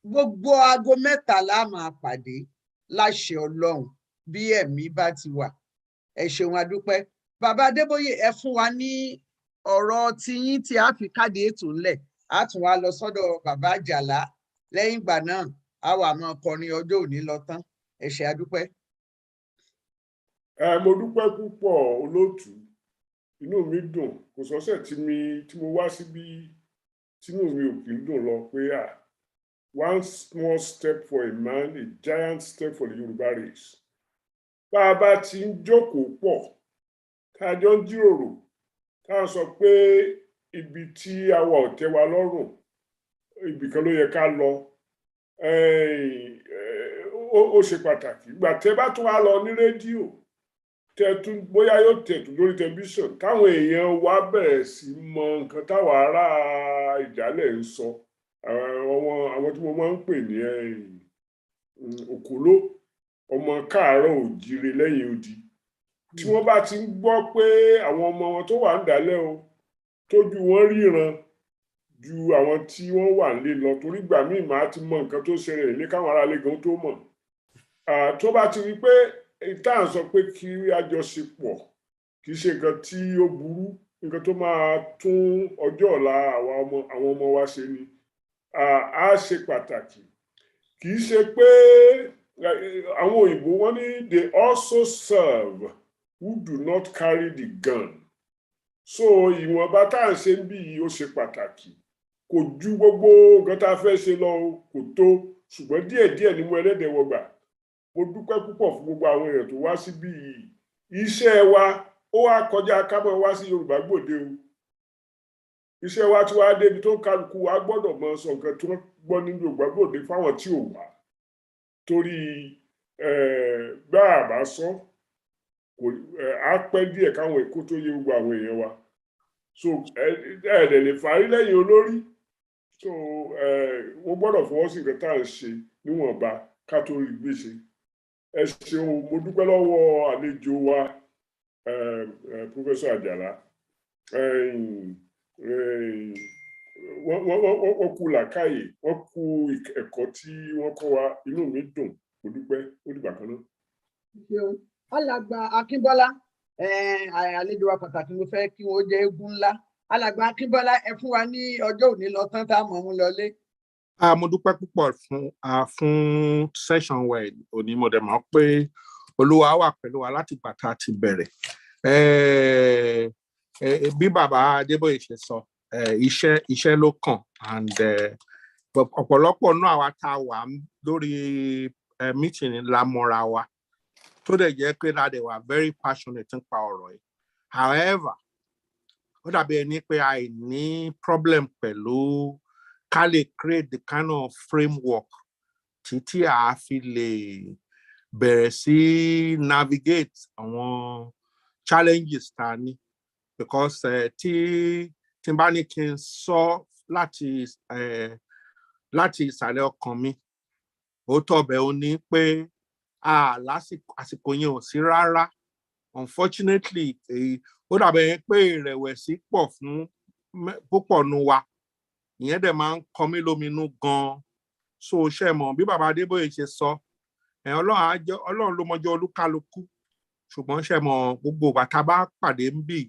gbogbo aago 3 la máa pàdé láṣẹ Ọlọ́run bí ẹ̀mí bá ti wà ẹ ṣeun adúpẹ́ bàbá Adébóyè ẹ fún wa ní ọ̀rọ̀ tiyín tí a fi káàdì ètò ńlẹ̀ a tún wá lọ sọ́dọ̀ bàbá Àjàlá lẹ́yìn ìgbà náà a wà máa kọrin ọjọ́ òní lọ tán ẹ ṣé adúpẹ́. mo dúpẹ́ púpọ̀ olóòtú inú mi dùn kò sọ́sẹ̀ tí mo wá síbí tínú mi ò kì í dùn lọ pé one small step for a man a giant step for the Yorùbá race bá a bá ti ń jókòó pọ̀ tá a jọ ń jíròrò tá a sọ pé ibi tí àwa ò tẹ́ wa lọ́rùn ibì kan ló yẹ ká lọ ó ṣe pàtàkì ìgbà tẹ́ bá tún wá lọ ní rédíò tẹ̀tún bóyá yóò tẹ̀tún lórí tẹlifíṣàn táwọn èèyàn wa bẹ̀rẹ̀ sí mọ nǹkan táwọn ará Ìjálẹ̀ ń sọ àwọn tí mo máa ń pè ní òkúló ọmọ káàárọ̀ òjíire lẹ́yìn odi tí wọ́n bá ti ń gbọ́ pé àwọn ọmọ wọn tó wà ń dálẹ̀ o tójú wọn ríran ju àwọn tí wọ́n wà nílé lọ torí gbà míì máa ti mọ nǹkan tó ṣẹlẹ̀ nílé káwọn aráalé gan tó mọ̀ tó bá ti rí pé tá à ń sọ pé kí àjọṣepọ̀ kì í ṣe nǹkan tí ó burú nǹkan tó máa tún ọjọ́ ọ̀la àwọn ọmọ wa ṣe ni á ṣe pàtàkì kì í ṣe pé àwọn òyìnbó wọn ní they also serve who do not carry the gun so ìwọ̀nba tá à ń ṣe ń bí yìí ó ṣe pàtàkì kò ju gbogbo nǹkan tá a fẹ́ ṣe lọ kò tó ṣùgbọ́n díẹ̀díẹ̀ ni mo ẹlẹ́dẹ̀ wọgbà mo dúpẹ́ púpọ̀ fún gbogbo àwọn èèyàn tó wá síbí yìí iṣẹ́ wa ó wá kọjá ká máa wá sí Yorùbá Gbòde o iṣẹ́ wa tí wàá débi tó kálukú wa gbọ́dọ̀ máa sọ nǹkan tí wọ́n gbọ́ nínú Yorùbá Gbòde fáwọn tí ò wá torí gbá àbá sọ á pẹ́ díẹ̀ káwọn èkó tó yé gbogbo àwọn èèyàn wa so ẹ̀ẹ́dẹ̀ lè fàárí lẹ́yìn olórí so wọ́n gbọ́dọ̀ fọwọ́ sí nǹkan tá à ń ṣe níwọ̀nba ká tó rí gbèsè. Ẹ ṣeun, mo dúpẹ́ lọ́wọ́ àlejò wa Professor Ajala. Wọ́n kú làákàyè, wọ́n kú ẹ̀kọ́ tí wọ́n kọ́ wa, inú mi dùn, mo dúpẹ́, ó dìgbà kan náà. Ṣeun, alàgbà Akínbọ́lá, àlejò wa pàtàkì mo fẹ́ kí wọ́n jẹ́ eégún ńlá. Alàgbà Akínbọ́lá, ẹ fún wa ní ọjọ́ òní lọ tán tá a mọ̀ mú lọlé. Mo dúpẹ́ púpọ̀ fún session wa òní, mo dẹ̀ mọ̀ pé Olúwa wà pẹ̀lú wa láti ìgbà tá a ti bẹ̀rẹ̀. Bí bàbá Adébóyè ṣe sọ, iṣẹ́ ló kàn, and ọ̀pọ̀lọpọ̀ náà àwa tá a wà lórí meeting la mọ́ra wa tó dẹ̀ jẹ́ pé la dẹ̀ wà very passionate nípa ọ̀rọ̀ yìí. However, ó dàbí ẹni pé a ní problem pẹ̀lú ká lè create the kind of framework tí a fi lè bẹ̀rẹ̀ sí navigate àwọn challenges tá a ní, because tí n bá ní kí n sọ láti ìsàlẹ̀ ọkàn mi, ó tọ́bẹ̀ ó ní pé àsìkò yẹn ò sí rárá. Unfortunately, ó dàbẹ̀ pé ìrẹ̀wẹ̀sì pọ̀ fún púpọ̀ nù wa, ìyẹn dẹ̀ máa ń kọ mí lóminú gan-an. So ṣe mọ̀ bí bàbá Adébóyè ṣe sọ, Ọlọ́run ló mọjọ́ olúkálukú, ṣùgbọ́n ṣe mọ̀ gbogbo ìgbà tá a bá pàdé ń bì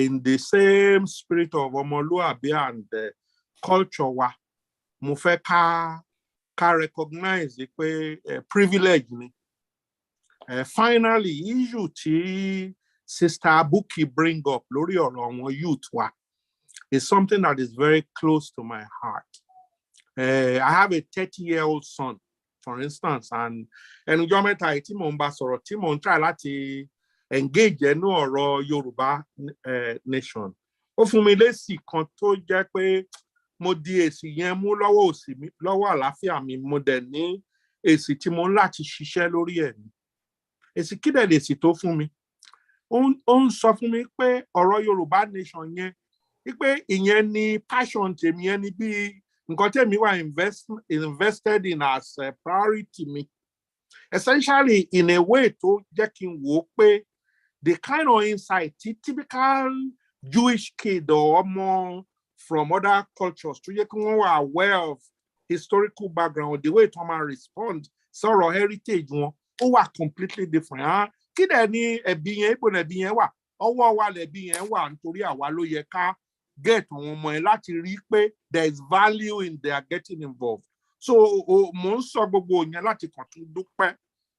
in the same spirit of ọmọlúàbí and culture wa, mo fẹ́ ká recognize pé privilege ni. Finally, issue tí Sister Abuki bring up lórí ọ̀rọ̀ àwọn youth wa is something that is very close to my heart. I have a 30-year-old son, for instance, and ẹnujọ́ mẹ́ta yìí tí mò ń bá sọ̀rọ̀, tí mò ń try láti engage ẹnu ọ̀rọ̀ Yorùbá nation. Ó fún mi lésì kan tó jẹ́ pé mo di èsì yẹn mú lọ́wọ́ òsì mi, lọ́wọ́ àlàáfíà mi, mo dẹ̀ ní èsì tí mo ń láti ṣiṣẹ́ lórí ẹ̀ ni. Èsì kí dẹ̀ lèsì tó fún mi? Ó ń sọ fún mi pé ọ̀rọ̀ Yorùbá nation yẹn, wípé ìyẹn ni passion tèmi, yẹn ni bí nǹkan tèmi wà invested in as a priority mi. Essentially, in a way tó jẹ́ kí n wò ó pé the kind of insight typical Jewish kid or ọmọ from other cultures tó yẹ kí wọ́n wà aware of historical background, the way tó máa respond sọ̀rọ̀ heritage wọn, ó wà completely different. Kí dẹ̀ ni ẹ̀bí yẹn, ipò ẹ̀bí yẹn wà, ọwọ́ wa lẹ̀bí yẹn wà, nítorí àwa ló yẹ ká get àwọn ọmọ yẹn láti rí pé there is value in their getting involved. So mo ń sọ gbogbo yẹn láti kàn tún dúpẹ́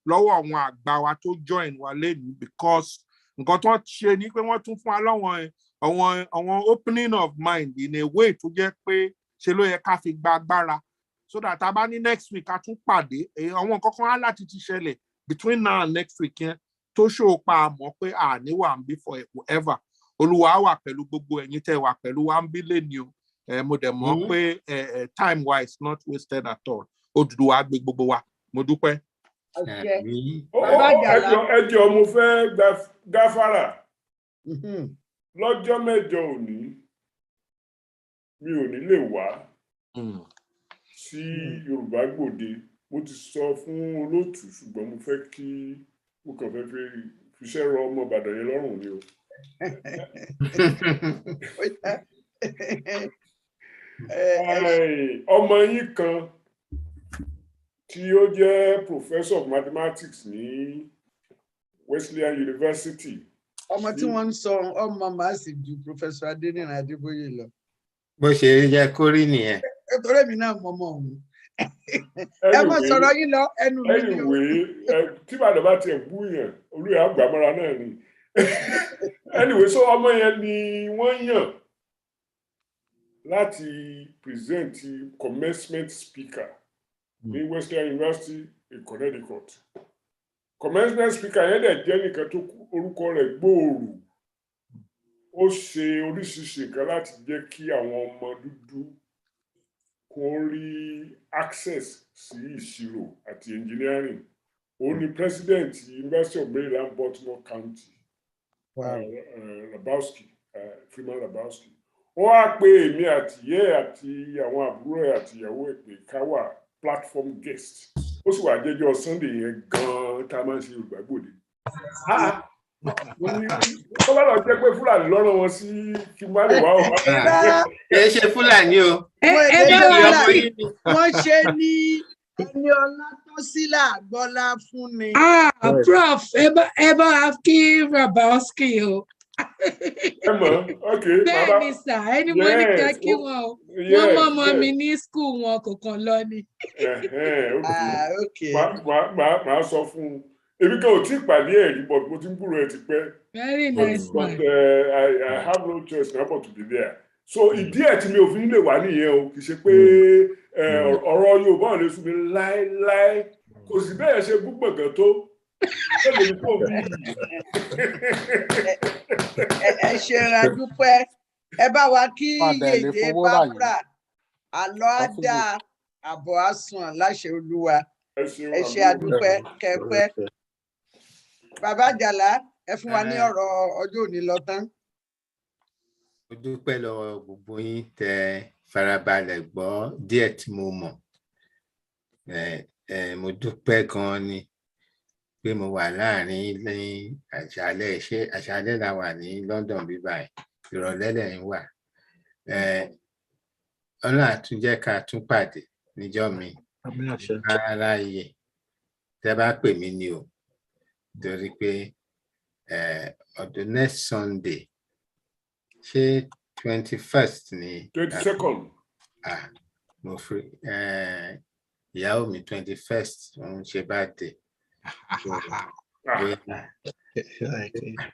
lọ́wọ́ àwọn àgbà wa tó join wa lẹ́nu, because nǹkan tó ṣe ni pé wọ́n tún fún wa lọ́wọ́ àwọn opening of mind in a way tó jẹ́ pé ṣe ló yẹ ká fi gba agbára, so that a bá ní next week a tún pàdé àwọn nǹkan kan á láti ti ṣẹlẹ̀ between now and next week yẹn tó ṣòó pa àmọ́ pé àníwà ń bí forever. Olúwa wà pẹ̀lú gbogbo ẹ̀yin tẹ́ wà pẹ̀lú wa ń bí lẹ́ni o. Mo dẹ̀ mọ̀ pé time wise not wasted at all. Odùduwà gbé gbogbo wa. Mo dúpẹ́. Ẹjọ́ mo fẹ́ gáfárà. Lọ́jọ́ mẹ́jọ òní mi ò ní lè wá sí Yorùbá Gbòde. Mo ti sọ fún olóòtú, ṣùgbọ́n mo fẹ́ kí mo kàn fẹ́ fiṣẹ́ rọ ọmọ Ìbàdàn yẹn lọ́rùn ni o. Ọmọ yín kan tí ó jẹ́ professor of mathematics ní Wesleyan University. Ọmọ tí wọ́n ń sọ ọmọ màásì ju Professor Adéníran Adébóyè lọ. Bó ṣe yẹ kó rí nìyẹn. Nítorí èmi náà mọ̀mọ́ òun. Ẹ mọ̀ sọ̀rọ̀ yín lọ ẹnu mi ni o. Tí bàdà bá tiẹ̀ bú yẹn, olùyà àgbàmọ́ra náà ni. Anyway, so ọmọ yẹn ni wọ́n yàn láti present commencement speaker ní Western University in Connecticut. Commencement speaker yẹn dẹ̀ jẹ́ nìkan tó orúkọ rẹ̀ gbòòrò. Ó ṣe oríṣiríṣi nǹkan láti jẹ́ kí àwọn ọmọ dúdú kó rí access sí ìṣirò àti engineering. Òun ni president University of Maryland, Baltimore County. Freeman Lebowski. Ó wá pè èmi àti àwọn àbúrò ẹ̀ àti ìyàwó ẹ̀ pé ká wà platform guest ó sì wà jẹ́jọ́ Sunday yẹn gan-an tá a máa ń ṣe Yorùbá Gbòde. Ó bá lọ jẹ́ pé Fúlàní lọ́rọ̀ wọn sí kí n má lè wá ọ̀hún. Ẹ ṣe Fúlàní o. Wọ́n ṣe ní ẹni ọlá tó sílẹ̀ àgbọ́lá fún ni. Prof, ẹ bá kí Rabowski o. Bẹ́ẹ̀ ni sà, ẹni mo ní ká kí wọn o. Wọ́n mọ ọmọ mi ní skul wọn kò kàn lọ ni. Màá sọ fún un. Èmi kan ò tí ì pàdé ẹ̀ rí, but mo ti ń gbúrò ẹ̀ ti pẹ́. Very nice man. But I have no choice now but to be there. So ìdí ẹ̀ tí mi ò fi nílé wà nìyẹn o, kì í ṣe pé ọ̀rọ̀ Yorùbá ò lè sún mi láéláé. Kò sì bẹ́ẹ̀ ṣe gbúgbọ̀ngàn tó. Ẹ ṣe ìràdúpẹ́, ẹ bá wa kí Yèyé Bábúrà, àlọ́ á dáa, àbọ̀ á sùn láṣẹ Olúwa. Ẹ ṣe àdúpẹ́ kẹpẹ́. Bàbá Àjàlá, ẹ fún wa ní ọ̀rọ̀ ọjọ́ òní lọ tán. Mo dúpẹ́ lọ́wọ́ gbogbo yín tẹ́ farabalẹ̀ gbọ́ díẹ̀ tí mo mọ̀. Mo dúpẹ́ gan-an ni pé mo wà láàrin ní àṣálẹ́. Ṣé àṣálẹ́ la wà ní London bíbáyìí, ìrọ̀lẹ́ lẹ́yìn wà. Ọlọ́run á tún jẹ́ ká tún pàdé níjọ́ mi. Aráyé tẹ́ bá pè mí ni o, torí pé ọdún next Sunday ṣé 21st ni 22nd. Mo free. Ìyàwó mi 21st òun ṣe birthday.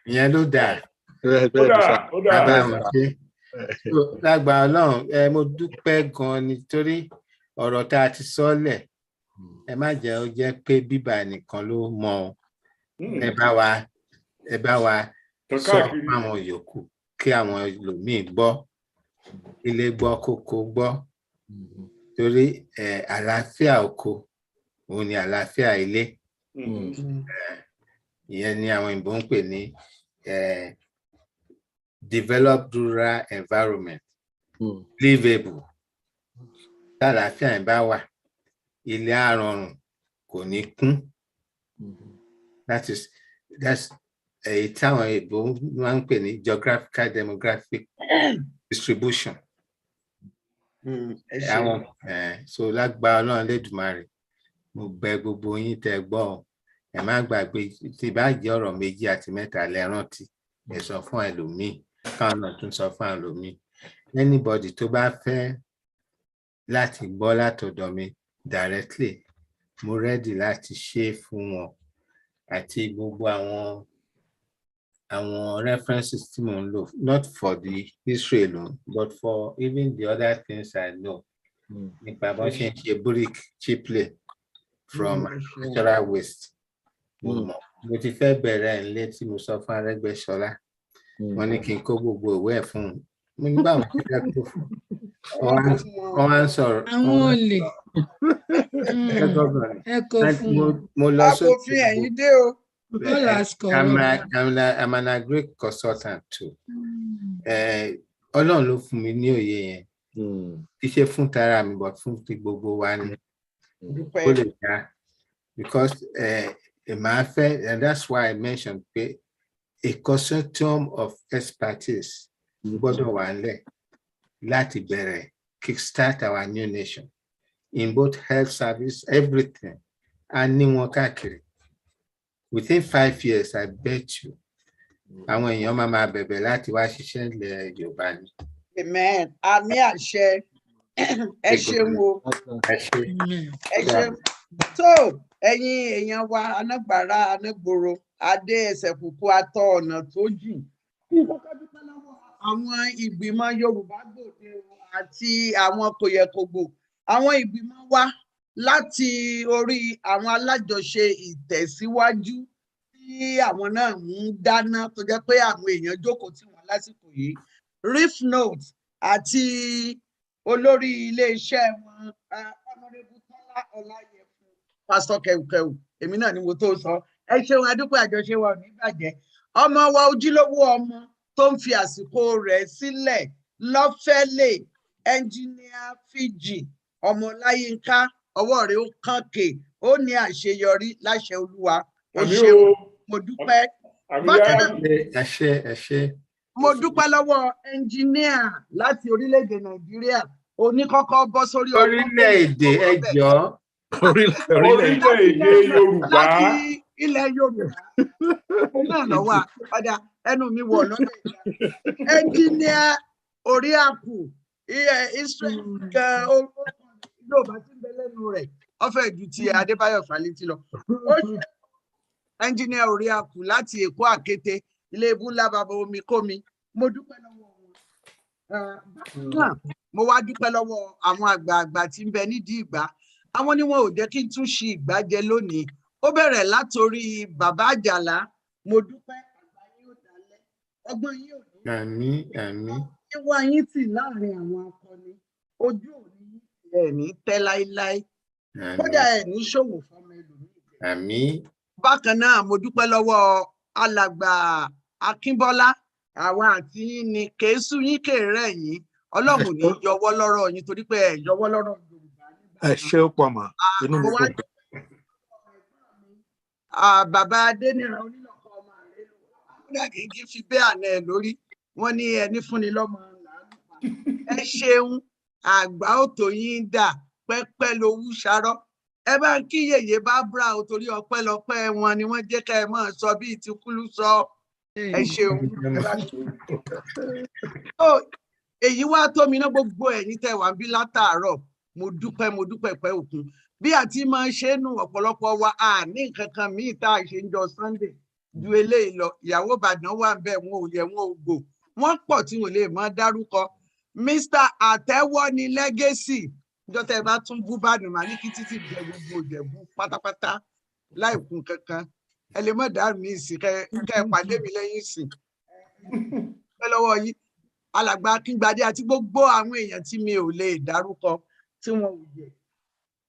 Ìyẹn ló dáa. Lágbà Ọlọ́run, mo dúpẹ́ gan-an nítorí ọ̀rọ̀ tá a ti sọ́lẹ̀, ẹ má jẹ́ ó jẹ́ pé bíbà nìkan ló mọ̀ ọ́. Ẹ bá wa sọ fún àwọn yòókù kí àwọn ẹlòmíì gbọ́, ilé gbọ́, kókó gbọ́, torí àlàáfíà oko òun ni àlàáfíà ilé. Ìyẹn ni àwọn òyìnbó ń pè ní developed rural environment, livable. Tàlàáfíà ẹ̀ bá wà, ilé á rọrùn, kò ní kún. That's èyí táwọn òyìnbó máa ń pè ní geographical demographic distribution. So lágbára Ọlọ́run Lédùmarè, mo bẹ̀ gbogbo yín tẹ́ gbọ́, ẹ má gbàgbé tí bá jẹ́ ọ̀rọ̀ méjì àti mẹ́ta lẹ rántí, ẹ sọ fún ẹlòmíì, káwọn náà tún sọ fún ẹlòmíì. Anybody tó bá fẹ́ láti gbọ́ látọ̀dọ̀ mi directly, mo ready láti ṣe fún wọn, àti gbogbo àwọn references tí mo ń lò, not for the history alone, but for even the other things I know. Nípa bó ṣe ń ṣe brick cheaply from natural waste. Mo ti fẹ́ bẹ̀rẹ̀ nílé tí mo sọ fún Arẹ́gbẹ́ṣọlá, wọ́n ní kí n kó gbogbo ìwé ẹ̀ fún un. Mo ní báwo ṣe fẹ́ kó fún un. Wọ́n á ń sọ̀rọ̀. Àwọn olè. Mo lọ sókè ẹ̀yìn dé o. I'm an agric consultant too. Ọlọ́run ló fún mi ní òye yẹn. Kì í ṣe fún tara mi, but fún ti gbogbo wa ni. Ó lè dá. Because màá fẹ́, and that's why I mentioned pé a consortium of expertise gbọ́dọ̀ wà nílẹ̀ láti bẹ̀rẹ̀ kickstart our new nation in both health service, everything. A ní wọn káàkiri. Within 5 years, I bet you, àwọn èèyàn máa bẹ̀bẹ̀ láti wá ṣiṣẹ́ ilẹ̀ Yorùbá ni. Amen. Àmì àṣẹ. Ẹ ṣeun o. Ẹ ṣeun. So, ẹ̀yin èèyàn wa, anágbàrá, anágboro, adé ẹsẹ̀ kúkú atọ́ ọ̀nà tó jù. Àwọn ìgbìmọ̀ Yorùbá Gbòde àti àwọn kòyẹ̀kògbò, àwọn ìgbìmọ̀ wa láti orí àwọn alájọṣe ìtẹ̀síwájú tí àwọn náà ń dáná tó jẹ́ pé àwọn èèyàn jókòó tí wọ́n lásìkò yìí. Reef Note àti olórí iléeṣẹ́ wọn, Honorable Tọ́lá Ọláyẹfun, Pásítọ̀ Kẹ̀wùkẹ̀wù, èmi náà ni mo tó sọ. Ẹ ṣeun, adúpẹ́, àjọṣe wa ò ní bàjẹ́. Ọmọ wa ojúlówó ọmọ tó ń fi àsìkò rẹ̀ sílẹ̀ lọ́fẹ́lẹ̀, ẹnjìníà Fíjì Ọmọláyínká ọwọ́ rẹ̀ ó kànkè ó ní àṣeyọrí láṣẹ Olúwa ó Àmín ṣeun o. mo dúpẹ́. Àmín Bákan yá. náà, ẹ ṣé. mo dúpẹ́ lọ́wọ́ ẹnjíníà láti orílẹ̀-èdè Nàìjíríà oníkọ́kọ́ bọ́ sórí Orílẹ̀-èdè ẹjọ́. Orílẹ̀-èdè Yorùbá. láti ilẹ̀ Yorùbá náà lọ́wọ́ ọ̀dà ẹnu mi wọ̀ lọ́dọ̀ ìgbà ẹnjíníà orí àpò Israel gan Yorùbá tí ń bẹ lẹ́nu rẹ̀ ọ̀fẹ́ ju ti Adébáyọ̀ Fálétí lọ. Ẹnjíníà orí àpò láti Èkó Àkété ilé ibú ńlá bàbá omi kómi mo dúpẹ́ lọ́wọ́ wọn. Mo wá dúpẹ́ lọ́wọ́ àwọn àgbààgbà tí ń bẹ nídìí ìgbà àwọn ni wọn ò jẹ́ kí n tún ṣe ìgbà jẹ lónìí. Ó bẹ̀rẹ̀ látòrí bàbá Àjàlá mo dúpẹ́ àgbà yín ò dálẹ̀ ọgbọ́n yín ò ní. Àmín. Ìwà yín tì láàrin àwọn akọni ojú òní ẹ̀ ní tẹ́ láíláí kódà ẹ̀ ní ṣòwò fọmọ ẹlòmíì. Àmín. Bákan náà mo dúpẹ́ lọ́wọ́ alàgbà Akínbọ́lá àwọn àti yín ni kèésù yín kèrè yín Ọlọ́run ní yọwọ́ lọ́rọ̀ yín torí pé ẹ̀ yọwọ́ lọ́rọ̀ Yorùbá. Ẹ ṣé ó pọ̀ mọ́ inú mi kò dùn. Bàbá Adéníran onílọ̀kọ̀ ọmọ rẹ̀ ló kí n fi bẹ́ẹ̀ àná ẹ̀ lórí wọ́n ní ẹni fúnni lọ́mọ làálùpà. Ẹ ṣeun àgbà òtò yín dà pẹ́pẹ́ lowú ṣarọ́. Ẹ bá ń kí yèyé bá bra o torí ọpẹ́lọpẹ́ wọn ni wọ́n jẹ́ ká ẹ mọ̀ sọ bíi ti kúlú sọ. Ẹ ṣeun. Èyí wá tó mi ná gbogbo ẹ̀yin tẹ́ wà ń bí látàárọ̀ mo dúpẹ́ pẹ́ òkun bí àti máa ń ṣe nù ọ̀pọ̀lọpọ̀ wa a ní nǹkan kan míì tá a ṣe ń jọ Sunday ju eléyìí lọ. Ìyàwó Ìbàdàn wà ń bẹ wọn ò yẹ wọn ò gbò wọn pọ̀ tí wọn lè mọ dárúkọ. Mr. Àtẹ́wọ́ ni Legacy ìjọ tẹ́ bá tún bú Ìbàdàn máa ní kí títí bẹ gbogbo Ìjẹ̀bú pátápátá láì kún kankan ẹ lè mọ̀ dá mi sí kẹ pàdé mi lẹ́yìn ìsìn ẹ lọ́wọ́ yìí alàgbà Akíngbadé àti gbogbo àwọn èèyàn tí mi ò lè dárúkọ tí wọn ò yẹ.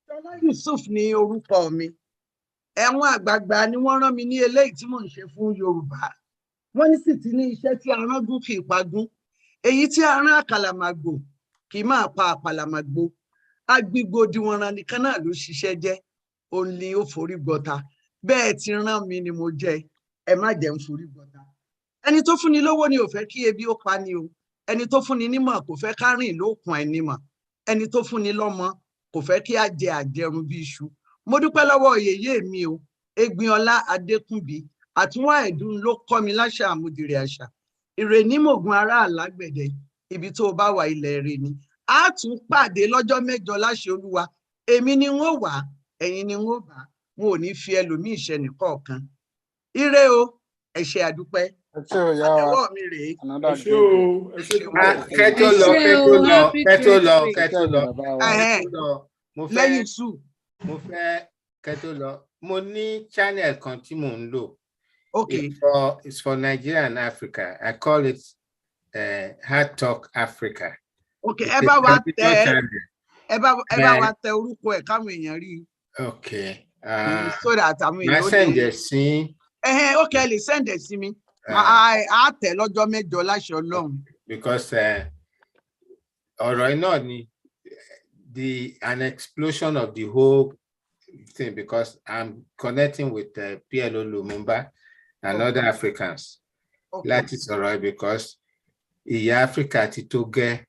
Ṣọlá Yusuf ní orúkọ mi. Ẹ̀wọ̀n àgbààgbà ni wọ́n rán mi ní eléyìí tí mò ń ṣe fún Yorùbá. Wọ́n ní sì ti ní iṣẹ́ tí arán gún kì í pagún. Èyí tí arán àkàlàmàgbò kì í máa pa àpàlàmàgbò. Agbígbòdì wọn ran nìkan náà ló ṣiṣẹ́ jẹ́. Òun ni ó forí gbọta. Bẹ́ẹ̀ ti rán mi ni mo jẹ. Ẹ má jẹ́ ń forí gbọta. Ẹni tó fúnni lówó ni ò fẹ́ kí ebi ó pa ni o. Ẹni tó fúnni nímọ̀ kò fẹ́ ká rìn lókun àìnímọ̀. Ẹni tó fúnni lọ́mọ kò fẹ́ kí á jẹ àjẹrun bí iṣu. Mo dúpẹ́ lọ́wọ́ yèyé mi o Egbinọlá Adékúnbí àtúnwá ẹ̀dùn ló kọ́ mi láṣà àmúdìrẹ àṣà ìrè ní mògùn ará àlágbẹ̀dẹ ibi tó bá wà ilẹ̀ rẹ̀ ni a tún pàdé lọ́jọ́ mẹ́jọ láṣẹ Olúwa èmi ni wọ́n wà ẹ̀yin ni wọ́n bá wọn ò ní fi ẹlòmíì ṣe nìkọ̀ọ̀kan. Ire o ẹ ṣé àdúpẹ́ àtẹ́wọ́ mi rèé. Ẹ ṣé o ẹ ṣé kẹ́tó lọ lẹ́yìn sùn. Mo fẹ́ kẹ́tó lọ mo ní channel kan tí mò ń lò. Okay. It's for Nigeria and Africa. I call it Hard Talk Africa. Okay, ẹ bá wa tẹ orúkọ ẹ̀ káwọn èèyàn rí. Okay. So that àwọn èèyàn ó send ẹ̀ sí. Okay, lè send ẹ̀ sí mi. A tẹ̀ lọ́jọ́ mẹ́jọ láṣẹ Ọlọ́run. Because ọ̀rọ̀ iná ni an explosion of the whole thing because I'm connecting with PLO Lumumba and other Africans. Láti sọ̀rọ̀ because ìyà Africa ti tó gẹ́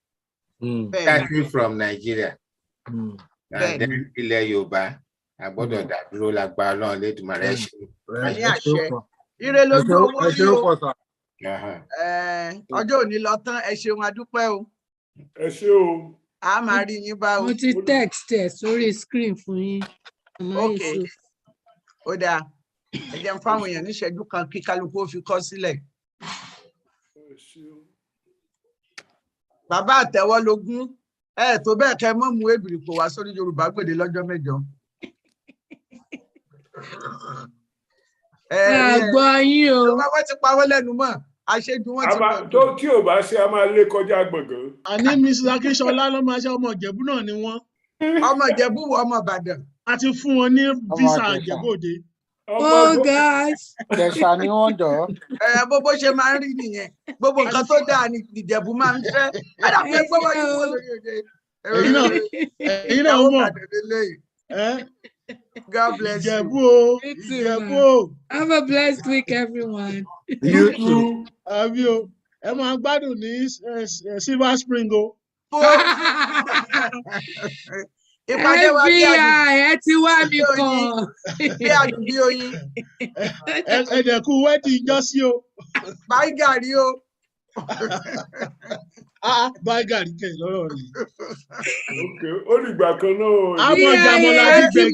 starting from Nigeria and then ilẹ̀ Yorùbá àgbọ́dọ̀ dàdúró lágbára Ọlọ́run lẹ́dùnmarè ṣe. Ire lójú owó rí o. Ọjọ́ òní lọ tán ẹ ṣeun adúpẹ́ o. Ẹ ṣé o. A máa rí yín bá o. Mo ti text ẹ sórí screen fún yín. Okay. Ó dáa. Ẹ jẹ́ n fáwọn èèyàn níṣẹ́jú kan kí kálukú ó fi kọ sílẹ̀. Bàbá Àtẹ́wọ́ lógún tó bẹ́ẹ̀ kẹ́ mọ́ mú èbìrìpò wá sórí Yorùbá Gbòde lọ́jọ́ mẹ́jọ. Àgbọ̀ yín o. Wọ́n ti pa wọ́n lẹ́nu mọ́. Àṣejù wọn ti pọ̀. Tó tí ò bá ṣe a máa lé kọjá gbọ̀ngàn. Àní Mrs. Akínsọlá ló máa ṣe ọmọ Ìjẹ̀bú náà ni wọ́n. Ọmọ Ìjẹ̀bú wọ ọmọ Ìbàdàn. A ti fún wọn ní visa Ìjẹ̀bú-Òde. Oh gosh. Jẹ̀ṣà ni wọ́n jọ. Bó ṣe máa ń rí nìyẹn. Gbogbo nǹkan tó dáa ni Ìjẹ̀bú máa ń fẹ́. Ẹ̀dá pé gbọ́dọ̀ yìí wọ́n lóye òde. Èyí náà mọ̀. God bless you. Have a blessed week, everyone. You too. Ẹ máa gbádùn ní Silver Spring o. Ìpàdé wa bí àdùn. FBI ẹ ti wá mi kàn. Bí àdùn bí oyin. Ẹ dẹ̀kú wedding jọ sí o. Báyìí gàrí o. Báyìí gàrí kẹ̀ lọ́rọ̀ rẹ̀. Ó dìgbà kan náà. Àwọn ìjàmọ̀lá ti gbẹ̀gì.